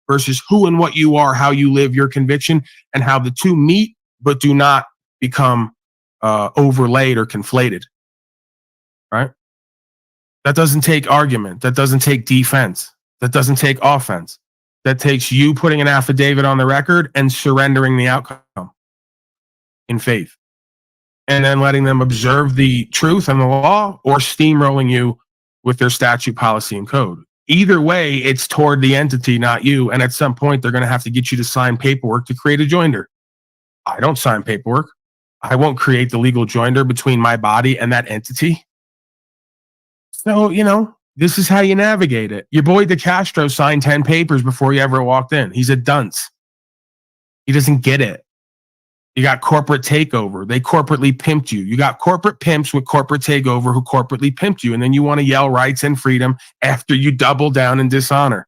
versus who and what you are, how you live your conviction, and how the two meet but do not become overlaid or conflated, right? That doesn't take argument. That doesn't take defense. That doesn't take offense. That takes you putting an affidavit on the record and surrendering the outcome in faith. And then letting them observe the truth and the law or steamrolling you with their statute, policy, and code. Either way, it's toward the entity, not you. And at some point, they're going to have to get you to sign paperwork to create a joinder. I don't sign paperwork. I won't create the legal joinder between my body and that entity. So, this is how you navigate it. Your boy DeCastro signed 10 papers before he ever walked in. He's a dunce. He doesn't get it. You got corporate takeover. They corporately pimped you. You got corporate pimps with corporate takeover who corporately pimped you. And then you want to yell rights and freedom after you double down in dishonor.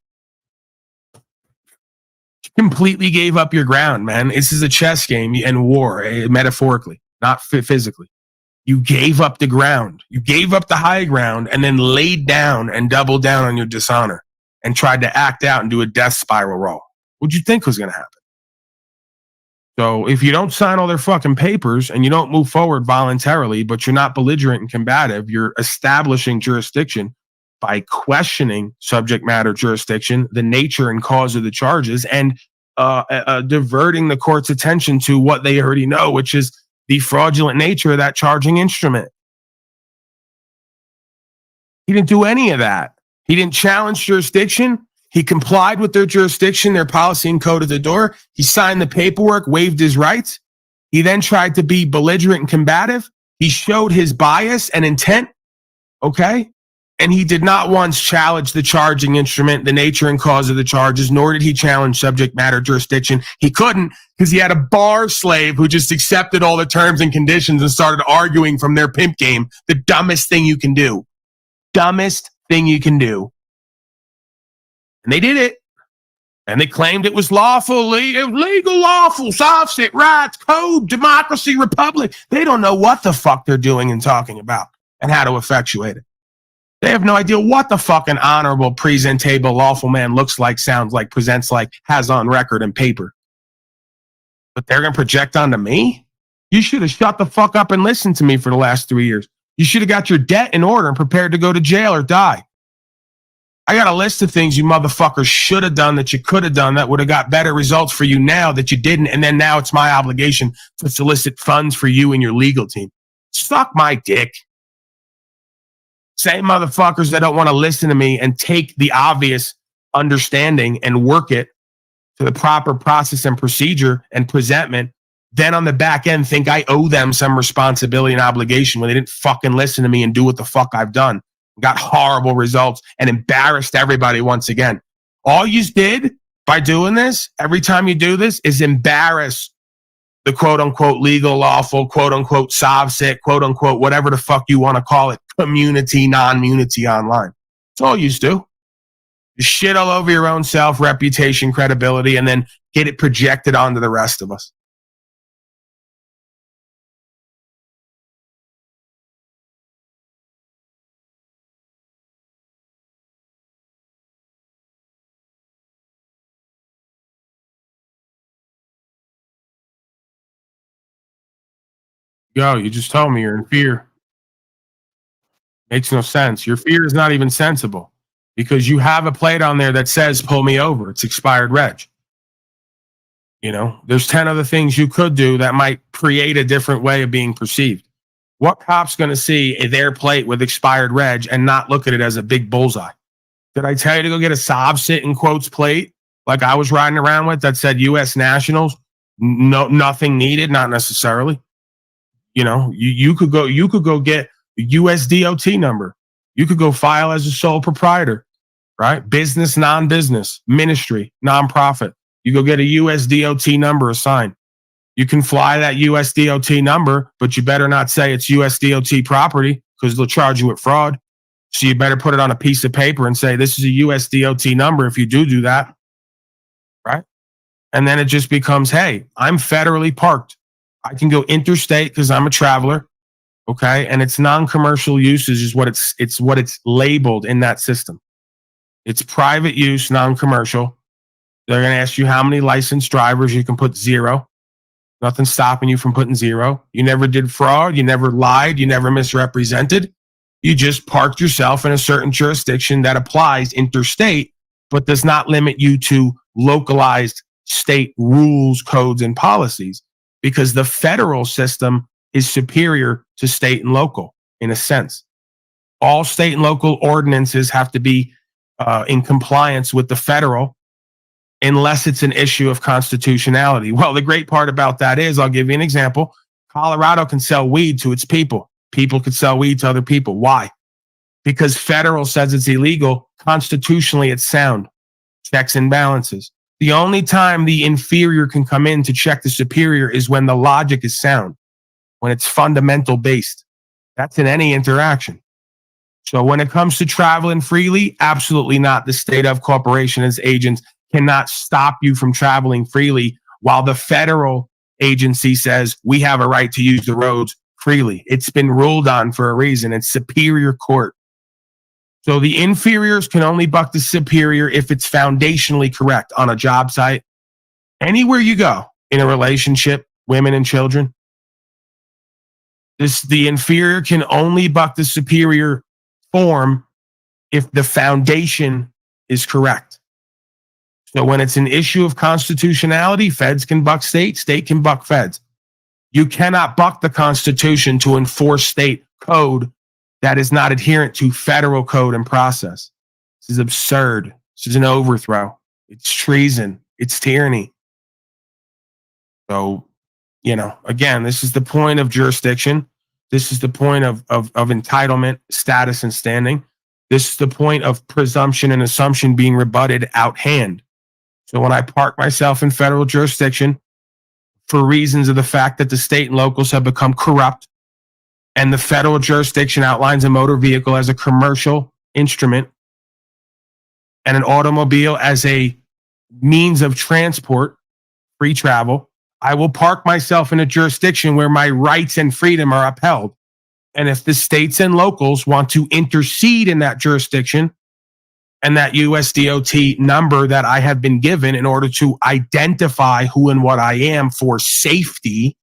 You completely gave up your ground, man. This is a chess game and war, metaphorically, not physically. You gave up the ground. You gave up the high ground and then laid down and doubled down on your dishonor and tried to act out and do a death spiral roll. What'd you think was going to happen? So if you don't sign all their fucking papers and you don't move forward voluntarily, but you're not belligerent and combative, you're establishing jurisdiction by questioning subject matter jurisdiction, the nature and cause of the charges, and diverting the court's attention to what they already know, which is the fraudulent nature of that charging instrument. He didn't do any of that. He didn't challenge jurisdiction. He complied with their jurisdiction, their policy and code at the door. He signed the paperwork, waived his rights. He then tried to be belligerent and combative. He showed his bias and intent, okay? And he did not once challenge the charging instrument, the nature and cause of the charges, nor did he challenge subject matter jurisdiction. He couldn't because he had a bar slave who just accepted all the terms and conditions and started arguing from their pimp game. The dumbest thing you can do. Dumbest thing you can do. And they did it. And they claimed it was lawful, legal, lawful, offset, rights, code, democracy, republic. They don't know what the fuck they're doing and talking about and how to effectuate it. They have no idea what the fuck an honorable, presentable, lawful man looks like, sounds like, presents like, has on record and paper. But they're going to project onto me? You should have shut the fuck up and listened to me for the last 3 years. You should have got your debt in order and prepared to go to jail or die. I got a list of things you motherfuckers should have done that you could have done that would have got better results for you now that you didn't. And then now it's my obligation to solicit funds for you and your legal team. Suck my dick. Same motherfuckers that don't want to listen to me and take the obvious understanding and work it to the proper process and procedure and presentment, then on the back end think I owe them some responsibility and obligation when they didn't fucking listen to me and do what the fuck I've done. Got horrible results and embarrassed everybody once again. All you did by doing this, every time you do this, is embarrass the quote-unquote legal, lawful, quote-unquote sovsit, quote-unquote whatever the fuck you want to call it, community, non-munity online. That's all you do. You shit all over your own self, reputation, credibility, and then get it projected onto the rest of us. Yo, you just told me you're in fear. Makes no sense. Your fear is not even sensible because you have a plate on there that says pull me over. It's expired reg. You know, there's 10 other things you could do that might create a different way of being perceived. What cop's going to see their plate with expired reg and not look at it as a big bullseye? Did I tell you to go get a Sobsit in quotes plate like I was riding around with that said U.S. Nationals? No, nothing needed, not necessarily. You know, you could go get a USDOT number. You could go file as a sole proprietor, right? Business, non-business, ministry, nonprofit. You go get a USDOT number assigned. You can fly that USDOT number, but you better not say it's USDOT property because they'll charge you with fraud. So you better put it on a piece of paper and say, this is a USDOT number if you do that. Right? And then it just becomes, hey, I'm federally parked. I can go interstate because I'm a traveler. Okay. And it's non-commercial usage is what it's labeled in that system. It's private use, non-commercial. They're going to ask you how many licensed drivers. You can put 0. Nothing stopping you from putting 0. You never did fraud. You never lied. You never misrepresented. You just parked yourself in a certain jurisdiction that applies interstate, but does not limit you to localized state rules, codes, and policies, because the federal system is superior to state and local in a sense. All state and local ordinances have to be in compliance with the federal unless it's an issue of constitutionality. Well, the great part about that is, I'll give you an example. Colorado can sell weed to its people. People can sell weed to other people. Why? Because federal says it's illegal. Constitutionally, it's sound. Checks and balances. The only time the inferior can come in to check the superior is when the logic is sound, when it's fundamental based. That's in any interaction. So when it comes to traveling freely, absolutely not. The state of corporation as agents cannot stop you from traveling freely while the federal agency says we have a right to use the roads freely. It's been ruled on for a reason. It's superior court. So the inferiors can only buck the superior if it's foundationally correct on a job site. Anywhere you go in a relationship, women and children, the inferior can only buck the superior form if the foundation is correct. So when it's an issue of constitutionality, feds can buck state, state can buck feds. You cannot buck the Constitution to enforce state code that is not adherent to federal code and process. This is absurd. This is an overthrow. It's treason. It's tyranny. So, again, this is the point of jurisdiction. This is the point of entitlement, status, and standing. This is the point of presumption and assumption being rebutted out hand. So when I park myself in federal jurisdiction for reasons of the fact that the state and locals have become corrupt, and the federal jurisdiction outlines a motor vehicle as a commercial instrument and an automobile as a means of transport, free travel, I will park myself in a jurisdiction where my rights and freedom are upheld. And if the states and locals want to intercede in that jurisdiction, and that USDOT number that I have been given in order to identify who and what I am for safety,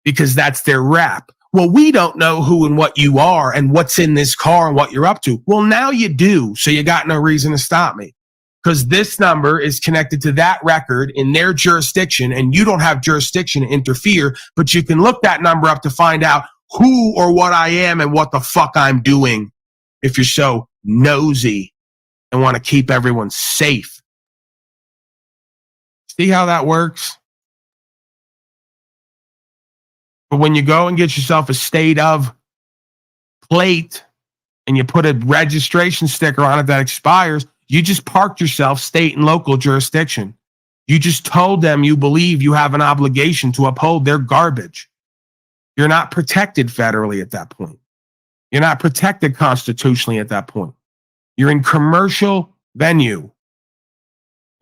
because that's their rap. Well, we don't know who and what you are and what's in this car and what you're up to. Well, now you do, so you got no reason to stop me. Because this number is connected to that record in their jurisdiction, and you don't have jurisdiction to interfere, but you can look that number up to find out who or what I am and what the fuck I'm doing if you're so nosy and want to keep everyone safe. See how that works? But when you go and get yourself a state of plate and you put a registration sticker on it that expires, you just parked yourself state and local jurisdiction. You just told them you believe you have an obligation to uphold their garbage. You're not protected federally at that point. You're not protected constitutionally at that point. You're in commercial venue.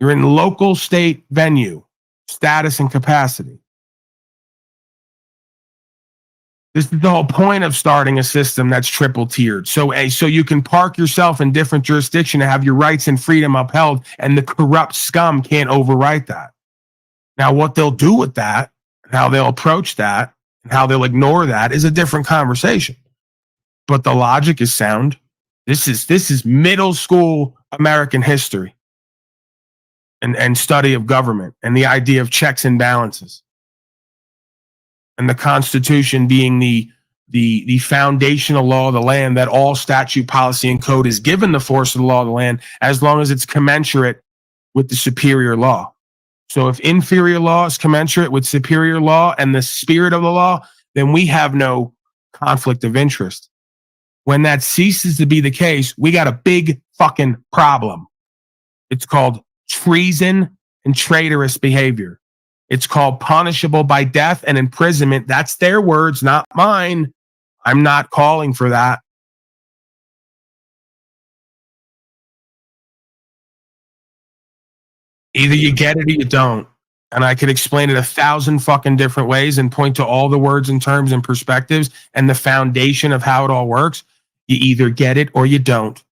You're in local state venue, status and capacity. This is the whole point of starting a system that's triple tiered. So you can park yourself in different jurisdictions and have your rights and freedom upheld, and the corrupt scum can't overwrite that. Now, what they'll do with that, how they'll approach that, and how they'll ignore that is a different conversation. But the logic is sound. This is middle school American history and study of government and the idea of checks and balances. And the Constitution being the foundational law of the land, that all statute, policy, and code is given the force of the law of the land as long as it's commensurate with the superior law. So if inferior law is commensurate with superior law and the spirit of the law, then we have no conflict of interest. When that ceases to be the case, we got a big fucking problem. It's called treason and traitorous behavior. It's called punishable by death and imprisonment. That's their words, not mine. I'm not calling for that. Either you get it or you don't. And I could explain it 1,000 fucking different ways and point to all the words and terms and perspectives and the foundation of how it all works. You either get it or you don't.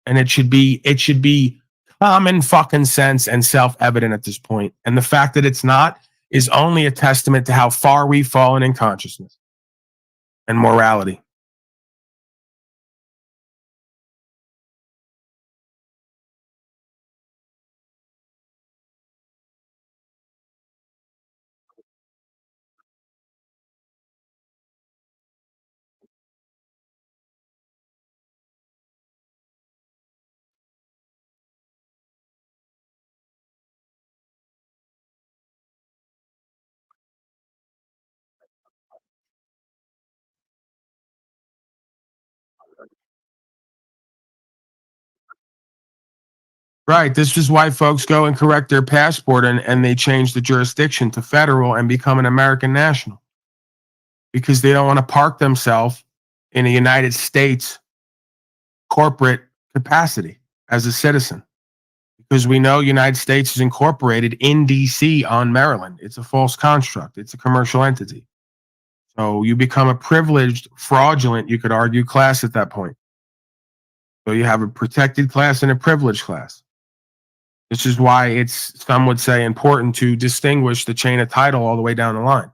And it should be common fucking sense and self-evident at this point. And the fact that it's not is only a testament to how far we've fallen in consciousness and morality. Right. This is why folks go and correct their passport and they change the jurisdiction to federal and become an American national because they don't want to park themselves in a United States corporate capacity as a citizen. Because we know United States is incorporated in DC on Maryland. It's a false construct. It's a commercial entity. So you become a privileged, fraudulent, you could argue, class at that point. So you have a protected class and a privileged class. This is why it's, some would say, important to distinguish the chain of title all the way down the line.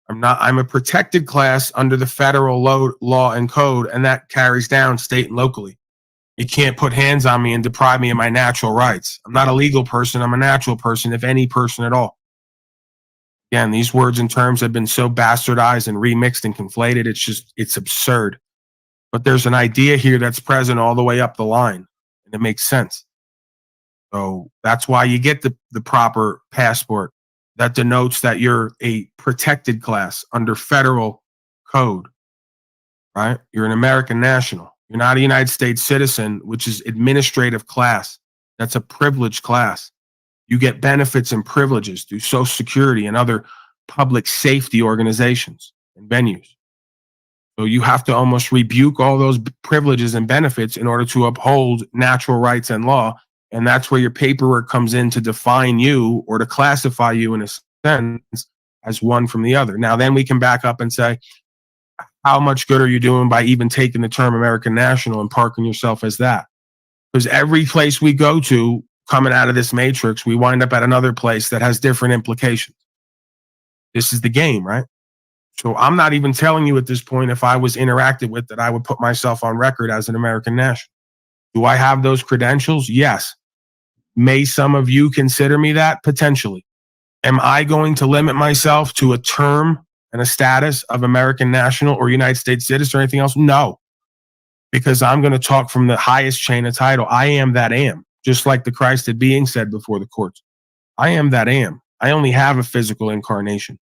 I'm a protected class under the federal law and code, and that carries down state and locally. You can't put hands on me and deprive me of my natural rights. I'm not a legal person. I'm a natural person, if any person at all. Again, these words and terms have been so bastardized and remixed and conflated. It's absurd. But there's an idea here that's present all the way up the line, and it makes sense. So that's why you get the proper passport that denotes that you're a protected class under federal code, right? You're an American national. You're not a United States citizen, which is administrative class. That's a privileged class. You get benefits and privileges through Social Security and other public safety organizations and venues. So you have to almost rebuke all those privileges and benefits in order to uphold natural rights and law. And that's where your paperwork comes in to define you or to classify you in a sense as one from the other. Now, then we can back up and say, how much good are you doing by even taking the term American national and parking yourself as that? Because every place we go to coming out of this matrix, we wind up at another place that has different implications. This is the game, right? So I'm not even telling you at this point, if I was interacted with, that I would put myself on record as an American national. Do I have those credentials? Yes. May some of you consider me that? Potentially. Am I going to limit myself to a term and a status of American national or United States citizen or anything else? No. Because I'm going to talk from the highest chain of title. I am that am. Just like the Christed being said before the courts. I am that am. I only have a physical incarnation.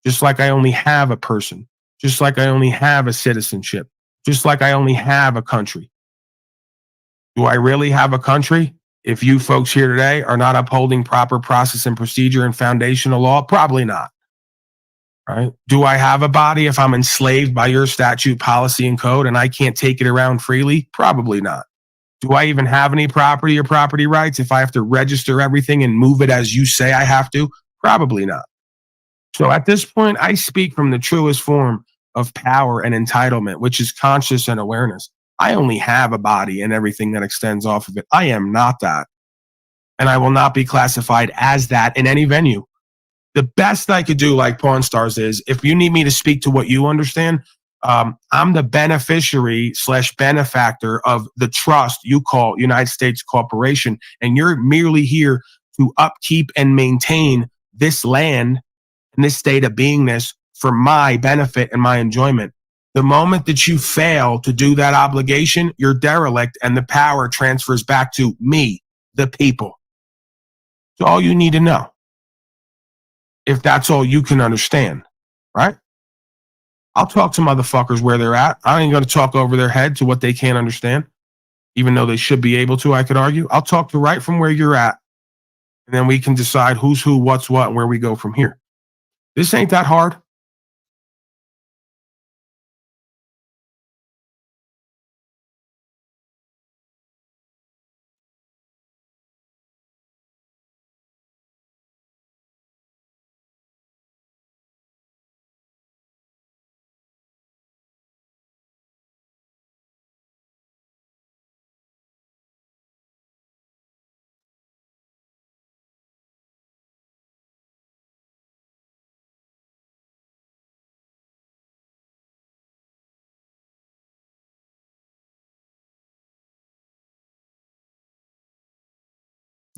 Just like I only have a person. Just like I only have a citizenship. Just like I only have a country. Do I really have a country? If you folks here today are not upholding proper process and procedure and foundational law, probably not. Right? Do I have a body if I'm enslaved by your statute, policy, and code and I can't take it around freely? Probably not. Do I even have any property or property rights if I have to register everything and move it as you say I have to? Probably not. So at this point, I speak from the truest form of power and entitlement, which is conscious and awareness. I only have a body and everything that extends off of it. I am not that. And I will not be classified as that in any venue. The best I could do, like Pawn Stars, is if you need me to speak to what you understand, I'm the beneficiary / benefactor of the trust you call United States Corporation. And you're merely here to upkeep and maintain this land and this state of beingness for my benefit and my enjoyment. The moment that you fail to do that obligation, you're derelict and the power transfers back to me, the people. It's all you need to know. If that's all you can understand, right? I'll talk to motherfuckers where they're at. I ain't going to talk over their head to what they can't understand, even though they should be able to, I could argue. I'll talk to right from where you're at And then we can decide who's who, what's what, and where we go from here. This ain't that hard.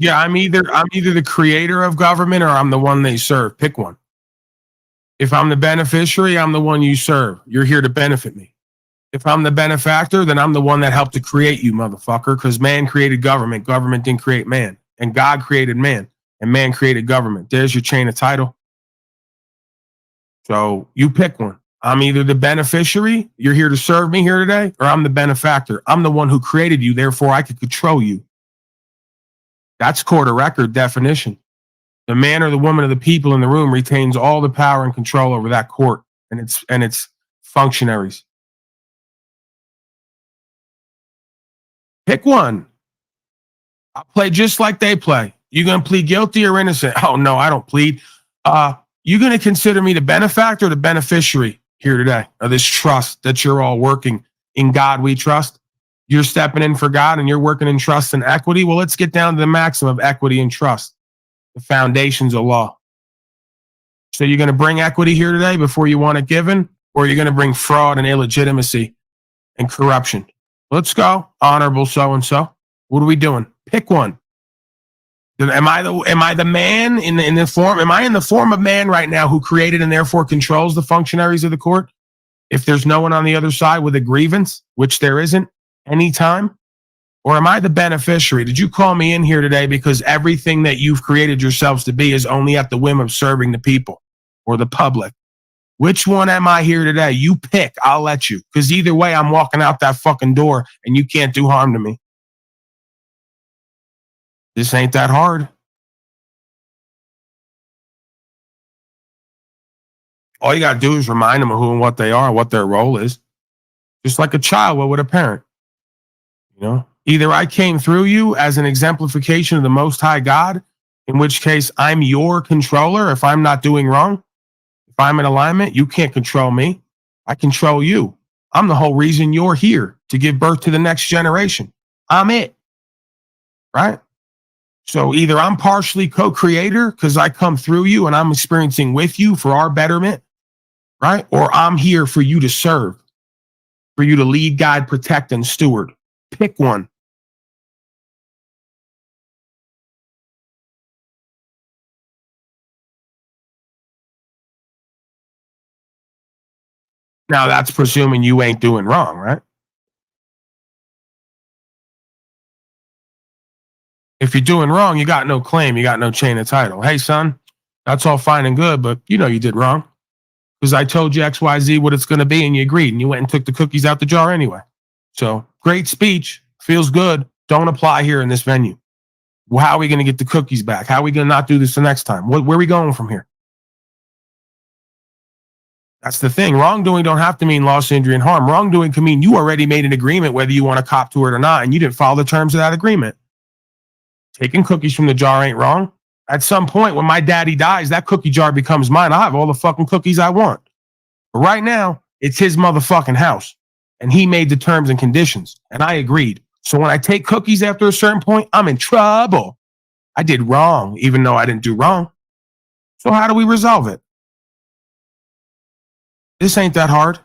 Yeah, I'm either the creator of government or I'm the one they serve. Pick one. If I'm the beneficiary, I'm the one you serve. You're here to benefit me. If I'm the benefactor, then I'm the one that helped to create you, motherfucker, because man created government. Government didn't create man. And God created man. And man created government. There's your chain of title. So you pick one. I'm either the beneficiary, you're here to serve me here today, or I'm the benefactor. I'm the one who created you, therefore I could control you. That's court of record definition. The man or the woman of the people in the room retains all the power and control over that court and its functionaries. Pick one. I'll play just like they play. You gonna plead guilty or innocent? Oh no, I don't plead. You gonna consider me the benefactor or the beneficiary here today of this trust that you're all working in God we trust? You're stepping in for God and you're working in trust and equity. Well, let's get down to the maximum of equity and trust, the foundations of law. So you're gonna bring equity here today before you want it given, or you're gonna bring fraud and illegitimacy and corruption? Let's go, honorable so and so. What are we doing? Pick one. Am I the man in the form? Am I in the form of man right now who created and therefore controls the functionaries of the court? If there's no one on the other side with a grievance, which there isn't anytime, or am I the beneficiary? Did you call me in here today because everything that you've created yourselves to be is only at the whim of serving the people or the public? Which one am I here today? You pick. I'll let you. Because either way, I'm walking out that fucking door and you can't do harm to me. This ain't that hard. All you got to do is remind them of who and what they are and what their role is. Just like a child would with a parent. You know, either I came through you as an exemplification of the Most High God, in which case I'm your controller. If I'm not doing wrong, if I'm in alignment, you can't control me. I control you. I'm the whole reason you're here, to give birth to the next generation. I'm it. Right? So either I'm partially co-creator because I come through you and I'm experiencing with you for our betterment, right? Or I'm here for you to serve, for you to lead, guide, protect, and steward. Pick one. Now that's presuming you ain't doing wrong, right? If you're doing wrong, you got no claim, you got no chain of title. Hey, son, that's all fine and good, but you know you did wrong because I told you XYZ what it's going to be and you agreed and you went and took the cookies out the jar anyway. So great speech, feels good. Don't apply here in this venue. Well, how are we going to get the cookies back? How are we going to not do this the next time? Where are we going from here? That's the thing. Wrongdoing don't have to mean loss, injury, and harm. Wrongdoing can mean you already made an agreement whether you want to cop to it or not, and you didn't follow the terms of that agreement. Taking cookies from the jar ain't wrong. At some point, when my daddy dies, that cookie jar becomes mine. I have all the fucking cookies I want. But right now, it's his motherfucking house. And he made the terms and conditions. And I agreed. So when I take cookies after a certain point, I'm in trouble. I did wrong, even though I didn't do wrong. So how do we resolve it? This ain't that hard.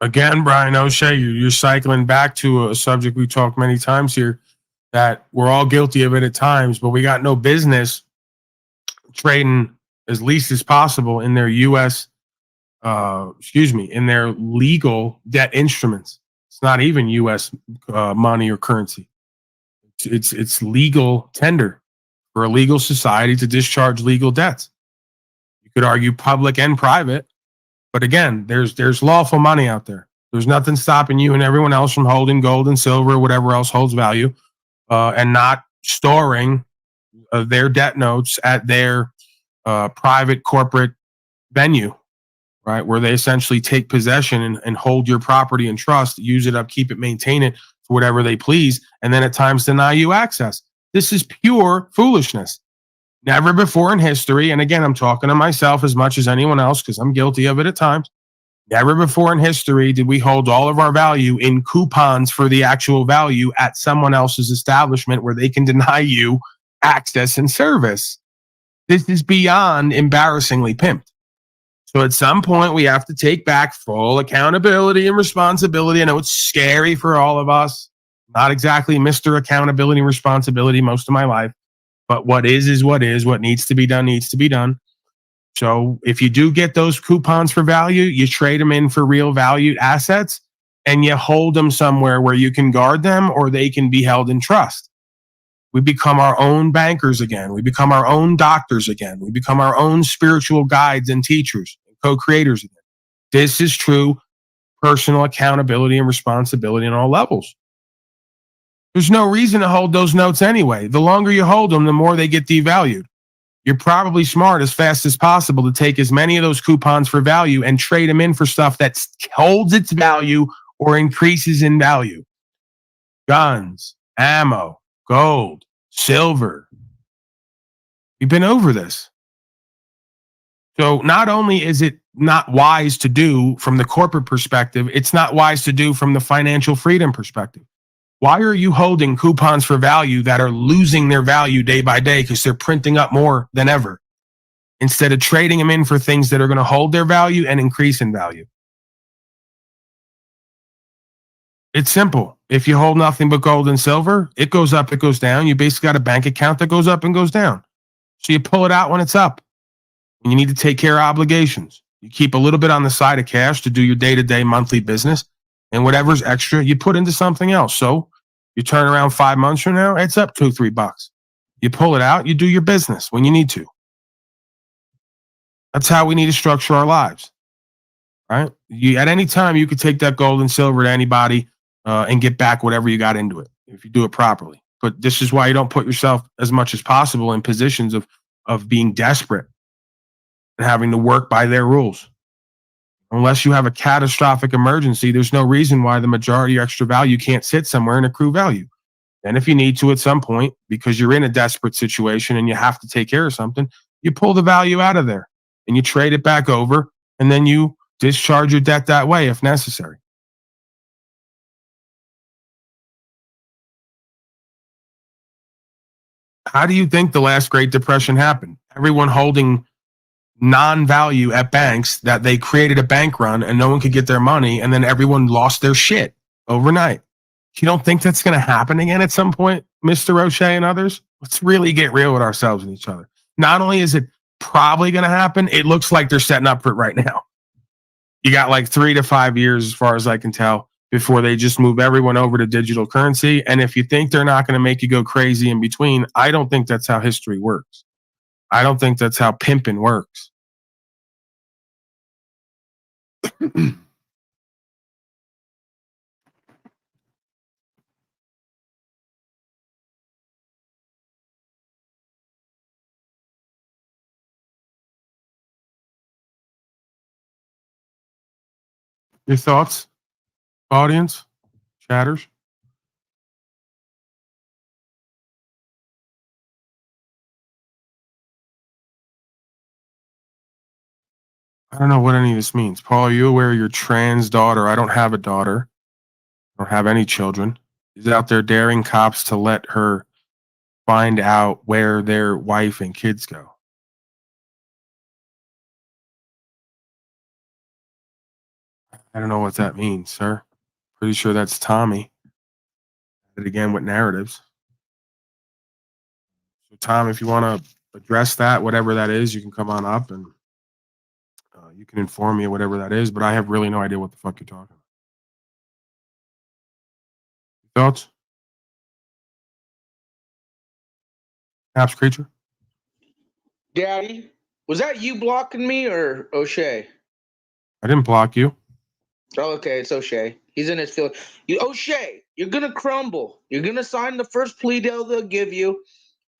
Again, Brian O'Shea, you're cycling back to a subject we talked many times here, that we're all guilty of it at times, but we got no business trading as least as possible in their in their legal debt instruments. It's not even U.S. Money or currency. It's legal tender for a legal society to discharge legal debts. You could argue public and private, but again, there's lawful money out there. There's nothing stopping you and everyone else from holding gold and silver, whatever else holds value, and not storing their debt notes at their private corporate venue, right? Where they essentially take possession and hold your property in trust, use it up, keep it, maintain it for whatever they please, and then at times deny you access. This is pure foolishness. Never before in history, and again, I'm talking to myself as much as anyone else because I'm guilty of it at times. Never before in history did we hold all of our value in coupons for the actual value at someone else's establishment where they can deny you access and service. This is beyond embarrassingly pimped. So at some point, we have to take back full accountability and responsibility. I know it's scary for all of us. Not exactly Mr. Accountability and Responsibility most of my life, but what is what is. What needs to be done needs to be done. So if you do get those coupons for value, you trade them in for real valued assets and you hold them somewhere where you can guard them or they can be held in trust. We become our own bankers again. We become our own doctors again. We become our own spiritual guides and teachers and co-creators again. This is true personal accountability and responsibility on all levels. There's no reason to hold those notes anyway. The longer you hold them, the more they get devalued. You're probably smart as fast as possible to take as many of those coupons for value and trade them in for stuff that holds its value or increases in value. Guns, ammo, gold, silver. We've been over this. So not only is it not wise to do from the corporate perspective, it's not wise to do from the financial freedom perspective. Why are you holding coupons for value that are losing their value day by day because they're printing up more than ever instead of trading them in for things that are going to hold their value and increase in value? It's simple. If you hold nothing but gold and silver, it goes up, it goes down. You basically got a bank account that goes up and goes down. So you pull it out when it's up. And you need to take care of obligations. You keep a little bit on the side of cash to do your day-to-day monthly business. And whatever's extra, you put into something else. So you turn around 5 months from now, it's up $2-3. You pull it out, you do your business when you need to. That's how we need to structure our lives, right? At any time, you could take that gold and silver to anybody and get back whatever you got into it if you do it properly. But this is why you don't put yourself as much as possible in positions of being desperate and having to work by their rules. Unless you have a catastrophic emergency, there's no reason why the majority of extra value can't sit somewhere and accrue value. And if you need to at some point, because you're in a desperate situation and you have to take care of something, you pull the value out of there and you trade it back over, and then you discharge your debt that way if necessary. How do you think the last Great Depression happened? Everyone holding non-value at banks that they created a bank run and no one could get their money, and then everyone lost their shit overnight. You don't think that's going to happen again at some point, Mr. O'Shea and others? Let's really get real with ourselves and each other. Not only is it probably going to happen, it looks like they're setting up for it right now. You got like 3 to 5 years, as far as I can tell, before they just move everyone over to digital currency. And if you think they're not going to make you go crazy in between, I don't think that's how history works. I don't think that's how pimping works. Your thoughts, audience, chatters? I don't know what any of this means. Paul, are you aware of your trans daughter? I don't have a daughter. I don't have any children. He's out there daring cops to let her find out where their wife and kids go. I don't know what that means, sir. Pretty sure that's Tommy. Did it again with narratives. So, Tom, if you want to address that, whatever that is, you can come on up and you can inform me of whatever that is. But I have really no idea what the fuck you're talking about. Thoughts? Apps creature? Daddy, was that you blocking me or O'Shea? I didn't block you. Oh, okay, it's O'Shea. He's in his field. O'Shea, you're gonna crumble. You're gonna sign the first plea deal they'll give you,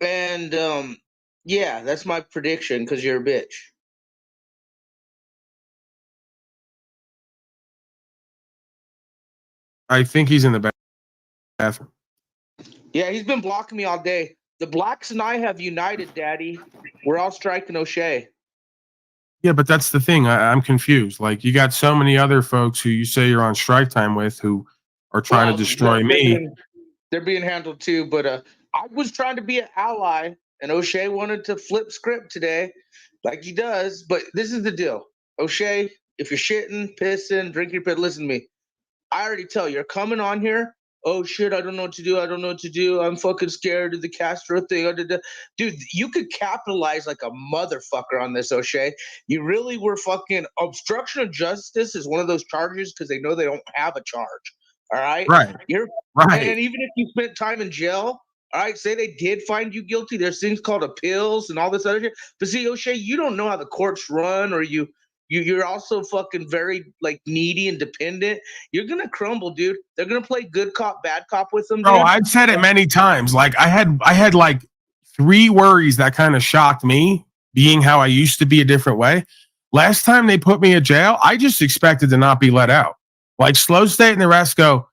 and yeah, that's my prediction because you're a bitch. I think he's in the bathroom. Yeah, he's been blocking me all day. The blacks and I have united, Daddy. We're all striking O'Shea. Yeah, but that's the thing. I'm confused. Like, you got so many other folks who you say you're on strike time with who are trying to destroy me. They're being handled too, but I was trying to be an ally, and O'Shea wanted to flip script today, like he does. But this is the deal, O'Shea. If you're shitting, pissing, drinking, listen to me. I already tell you, you're coming on here. Oh shit, I don't know what to do. I don't know what to do. I'm fucking scared of the Castro thing. Dude, you could capitalize like a motherfucker on this, O'Shea. You really were fucking obstruction of justice is one of those charges because they know they don't have a charge. All right. Right. Right. And even if you spent time in jail, all right, say they did find you guilty. There's things called appeals and all this other shit. But see, O'Shea, you don't know how the courts run, or you're also fucking very like needy and dependent. You're gonna crumble, dude. They're gonna play good cop, bad cop with them. Bro, dude. I've said it many times. Like, I had like 3 worries that kind of shocked me, being how I used to be a different way. Last time they put me in jail, I just expected to not be let out. Like, Slow State and the rest go,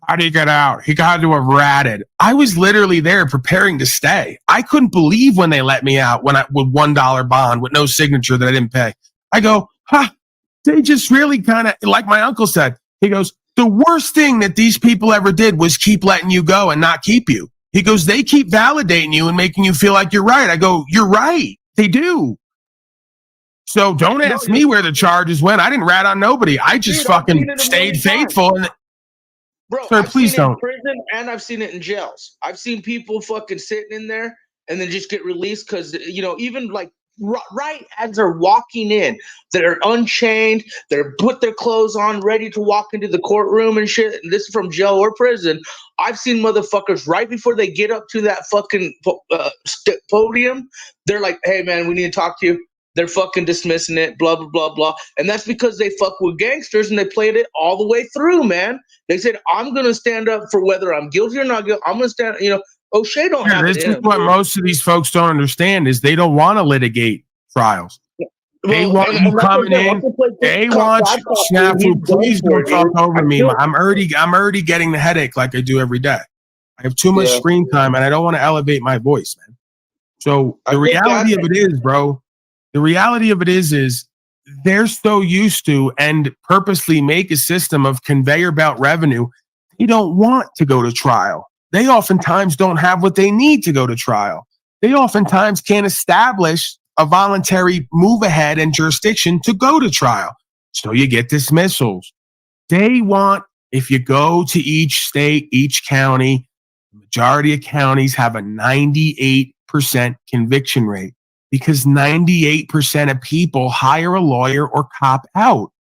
how do you get out? He got to have ratted. I was literally there preparing to stay. I couldn't believe when they let me out with $1 bond with no signature that I didn't pay. I go, they just really kind of, like my uncle said, he goes, the worst thing that these people ever did was keep letting you go and not keep you. He goes, they keep validating you and making you feel like you're right. I go, you're right. They do. So don't ask me where the charges went. I didn't rat on nobody. I just fucking stayed faithful. And bro, sir, please seen it don't. in prison and I've seen it in jails. I've seen people fucking sitting in there and then just get released because, even like right as they're walking in, they're unchained, they're put their clothes on, ready to walk into the courtroom and shit. And this is from jail or prison. I've seen motherfuckers right before they get up to that fucking podium. They're like, hey, man, we need to talk to you. They're fucking dismissing it, blah, blah, blah, blah. And that's because they fuck with gangsters and they played it all the way through, man. They said, I'm going to stand up for whether I'm guilty or not guilty. I'm going to stand, O'Shea don't have it This in is him. what most of these folks don't understand is they don't want to litigate trials. They want you coming in. They want you. Snafu, please don't talk over me. I'm already getting the headache like I do every day. I have too much screen time and I don't want to elevate my voice, man. So the reality of it is, bro, the reality of it is they're so used to and purposely make a system of conveyor belt revenue. They don't want to go to trial. They oftentimes don't have what they need to go to trial. They oftentimes can't establish a voluntary move ahead and jurisdiction to go to trial. So you get dismissals. They want, if you go to each state, each county, the majority of counties have a 98% conviction rate because 98% of people hire a lawyer or cop out.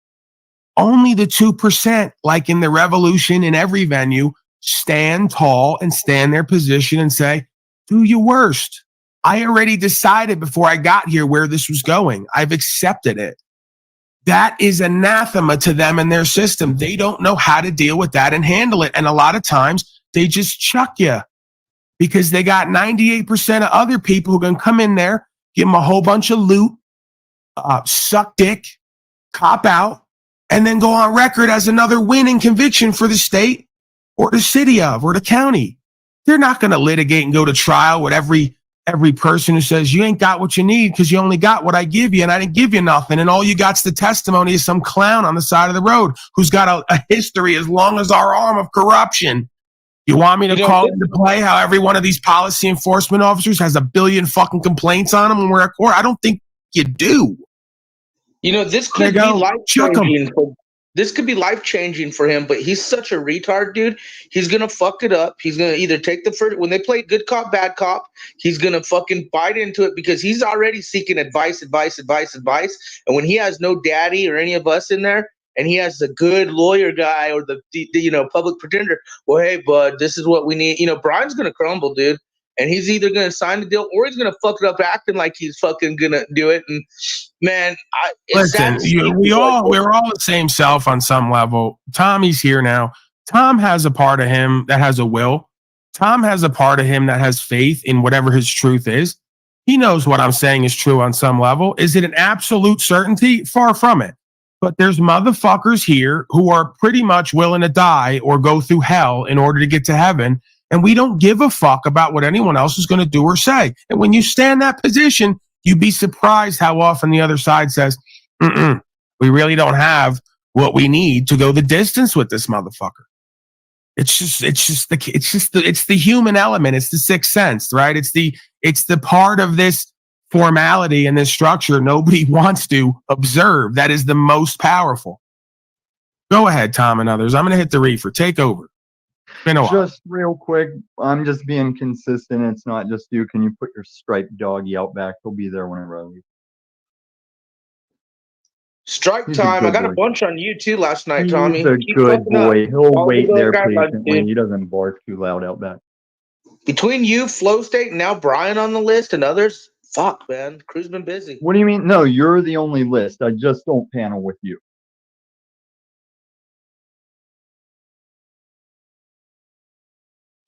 Only the 2%, like in the revolution in every venue, stand tall and stand their position and say, do your worst. I already decided before I got here where this was going. I've accepted it. That is anathema to them and their system. They don't know how to deal with that and handle it. And a lot of times they just chuck you because they got 98% of other people who are going to come in there, give them a whole bunch of loot, suck dick, cop out, and then go on record as another win and conviction for the state or the city of or the county. They're not going to litigate and go to trial with every person who says you ain't got what you need because you only got what I give you and I didn't give you nothing. And all you got's the testimony of some clown on the side of the road who's got a history as long as our arm of corruption. You want me to call into play how every one of these policy enforcement officers has a billion fucking complaints on them when we're at court? I don't think you do. This could be life-changing This could be life-changing for him, but he's such a retard, dude. He's going to fuck it up. He's going to either take the first – when they play good cop, bad cop, he's going to fucking bite into it because he's already seeking advice. And when he has no daddy or any of us in there, and he has a good lawyer guy or the public pretender, well, hey, bud, this is what we need. Bryan's going to crumble, dude. And he's either going to sign the deal or he's going to fuck it up acting like he's fucking going to do it. And, man, listen, we're all the same self on some level. Tommy's here now. Tom has a part of him that has a will. Tom has a part of him that has faith in whatever his truth is. He knows what I'm saying is true on some level. Is it an absolute certainty? Far from it. But there's motherfuckers here who are pretty much willing to die or go through hell in order to get to heaven. And we don't give a fuck about what anyone else is going to do or say. And when you stand that position, you'd be surprised how often the other side says, we really don't have what we need to go the distance with this motherfucker. It's the human element. It's the sixth sense, right? It's the part of this formality and this structure nobody wants to observe. That is the most powerful. Go ahead, Tom and others. I'm going to hit the reefer. Take over. Just real quick, I'm just being consistent. It's not just you. Can you put your striped doggy out back? He'll be there whenever I leave. Strike time. I got a bunch on you too last night, Tommy. He's a good boy. He'll wait there patiently. He doesn't bark too loud out back. Between you, Flow State, and now Bryan on the list and others, fuck, man. Crew's been busy. What do you mean? No, you're the only list. I just don't panel with you.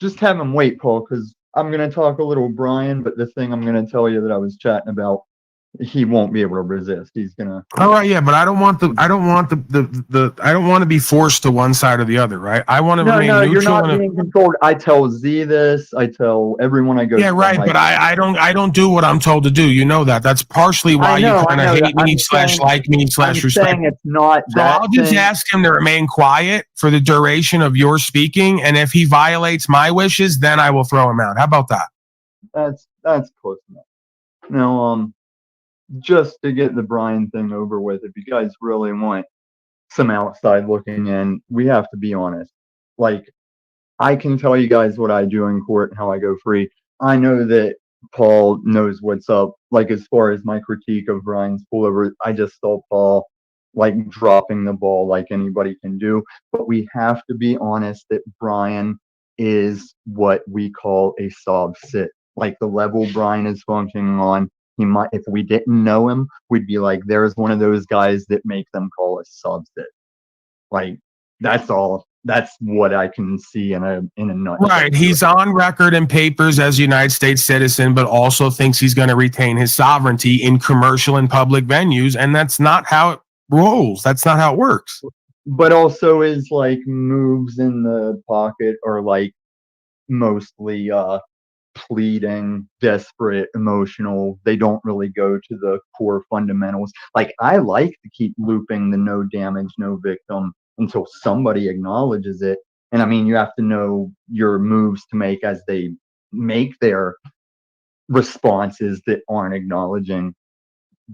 Just have him wait, Paul, because I'm going to talk a little Bryan, but the thing I'm going to tell you that I was chatting about, he won't be able to resist. He's going to. All right, yeah, but I don't want I don't want to be forced to one side or the other, right? I want to remain neutral. You're not being controlled. I tell Z this. I tell everyone I go. Yeah, right, but I don't do what I'm told to do. You know that. That's partially why you kind of hate me / like me / respect. I'm saying it's not so I'll just ask him to remain quiet for the duration of your speaking, and if he violates my wishes, then I will throw him out. How about that? That's close enough. Now, just to get the Bryan thing over with, if you guys really want some outside looking in, we have to be honest. Like, I can tell you guys what I do in court and how I go free. I know that Paul knows what's up. Like, as far as my critique of Bryan's pullover, I just saw Paul like dropping the ball like anybody can do. But we have to be honest that Bryan is what we call a sob sit. Like, the level Bryan is functioning on, he might, if we didn't know him, we'd be like, there's one of those guys that make them call us subsit. Like, that's all. That's what I can see in a nutshell. Right. He's on record in papers as a United States citizen, but also thinks he's going to retain his sovereignty in commercial and public venues. And that's not how it rolls. That's not how it works. But also is like moves in the pocket are like mostly pleading, desperate, emotional. They don't really go to the core fundamentals. Like, I like to keep looping the no damage, no victim until somebody acknowledges it. And I mean, you have to know your moves to make as they make their responses that aren't acknowledging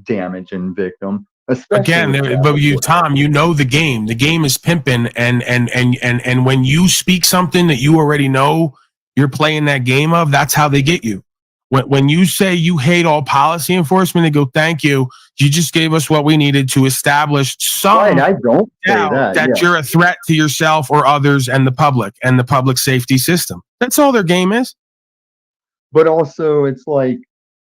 damage and victim. Again, but Tom, you know the game. The game is pimping, and when you speak something that you already know you're playing that game of, that's how they get you. When you say you hate all policy enforcement, they go, thank you. You just gave us what we needed to establish some I don't doubt that you're a threat to yourself or others and the public safety system. That's all their game is. But also, it's like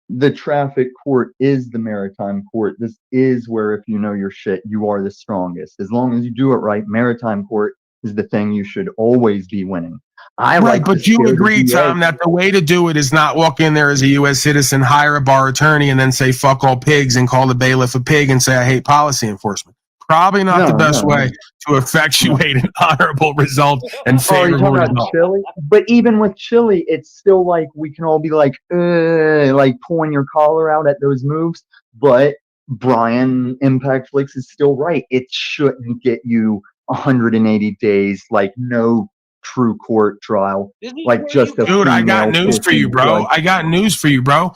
the traffic court is the maritime court. This is where, if you know your shit, you are the strongest. As long as you do it right, maritime court is the thing you should always be winning. But you agree, Tom, that the way to do it is not walk in there as a U.S. citizen, hire a bar attorney, and then say fuck all pigs and call the bailiff a pig and say I hate policy enforcement. Probably not the best way to effectuate an honorable result and favorable result. Chile? But even with Chile, it's still like we can all be like pulling your collar out at those moves. But Bryan Impact Flix is still right. It shouldn't get you 180 days, like no true court trial, like just a dude. I got news for you, bro.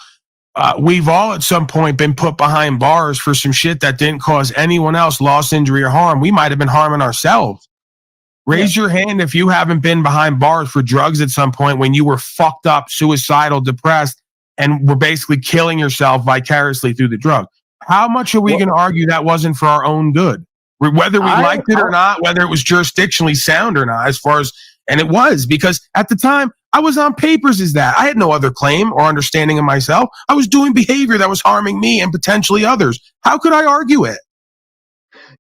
we've all at some point been put behind bars for some shit that didn't cause anyone else loss, injury, or harm. We might have been harming ourselves. Raise your hand if you haven't been behind bars for drugs at some point when you were fucked up, suicidal, depressed, and were basically killing yourself vicariously through the drug. How much are we going to argue that wasn't for our own good? Whether we liked it or not, whether it was jurisdictionally sound or not, as far as, and it was, because at the time I was on papers as that. I had no other claim or understanding of myself. I was doing behavior that was harming me and potentially others. How could I argue it?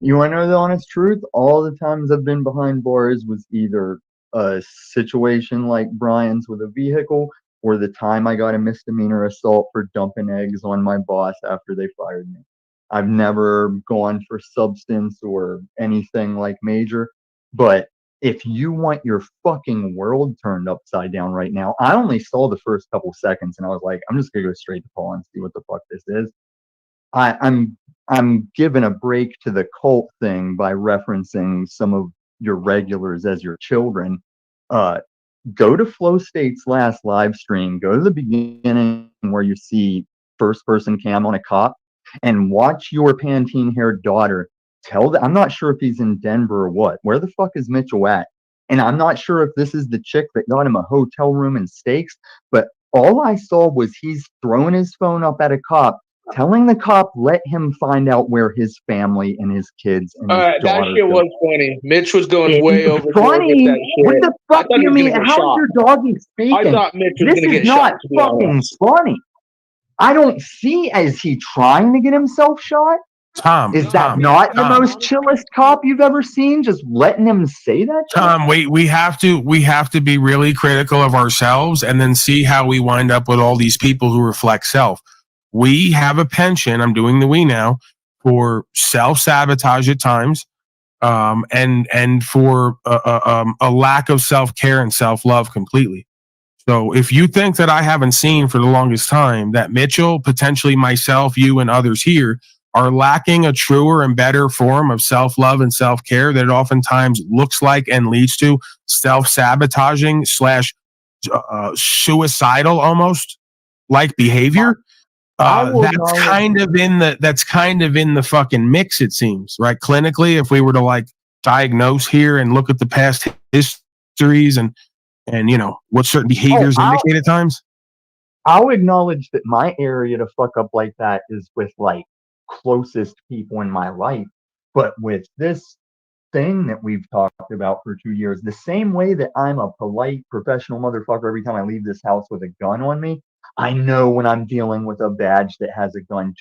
You want to know the honest truth? All the times I've been behind bars was either a situation like Bryan's with a vehicle, or the time I got a misdemeanor assault for dumping eggs on my boss after they fired me. I've never gone for substance or anything like major, but if you want your fucking world turned upside down right now, I only saw the first couple seconds and I was like, I'm just gonna go straight to Paul and see what the fuck this is. I'm giving a break to the cult thing by referencing some of your regulars as your children. Go to Flow State's last live stream. Go to the beginning where you see first person cam on a cop, and watch your Pantene haired daughter tell I'm not sure if he's in Denver or what. Where the fuck is Mitchell at? And I'm not sure if this is the chick that got him a hotel room and steaks, but all I saw was he's throwing his phone up at a cop, telling the cop, let him find out where his family and his kids and his That daughter shit go. was funny. Mitch was going way over Funny? with that shit. What the I fuck thought do he you was mean? gonna get How shot. is your doggy speaking? I thought Mitch was This gonna is get not shot, to be fucking honest. funny. I don't see. Is he trying to get himself shot? Is that not the most chillest cop you've ever seen? Just letting him say that shit? Tom, we have to be really critical of ourselves and then see how we wind up with all these people who reflect self. We have a penchant, I'm doing the we now, for self-sabotage at times, and for a lack of self-care and self-love completely. So if you think that I haven't seen for the longest time that Mitchell, potentially myself, you, and others here are lacking a truer and better form of self-love and self-care that it oftentimes looks like and leads to self-sabotaging / suicidal almost like behavior, that's kind of in the fucking mix, it seems, right? Clinically, if we were to like diagnose here and look at the past histories and you know what certain behaviors indicate at times. I'll acknowledge that my area to fuck up like that is with like closest people in my life. But with this thing that we've talked about for 2 years, the same way that I'm a polite professional motherfucker every time I leave this house with a gun on me, I know when I'm dealing with a badge that has a gun.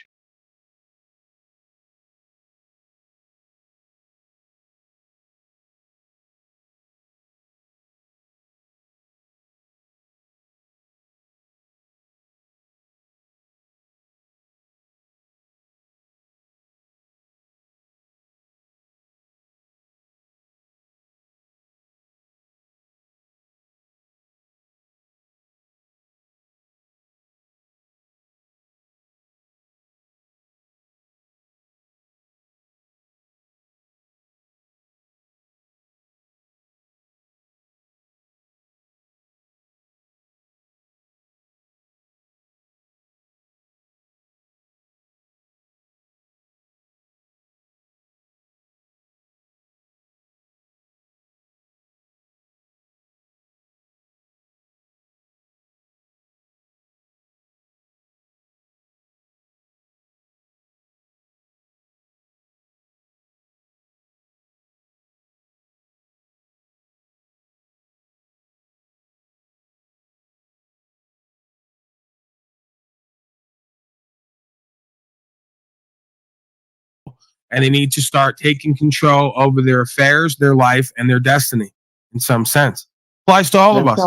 And they need to start taking control over their affairs, their life, and their destiny in some sense. Applies to all of us.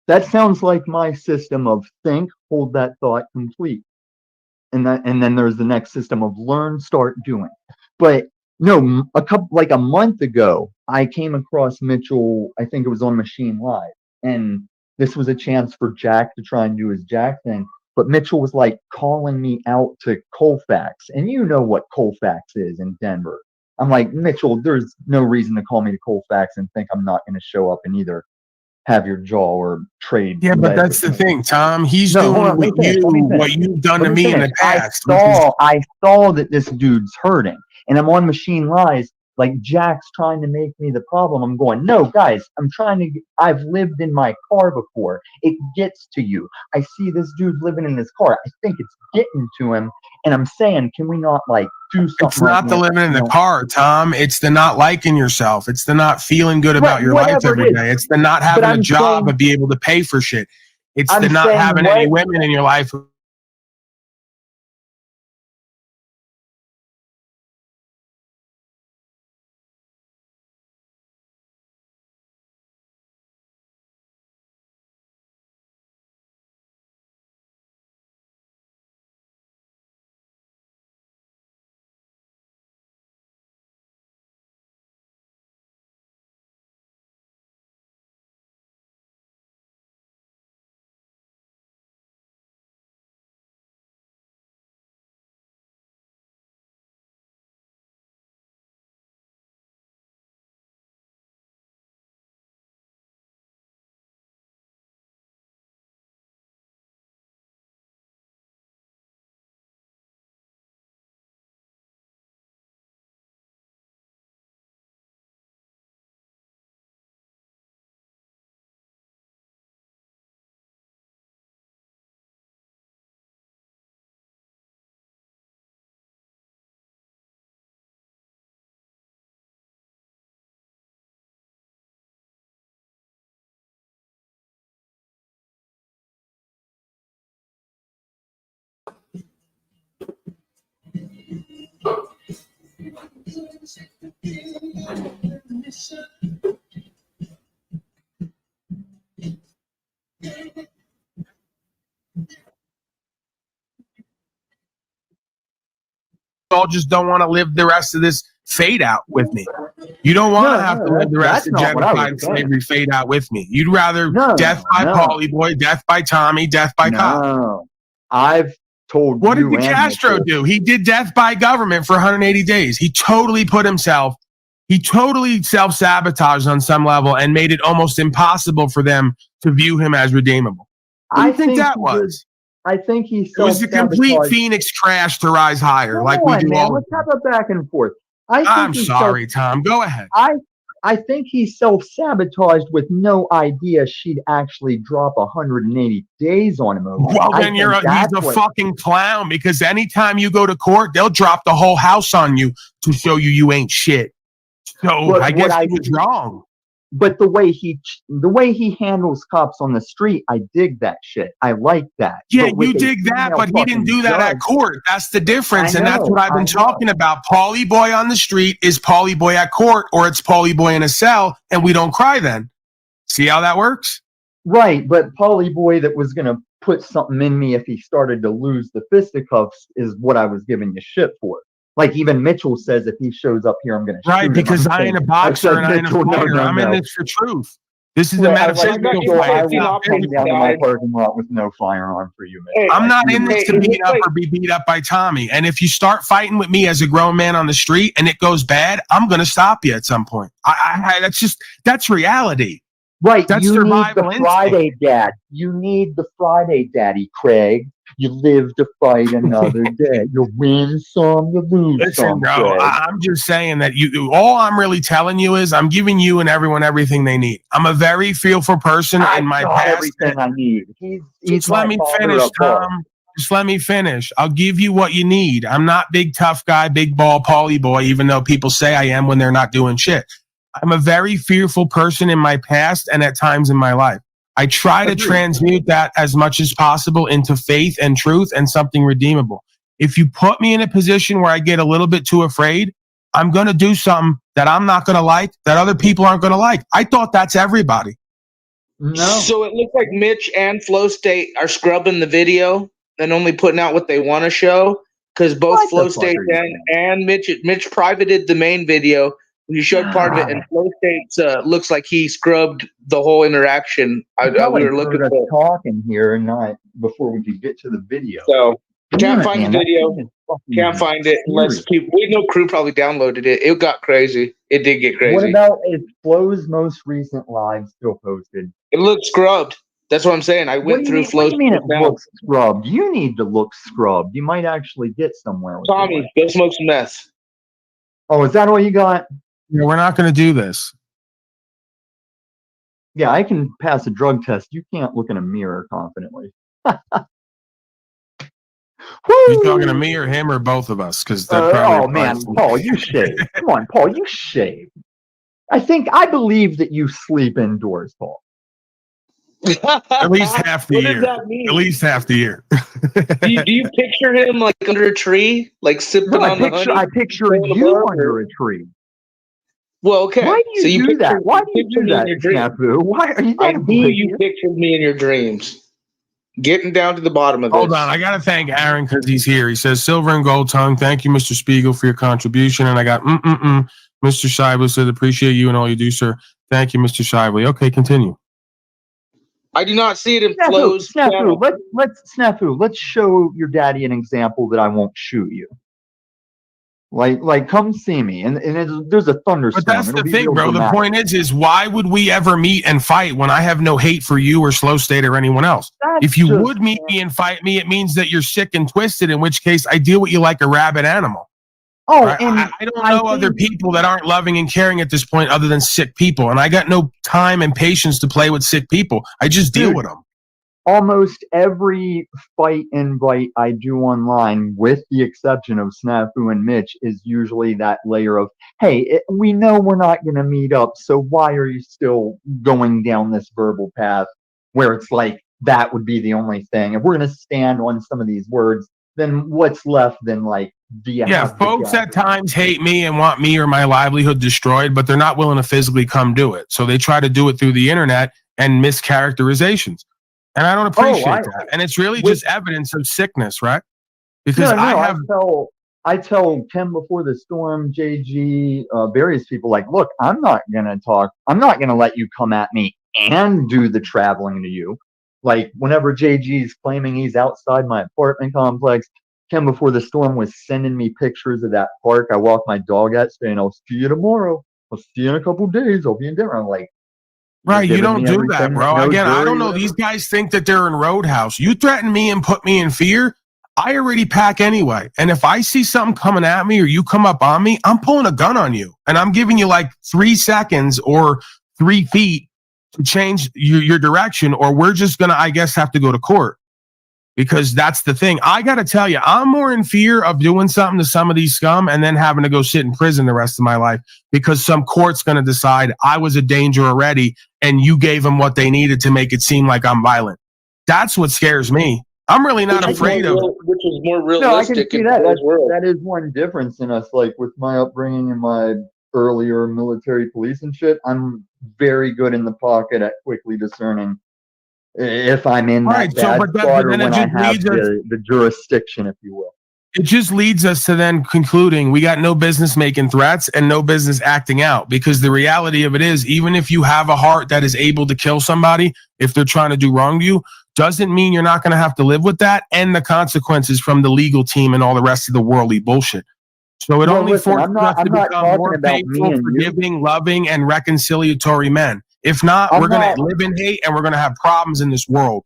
That sounds like my system of think, hold that thought, complete. And then there's the next system of learn, start, doing. But no, a month ago, I came across Mitchell, I think it was on Machine Live. And this was a chance for Jack to try and do his Jack thing. But Mitchell was like calling me out to Colfax. And you know what Colfax is in Denver. I'm like, Mitchell, there's no reason to call me to Colfax and think I'm not going to show up in either have your jaw or trade. Yeah, but lead that's with the me. thing, Tom. He's No, hold doing on, let with me finish, you let me finish. what you've done Let to me me in finish. the past. I saw that this dude's hurting, and I'm on Machine Lies. Like Jack's trying to make me the problem. I'm going, no, guys. I've lived in my car before. It gets to you. I see this dude living in his car. I think it's getting to him, and I'm saying, can we not like do something? It's not the living in the car, Tom. It's the not liking yourself. It's the not feeling good about your life every day. It's the not having a job but be able to pay for shit. It's the not having any women in your life. All just don't want to live the rest of this fade out with me. You don't want to have to live the rest of genocide and slavery fade out with me. You'd rather death by Pauly Boy, death by Tommy, death by Kyle. No, I've told What you did and Castro Mitchell. do? He did death by government for 180 days. He totally self-sabotaged on some level and made it almost impossible for them to view him as redeemable. What do you think that was? I think he It was a complete self-sabotaged. Phoenix crash to rise higher, Come like we on, do man. all the Let's have a back and forth. I'm sorry, Tom. Go ahead. I think he self-sabotaged with no idea she'd actually drop 180 days on him. Well, then he's a fucking clown, because anytime you go to court, they'll drop the whole house on you to show you ain't shit. So But I what guess he was wrong. But the way he handles cops on the street, I dig that shit. I like that. Yeah, But with you a dig that, female but he didn't do that at judge- court. That's the difference, I and that's know, what I've been talking about. Pauly Boy on the street is Pauly Boy at court, or it's Pauly Boy in a cell, and we don't cry then. See how that works? Right, but Pauly Boy that was gonna put something in me if he started to lose the fisticuffs is what I was giving you shit for. Like even Mitchell says, if he shows up here, I'm gonna shoot him. Because I ain't a boxer and I ain't a Mitchell, fighter. I'm in this for truth. This is a metaphysical fight. I It's not will come physical. down to my parking lot with no firearm for you, man. I'm not in this to beat up or be beat up by Tommy. And if you start fighting with me as a grown man on the street and it goes bad, I'm gonna stop you at some point. That's reality. Right. That's you need survival the instinct. Friday dad. You need the Friday daddy, Craig. You live to fight another day. You win some, you lose Listen, some, bro, Craig. I'm just saying that all I'm really telling you is I'm giving you and everyone everything they need. I'm a very fearful person in my got past. everything I need. He's Just my let me father finish, above. Tom. Just let me finish. I'll give you what you need. I'm not big tough guy, big ball, Pauly Boy, even though people say I am when they're not doing shit. I'm a very fearful person in my past and at times in my life. I try to transmute that as much as possible into faith and truth and something redeemable. If you put me in a position where I get a little bit too afraid, I'm going to do something that I'm not going to like, that other people aren't going to like. I thought that's everybody. No. So it looks like Mitch and Flow State are scrubbing the video and only putting out what they want to show, because both Flow State and Mitch privated the main video. You showed part of it, and Flow State looks like he scrubbed the whole interaction. We were looking for talking here and not before we could get to the video. So can't Damn it, find man, the that video. thing is fucking Can't find it unless serious. people. We know crew probably downloaded it. It got crazy. It did get crazy. What about is Flo's most recent live still posted? It looks scrubbed. That's what I'm saying. I went through flow. What do you mean it looks scrubbed? You need to look scrubbed. You might actually get somewhere with Tommy, go smoke some meth. Oh, is that all you got? Yeah, we're not going to do this. Yeah, I can pass a drug test. You can't look in a mirror confidently. You talking to me or him or both of us? Because that probably. Oh man, Paul, you shave. Come on, Paul, you shave. I believe that you sleep indoors, Paul. At least half the What year. does that mean? At least half the year. do you picture him like under a tree, like sipping on the honey? I picture you under a tree. Well, okay. Why do you do that? Why do you do that, Snafu? Why are you? I knew you pictured me in your dreams. Getting down to the bottom of Hold this. on, I got to thank Aaron because he's here. He says, Silver and Gold Tongue, thank you, Mr. Spiegel, for your contribution. And I got, Mr. Shively says, appreciate you and all you do, sir. Thank you, Mr. Shively. Okay, continue. I do not see it in Snafu, Flo's. Snafu, let's show your daddy an example that I won't shoot you. Like, come see me, and there's a thunderstorm. But that's the thing, bro. The point is why would we ever meet and fight when I have no hate for you or Slow State or anyone else? If you would meet me and fight me, it means that you're sick and twisted, in which case I deal with you like a rabid animal. Oh, right? and I don't know other people that aren't loving and caring at this point other than sick people, and I got no time and patience to play with sick people. I just deal with them. Almost every fight invite I do online, with the exception of Snafu and Mitch, is usually that layer of, hey, we know we're not going to meet up, so why are you still going down this verbal path where it's like that would be the only thing? If we're going to stand on some of these words, then what's left than like, folks at times hate me and want me or my livelihood destroyed, but they're not willing to physically come do it. So they try to do it through the internet and mischaracterizations. And I don't appreciate that. And it's really just evidence of sickness, right? Because I tell Tim before the storm, JG, various people, like, look, I'm not gonna talk. I'm not gonna let you come at me and do the traveling to you. Like, whenever JG's claiming he's outside my apartment complex, Tim before the storm was sending me pictures of that park I walk my dog at, saying, "I'll see you tomorrow. I'll see you in a couple days. I'll be in Denver." I'm like, right, you don't do that, bro. Again, I don't know. These guys think that they're in Roadhouse. You threaten me and put me in fear, I already pack anyway. And if I see something coming at me or you come up on me, I'm pulling a gun on you. And I'm giving you like 3 seconds or 3 feet to change your direction, or we're just going to, I guess, have to go to court. Because that's the thing. I got to tell you, I'm more in fear of doing something to some of these scum and then having to go sit in prison the rest of my life because some court's going to decide I was a danger already and you gave them what they needed to make it seem like I'm violent. That's what scares me. I'm really not afraid of. Which is more realistic. No, I can see that. today's world. That is one difference in us. Like with my upbringing and my earlier military police and shit, I'm very good in the pocket at quickly discerning if I'm in that bad spot or when I have the jurisdiction, if you will. It just leads us to then concluding we got no business making threats and no business acting out, because the reality of it is, even if you have a heart that is able to kill somebody, if they're trying to do wrong to you, doesn't mean you're not going to have to live with that and the consequences from the legal team and all the rest of the worldly bullshit. So it only forces us to become more faithful, forgiving, loving, and reconciliatory men. If not, we're going to live in hate and we're going to have problems in this world.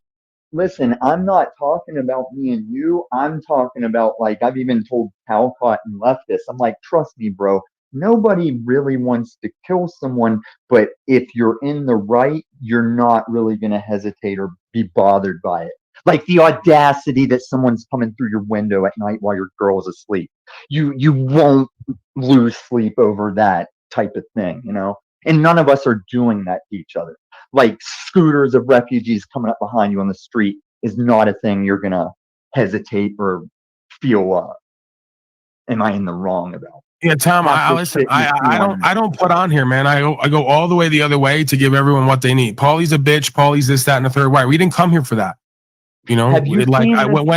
Listen, I'm not talking about me and you. I'm talking about, like, I've even told Talcott and Leftist, I'm like, trust me, bro, nobody really wants to kill someone, but if you're in the right, you're not really going to hesitate or be bothered by it. Like the audacity that someone's coming through your window at night while your girl's asleep. You won't lose sleep over that type of thing, you know? And none of us are doing that to each other. Like scooters of refugees coming up behind you on the street is not a thing you're going to hesitate or feel, am I in the wrong about? Yeah, Tom, I don't put on here, man. I go all the way the other way to give everyone what they need. Paulie's a bitch. Paulie's this, that, and the third. Why? We didn't come here for that. You know, when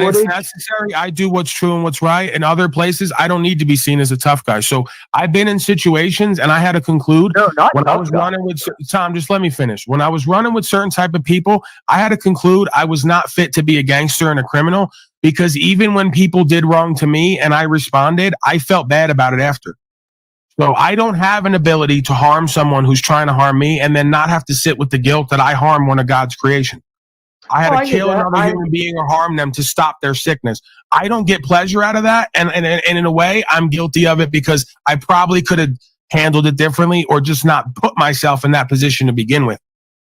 it's necessary, I do what's true and what's right. In other places, I don't need to be seen as a tough guy. So I've been in situations, and I had to conclude when I was running with Tom. Just let me finish. When I was running with certain type of people, I had to conclude I was not fit to be a gangster and a criminal, because even when people did wrong to me and I responded, I felt bad about it after. So I don't have an ability to harm someone who's trying to harm me and then not have to sit with the guilt that I harmed one of God's creation. I had to kill another human being or harm them to stop their sickness. I don't get pleasure out of that. And in a way, I'm guilty of it because I probably could have handled it differently or just not put myself in that position to begin with.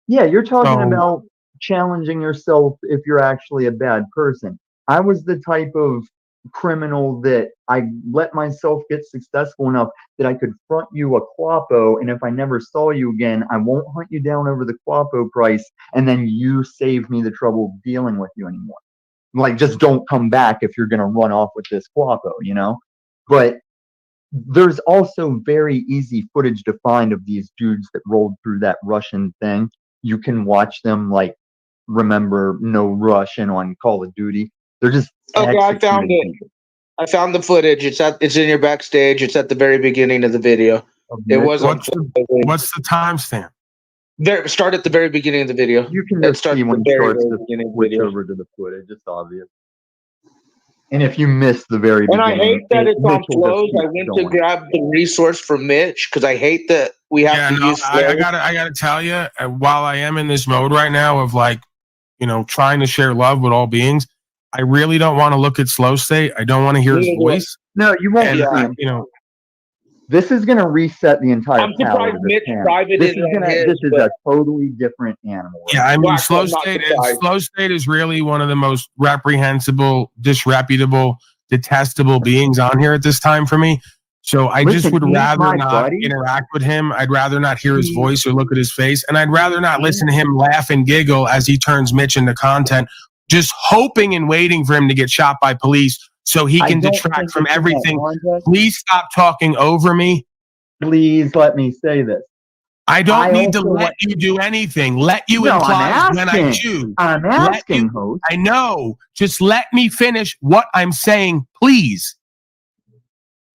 Yeah, you're talking So- about challenging yourself if you're actually a bad person. I was the type of criminal that I let myself get successful enough that I could front you a Quapo, and if I never saw you again, I won't hunt you down over the Quapo price, and then you save me the trouble of dealing with you anymore. Like, just don't come back if you're going to run off with this Quapo, you know? But there's also very easy footage to find of these dudes that rolled through that Russian thing. You can watch them, like, remember No Russian on Call of Duty. They're just Okay, I found executing it. people. I found the footage. It's in your backstage. It's at the very beginning of the video. It was on. What's the timestamp? There, start at the very beginning of the video. You can It just starts see at when the it very, starts very to beginning of the switch video. over to the footage. It's obvious. And if you miss the very And I beginning, hate that it's on Mitchell just flows. I keeps went to going. grab the resource for Mitch because I hate that we have to use. I gotta tell you, while I am in this mode right now of like, trying to share love with all beings, I really don't want to look at Slow State. I don't want to hear his voice. No, you won't see him. This is going to reset the entire I'm power surprised of this Mitch channel. private This is is on gonna. his, This is but- a totally different animal. Yeah, I mean, Well, Slow I'm not State surprised. is really one of the most reprehensible, disreputable, detestable beings on here at this time for me. So I just would he's rather my not buddy. interact with him. I'd rather not hear his voice or look at his face. And I'd rather not listen to him laugh and giggle as he turns Mitch into content, just hoping and waiting for him to get shot by police so he I can don't detract think from it's in that everything. context. Please stop talking over me. Please let me say this. I don't need to also let want- you do anything. Let you No, I'm imply when I asking. choose. I'm Let asking, you- host. I know. Just let me finish what I'm saying, please.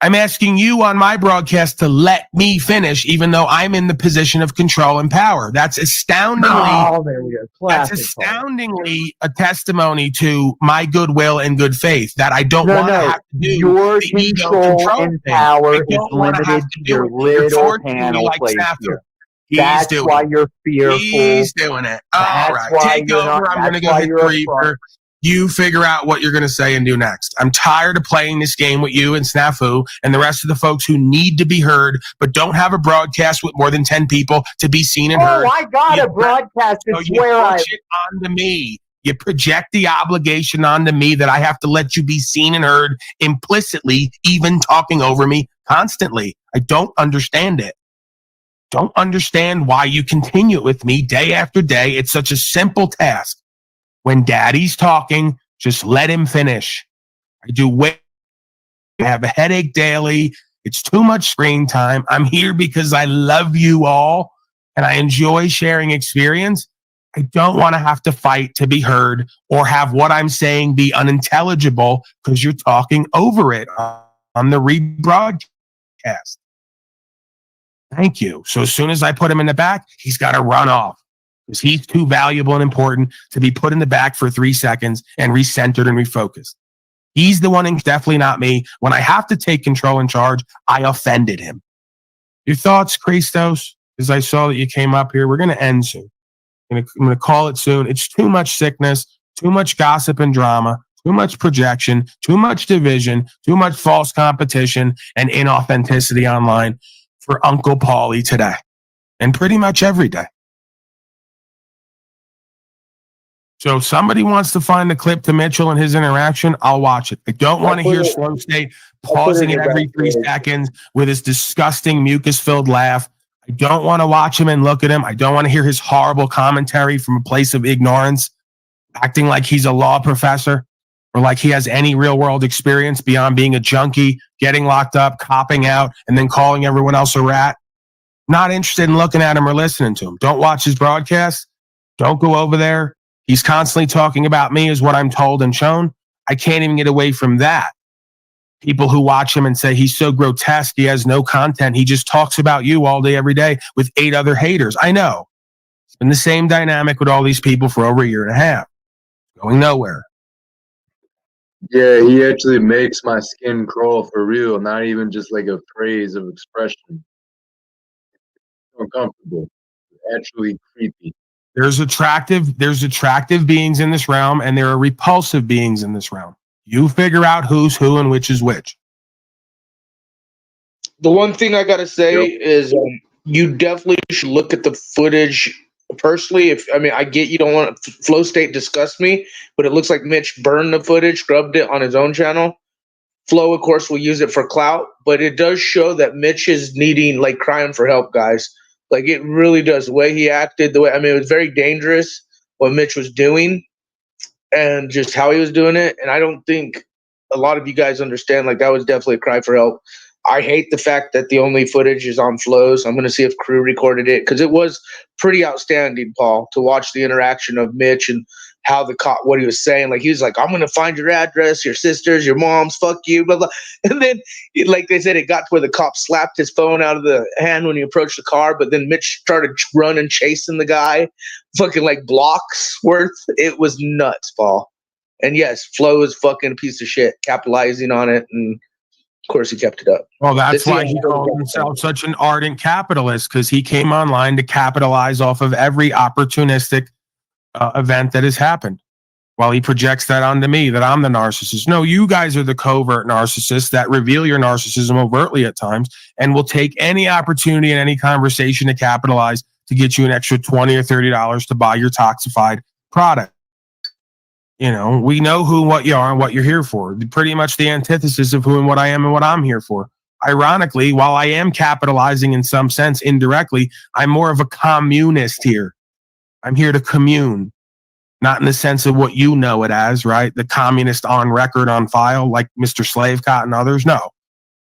I'm asking you on my broadcast to let me finish, even though I'm in the position of control and power. That's astoundingly. Oh, there we go. That's Classic. astoundingly a testimony to my goodwill and good faith that I don't No, want to no. have to do. Your the ego control and thing. power I is don't wanna have limited to to do your it. You're little torturing me panel like place Snafu. here. He's That's doing why it. you're fearful. He's doing it. All That's right. why Take you're over. not- I'm going to that's go why hit you're the a front. Reaper. You figure out what you're going to say and do next. I'm tired of playing this game with you and Snafu and the rest of the folks who need to be heard but don't have a broadcast with more than 10 people to be seen and heard. Oh, I got You- a broadcast. So It's you where I. push it onto me. You project the obligation onto me that I have to let you be seen and heard implicitly, even talking over me constantly. I don't understand it. Don't understand why you continue it with me day after day. It's such a simple task. When daddy's talking, just let him finish. I do I have a headache daily. It's too much screen time. I'm here because I love you all and I enjoy sharing experience. I don't want to have to fight to be heard or have what I'm saying be unintelligible because you're talking over it on the rebroadcast. Thank you. So as soon as I put him in the back, he's got to run off because he's too valuable and important to be put in the back for 3 seconds and recentered and refocused. He's the one, and definitely not me. When I have to take control and charge, I offended him. Your thoughts, Christos? Because I saw that you came up here. We're going to end soon. I'm going to call it soon. It's too much sickness, too much gossip and drama, too much projection, too much division, too much false competition and inauthenticity online for Uncle Paulie today and pretty much every day. So if somebody wants to find the clip to Mitchell and his interaction, I'll watch it. I don't want to hear Slow State pausing it every 3 seconds with his disgusting mucus-filled laugh. I don't want to watch him and look at him. I don't want to hear his horrible commentary from a place of ignorance, acting like he's a law professor or like he has any real-world experience beyond being a junkie, getting locked up, copping out, and then calling everyone else a rat. Not interested in looking at him or listening to him. Don't watch his broadcast. Don't go over there. He's constantly talking about me is what I'm told and shown. I can't even get away from that. People who watch him and say he's so grotesque, he has no content. He just talks about you all day, every day with 8 other haters. I know. It's been the same dynamic with all these people for over a year and a half. Going nowhere. Yeah, he actually makes my skin crawl for real, not even just like a phrase of expression. Uncomfortable. Actually creepy. There's attractive beings in this realm, and there are repulsive beings in this realm. You figure out who's who and which is which. The one thing I gotta say is you definitely should look at the footage personally. I get you don't want Flow State disgust me, but it looks like Mitch burned the footage, scrubbed it on his own channel. Flow, of course, will use it for clout, but it does show that Mitch is needing, like, crying for help, guys. Like, it really does. The way he acted, it was very dangerous what Mitch was doing and just how he was doing it. And I don't think a lot of you guys understand, like, that was definitely a cry for help. I hate the fact that the only footage is on Flows. I'm going to see if crew recorded it because it was pretty outstanding, Paul, to watch the interaction of Mitch and how the cop, what he was saying. Like, he was like, I'm going to find your address, your sisters, your moms, fuck you, blah, blah. And then, like they said, it got to where the cop slapped his phone out of the hand when he approached the car, but then Mitch started running, chasing the guy, fucking like blocks worth. It was nuts, Paul. And yes, Flo is fucking a piece of shit, capitalizing on it, and of course, he kept it up. Well, that's why he called himself such an ardent capitalist, because he came online to capitalize off of every opportunistic event that has happened. While he projects that onto me, that I'm the narcissist. No, you guys are the covert narcissists that reveal your narcissism overtly at times and will take any opportunity in any conversation to capitalize to get you an extra $20 or $30 to buy your toxified product. You know, we know who and what you are and what you're here for. Pretty much the antithesis of who and what I am and what I'm here for. Ironically, while I am capitalizing in some sense indirectly, I'm more of a communist here. I'm here to commune, not in the sense of what you know it as, right? The communist on record, on file, like Mr. Slavecott and others. No.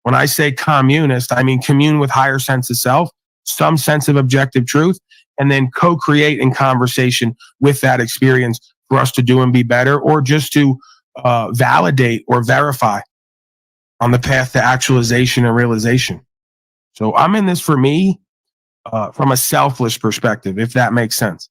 When I say communist, I mean commune with higher sense of self, some sense of objective truth, and then co-create in conversation with that experience for us to do and be better, or just to validate or verify on the path to actualization and realization. So I'm in this for me from a selfless perspective, if that makes sense.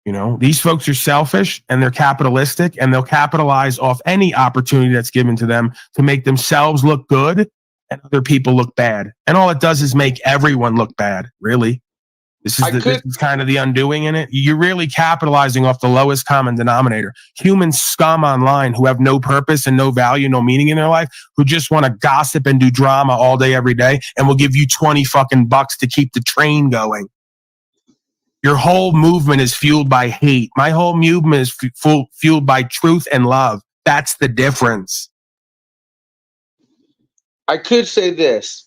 You know, these folks are selfish and they're capitalistic, and they'll capitalize off any opportunity that's given to them to make themselves look good and other people look bad. And all it does is make everyone look bad, really. This is kind of the undoing in it. You're really capitalizing off the lowest common denominator. Human scum online who have no purpose and no value, no meaning in their life, who just want to gossip and do drama all day, every day, and will give you 20 fucking bucks to keep the train going. Your whole movement is fueled by hate. My whole movement is fueled by truth and love. That's the difference. I could say this.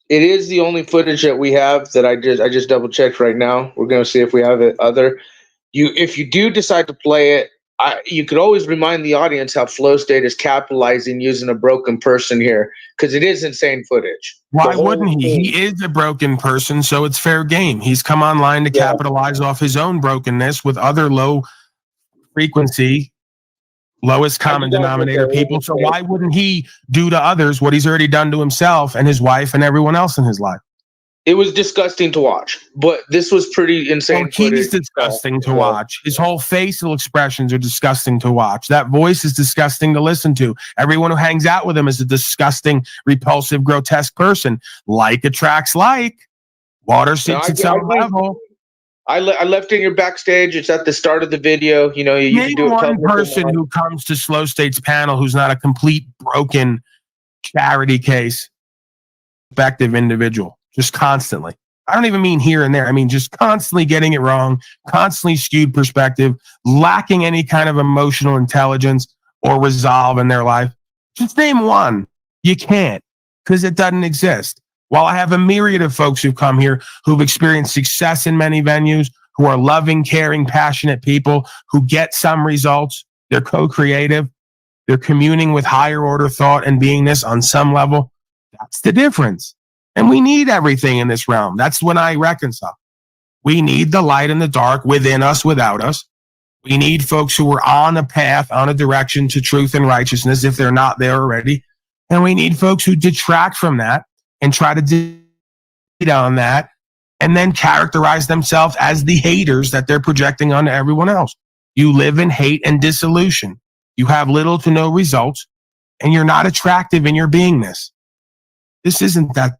It is the only footage that we have that I just double checked right now. We're going to see if we have it other. If you do decide to play it, you could always remind the audience how Flow State is capitalizing using a broken person here, because it is insane footage. Why wouldn't he? He is a broken person, so it's fair game. He's come online to capitalize off his own brokenness with other low frequency, lowest common denominator people. So why wouldn't he do to others what he's already done to himself and his wife and everyone else in his life? It was disgusting to watch, but this was pretty insane. He's disgusting to watch. His whole facial expressions are disgusting to watch. That voice is disgusting to listen to. Everyone who hangs out with him is a disgusting, repulsive, grotesque person. Like attracts like. Water seeks its own level. I left in your backstage. It's at the start of the video. You know, you Name can do it. One person who comes to Slow State's panel who's not a complete broken charity case, effective individual. Just constantly. I don't even mean here and there. I mean, just constantly getting it wrong, constantly skewed perspective, lacking any kind of emotional intelligence or resolve in their life. Just name one. You can't, because it doesn't exist. While I have a myriad of folks who've come here who've experienced success in many venues, who are loving, caring, passionate people who get some results, they're co-creative, they're communing with higher order thought and beingness on some level. That's the difference. And we need everything in this realm. That's when I reconcile. We need the light and the dark within us, without us. We need folks who are on a path, on a direction to truth and righteousness if they're not there already. And we need folks who detract from that and try to do on that and then characterize themselves as the haters that they're projecting onto everyone else. You live in hate and dissolution. You have little to no results, and you're not attractive in your beingness. This isn't that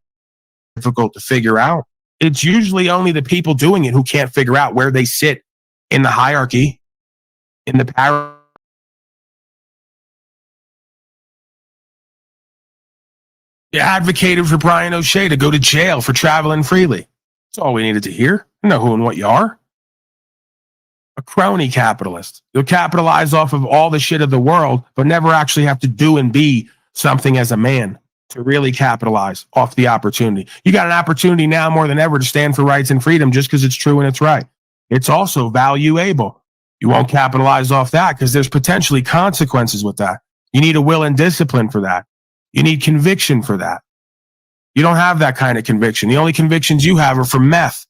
difficult to figure out. It's usually only the people doing it who can't figure out where they sit in the hierarchy, in the power. You advocated for Bryan O'Shea to go to jail for traveling freely. That's all we needed to hear. You know who and what you are. A crony capitalist. You'll capitalize off of all the shit of the world, but never actually have to do and be something as a man to really capitalize off the opportunity. You got an opportunity now more than ever to stand for rights and freedom just because it's true and it's right. It's also valuable. You won't capitalize off that because there's potentially consequences with that. You need a will and discipline for that. You need conviction for that. You don't have that kind of conviction. The only convictions you have are for meth.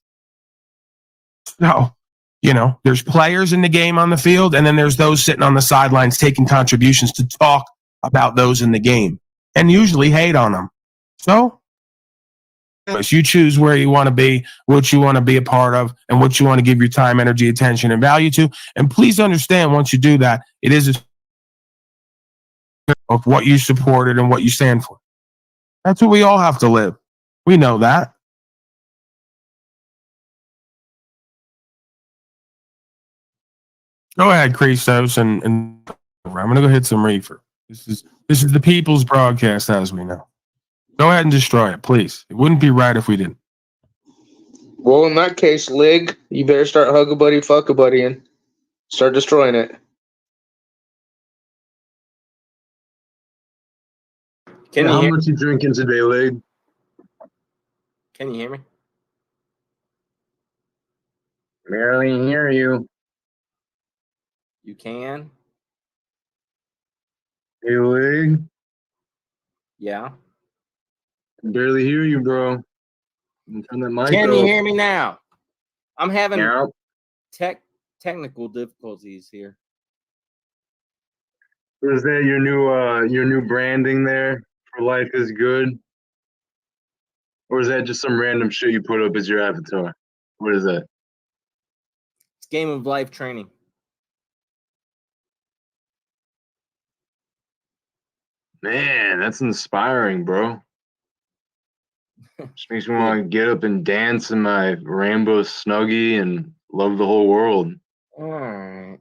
So, you know, there's players in the game on the field, and then there's those sitting on the sidelines taking contributions to talk about those in the game and usually hate on them. So, you choose where you want to be, what you want to be a part of, and what you want to give your time, energy, attention, and value to. And please understand, once you do that, it is of what you supported and what you stand for. That's what we all have to live. We know that. Go ahead, Christos, and I'm gonna go hit some reefer. This is the people's broadcast, as we know. Go ahead and destroy it, please. It wouldn't be right if we didn't. Well, in that case, Lig, you better start hug a buddy, fuck a buddy, and start destroying it. How much you drinking today, Lig? Can you hear me? Barely hear you. You can? Hey, Lig. Yeah. Barely hear you, bro. Turn that mic Can you up. hear me now? I'm having Yeah. technical difficulties here. Is that your new branding there for Life is Good? Or is that just some random shit you put up as your avatar? What is that? It's Game of Life training. Man, that's inspiring, bro. Just makes me want to get up and dance in my rainbow snuggie and love the whole world. All right.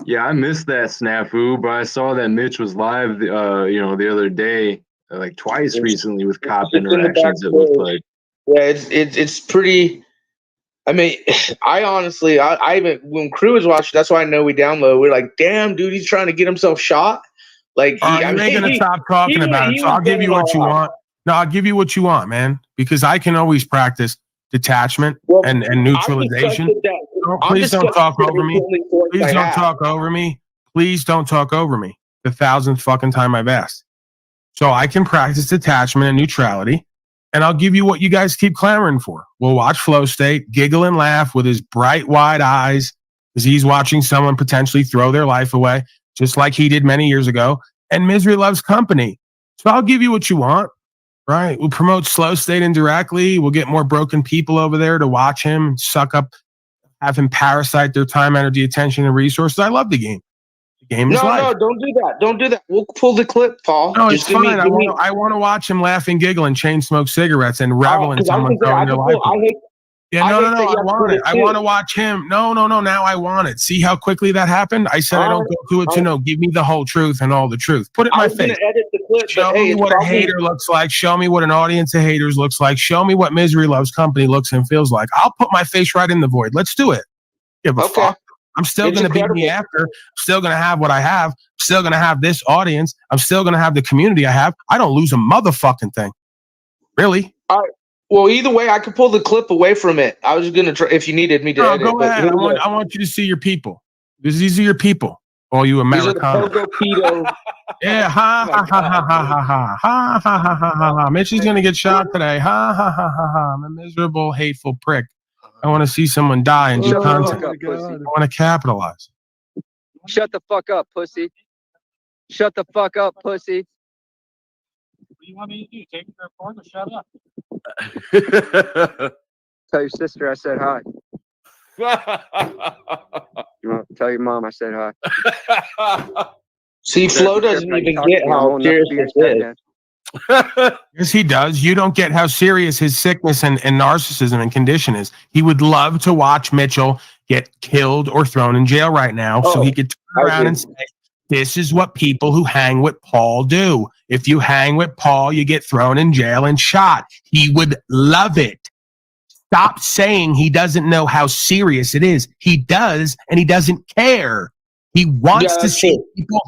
Yeah, I missed that snafu, but I saw that Mitch was live, the other day, like twice recently with cop It's in the interactions. It looked like. Yeah, it's pretty. I mean, I honestly, I even when Crew was watching, that's why I know we download. We're like, damn, dude, he's trying to get himself shot. Like, You ain't gonna stop talking about it, so I'll give you what you want. No, I'll give you what you want, man, because I can always practice detachment and neutralization. Please don't talk over me. Please don't talk over me. Please don't talk over me. The 1,000th fucking time I've asked. So I can practice detachment and neutrality, and I'll give you what you guys keep clamoring for. We'll watch Flow State, giggle and laugh with his bright, wide eyes as he's watching someone potentially throw their life away, just like he did many years ago. And misery loves company. So I'll give you what you want, right? We'll promote Slow State indirectly. We'll get more broken people over there to watch him suck up, have him parasite their time, energy, attention, and resources. I love the game. The game is life. No, don't do that. Don't do that. We'll pull the clip, Paul. No, Just it's fine. I want to watch him laugh and giggle and chain smoke cigarettes and revel in someone throwing their life away. Yeah, no. I want it. I want to watch him. No. Now I want it. See how quickly that happened? I said I don't go to it to know. Give me the whole truth and all the truth. Put it in my face. Edit the clip, Show me what a hater looks like. Show me what an audience of haters looks like. Show me what misery loves company looks and feels like. I'll put my face right in the void. Let's do it. Give a fuck. I'm still going to be me after. I'm still going to have what I have. I'm still going to have this audience. I'm still going to have the community I have. I don't lose a motherfucking thing. Really? All right. Well, either way, I could pull the clip away from it. I was going to try if you needed me to edit. Go ahead. I want you to see your people. These are your people. All you Americans. Yeah. Ha ha ha ha ha ha ha ha ha ha. Mitch is going to get shot today. Ha ha ha ha ha. I'm a miserable, hateful prick. I want to see someone die and do content. I want to capitalize. Shut the fuck up, pussy. Shut the fuck up, pussy. What do you want me to do? Take her phone or shut up? Tell your sister I said hi. Tell your mom I said hi. See, Flo doesn't even get how serious this is. Yes, he does. You don't get how serious his sickness and narcissism and condition is. He would love to watch Mitchell get killed or thrown in jail right now so he could turn around and say, this is what people who hang with Paul do. If you hang with Paul, you get thrown in jail and shot. He would love it. Stop saying he doesn't know how serious it is. He does, and he doesn't care. He wants to see people.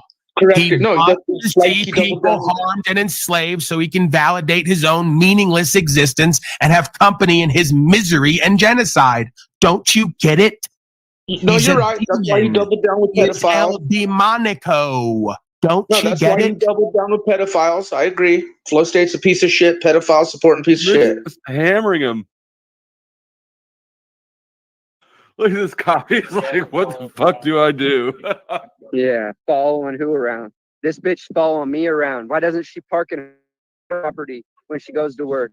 He wants to see people harmed and enslaved so he can validate his own meaningless existence and have company in his misery and genocide. Don't you get it? No, you're right. That's why he doubled down with He's pedophiles. El Demonico. Don't No, you that's get why he it? doubled down with pedophiles. I agree. Flow State's a piece of shit. Pedophile supporting piece of shit. Hammering him. Look at this cop. He's like, what the fuck do I do? Yeah, following who around? This bitch following me around. Why doesn't she park in her property when she goes to work?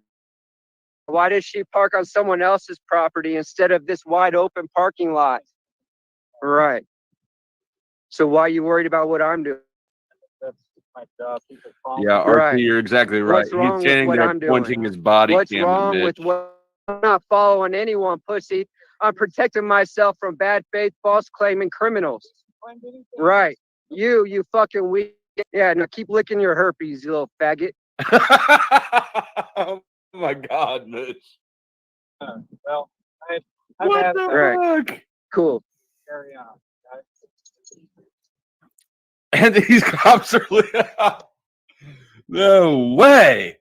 Why does she park on someone else's property instead of this wide open parking lot? Right. So why are you worried about what I'm doing? That's my job. Yeah, RT, you're exactly right. What's wrong He's with standing what there I'm doing? pointing his body What's cam at wrong with Mitch. what? I'm not following anyone, pussy. I'm protecting myself from bad faith, false claiming criminals. Right. You fucking weak. Yeah, now keep licking your herpes, you little faggot. Oh my God, Mitch. Well, What the fuck? Cool. Carry on. And these cops are no way.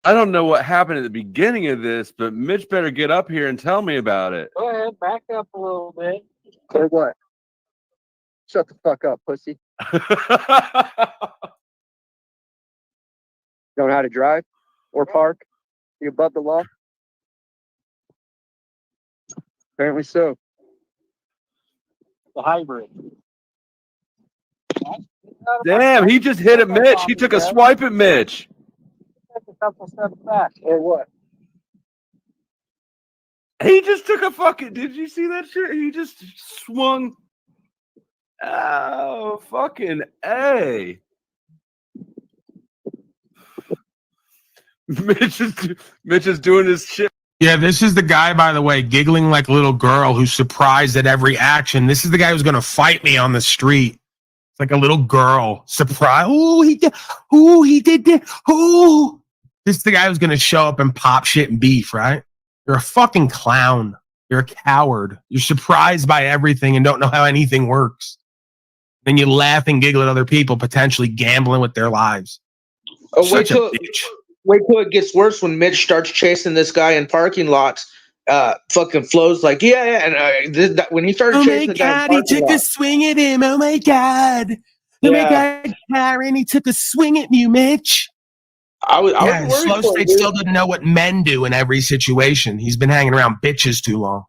I don't know what happened at the beginning of this, but Mitch better get up here and tell me about it. Go ahead, back up a little bit. Or what? Shut the fuck up, pussy. Don't know how to drive or park? You above the law? Apparently so. The hybrid. Damn, he just hit at Mitch. He took a swipe at Mitch. A couple steps back. Or what? He just took a fucking. Did you see that shit? He just swung. Oh, fucking A. Mitch is doing his shit. Yeah, this is the guy, by the way, giggling like a little girl who's surprised at every action. This is the guy who's going to fight me on the street. It's like a little girl. Surprise. Oh, he did. Oh, he did that. Oh. This is the guy who's going to show up and pop shit and beef, right? You're a fucking clown. You're a coward. You're surprised by everything and don't know how anything works. Then you laugh and giggle at other people potentially gambling with their lives. Wait till it gets worse when Mitch starts chasing this guy in parking lots. Fucking Flo's like, and when he started chasing the guy in parking lot, swing at him. Oh my God. Oh my God, Karen, he took a swing at you, Mitch. I was worried Slow for State him, still doesn't know what men do in every situation. He's been hanging around bitches too long.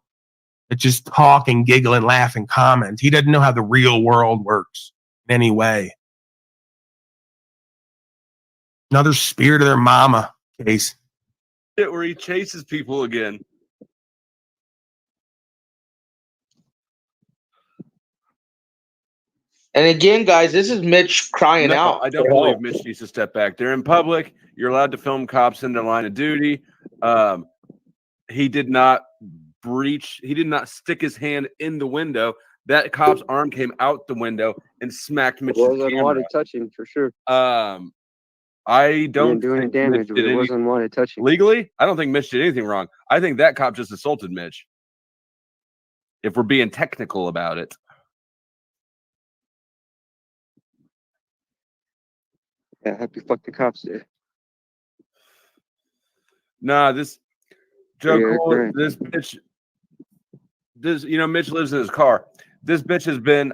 That just talk and giggle and laugh and comment. He doesn't know how the real world works in any way. Another spirit of their mama case. Shit where he chases people again. And again, guys, this is Mitch crying out. I don't believe Mitch needs to step back. They're in public. You're allowed to film cops in their line of duty. He did not breach. He did not stick his hand in the window. That cop's arm came out the window and smacked Mitch's It was camera. unwanted touching for sure. I don't do any think damage, Mitch but did it any- was unwanted touching. legally. I don't think Mitch did anything wrong. I think that cop just assaulted Mitch. If we're being technical about it. Yeah, happy fuck the cops did. Nah, this Joe Yeah, Cool, right. this bitch. This Mitch lives in his car. This bitch has been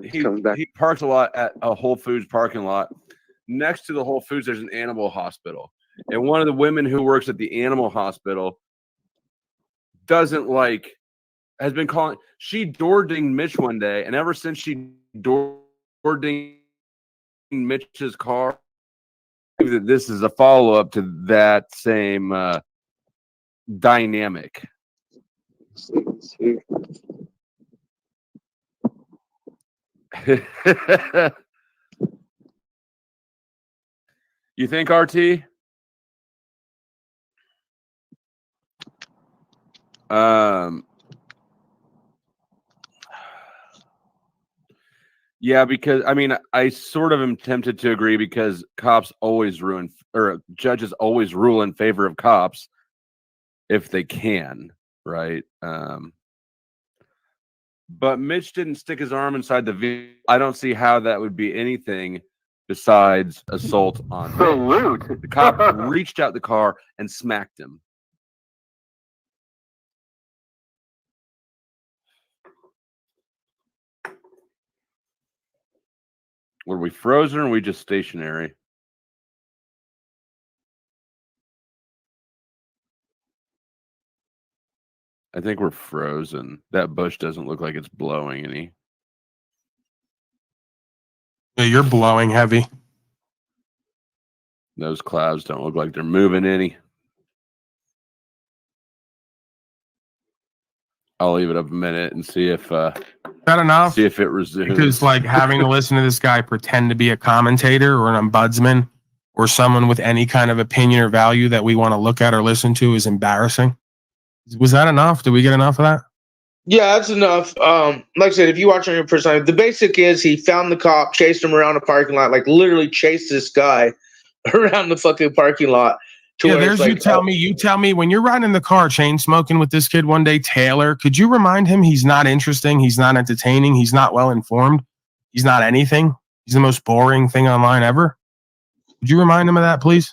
he parks a lot at a Whole Foods parking lot. Next to the Whole Foods, there's an animal hospital. And one of the women who works at the animal hospital has been calling. She door dinged Mitch one day, and ever since she door dinged Mitch's car, that this is a follow-up to that same dynamic. You think, RT? Yeah, because I mean, I sort of am tempted to agree because cops always ruin, or judges always rule in favor of cops if they can, right? But Mitch didn't stick his arm inside the vehicle. I don't see how that would be anything besides assault on So Mitch. rude. The cop reached out the car and smacked him. Were we frozen or were we just stationary? I think we're frozen. That bush doesn't look like it's blowing any. Yeah, you're blowing heavy. Those clouds don't look like they're moving any. I'll leave it up a minute and see if that enough. See if it resumes. Because like having to listen to this guy pretend to be a commentator or an ombudsman or someone with any kind of opinion or value that we want to look at or listen to is embarrassing. Was that enough? Did we get enough of that? Yeah, that's enough. Like I said, if you watch on your first time, the basic is he found the cop, chased him around a parking lot, like literally chased this guy around the fucking parking lot. Yeah, there's like, you tell me when you're riding in the car chain smoking with this kid one day, Taylor, could you remind him he's not interesting, he's not entertaining, he's not well informed, he's not anything, he's the most boring thing online ever? Would you remind him of that, please?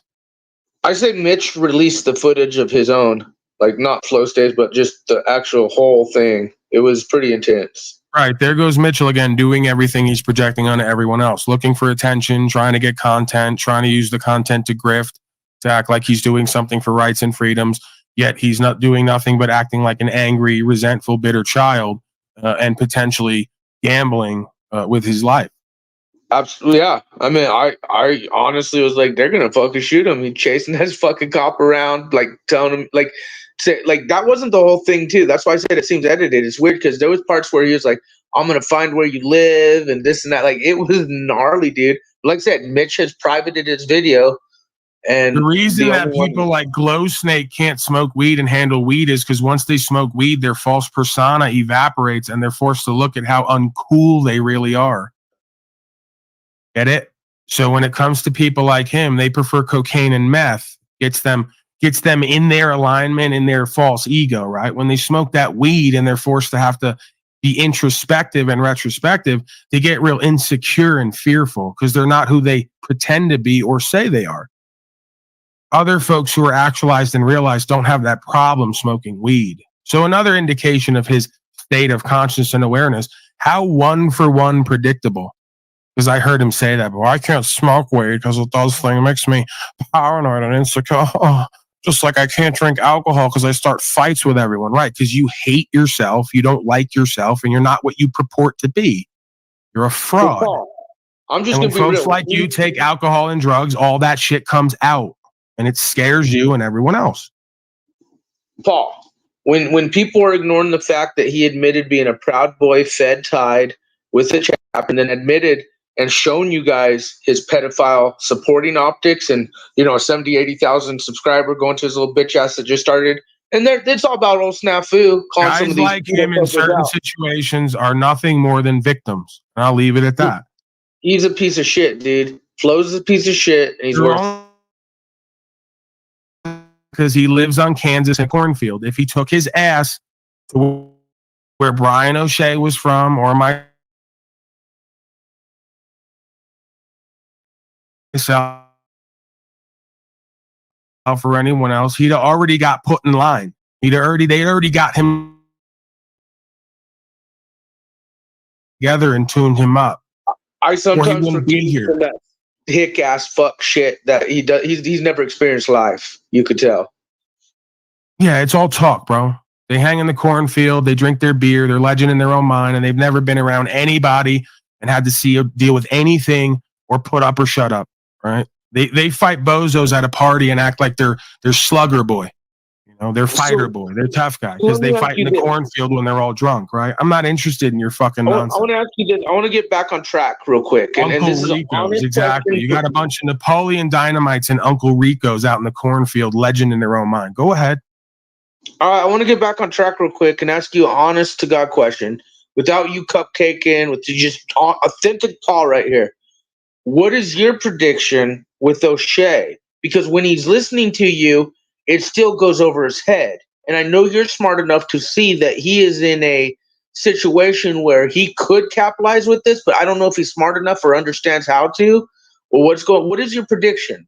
I say Mitch released the footage of his own, like not flow stage, but just the actual whole thing. It was pretty intense. Right, there goes Mitchell again, doing everything he's projecting onto everyone else, looking for attention, trying to get content, trying to use the content to grift, to act like he's doing something for rights and freedoms, yet he's not doing nothing but acting like an angry, resentful, bitter child and potentially gambling with his life. Absolutely, yeah. I mean, I honestly was like, they're gonna fucking shoot him. He chasing this fucking cop around, like telling him, like, say, like that wasn't the whole thing too. That's why I said it seems edited. It's weird because there was parts where he was like, "I'm gonna find where you live" and this and that. Like, it was gnarly, dude. Like I said, Mitch has privated his video. And the reason that people like Glow Snake can't smoke weed and handle weed is because once they smoke weed, their false persona evaporates and they're forced to look at how uncool they really are. Get it? So when it comes to people like him, they prefer cocaine and meth. Gets them in their alignment, in their false ego, right? When they smoke that weed and they're forced to have to be introspective and retrospective, they get real insecure and fearful because they're not who they pretend to be or say they are. Other folks who are actualized and realized don't have that problem smoking weed. So another indication of his state of consciousness and awareness, how one-for-one predictable. Because I heard him say that, but I can't smoke weed because it does thing. It makes me paranoid and insecure. Oh, just like I can't drink alcohol because I start fights with everyone, right? Because you hate yourself, you don't like yourself, and you're not what you purport to be. You're a fraud. I'm just and gonna when be folks real. like you take alcohol and drugs, all that shit comes out. And it scares you and everyone else. Paul, when people are ignoring the fact that he admitted being a Proud Boy, fed tied with a chap, and then admitted and shown you guys his pedophile supporting optics and, you know, a 70, 80,000 subscriber going to his little bitch ass that just started. And it's all about old snafu. Guys some of these like him in certain situations are nothing more than victims. And I'll leave it at that. He's a piece of shit, dude. Flo's a piece of shit. And he's worth because he lives on Kansas and cornfield. If he took his ass to where Bryan O'Shea was from or myself or anyone else, he'd already got put in line. They'd already got him together and tuned him up. I sometimes forget that hick ass fuck shit that he does. He's never experienced life. You could tell. Yeah, it's all talk, bro. They hang in the cornfield, they drink their beer, they're legend in their own mind, and they've never been around anybody and had to deal with anything or put up or shut up, right? They fight bozos at a party and act like they're Slugger Boy. know, they're fighter boy. They're tough guy because they fight in the cornfield when they're all drunk, right? I'm not interested in your fucking nonsense. I want to ask you this. I want to get back on track real quick. And this is Ricos, exactly. You got a bunch of Napoleon Dynamites and Uncle Ricos out in the cornfield, legend in their own mind. Go ahead. All right, I want to get back on track real quick and ask you an honest to God question without you cupcaking, with just authentic Paul right here. What is your prediction with O'Shea? Because when he's listening to you, it still goes over his head. And I know you're smart enough to see that he is in a situation where he could capitalize with this, but I don't know if he's smart enough or understands how to, or what is your prediction?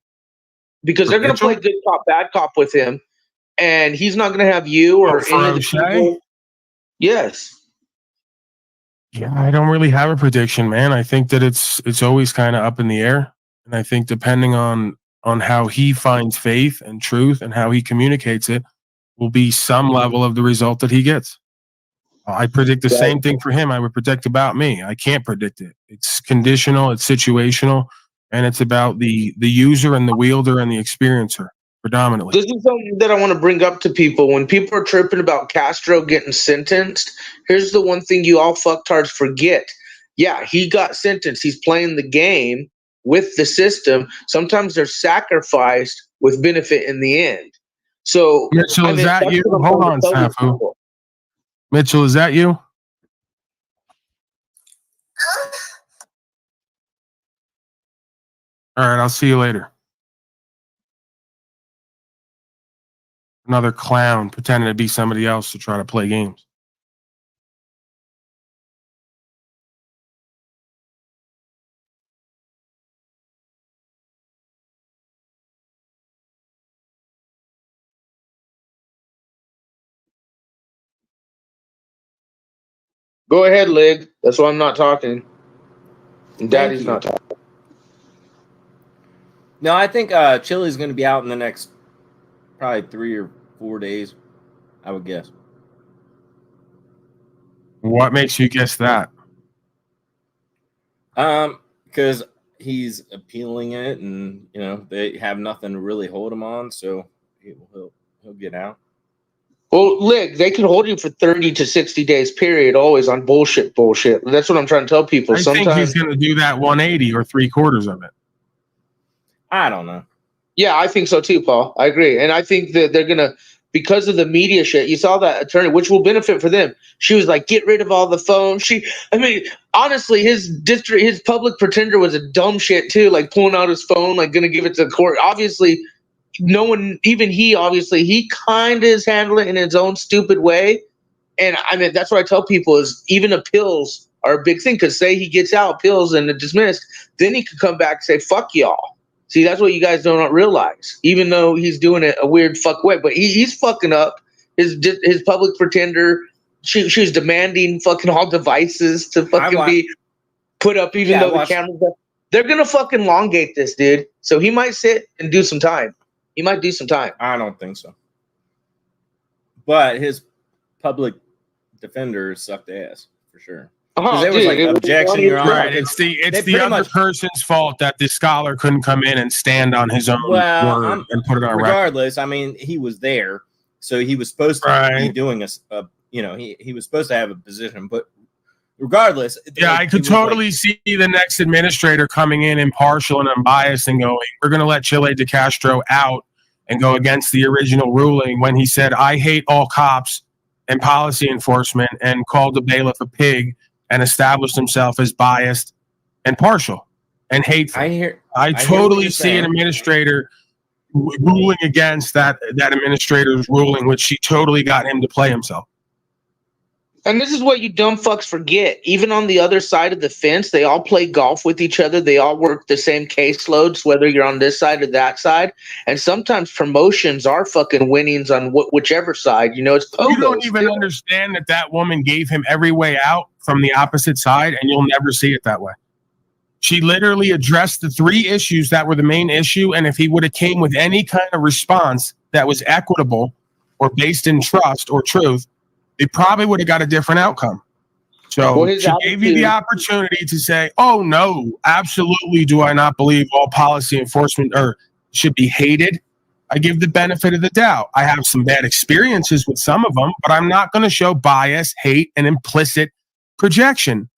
Because they're going to play good cop, bad cop with him, and he's not going to have you or any of the people. Yes. Yeah, I don't really have a prediction, man. I think that it's always kind of up in the air. And I think depending on how he finds faith and truth and how he communicates it will be some level of the result that he gets. I predict the same thing for him I would predict about me. I can't predict it. It's conditional, it's situational, and it's about the user and the wielder and the experiencer predominantly. This is something that I want to bring up to people. When people are tripping about Castro getting sentenced, here's the one thing you all fucktards forget. Yeah, he got sentenced. He's playing the game with the system. Sometimes they're sacrificed with benefit in the end. So, Mitchell, is that you? Hold on, Snafu. Mitchell, is that you? All right, I'll see you later. Another clown pretending to be somebody else to try to play games. Go ahead, Lig. That's why I'm not talking. And Daddy's not talking. No, I think Chili's going to be out in the next probably 3 or 4 days, I would guess. What makes you guess that? Because he's appealing it, and you know they have nothing to really hold him on, so he'll get out. Well, Lig, they can hold you for 30 to 60 days period, always on bullshit. That's what I'm trying to tell people. I think he's going to do that 180 or 3/4 of it. I don't know. Yeah, I think so too, Paul. I agree. And I think that they're going to, because of the media shit, you saw that attorney, which will benefit for them. She was like, get rid of all the phones. Honestly, his public pretender was a dumb shit too, like pulling out his phone, like going to give it to the court. Obviously, no one, even he kind of is handling it in his own stupid way. And I mean, that's what I tell people is even appeals are a big thing, because say he gets out, appeals and dismissed, then he could come back and say, fuck y'all. See, that's what you guys don't realize, even though he's doing it a weird fuck way. But he's fucking up. His public pretender, she was demanding fucking all devices to fucking be put up, even though the cameras are. They're going to fucking elongate this, dude. So he might sit and do some time. He might do some time. I don't think so. But his public defenders sucked ass, for sure. It was like objection, Your Honor. Right. It's the other person's fault that the scholar couldn't come in and stand on his own word and put it on record. Regardless, I mean, he was there, so he was supposed to be doing he was supposed to have a position, but regardless. Yeah, I could totally see the next administrator coming in impartial and unbiased and going, we're going to let Chile de Castro out and go against the original ruling when he said, I hate all cops and policy enforcement, and called the bailiff a pig and established himself as biased and partial and hateful. I totally see an administrator ruling against that administrator's ruling, which she totally got him to play himself. And this is what you dumb fucks forget. Even on the other side of the fence, they all play golf with each other. They all work the same caseloads, whether you're on this side or that side. And sometimes promotions are fucking winnings on whichever side. You know, it's pogos. You don't even understand that woman gave him every way out from the opposite side, and you'll never see it that way. She literally addressed the 3 issues that were the main issue, and if he would have came with any kind of response that was equitable or based in trust or truth, they probably would have got a different outcome. So she gave you the opportunity to say, oh, no, absolutely do I not believe all policy enforcement should be hated. I give the benefit of the doubt. I have some bad experiences with some of them, but I'm not going to show bias, hate, and implicit projection.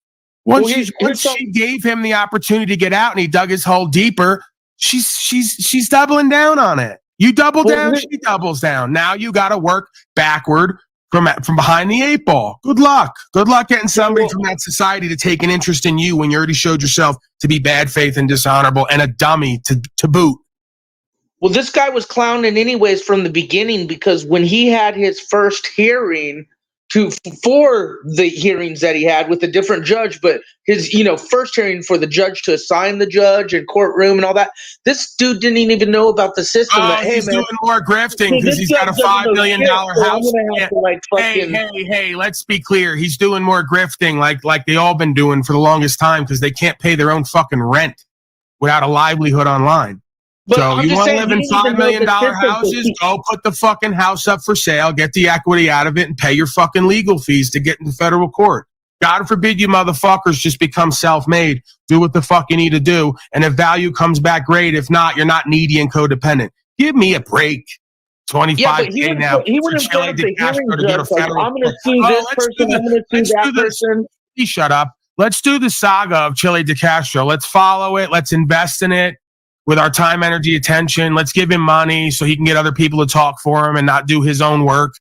Once she gave him the opportunity to get out and he dug his hole deeper, she's doubling down on it. You double down, she doubles down. Now you got to work backward from behind the 8 ball. Good luck. Good luck getting somebody from that society to take an interest in you when you already showed yourself to be bad faith and dishonorable and a dummy to boot. Well, this guy was clowning anyways from the beginning, because when he had his first hearing for the hearings that he had with a different judge, but his, first hearing for the judge to assign the judge and courtroom and all that, this dude didn't even know about the system. He's doing more grifting because he's got a $5 million house. Hey, let's be clear. He's doing more grifting like they all been doing for the longest time because they can't pay their own fucking rent without a livelihood online. But so you want to live in $5 million houses? Go put the fucking house up for sale, get the equity out of it, and pay your fucking legal fees to get into federal court. God forbid you motherfuckers just become self-made. Do what the fuck you need to do, and if value comes back, great. If not, you're not needy and codependent. Give me a break. $25K now for Chile de Castro to go to federal I'm going to sue this person. I'm going to sue that person. Shut up. Let's do the saga of Chile de Castro. Let's follow it. Let's invest in it. With our time, energy, attention, let's give him money so he can get other people to talk for him and not do his own work.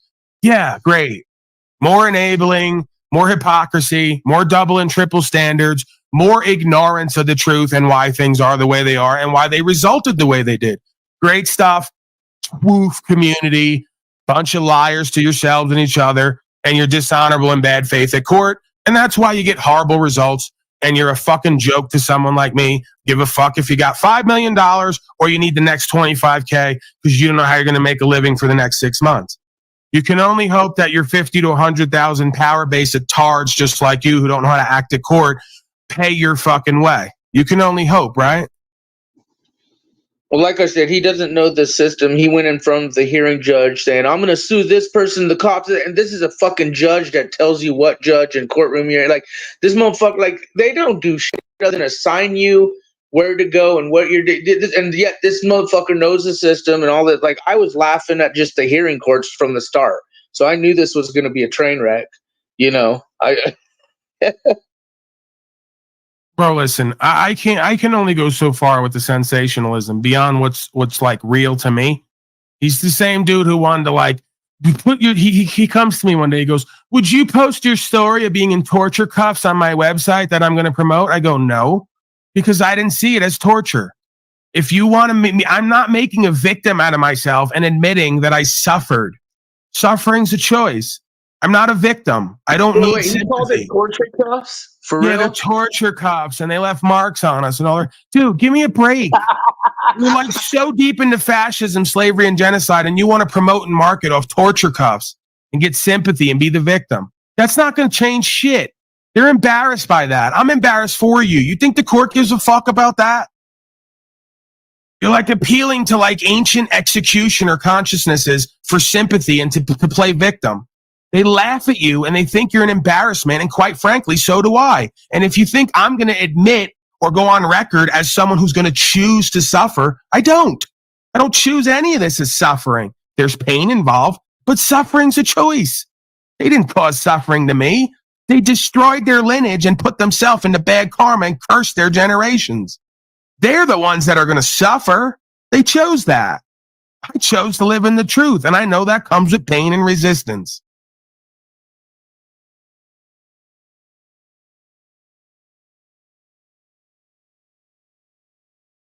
Yeah, great. More enabling, more hypocrisy, more double and triple standards, more ignorance of the truth and why things are the way they are and why they resulted the way they did. Great stuff. Woof community, bunch of liars to yourselves and each other, and you're dishonorable and bad faith at court. And that's why you get horrible results. And you're a fucking joke to someone like me. Give a fuck if you got $5 million or you need the next 25K because you don't know how you're going to make a living for the next 6 months. You can only hope that your 50 to 100,000 power base of tards just like you who don't know how to act at court pay your fucking way. You can only hope, right? Well, like I said, he doesn't know the system. He went in front of the hearing judge saying, I'm going to sue this person, the cops. And this is a fucking judge that tells you what judge and courtroom you're in. Like, this motherfucker, like, they don't do shit other than assign you where to go and what you're doing. And yet this motherfucker knows the system and all that. Like, I was laughing at just the hearing courts from the start. So I knew this was going to be a train wreck. Bro, listen, I can only go so far with the sensationalism beyond what's like real to me. He's the same dude who wanted to like he comes to me one day, he goes, would you post your story of being in torture cuffs on my website that I'm going to promote? I go, no, because I didn't see it as torture. If you want to make me, I'm not making a victim out of myself and admitting that I suffered. Suffering's a choice. I'm not a victim. I don't need sympathy. You called it torture cuffs? For real? Yeah, they're torture cuffs, and they left marks on us and all that. Dude, give me a break. You're like so deep into fascism, slavery, and genocide, and you want to promote and market off torture cuffs and get sympathy and be the victim. That's not going to change shit. They're embarrassed by that. I'm embarrassed for you. You think the court gives a fuck about that? You're like appealing to like ancient executioner consciousnesses for sympathy and to play victim. They laugh at you and they think you're an embarrassment. And quite frankly, so do I. And if you think I'm going to admit or go on record as someone who's going to choose to suffer, I don't. I don't choose any of this as suffering. There's pain involved, but suffering's a choice. They didn't cause suffering to me. They destroyed their lineage and put themselves into bad karma and cursed their generations. They're the ones that are going to suffer. They chose that. I chose to live in the truth, and I know that comes with pain and resistance.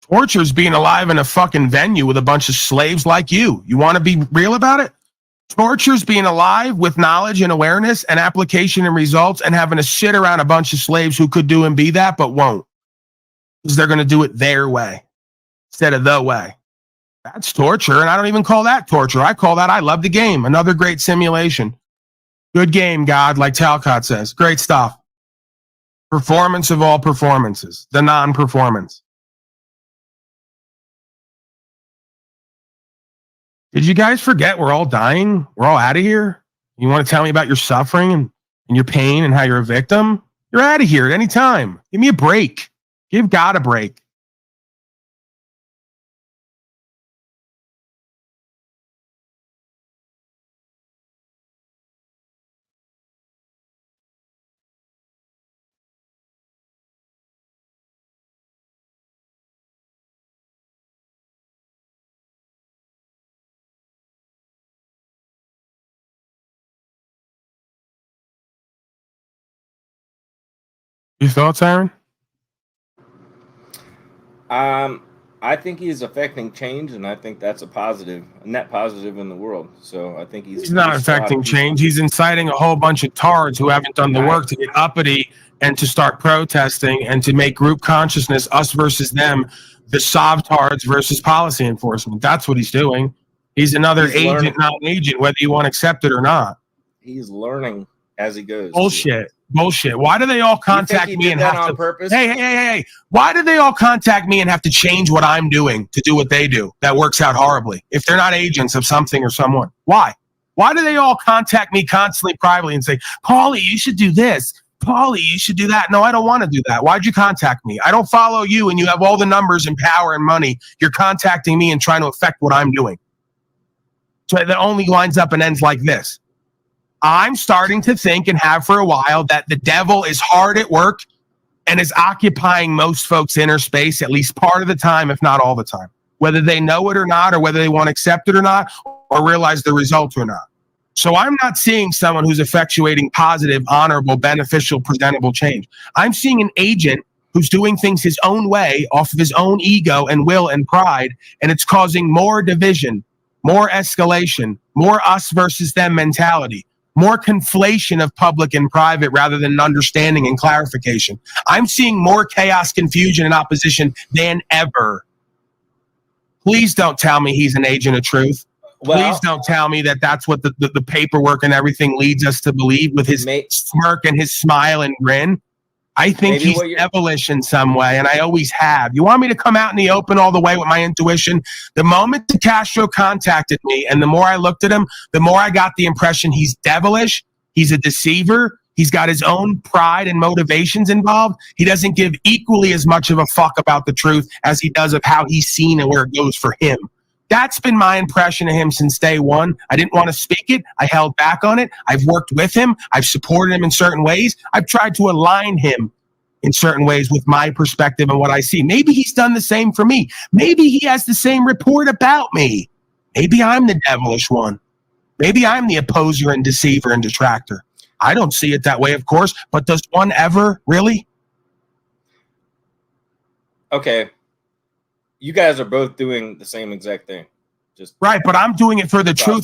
Torture's being alive in a fucking venue with a bunch of slaves like you. You want to be real about it? Torture's being alive with knowledge and awareness and application and results and having to sit around a bunch of slaves who could do and be that but won't. Because they're going to do it their way instead of the way. That's torture, and I don't even call that torture. I call that I love the game. Another great simulation. Good game, God, like Talcott says. Great stuff. Performance of all performances. The non-performance. Did you guys forget we're all dying? We're all out of here? You want to tell me about your suffering and your pain and how you're a victim? You're out of here at any time. Give me a break. Give God a break. Your thoughts, Aaron? I think he's affecting change, and I think that's a net positive in the world. So I think He's not affecting change. He's inciting a whole bunch of tards who haven't done the work to get uppity and to start protesting and to make group consciousness us versus them, the sovtards versus policy enforcement. That's what he's doing. He's another agent, not an agent, whether you want to accept it or not. He's learning as he goes. Bullshit. Bullshit. Why do they all contact me and have to purpose? Hey. Why do they all contact me and have to change what I'm doing to do what they do? That works out horribly. If they're not agents of something or someone. Why? Why do they all contact me constantly privately and say, Paulie, you should do this. Paulie, you should do that. No, I don't want to do that. Why'd you contact me? I don't follow you and you have all the numbers and power and money. You're contacting me and trying to affect what I'm doing. So that only lines up and ends like this. I'm starting to think and have for a while that the devil is hard at work and is occupying most folks' inner space at least part of the time, if not all the time, whether they know it or not, or whether they want to accept it or not, or realize the results or not. So I'm not seeing someone who's effectuating positive, honorable, beneficial, presentable change. I'm seeing an agent who's doing things his own way off of his own ego and will and pride, and it's causing more division, more escalation, more us versus them mentality, more conflation of public and private rather than understanding and clarification. I'm seeing more chaos, confusion, and opposition than ever. Please don't tell me he's an agent of truth. Please don't tell me that that's what the paperwork and everything leads us to believe with his smirk and his smile and grin. I think he's devilish in some way, and I always have. You want me to come out in the open all the way with my intuition? The moment that Castro contacted me, and the more I looked at him, the more I got the impression he's devilish, he's a deceiver, he's got his own pride and motivations involved. He doesn't give equally as much of a fuck about the truth as he does of how he's seen and where it goes for him. That's been my impression of him since day one. I didn't want to speak it. I held back on it. I've worked with him. I've supported him in certain ways. I've tried to align him in certain ways with my perspective and what I see. Maybe he's done the same for me. Maybe he has the same report about me. Maybe I'm the devilish one. Maybe I'm the opposer and deceiver and detractor. I don't see it that way, of course, but does one ever really? Okay. You guys are both doing the same exact thing. Just right, but I'm doing it for the truth.